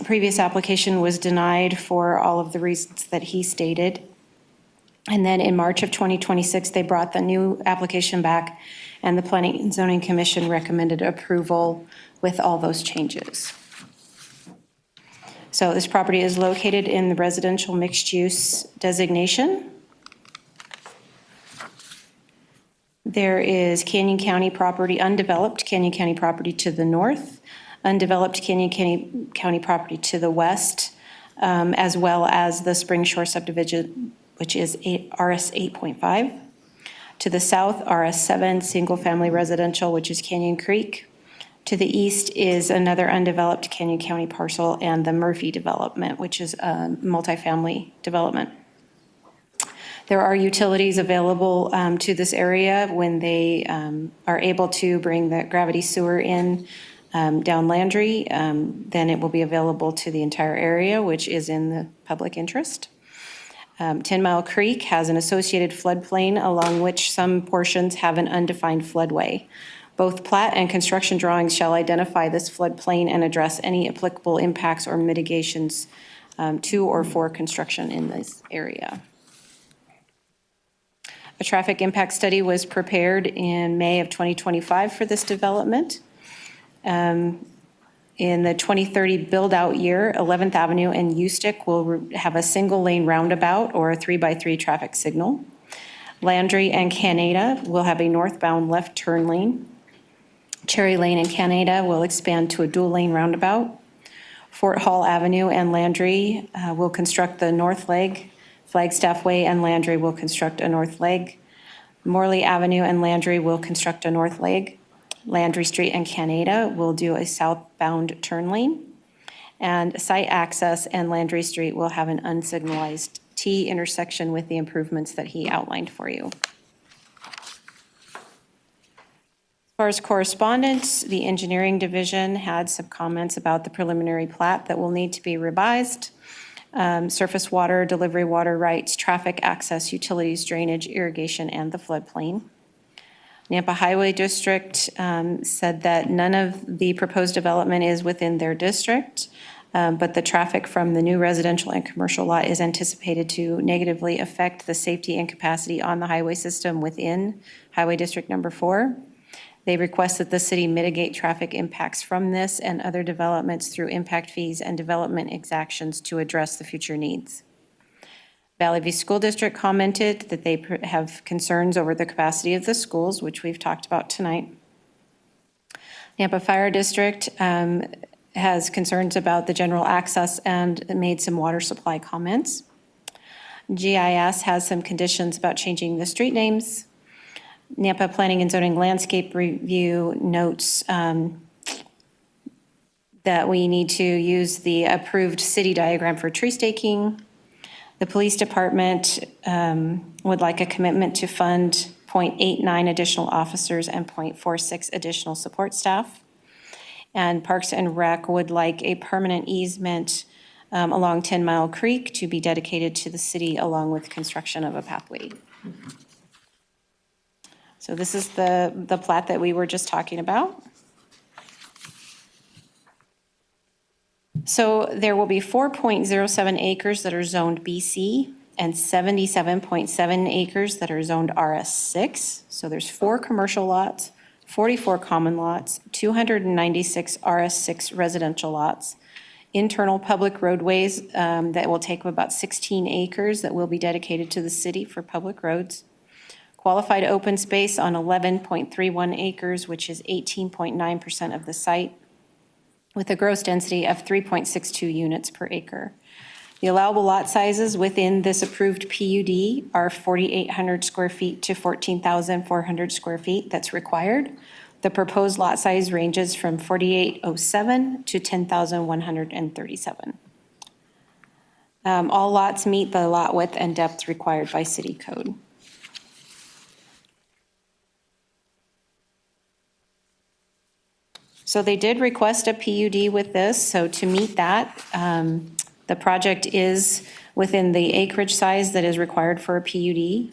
previous application was denied for all of the reasons that he stated. And then in March of 2026, they brought the new application back, and the Planning and Zoning Commission recommended approval with all those changes. So this property is located in the residential mixed-use designation. There is Canyon County property, undeveloped Canyon County property to the north, undeveloped Canyon County property to the west, as well as the Spring Shore subdivision, which is RS 8.5. To the south, RS 7, single-family residential, which is Canyon Creek. To the east is another undeveloped Canyon County parcel, and the Murphy development, which is a multifamily development. There are utilities available to this area when they are able to bring the gravity sewer in down Landry. Then it will be available to the entire area, which is in the public interest. 10 Mile Creek has an associated floodplain along which some portions have an undefined floodway. Both plat and construction drawings shall identify this floodplain and address any applicable impacts or mitigations to or for construction in this area. A traffic impact study was prepared in May of 2025 for this development. In the 2030 build-out year, 11th Avenue and Ustick will have a single-lane roundabout or a 3x3 traffic signal. Landry and Canada will have a northbound left turn lane. Cherry Lane and Canada will expand to a dual-lane roundabout. Fort Hall Avenue and Landry will construct the north leg. Flagstaff Way and Landry will construct a north leg. Morley Avenue and Landry will construct a north leg. Landry Street and Canada will do a southbound turn lane. And site access and Landry Street will have an unsignalized T intersection with the improvements that he outlined for you. As far as correspondence, the engineering division had some comments about the preliminary plat that will need to be revised. Surface water, delivery water rights, traffic access, utilities, drainage, irrigation, and the floodplain. Nampa Highway District said that none of the proposed development is within their district, but the traffic from the new residential and commercial lot is anticipated to negatively affect the safety and capacity on the highway system within Highway District Number 4. They request that the city mitigate traffic impacts from this and other developments through impact fees and development exactions to address the future needs. Valley View School District commented that they have concerns over the capacity of the schools, which we've talked about tonight. Nampa Fire District has concerns about the general access and made some water supply comments. GIS has some conditions about changing the street names. Nampa Planning and Zoning Landscape Review notes that we need to use the approved city diagram for tree staking. The police department would like a commitment to fund 0.89 additional officers and 0.46 additional support staff. And Parks and Rec would like a permanent easement along 10 Mile Creek to be dedicated to the city along with construction of a pathway. So this is the plat that we were just talking about. So there will be 4.07 acres that are zoned BC and 77.7 acres that are zoned RS6. So there's 4 commercial lots, 44 common lots, 296 RS6 residential lots, internal public roadways that will take about 16 acres that will be dedicated to the city for public roads. Qualified open space on 11.31 acres, which is 18.9% of the site, with a gross density of 3.62 units per acre. The allowable lot sizes within this approved PUD are 4,800 square feet to 14,400 square feet that's required. The proposed lot size ranges from 4,807 to 10,137. All lots meet the lot width and depth required by city code. So they did request a PUD with this, so to meet that, the project is within the acreage size that is required for a PUD.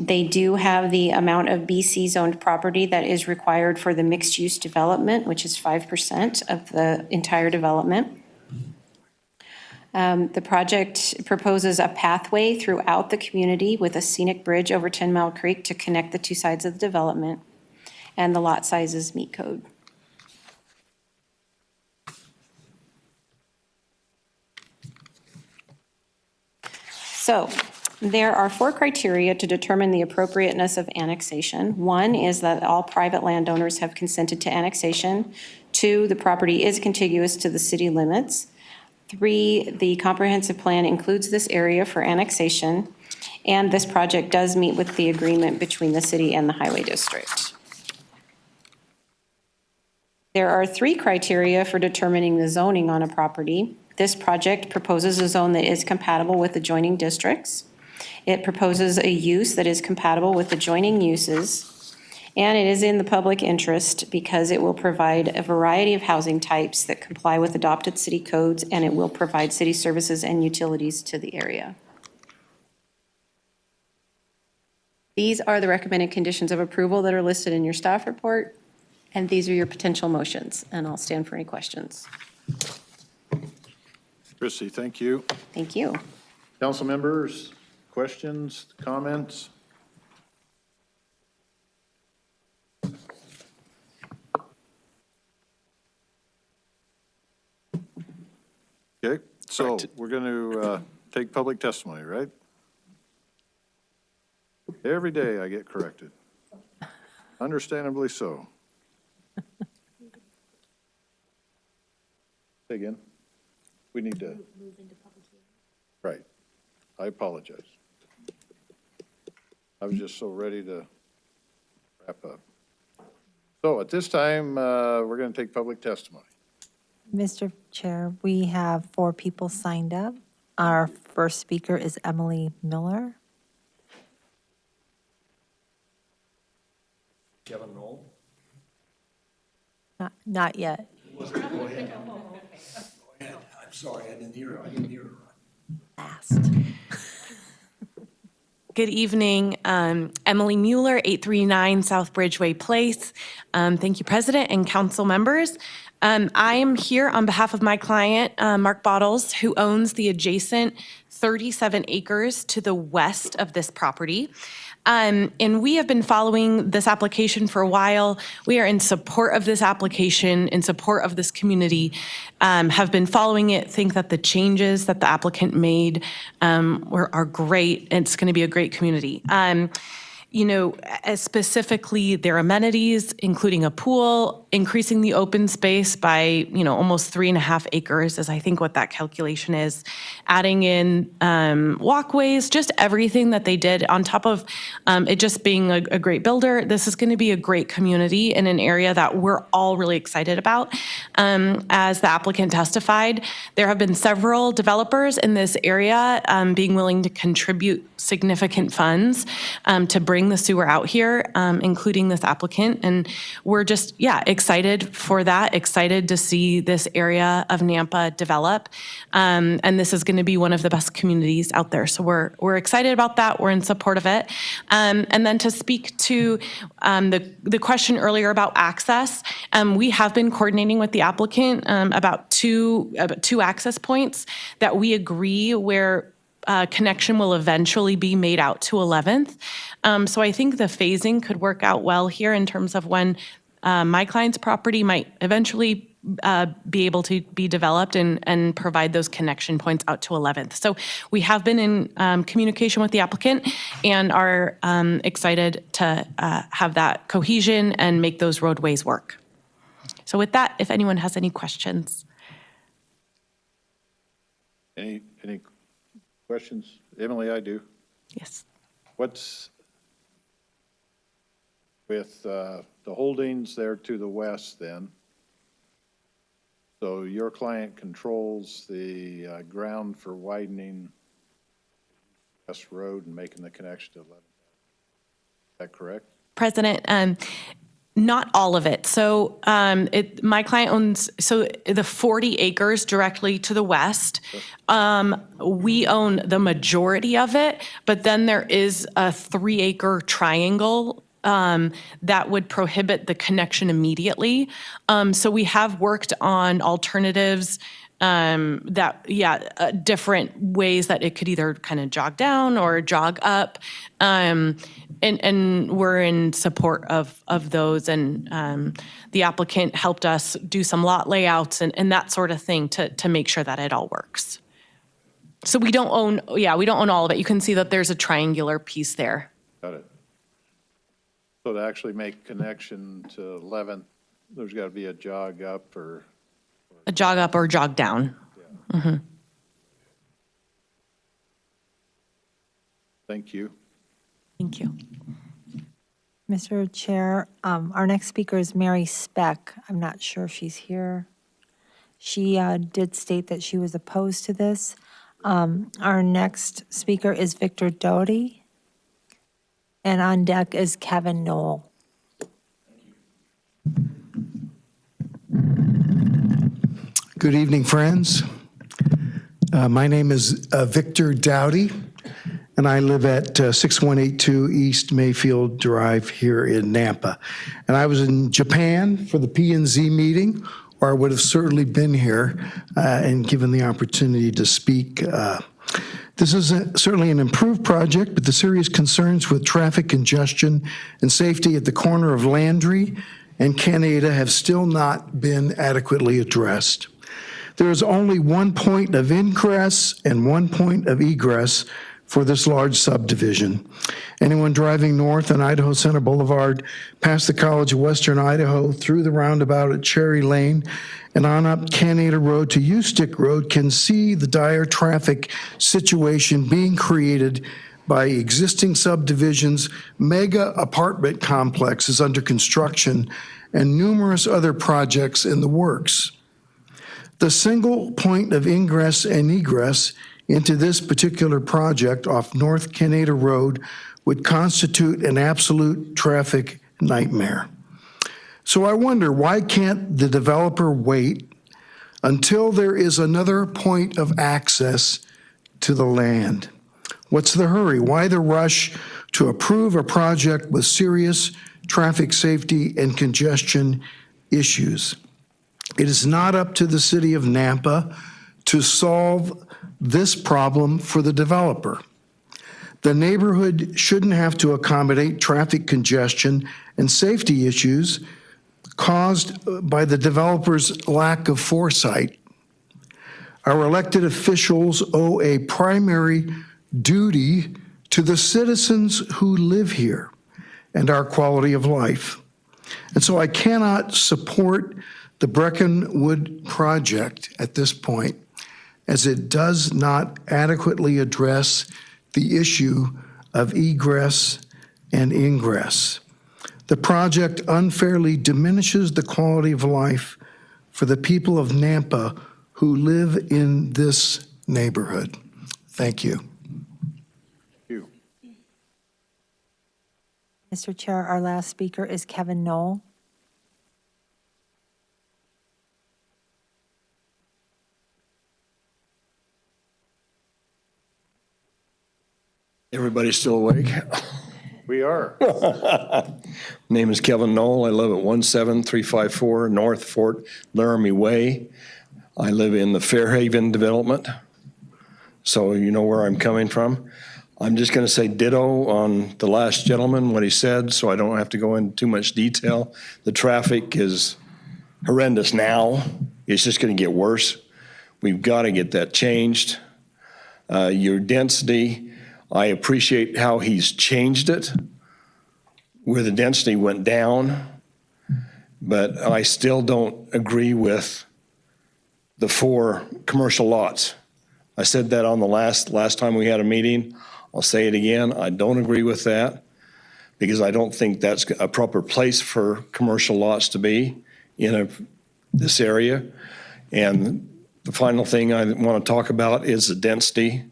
They do have the amount of BC zoned property that is required for the mixed use development, which is 5% of the entire development. The project proposes a pathway throughout the community with a scenic bridge over 10 Mile Creek to connect the two sides of the development. And the lot sizes meet code. So there are 4 criteria to determine the appropriateness of annexation. 1 is that all private landowners have consented to annexation. 2, the property is contiguous to the city limits. 3, the comprehensive plan includes this area for annexation. And this project does meet with the agreement between the city and the highway district. There are 3 criteria for determining the zoning on a property. This project proposes a zone that is compatible with adjoining districts. It proposes a use that is compatible with adjoining uses. And it is in the public interest because it will provide a variety of housing types that comply with adopted city codes, and it will provide city services and utilities to the area. These are the recommended conditions of approval that are listed in your staff report, and these are your potential motions, and I'll stand for any questions. Chrissy, thank you. Thank you. Council members, questions, comments? Okay, so we're going to take public testimony, right? Every day I get corrected. Understandably so. Say again? We need to. Right. I apologize. I was just so ready to wrap up. So at this time, we're going to take public testimony. Mr. Chair, we have 4 people signed up. Our first speaker is Emily Miller. Kevin Knoll? Not yet. Go ahead. I'm sorry, I didn't hear her. Last. Good evening. Emily Mueller, 839 South Bridgeway Place. Thank you, President and council members. I am here on behalf of my client, Mark Bottles, who owns the adjacent 37 acres to the west of this property. And we have been following this application for a while. We are in support of this application, in support of this community, have been following it, think that the changes that the applicant made are great. It's going to be a great community. You know, specifically their amenities, including a pool, increasing the open space by, you know, almost 3.5 acres is I think what that calculation is, adding in walkways, just everything that they did on top of it just being a great builder. This is going to be a great community in an area that we're all really excited about. As the applicant testified, there have been several developers in this area being willing to contribute significant funds to bring the sewer out here, including this applicant. And we're just, excited for that, excited to see this area of Nampa develop. And this is going to be one of the best communities out there. So we're excited about that. We're in support of it. And then to speak to the question earlier about access, we have been coordinating with the applicant about two access points that we agree where connection will eventually be made out to 11th. So I think the phasing could work out well here in terms of when my client's property might eventually be able to be developed and provide those connection points out to 11th. So we have been in communication with the applicant and are excited to have that cohesion and make those roadways work. So with that, if anyone has any questions. Any questions? Emily, I do. Yes. What's with the holdings there to the west then? So your client controls the ground for widening West Road and making the connection to 11th. Is that correct? President, not all of it. So my client owns, so the 40 acres directly to the west, we own the majority of it, but then there is a 3-acre triangle that would prohibit the connection immediately. So we have worked on alternatives different ways that it could either kind of jog down or jog up. And we're in support of those. And the applicant helped us do some lot layouts and that sort of thing to make sure that it all works. So we don't own all of it. You can see that there's a triangular piece there. Got it. So to actually make connection to 11th, there's got to be a jog up or? A jog up or jog down. Yeah. Mm-hmm. Thank you. Thank you. Mr. Chair, our next speaker is Mary Speck. I'm not sure if she's here. She did state that she was opposed to this. Our next speaker is Victor Doty. And on deck is Kevin Knoll. Good evening, friends. My name is Victor Dowdy, and I live at 6182 East Mayfield Drive here in Nampa. And I was in Japan for the P&Z meeting, or I would have certainly been here and given the opportunity to speak. This is certainly an improved project, but the serious concerns with traffic congestion and safety at the corner of Landry and Canada have still not been adequately addressed. There is only one point of ingress and one point of egress for this large subdivision. Anyone driving north on Idaho Center Boulevard, past the College of Western Idaho, through the roundabout at Cherry Lane, and on up Canada Road to Ustick Road can see the dire traffic situation being created by existing subdivisions, mega apartment complexes under construction, and numerous other projects in the works. The single point of ingress and egress into this particular project off North Canada Road would constitute an absolute traffic nightmare. So I wonder, why can't the developer wait until there is another point of access to the land? What's the hurry? Why the rush to approve a project with serious traffic safety and congestion issues? It is not up to the city of Nampa to solve this problem for the developer. The neighborhood shouldn't have to accommodate traffic congestion and safety issues caused by the developer's lack of foresight. Our elected officials owe a primary duty to the citizens who live here and our quality of life. And so I cannot support the Breckenwood project at this point, as it does not adequately address the issue of egress and ingress. The project unfairly diminishes the quality of life for the people of Nampa who live in this neighborhood. Thank you. Mr. Chair, our last speaker is Kevin Knoll. Everybody still awake? We are. Name is Kevin Knoll. I live at 17354 North Fort Laramie Way. I live in the Fairhaven development, so you know where I'm coming from. I'm just going to say ditto on the last gentleman, what he said, so I don't have to go into too much detail. The traffic is horrendous now. It's just going to get worse. We've got to get that changed. Your density, I appreciate how he's changed it, where the density went down, but I still don't agree with the 4 commercial lots. I said that on the last time we had a meeting. I'll say it again. I don't agree with that because I don't think that's a proper place for commercial lots to be in this area. And the final thing I want to talk about is the density,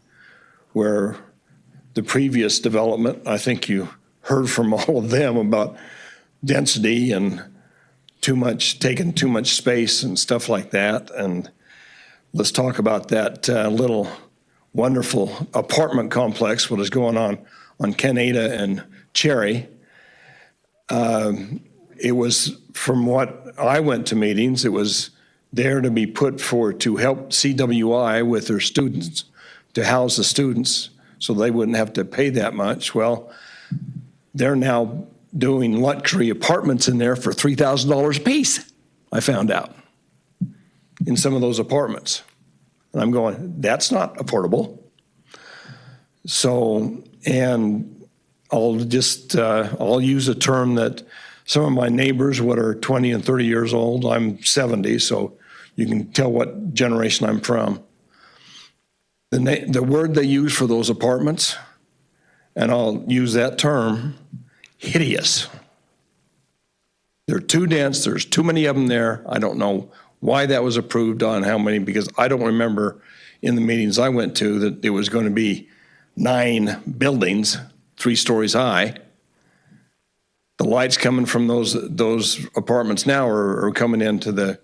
where the previous development, I think you heard from all of them about density and taking too much space and stuff like that. And let's talk about that little wonderful apartment complex, what is going on Canada and Cherry. It was, from what I went to meetings, it was there to be put to help CWI with their students, to house the students, so they wouldn't have to pay that much. Well, they're now doing luxury apartments in there for $3,000 a piece, I found out, in some of those apartments. And I'm going, that's not affordable. So, and I'll use a term that some of my neighbors, what are 20 and 30 years old, I'm 70, so you can tell what generation I'm from. The word they use for those apartments, and I'll use that term, hideous. They're too dense, there's too many of them there. I don't know why that was approved on how many, because I don't remember in the meetings I went to that it was going to be 9 buildings, 3 stories high. The lights coming from those apartments now are coming into the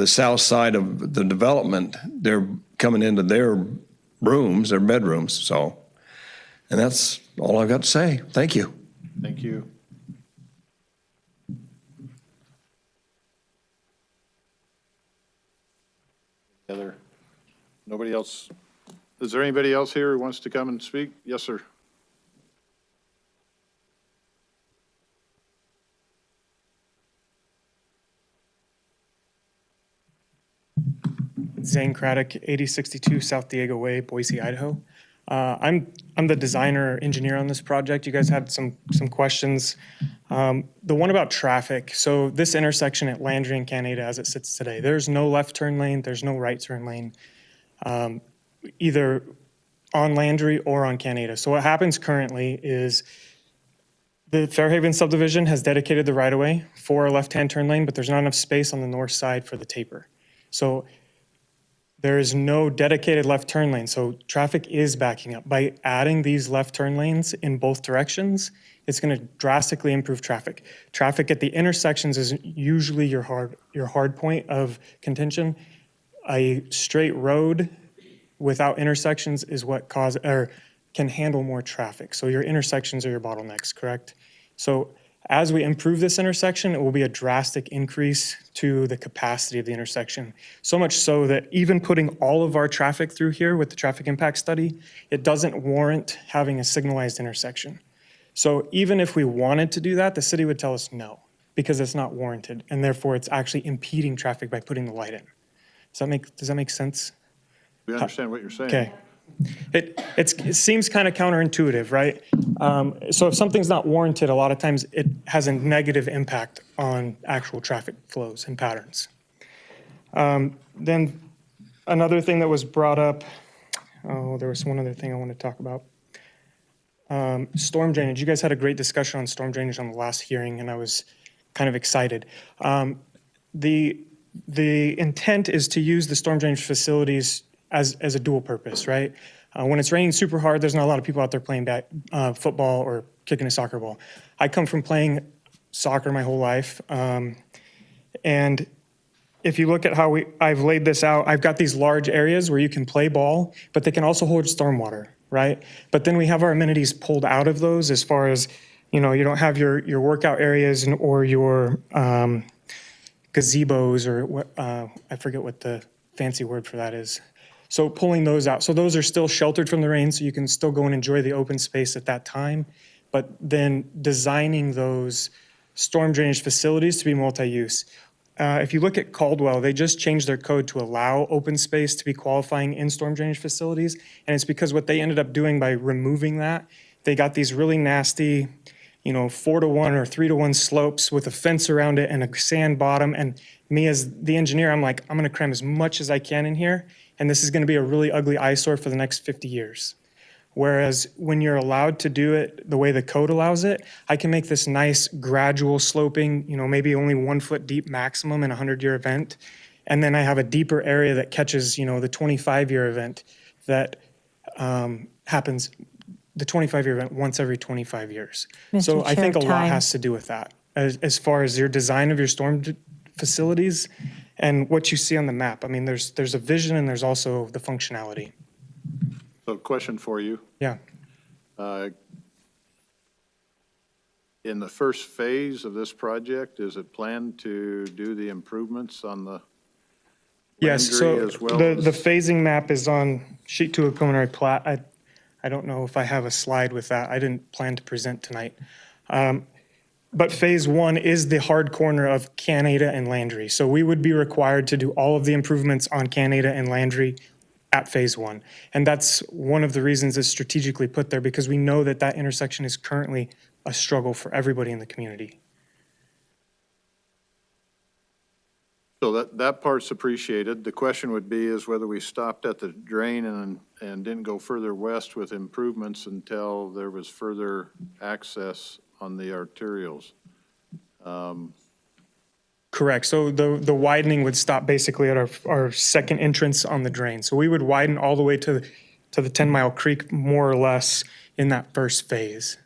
south side of the development. They're coming into their rooms, they're bedrooms, so. And that's all I've got to say. Thank you. Thank you. Other, nobody else? Is there anybody else here who wants to come and speak? Yes, sir. Zane Craddock, 8062 South Diego Way, Boise, Idaho. I'm the designer engineer on this project. You guys had some questions. The one about traffic. So this intersection at Landry and Canada as it sits today, there's no left turn lane, there's no right turn lane, either on Landry or on Canada. So what happens currently is the Fairhaven subdivision has dedicated the right of way for a left-hand turn lane, but there's not enough space on the north side for the taper. So there is no dedicated left turn lane, so traffic is backing up. By adding these left turn lanes in both directions, it's going to drastically improve traffic. Traffic at the intersections is usually your hard point of contention. A straight road without intersections is what can handle more traffic. So your intersections are your bottlenecks, correct? So as we improve this intersection, it will be a drastic increase to the capacity of the intersection. So much so that even putting all of our traffic through here with the traffic impact study, it doesn't warrant having a signalized intersection. So even if we wanted to do that, the city would tell us no, because it's not warranted, and therefore it's actually impeding traffic by putting the light in. Does that make sense? We understand what you're saying. Okay. It seems kind of counterintuitive, right? So if something's not warranted, a lot of times it has a negative impact on actual traffic flows and patterns. Then another thing that was brought up, there was one other thing I wanted to talk about. Storm drainage. You guys had a great discussion on storm drainage on the last hearing, and I was kind of excited. The intent is to use the storm drainage facilities as a dual purpose, right? When it's raining super hard, there's not a lot of people out there playing football or kicking a soccer ball. I come from playing soccer my whole life. And if you look at how I've laid this out, I've got these large areas where you can play ball, but they can also hold stormwater, right? But then we have our amenities pulled out of those as far as, you don't have your workout areas or your gazebos or what, I forget what the fancy word for that is. So pulling those out. So those are still sheltered from the rain, so you can still go and enjoy the open space at that time. But then designing those storm drainage facilities to be multi-use. If you look at Caldwell, they just changed their code to allow open space to be qualifying in storm drainage facilities. And it's because what they ended up doing by removing that, they got these really nasty, 4-to-1 or 3-to-1 slopes with a fence around it and a sand bottom. And me as the engineer, I'm like, I'm going to cram as much as I can in here. And this is going to be a really ugly eyesore for the next 50 years. Whereas when you're allowed to do it the way the code allows it, I can make this nice gradual sloping, maybe only 1 foot deep maximum in a 100-year event. And then I have a deeper area that catches, the 25-year event that happens, the 25-year event once every 25 years. So I think a lot has to do with that as far as your design of your storm facilities and what you see on the map. I mean, there's a vision and there's also the functionality. So question for you. Yeah. In the first phase of this project, is it planned to do the improvements on the Yes, so Landry as well the phasing map is on sheet 2 of preliminary plat. I don't know if I have a slide with that. I didn't plan to present tonight. But phase 1 is the hard corner of Canada and Landry. So we would be required to do all of the improvements on Canada and Landry at phase 1. And that's one of the reasons it's strategically put there, because we know that that intersection is currently a struggle for everybody in the community. So that part's appreciated. The question would be is whether we stopped at the drain and didn't go further west with improvements until there was further access on the arterials. Correct. So the widening would stop basically at our second entrance on the drain. So we would widen all the way to the 10 Mile Creek, more or less, in that first phase,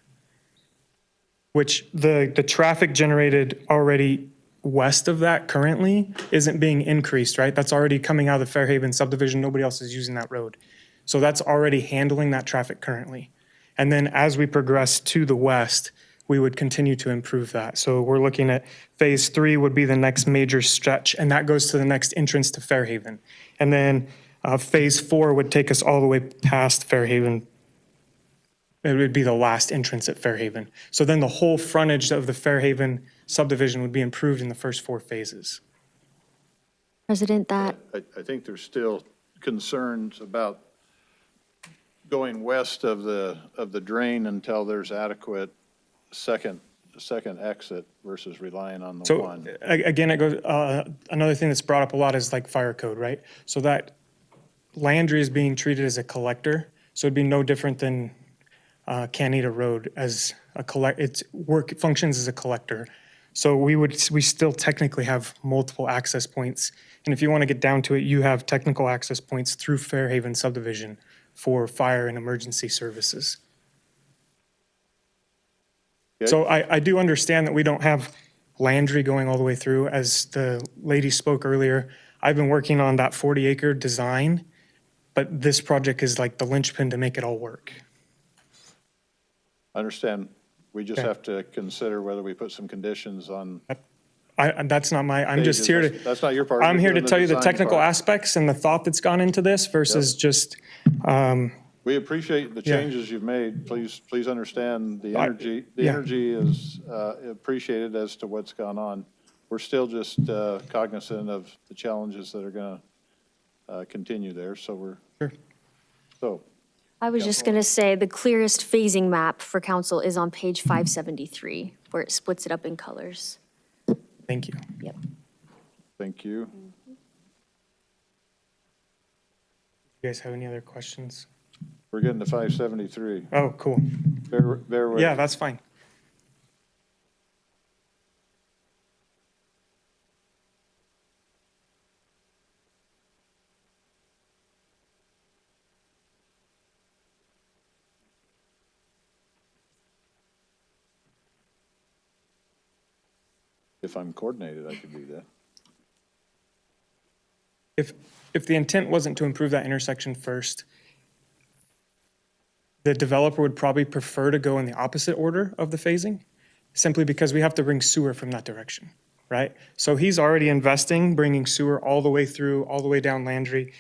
which the traffic generated already west of that currently isn't being increased, right? That's already coming out of the Fairhaven subdivision. Nobody else is using that road. So that's already handling that traffic currently. And then as we progress to the west, we would continue to improve that. So we're looking at phase 3 would be the next major stretch, and that goes to the next entrance to Fairhaven. And then phase 4 would take us all the way past Fairhaven. It would be the last entrance at Fairhaven. So then the whole frontage of the Fairhaven subdivision would be improved in the first 4 phases. President, that, I think there's still concerns about going west of the drain until there's adequate second exit versus relying on the So one. again, it goes, another thing that's brought up a lot is like fire code, right? So that Landry is being treated as a collector. So it'd be no different than Canada Road as a it functions as a collector. So we still technically have multiple access points. And if you want to get down to it, you have technical access points through Fairhaven subdivision for fire and emergency services. Okay. So I do understand that we don't have Landry going all the way through. As the lady spoke earlier, I've been working on that 40-acre design, but this project is like the linchpin to make it all work. I understand. We just Okay. have to consider whether we put some conditions on. That's not my, I'm just here to. That's not your part. I'm You're here to doing tell you the design technical part. aspects and the thought that's gone into this versus just, We appreciate the Yeah. changes you've made. Please understand the I- energy. The yeah. energy is appreciated as to what's gone on. We're still just cognizant of the challenges that are going to continue there. So so I was just going to say, the clearest phasing map for council is on page 573, where it splits it up in colors. thank you. Yep. thank you. You guys have any other questions? We're getting to 573. Oh, cool. Bear with. Yeah, that's fine. If I'm coordinated, I could do that. If the intent wasn't to improve that intersection first, the developer would probably prefer to go in the opposite order of the phasing, simply because we have to bring sewer from that direction, right? So he's already investing, bringing sewer all the way through, all the way down Landry.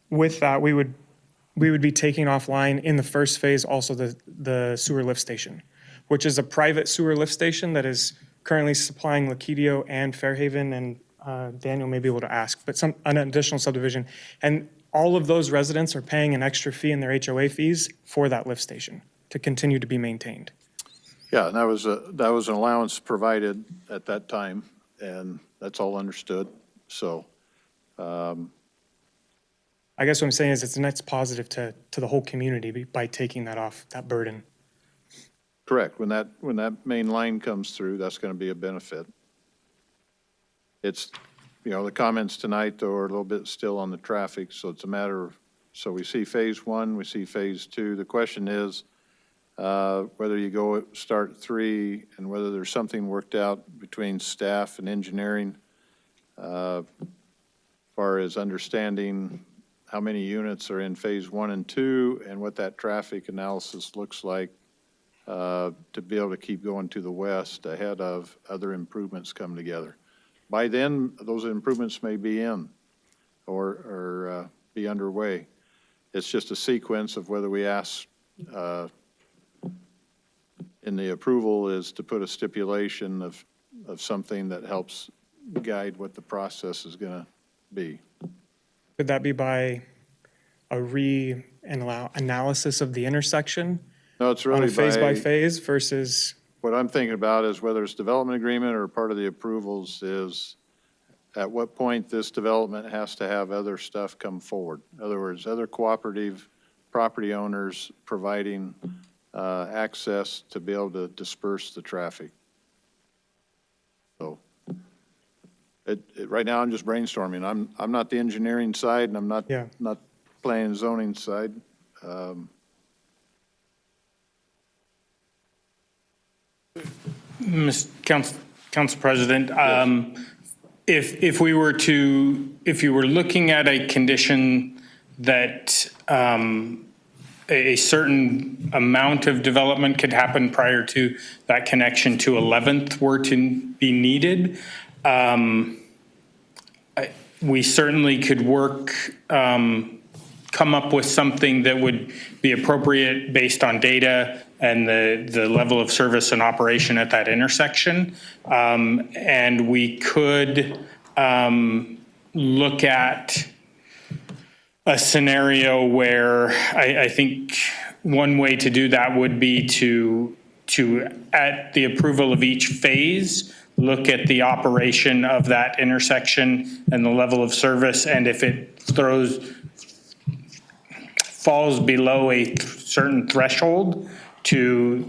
With that, we would be taking offline in the first phase also the sewer lift station, which is a private sewer lift station that is currently supplying Lakidio and Fairhaven, and Daniel may be able to ask, but an additional subdivision. And all of those residents are paying an extra fee in their HOA fees for that lift station to continue to be maintained. Yeah, and that was an allowance provided at that time, and that's all understood. So, I guess what I'm saying is it's a net positive to the whole community by taking that off, that burden. correct. When that main line comes through, that's going to be a benefit. It's, the comments tonight, though, are a little bit still on the traffic, so it's a matter of, so we see phase 1, we see phase 2. The question is whether you start 3 and whether there's something worked out between staff and engineering as far as understanding how many units are in phase 1 and 2 and what that traffic analysis looks like to be able to keep going to the west ahead of other improvements coming together. By then, those improvements may be in or be underway. It's just a sequence of whether we ask in the approval is to put a stipulation of something that helps guide what the process is going to be. Could that be by a re-analysis of the intersection? No, it's On really a phase by phase versus, What I'm thinking about is whether it's development agreement or part of the approvals is at what point this development has to have other stuff come forward. In other words, other cooperative property owners providing access to be able to disperse the traffic. So right now I'm just brainstorming. I'm not the engineering side and I'm not planning and zoning side. Council President, if you were looking at a condition that a certain amount of development could happen prior to that connection to 11th were to be needed. We certainly could work, come up with something that would be appropriate based on data and the level of service and operation at that intersection. And we could look at a scenario where I think one way to do that would be to at the approval of each phase, look at the operation of that intersection and the level of service, and if it falls below a certain threshold, to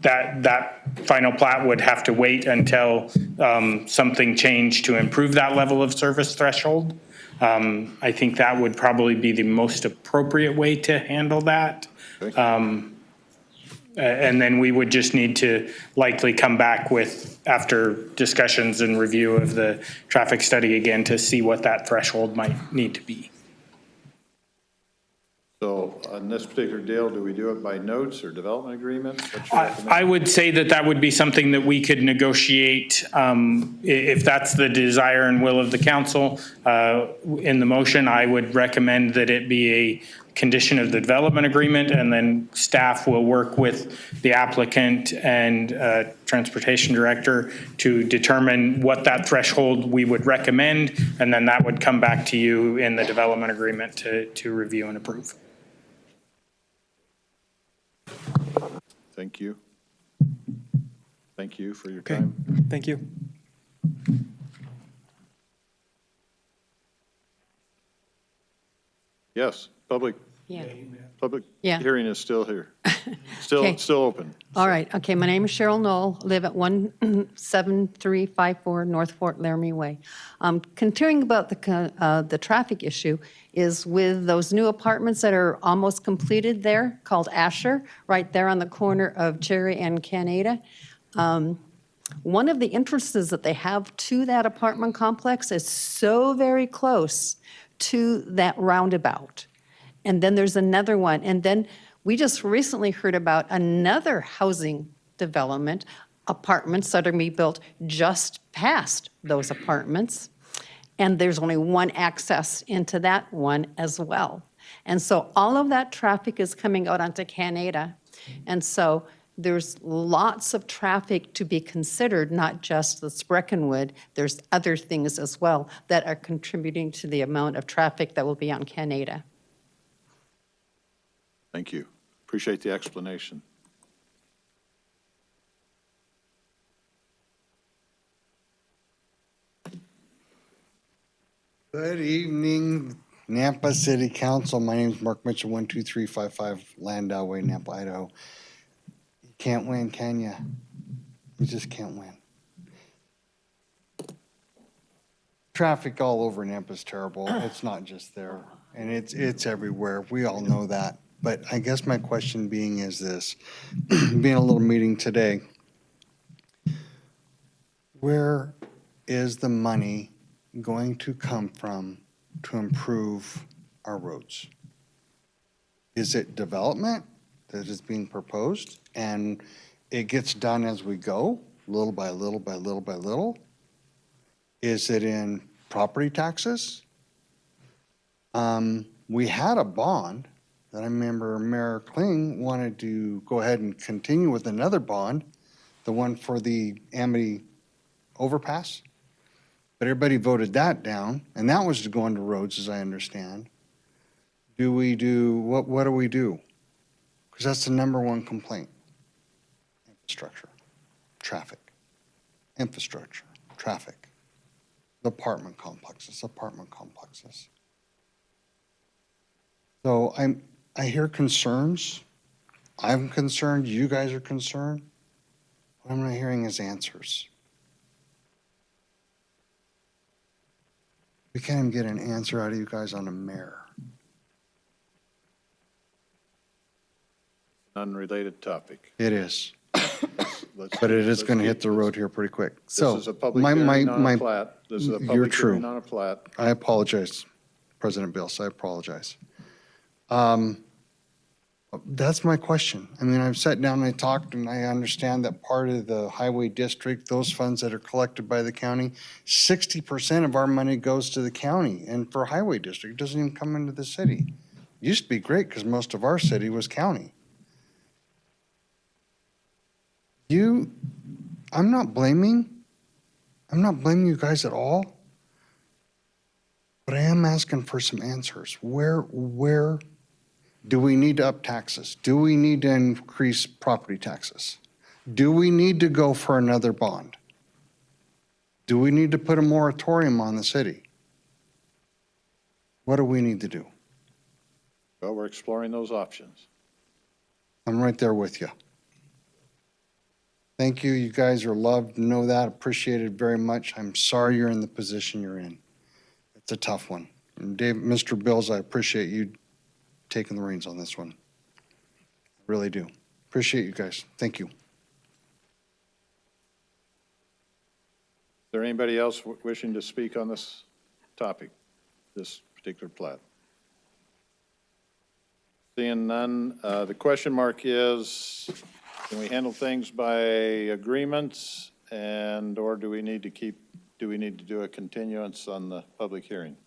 that final plat would have to wait until something changed to improve that level of service threshold. I think that would probably be the most appropriate way to handle that. And then we would just need to likely come back with, after discussions and review of the traffic study again, to see what that threshold might need to be. So on this particular deal, do we do it by notes or development agreements? What's your recommendation? I would say that would be something that we could negotiate if that's the desire and will of the council. In the motion, I would recommend that it be a condition of the development agreement, and then staff will work with the applicant and transportation director to determine what that threshold we would recommend, and then that would come back to you in the development agreement to review and approve. Thank you. Thank you for your Okay, time. thank you. Yes, public Yeah. Public Yeah. hearing is still here. Okay. Still open. All right, okay, my name is Cheryl Knoll, live at 17354 North Fort Laramie Way. Continuing about the traffic issue is with those new apartments that are almost completed there, called Asher, right there on the corner of Cherry and Canada. One of the entrances that they have to that apartment complex is so very close to that roundabout. And then there's another one. And then we just recently heard about another housing development, apartments that are being built just past those apartments. And there's only one access into that one as well. And so all of that traffic is coming out onto Canada. And so there's lots of traffic to be considered, not just the Breckenwood. There's other things as well that are contributing to the amount of traffic that will be on Canada. Thank you. Appreciate the explanation. Good evening, Nampa City Council. My name is Mark Mitchell, 12355 Landau Way, Nampa, Idaho. You can't win, can you? You just can't win. Traffic all over Nampa is terrible. It's not just there, and it's everywhere. We all know that. But I guess my question being is this, being a little meeting today, where is the money going to come from to improve our roads? Is it development that is being proposed and it gets done as we go, little by little by little by little? Is it in property taxes? We had a bond that I remember Mayor Kling wanted to go ahead and continue with another bond, the one for the Amity overpass. But everybody voted that down, and that was to go into roads, as I understand. What do we do? Because that's the number one complaint. Infrastructure, traffic, infrastructure, traffic, apartment complexes. So I hear concerns. I'm concerned, you guys are concerned. What I'm not hearing is answers. We can't even get an answer out of you guys on a mayor. Unrelated topic. It is. Let's But it is let's going to keep hit the this- road here pretty quick. So This is a public my hearing on my a plat. This is a you're public true. hearing on a plat. I apologize. President Bills, I apologize. That's my question. I mean, I've sat down and I talked, and I understand that part of the highway district, those funds that are collected by the county, 60% of our money goes to the county, and for highway district, it doesn't even come into the city. It used to be great because most of our city was county. I'm not blaming you guys at all, but I am asking for some answers. Where do we need to up taxes? Do we need to increase property taxes? Do we need to go for another bond? Do we need to put a moratorium on the city? What do we need to do? Well, we're exploring those options. I'm right there with you. Thank you. You guys are loved. Know that. Appreciated very much. I'm sorry you're in the position you're in. It's a tough one. And Dave, Mr. Bills, I appreciate you taking the reins on this one. Really do. Appreciate you guys. Thank you. Is there anybody else wishing to speak on this topic, this particular plat? Seeing none, the question mark is, can we handle things by agreements, and or do we need to do a continuance on the public hearing?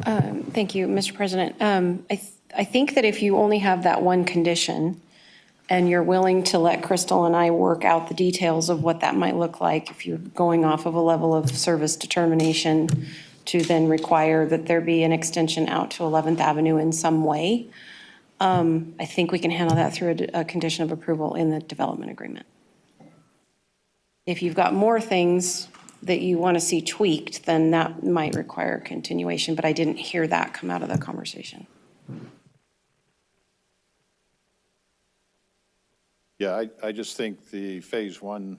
Thank you, Mr. President. I think that if you only have that one condition and you're willing to let Crystal and I work out the details of what that might look like, if you're going off of a level of service determination to then require that there be an extension out to 11th Avenue in some way, I think we can handle that through a condition of approval in the development agreement. If you've got more things that you want to see tweaked, then that might require continuation, but I didn't hear that come out of the conversation. Yeah, I just think the phase one.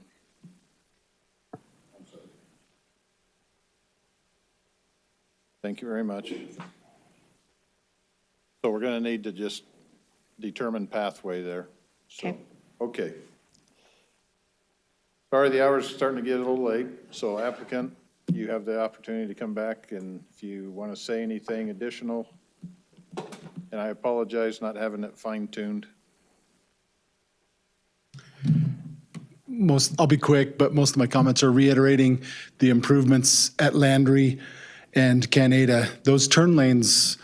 Thank you very much. So we're going to need to just determine pathway there. So, okay. Sorry, the hour's starting to get a little late, so applicant, you have the opportunity to come back, and if you want to say anything additional, and I apologize not having it fine-tuned. I'll be quick, but most of my comments are reiterating the improvements at Landry and Canada. Those turn lanes,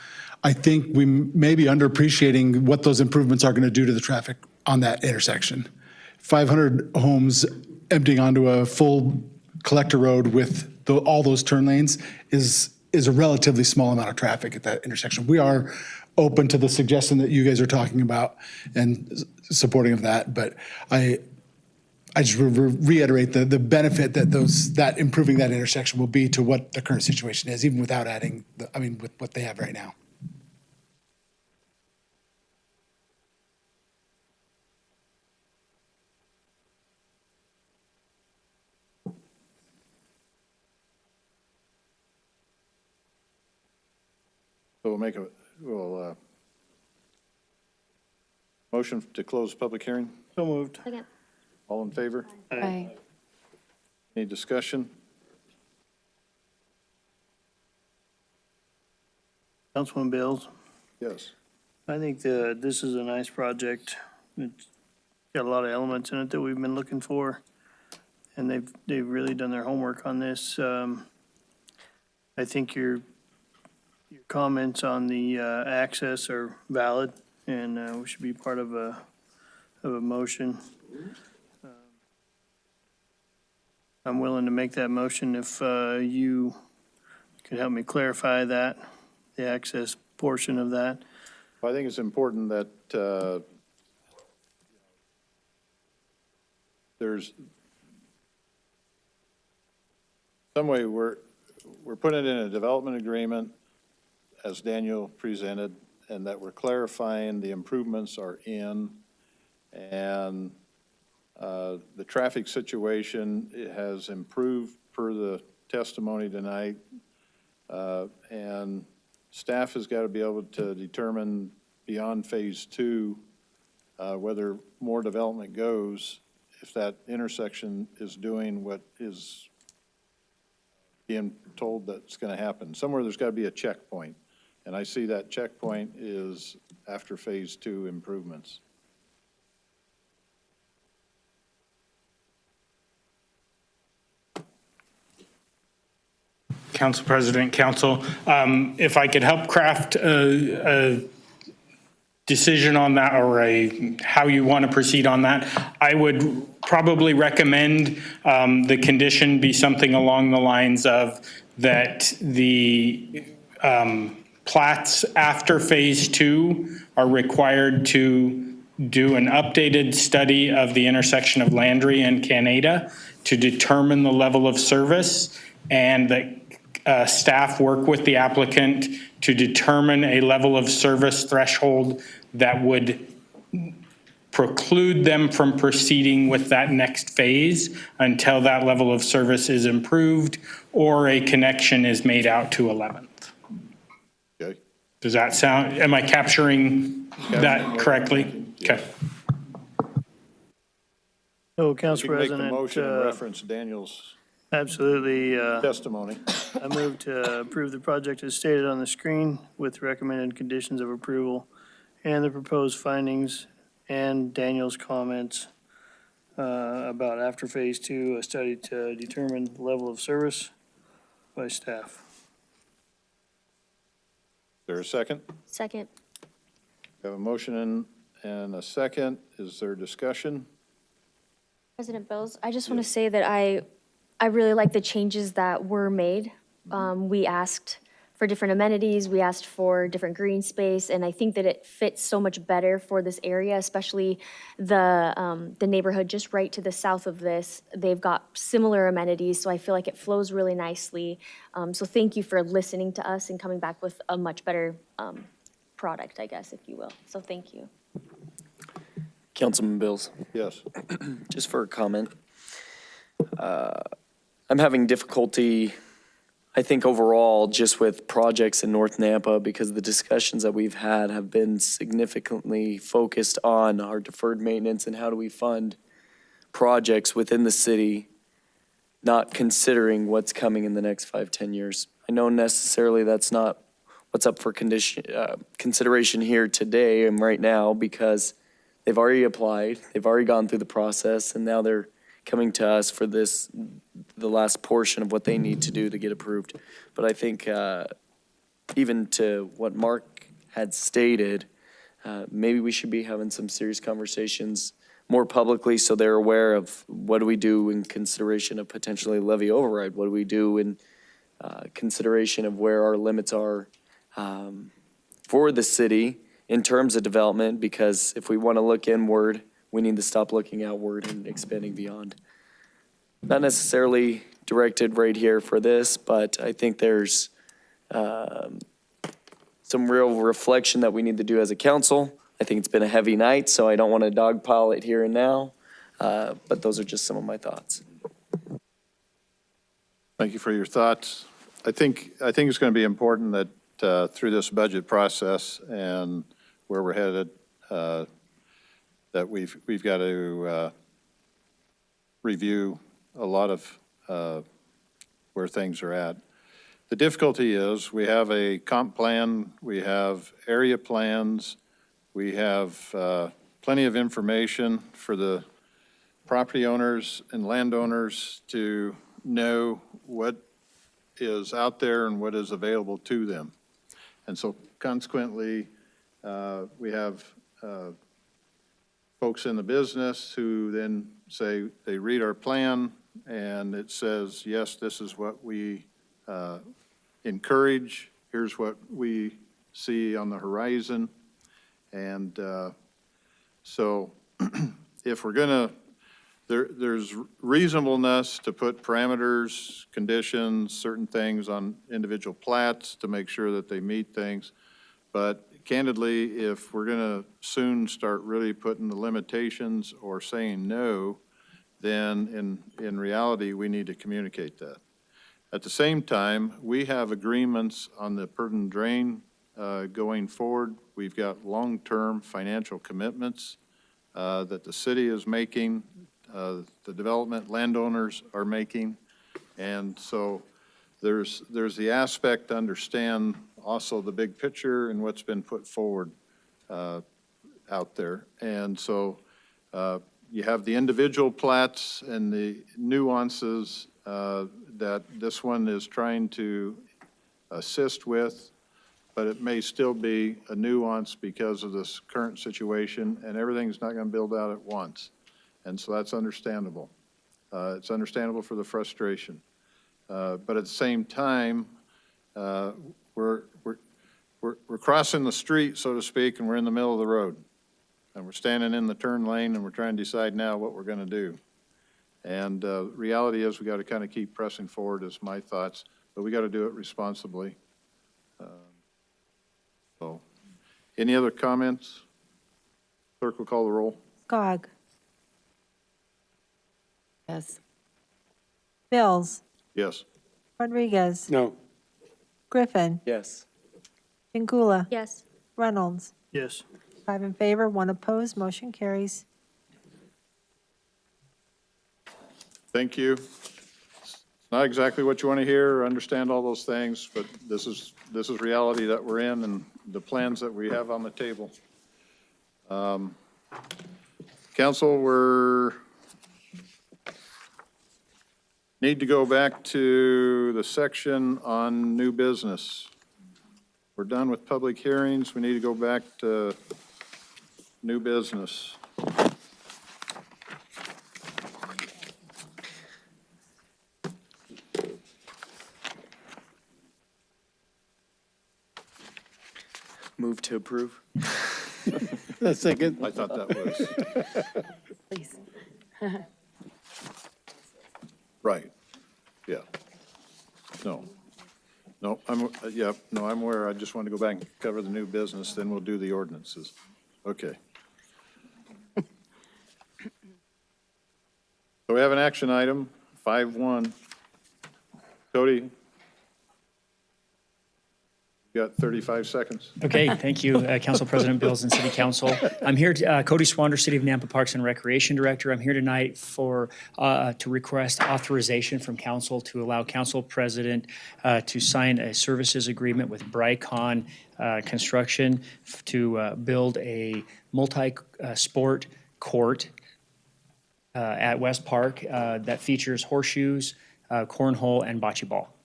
I think we may be underappreciating what those improvements are going to do to the traffic on that intersection. 500 homes emptying onto a full collector road with all those turn lanes is a relatively small amount of traffic at that intersection. We are open to the suggestion that you guys are talking about and supporting of that, but I just reiterate the benefit that improving that intersection will be to what the current situation is, even without adding, with what they have right now. So we'll motion to close public hearing. So moved. Second. All in favor? Aye. Any discussion? Councilman Bills, Yes. I think this is a nice project. It's got a lot of elements in it that we've been looking for, and they've really done their homework on this. I think your comments on the access are valid, and we should be part of a motion. I'm willing to make that motion if you could help me clarify that, the access portion of that. Well, I think it's important that there's some way we're putting it in a development agreement as Daniel presented, and that we're clarifying the improvements are in, and the traffic situation, it has improved per the testimony tonight, and staff has got to be able to determine beyond phase two whether more development goes, if that intersection is doing what is being told that's going to happen. Somewhere there's got to be a checkpoint. And I see that checkpoint is after phase 2 improvements. Council President, Council, if I could help craft a decision on that or how you want to proceed on that, I would probably recommend the condition be something along the lines of that the plats after phase 2 are required to do an updated study of the intersection of Landry and Canada to determine the level of service, and that staff work with the applicant to determine a level of service threshold that would preclude them from proceeding with that next phase until that level of service is improved or a connection is made out to 11th. Okay. Does that sound, am I capturing that correctly? Okay. So, Council You can make the President. motion and reference Daniel's Absolutely. testimony. I move to approve the project as stated on the screen with recommended conditions of approval and the proposed findings and Daniel's comments about after phase 2, a study to determine the level of service by staff. Is there a second? Second. We have a motion and a second. Is there discussion? President Bills, I just want to say that I really like the changes that were made. We asked for different amenities, we asked for different green space, and I think that it fits so much better for this area, especially the neighborhood just right to the south of this. They've got similar amenities, so I feel like it flows really nicely. So thank you for listening to us and coming back with a much better product, I guess, if you will. So thank you. Councilman Bills. Yes. Just for a comment. I'm having difficulty, I think overall, just with projects in North Nampa because the discussions that we've had have been significantly focused on our deferred maintenance and how do we fund projects within the city, not considering what's coming in the next 5-10 years. I know necessarily that's not what's up for consideration here today and right now because they've already applied, they've already gone through the process, and now they're coming to us for the last portion of what they need to do to get approved. But I think even to what Mark had stated, maybe we should be having some serious conversations more publicly so they're aware of what do we do in consideration of potentially levy override? What do we do in consideration of where our limits are for the city in terms of development? Because if we want to look inward, we need to stop looking outward and expanding beyond. Not necessarily directed right here for this, but I think there's some real reflection that we need to do as a council. I think it's been a heavy night, so I don't want to dogpile it here and now, but those are just some of my thoughts. Thank you for your thoughts. I think it's going to be important that through this budget process and where we're headed, that we've got to review a lot of where things are at. The difficulty is we have a comp plan, we have area plans, we have plenty of information for the property owners and landowners to know what is out there and what is available to them. And so consequently, we have folks in the business who then say they read our plan and it says, yes, this is what we encourage. Here's what we see on the horizon. And so if we're going to, there's reasonableness to put parameters, conditions, certain things on individual plats to make sure that they meet things. But candidly, if we're going to soon start really putting the limitations or saying no, then in reality, we need to communicate that. At the same time, we have agreements on the Purdon Drain going forward. We've got long-term financial commitments that the city is making, the development landowners are making. And so there's the aspect to understand also the big picture and what's been put forward out there. And so you have the individual plats and the nuances that this one is trying to assist with, but it may still be a nuance because of this current situation, and everything's not going to build out at once. And so that's understandable. It's understandable for the frustration. But at the same time, we're crossing the street, so to speak, and we're in the middle of the road. And we're standing in the turn lane, and we're trying to decide now what we're going to do. And reality is we got to kind of keep pressing forward is my thoughts, but we got to do it responsibly. So, any other comments? Clerk will call the roll. Gog. Yes. Mills. Yes. Rodriguez. No. Griffin. Yes. Pingula. Yes. Reynolds. Yes. 5 in favor, 1 opposed, motion carries. Thank you. It's not exactly what you want to hear or understand all those things, but this is reality that we're in and the plans that we have on the table. Council, need to go back to the section on new business. We're done with public hearings. We need to go back to new business. Move to approve. A second. I thought that was, Please. right, yeah. No, I'm aware. I just want to go back and cover the new business, then we'll do the ordinances. Okay. So we have an action item, 5.1. Cody, you got 35 seconds. Okay, thank you, Council President Bills and City Council. I'm here, Cody Swander, City of Nampa Parks and Recreation Director. I'm here tonight to request authorization from Council to allow Council President to sign a services agreement with Brycon Construction to build a multi-sport court at West Park that features horseshoes, cornhole, and bocce ball.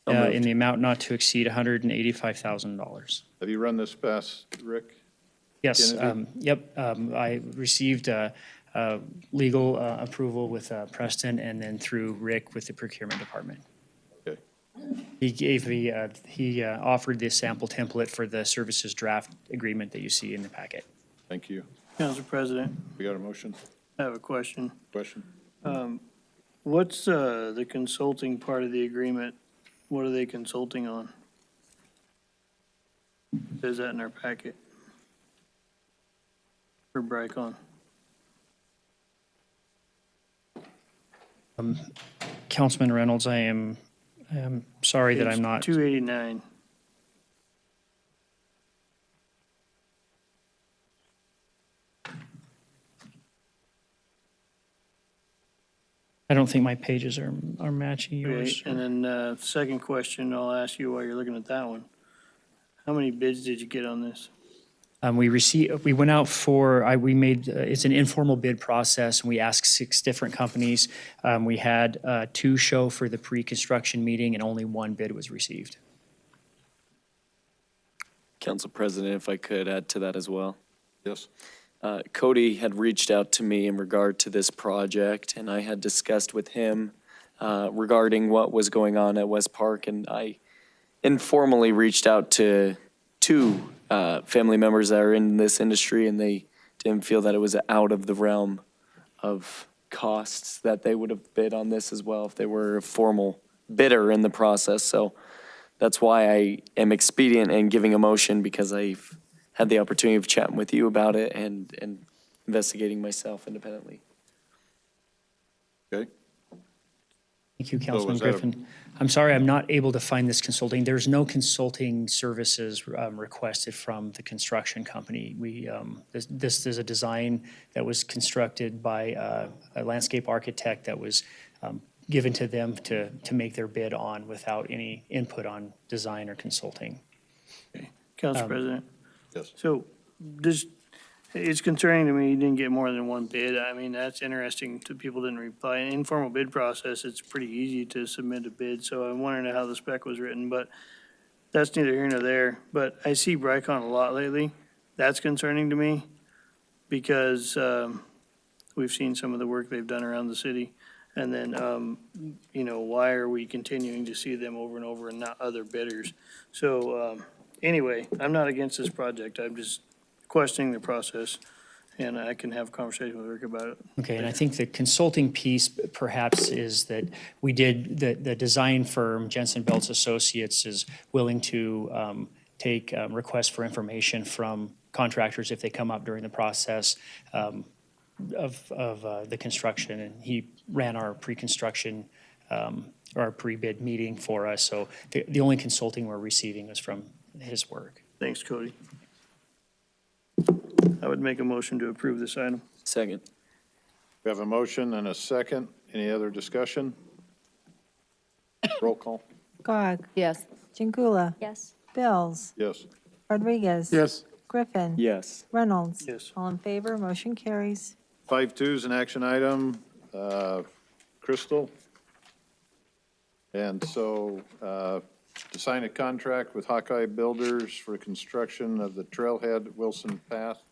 In the amount not to exceed $185,000. Have you run this past Rick? Yes, Kennedy? yep. I received legal approval with Preston and then through Rick with the procurement department. Okay. He gave me, he offered this sample template for the services draft agreement that you see in the packet. Thank you. Council President, We got a motion? I have a question. Question? What's the consulting part of the agreement? What are they consulting on? Is that in our packet? For Brycon? Councilman Reynolds, I am sorry that I'm not. 289. I don't think my pages are matching Okay, yours. and then second question I'll ask you while you're looking at that one. How many bids did you get on this? We went out for, it's an informal bid process, and we asked 6 different companies. We had 2 show for the pre-construction meeting, and only 1 bid was received. Council President, if I could add to that as well. Yes. Cody had reached out to me in regard to this project, and I had discussed with him regarding what was going on at West Park, and I informally reached out to 2 family members that are in this industry, and they didn't feel that it was out of the realm of costs that they would have bid on this as well if they were a formal bidder in the process. So that's why I am expedient in giving a motion, because I've had the opportunity of chatting with you about it and investigating myself independently. Okay. Thank you, Councilman was that a- Griffin. I'm sorry, I'm not able to find this consulting. There's no consulting services requested from the construction company. This is a design that was constructed by a landscape architect that was given to them to make their bid on without any input on design or consulting. Council President? Yes. So this, it's concerning to me you didn't get more than one bid. I mean, that's interesting to people didn't reply. In informal bid process, it's pretty easy to submit a bid, so I'm wondering how the spec was written, but that's neither here nor there. But I see Brycon a lot lately. That's concerning to me because we've seen some of the work they've done around the city. And then, you know, why are we continuing to see them over and over and not other bidders? So anyway, I'm not against this project. I'm just questioning the process, and I can have a conversation with Rick about it. Okay, and I think the consulting piece perhaps is that we did, the design firm, Jensen Belts Associates, is willing to take requests for information from contractors if they come up during the process of the construction, and he ran our pre-construction or our pre-bid meeting for us, so the only consulting we're receiving is from his work. Thanks, Cody. I would make a motion to approve this item. Second. We have a motion and a second. Any other discussion? Roll call. Gog. Yes. Jingula. Yes. Bills. Yes. Rodriguez. Yes. Griffin. Yes. Reynolds. Yes. All in favor, motion carries. 5.2 is an action item. Crystal. And so to sign a contract with Hawkeye Builders for construction of the trailhead at Wilson Path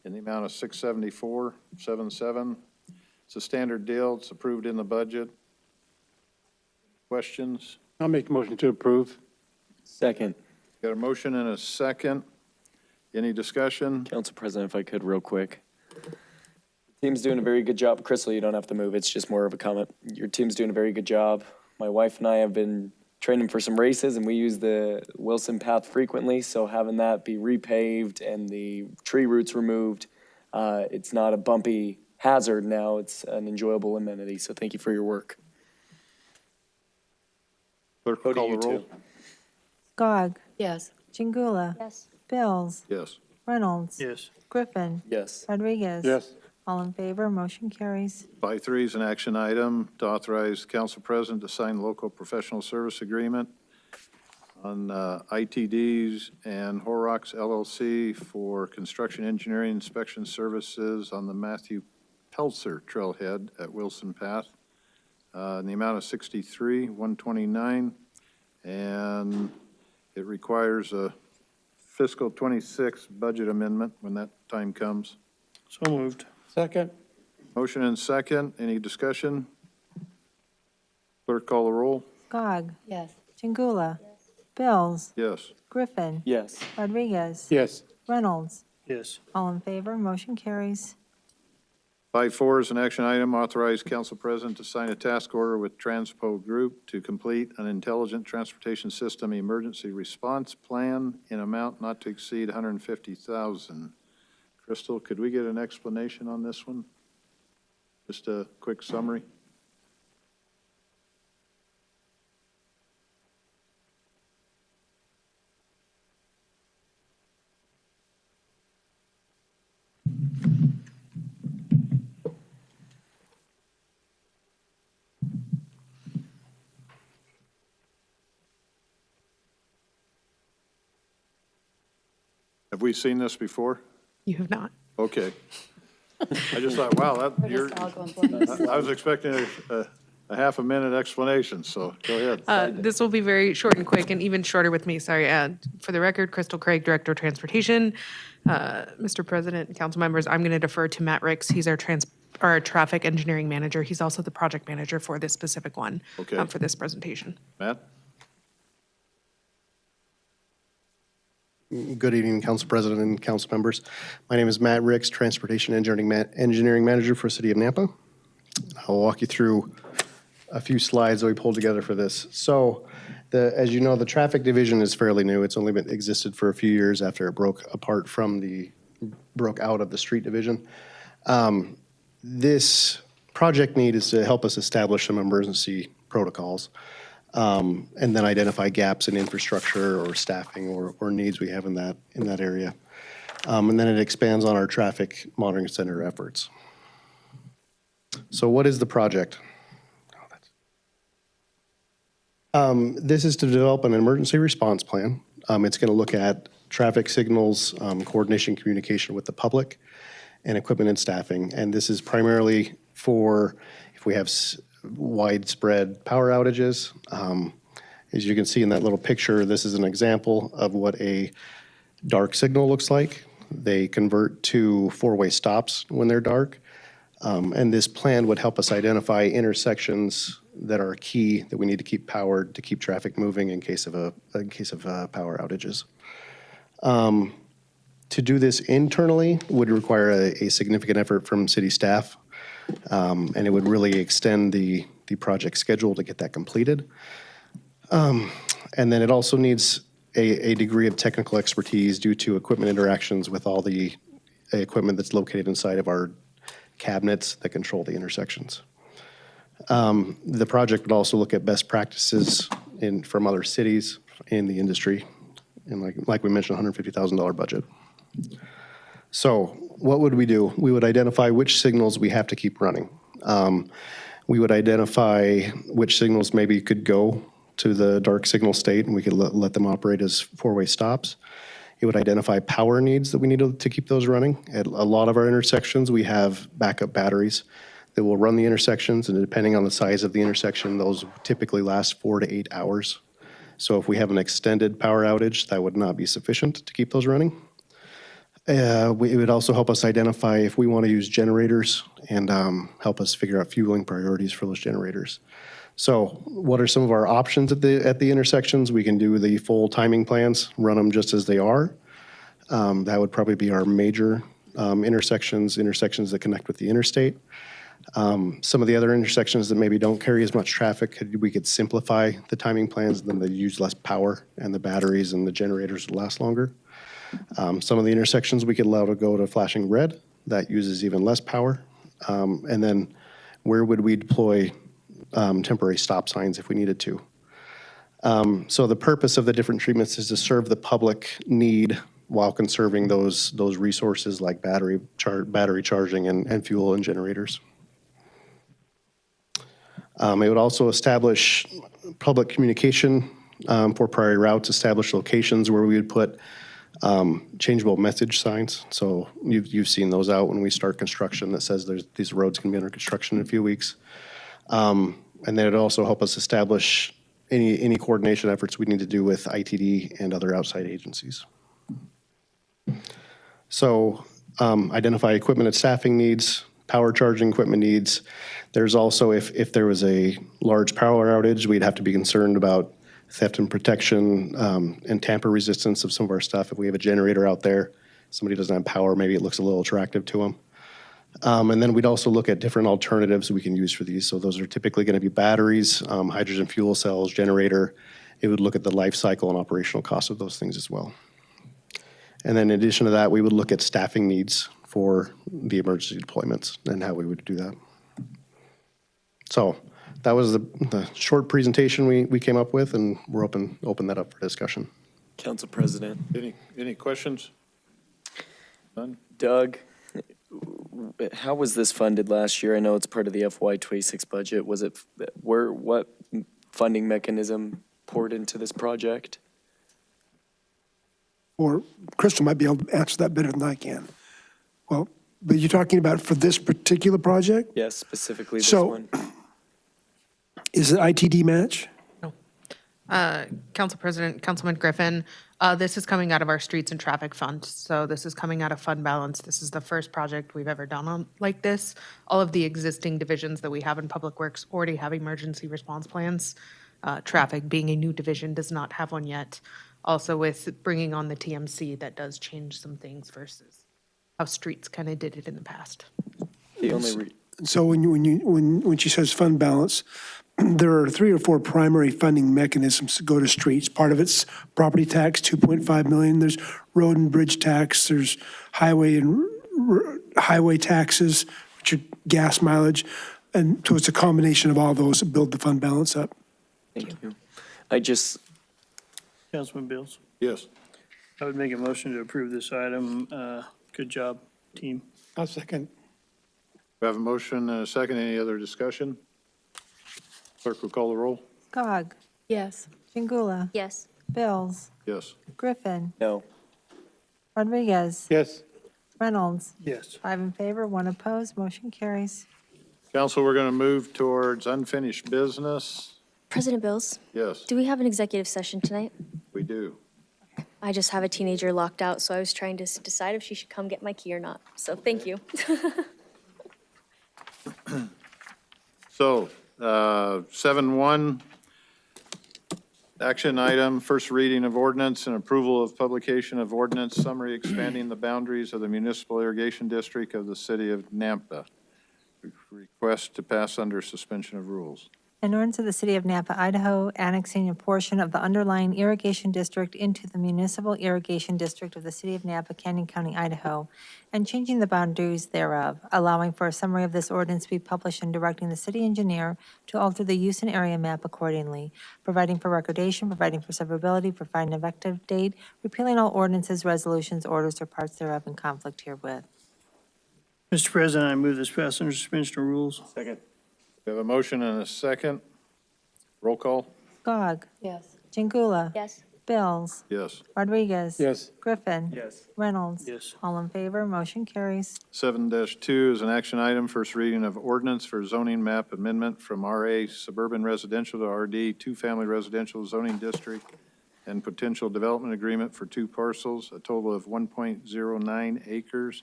in the amount of $674.77. It's a standard deal. It's approved in the budget. Questions? I'll make a motion to approve. Second. Got a motion and a second. Any discussion? Council President, if I could, real quick. Team's doing a very good job. Crystal, you don't have to move. It's just more of a comment. Your team's doing a very good job. My wife and I have been training for some races, and we use the Wilson Path frequently, so having that be repaved and the tree roots removed, it's not a bumpy hazard now. It's an enjoyable amenity, so thank you for your work. Clerk, Cody, call you the roll. too. Gog. Yes. Jingula. Yes. Bills. Yes. Reynolds. Yes. Griffin. Yes. Rodriguez. Yes. All in favor, motion carries. 5.3 is an action item to authorize council president to sign local professional service agreement on ITDs and Horrocks LLC for construction engineering inspection services on the Matthew Pelzer Trailhead at Wilson Path in the amount of $63,129, and it requires a fiscal 26 budget amendment when that time comes. So moved. Second. Motion and second. Any discussion? Clerk, call the roll. Gog. Yes. Jingula. Bills. Yes. Griffin. Yes. Rodriguez. Yes. Reynolds. Yes. All in favor, motion carries. 5.4 is an action item. Authorize council president to sign a task order with Transpo Group to complete an intelligent transportation system emergency response plan in amount not to exceed $150,000. Crystal, could we get an explanation on this one? Just a quick summary. Have we seen this before? You have not. Okay. I just thought, wow, I was expecting a half a minute explanation, so go ahead. This will be very short and quick, and even shorter with me, sorry. For the record, Crystal Craig, Director of Transportation. Mr. President, council members, I'm going to defer to Matt Ricks. He's our traffic engineering manager. He's also the project manager for this specific one, Okay. for this presentation. Matt? Good evening, Council President and council members. My name is Matt Ricks, Transportation Engineering Manager for City of Nampa. I'll walk you through a few slides that we pulled together for this. So, as you know, the traffic division is fairly new. It's only been existed for a few years after it broke out of the street division. This project need is to help us establish some emergency protocols. And then identify gaps in infrastructure or staffing or needs we have in that area. And then it expands on our traffic monitoring center efforts. So what is the project? This is to develop an emergency response plan. It's going to look at traffic signals, coordination, communication with the public, and equipment and staffing. And this is primarily for if we have widespread power outages. As you can see in that little picture, this is an example of what a dark signal looks like. They convert to four-way stops when they're dark. And this plan would help us identify intersections that are key that we need to keep powered to keep traffic moving in case of power outages. To do this internally would require a significant effort from city staff, and it would really extend the project schedule to get that completed. And then it also needs a degree of technical expertise due to equipment interactions with all the equipment that's located inside of our cabinets that control the intersections. The project would also look at best practices from other cities in the industry, and like we mentioned, $150,000 budget. So what would we do? We would identify which signals we have to keep running. We would identify which signals maybe could go to the dark signal state, and we could let them operate as four-way stops. It would identify power needs that we need to keep those running. At a lot of our intersections, we have backup batteries that will run the intersections, and depending on the size of the intersection, those typically last 4 to 8 hours. So if we have an extended power outage, that would not be sufficient to keep those running. It would also help us identify if we want to use generators and help us figure out fueling priorities for those generators. So what are some of our options at the intersections? We can do the full timing plans, run them just as they are. That would probably be our major intersections that connect with the interstate. Some of the other intersections that maybe don't carry as much traffic, we could simplify the timing plans, then they use less power, and the batteries and the generators would last longer. Some of the intersections we could allow to go to flashing red. That uses even less power. And then where would we deploy temporary stop signs if we needed to? So the purpose of the different treatments is to serve the public need while conserving those resources like battery charging and fuel and generators. It would also establish public communication for priority routes, establish locations where we would put changeable message signs. So you've seen those out when we start construction that says these roads can be under construction in a few weeks. And then it'd also help us establish any coordination efforts we need to do with ITD and other outside agencies. So identify equipment and staffing needs, power charging equipment needs. There's also, if there was a large power outage, we'd have to be concerned about theft and protection and tamper resistance of some of our stuff. If we have a generator out there, somebody doesn't have power, maybe it looks a little attractive to them. And then we'd also look at different alternatives we can use for these. So those are typically going to be batteries, hydrogen fuel cells, generator. It would look at the life cycle and operational costs of those things as well. And then in addition to that, we would look at staffing needs for the emergency deployments and how we would do that. So that was the short presentation we came up with, and we're open that up for discussion. Council President. Any questions? None? Doug, how was this funded last year? I know it's part of the FY26 budget. Was it, what funding mechanism poured into this project? Or Crystal might be able to answer that better than I can. Well, but you're talking about for this particular project? Yes, specifically this one. Is it ITD match? Council President, Councilman Griffin, this is coming out of our streets and traffic fund. So this is coming out of fund balance. This is the first project we've ever done like this. All of the existing divisions that we have in Public Works already have emergency response plans. Traffic, being a new division, does not have one yet. Also with bringing on the TMC, that does change some things versus how streets kind of did it in the past. The only So when she says fund balance, there are 3 or 4 primary funding mechanisms to go to streets. Part of it's property tax, 2.5 million. There's road and bridge tax. There's highway taxes, which are gas mileage. And so it's a combination of all those that build the fund balance up. Thank you. Councilman Bills? Yes. I would make a motion to approve this item. Good job, team. I'll second. We have a motion and a second. Any other discussion? Clerk will call the roll. Gog, Yes. Chingula. Yes. Bills. Yes. Griffin. No. Rodriguez. Yes. Reynolds. Yes. 5 in favor, 1 opposed, motion carries. Council, we're going to move towards unfinished business. President Bills, Yes, do we have an executive session tonight? we do. I just have a teenager locked out, so I was trying to decide if she should come get my key or not. So thank you. So, 7.1, action item, first reading of ordinance and approval of publication of ordinance summary expanding the boundaries of the municipal irrigation district of the city of Nampa. Request to pass under suspension of rules. An ordinance of the City of Nampa, Idaho, annexing a portion of the underlying irrigation district into the municipal irrigation district of the City of Nampa, Canyon County, Idaho, and changing the boundaries thereof, allowing for a summary of this ordinance to be published and directing the city engineer to alter the use and area map accordingly, providing for recordation, providing for severability, providing an effective date, repealing all ordinances, resolutions, orders, or parts thereof in conflict herewith. Mr. President, I move this pass under suspension of rules. Second. We have a motion and a second. Roll call? Gog. Yes. Chingula. Yes. Bills. Yes. Rodriguez. Yes. Griffin. Yes. Reynolds. Yes. All in favor, motion carries. 7-2 is an action item, first reading of ordinance for zoning map amendment from RA suburban residential to RD two-family residential zoning district and potential development agreement for 2 parcels, a total of 1.09 acres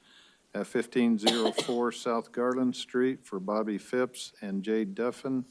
at 1504 South Garland Street for Bobby Phipps and Jay Duffin.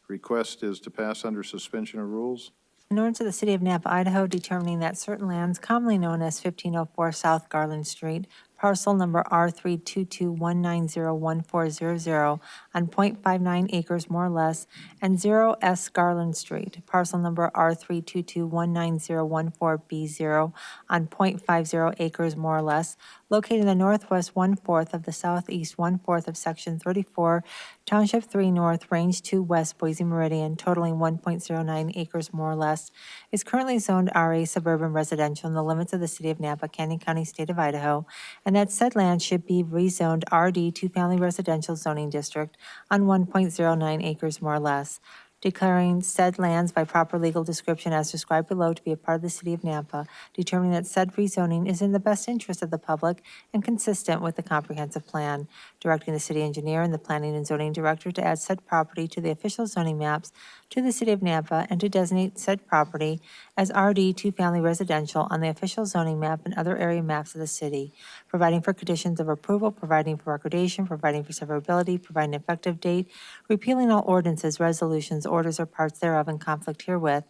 Request is to pass under suspension of rules. An ordinance of the City of Nampa, Idaho, determining that certain lands commonly known as 1504 South Garland Street, parcel number R322190140 on .59 acres more or less, and 0S Garland Street, parcel number R322190114B0 on .50 acres more or less, located in the northwest 1/4 of the southeast 1/4 of Section 34, Township 3 North, Range 2 West, Boise Meridian, totaling 1.09 acres more or less, is currently zoned RA suburban residential in the limits of the City of Nampa, Canyon County, State of Idaho, and that said land should be rezoned RD two-family residential zoning district on 1.09 acres more or less, declaring said lands by proper legal description as described below to be a part of the City of Nampa, determining that said rezoning is in the best interest of the public and consistent with the comprehensive plan, directing the city engineer and the planning and zoning director to add said property to the official zoning maps to the City of Nampa and to designate said property as RD two-family residential on the official zoning map and other area maps of the city, providing for conditions of approval, providing for recordation, providing for severability, providing an effective date, repealing all ordinances, resolutions, orders, or parts thereof in conflict herewith,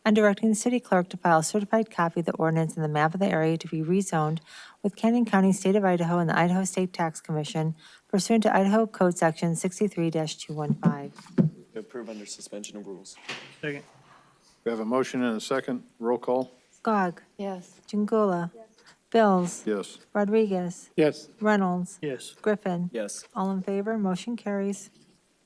and directing the city clerk to file a certified copy of the ordinance and the map of the area to be rezoned with Canyon County, State of Idaho, and the Idaho State Tax Commission pursuant to Idaho Code Section 63-215. Approve under suspension of rules. Second. We have a motion and a second. Roll call? Gog. Yes. Chingula. Bills. Yes. Rodriguez. Yes. Reynolds. Yes. Griffin. Yes. All in favor, motion carries.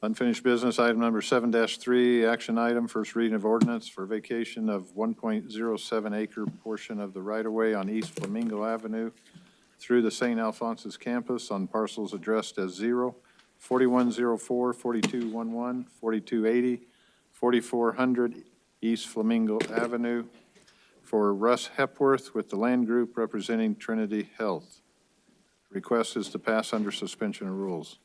Unfinished business, item number 7-3, action item, first reading of ordinance for vacation of 1.07 acre portion of the right-of-way on East Flamingo Avenue through the St. Alphonsus campus on parcels addressed as 0, 4104, 4211, 4280, 4400 East Flamingo Avenue for Russ Hepworth with the land group representing Trinity Health. Request is to pass under suspension of rules.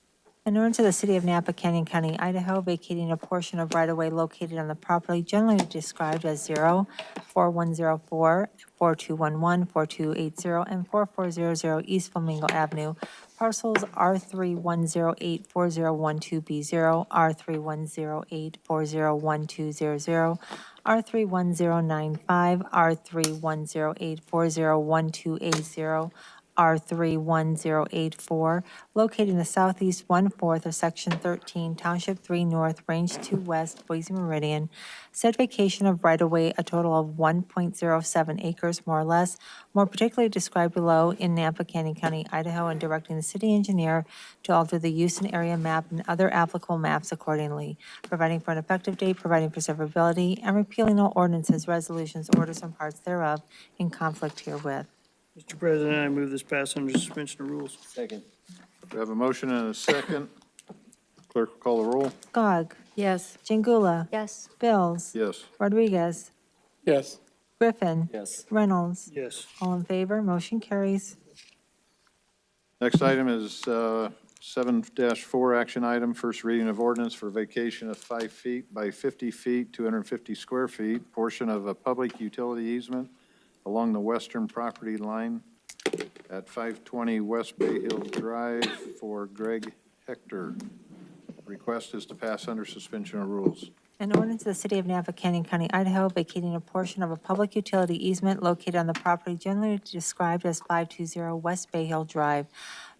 An ordinance of the City of Nampa, Canyon County, Idaho, vacating a portion of right-of-way located on the property generally described as 0, 4104, 4211, 4280, and 4400 East Flamingo Avenue, parcels R31084012B0, R3108401200, R310995, R31084012A0, R31084, located in the southeast 1/4 of Section 13, Township 3 North, Range 2 West, Boise Meridian. Said vacation of right-of-way, a total of 1.07 acres, more or less, more particularly described below in Nampa, Canyon County, Idaho, and directing the city engineer to alter the use and area map and other applicable maps accordingly, providing for an effective date, providing for severability, and repealing all ordinances, resolutions, orders, and parts thereof in conflict herewith. Mr. President, I move this pass under suspension of rules. Second. We have a motion and a second. Clerk will call the roll. Gog. Yes. Jingula. Yes. Bills. Yes. Rodriguez. Yes. Griffin. Yes. Reynolds. Yes. All in favor, motion carries. Next item is 7-4 action item, first reading of ordinance for vacation of 5 feet by 50 feet, 250 square feet, portion of a public utility easement along the western property line at 520 West Bay Hill Drive for Greg Hector. Request is to pass under suspension of rules. An ordinance of the City of Napa, Canyon County, Idaho, vacating a portion of a public utility easement located on the property generally described as 520 West Bay Hill Drive,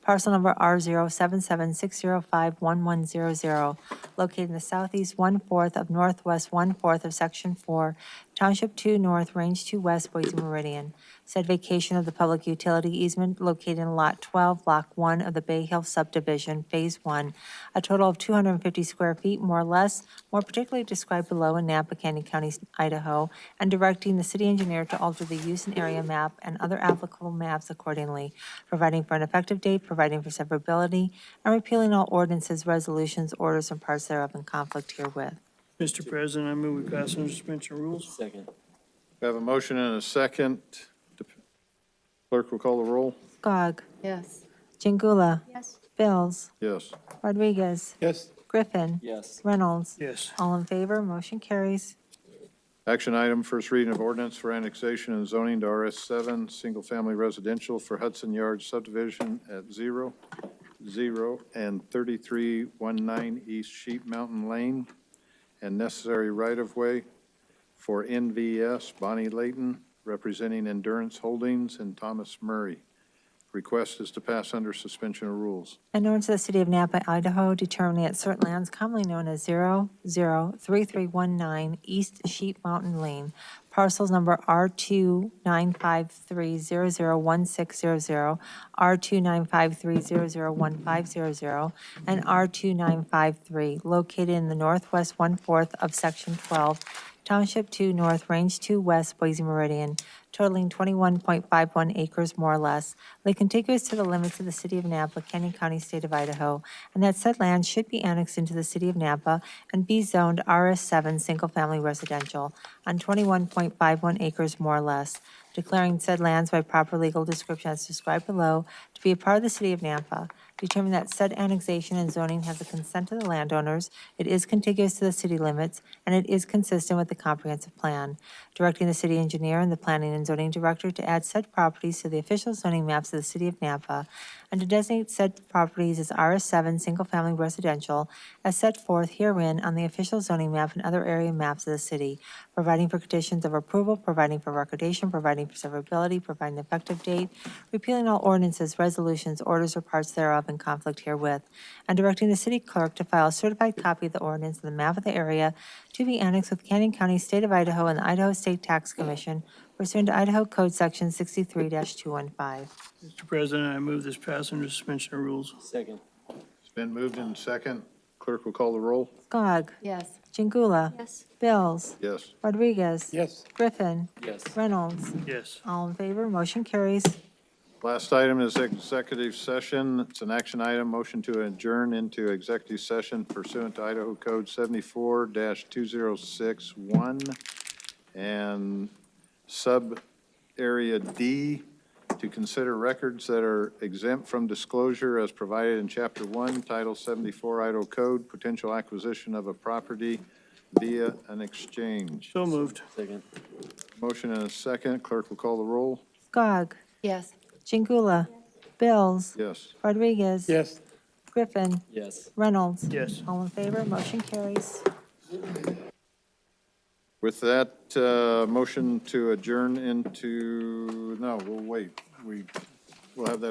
parcel number R077605110, located in the southeast 1/4 of northwest 1/4 of Section 4, Township 2 North, Range 2 West, Boise Meridian. Said vacation of the public utility easement located in Lot 12, Block 1 of the Bay Hill Subdivision, Phase 1, a total of 250 square feet, more or less, more particularly described below in Napa, Canyon County, Idaho, and directing the city engineer to alter the use and area map and other applicable maps accordingly, providing for an effective date, providing for severability, and repealing all ordinances, resolutions, orders, and parts thereof in conflict herewith. Mr. President, I move we pass under suspension of rules. Second. We have a motion and a second. Clerk will call the roll. Gog. Yes. Jingula. Yes. Bills. Yes. Rodriguez. Yes. Griffin. Yes. Reynolds. Yes. All in favor, motion carries. Action item, first reading of ordinance for annexation and zoning to RS7, single-family residential for Hudson Yards subdivision at 0, 0, and 3319 East Sheep Mountain Lane, and necessary right-of-way for NVS Bonnie Layton, representing Endurance Holdings, and Thomas Murray. Request is to pass under suspension of rules. An ordinance of the City of Napa, Idaho, determining that certain lands commonly known as 003319 East Sheep Mountain Lane, parcels number R2953001600, R2953001500, and R2953, located in the northwest 1/4 of Section 12, Township 2 North, Range 2 West, Boise Meridian, totaling 21.51 acres more or less, lay contiguous to the limits of the City of Napa, Canyon County, State of Idaho, and that said land should be annexed into the City of Napa and be zoned RS7 Single Family Residential on 21.51 acres more or less, declaring said lands by proper legal description as described below to be a part of the City of Napa, determine that said annexation and zoning has the consent of the landowners, it is contiguous to the city limits, and it is consistent with the comprehensive plan, directing the city engineer and the planning and zoning director to add said properties to the official zoning maps of the City of Napa, and to designate said properties as RS7 single-family residential as set forth herein on the official zoning map and other area maps of the city, providing for conditions of approval, providing for recordation, providing for severability, providing an effective date, repealing all ordinances, resolutions, orders, or parts thereof in conflict herewith, and directing the city clerk to file a certified copy of the ordinance and the map of the area to be annexed with Canyon County, State of Idaho, and the Idaho State Tax Commission pursuant to Idaho Code Section 63-215. Mr. President, I move this pass under suspension of rules. Second. It's been moved in second. Clerk will call the roll. Gog. Yes. Jingula. Yes. Bills. Yes. Rodriguez. Yes. Griffin. Yes. Reynolds. Yes. All in favor, motion carries. Last item is executive session. It's an action item, motion to adjourn into executive session pursuant to Idaho Code 74-2061 and sub-area D to consider records that are exempt from disclosure as provided in Chapter 1, Title 74 Idaho Code, potential acquisition of a property via an exchange. So moved. Second. Motion and a second. Clerk will call the roll. Gog. Yes. Jingula. Bills. Yes. Rodriguez. Yes. Griffin. Yes. Reynolds. Yes. All in favor, motion carries. With that, motion to adjourn into, no, we'll wait. We'll have that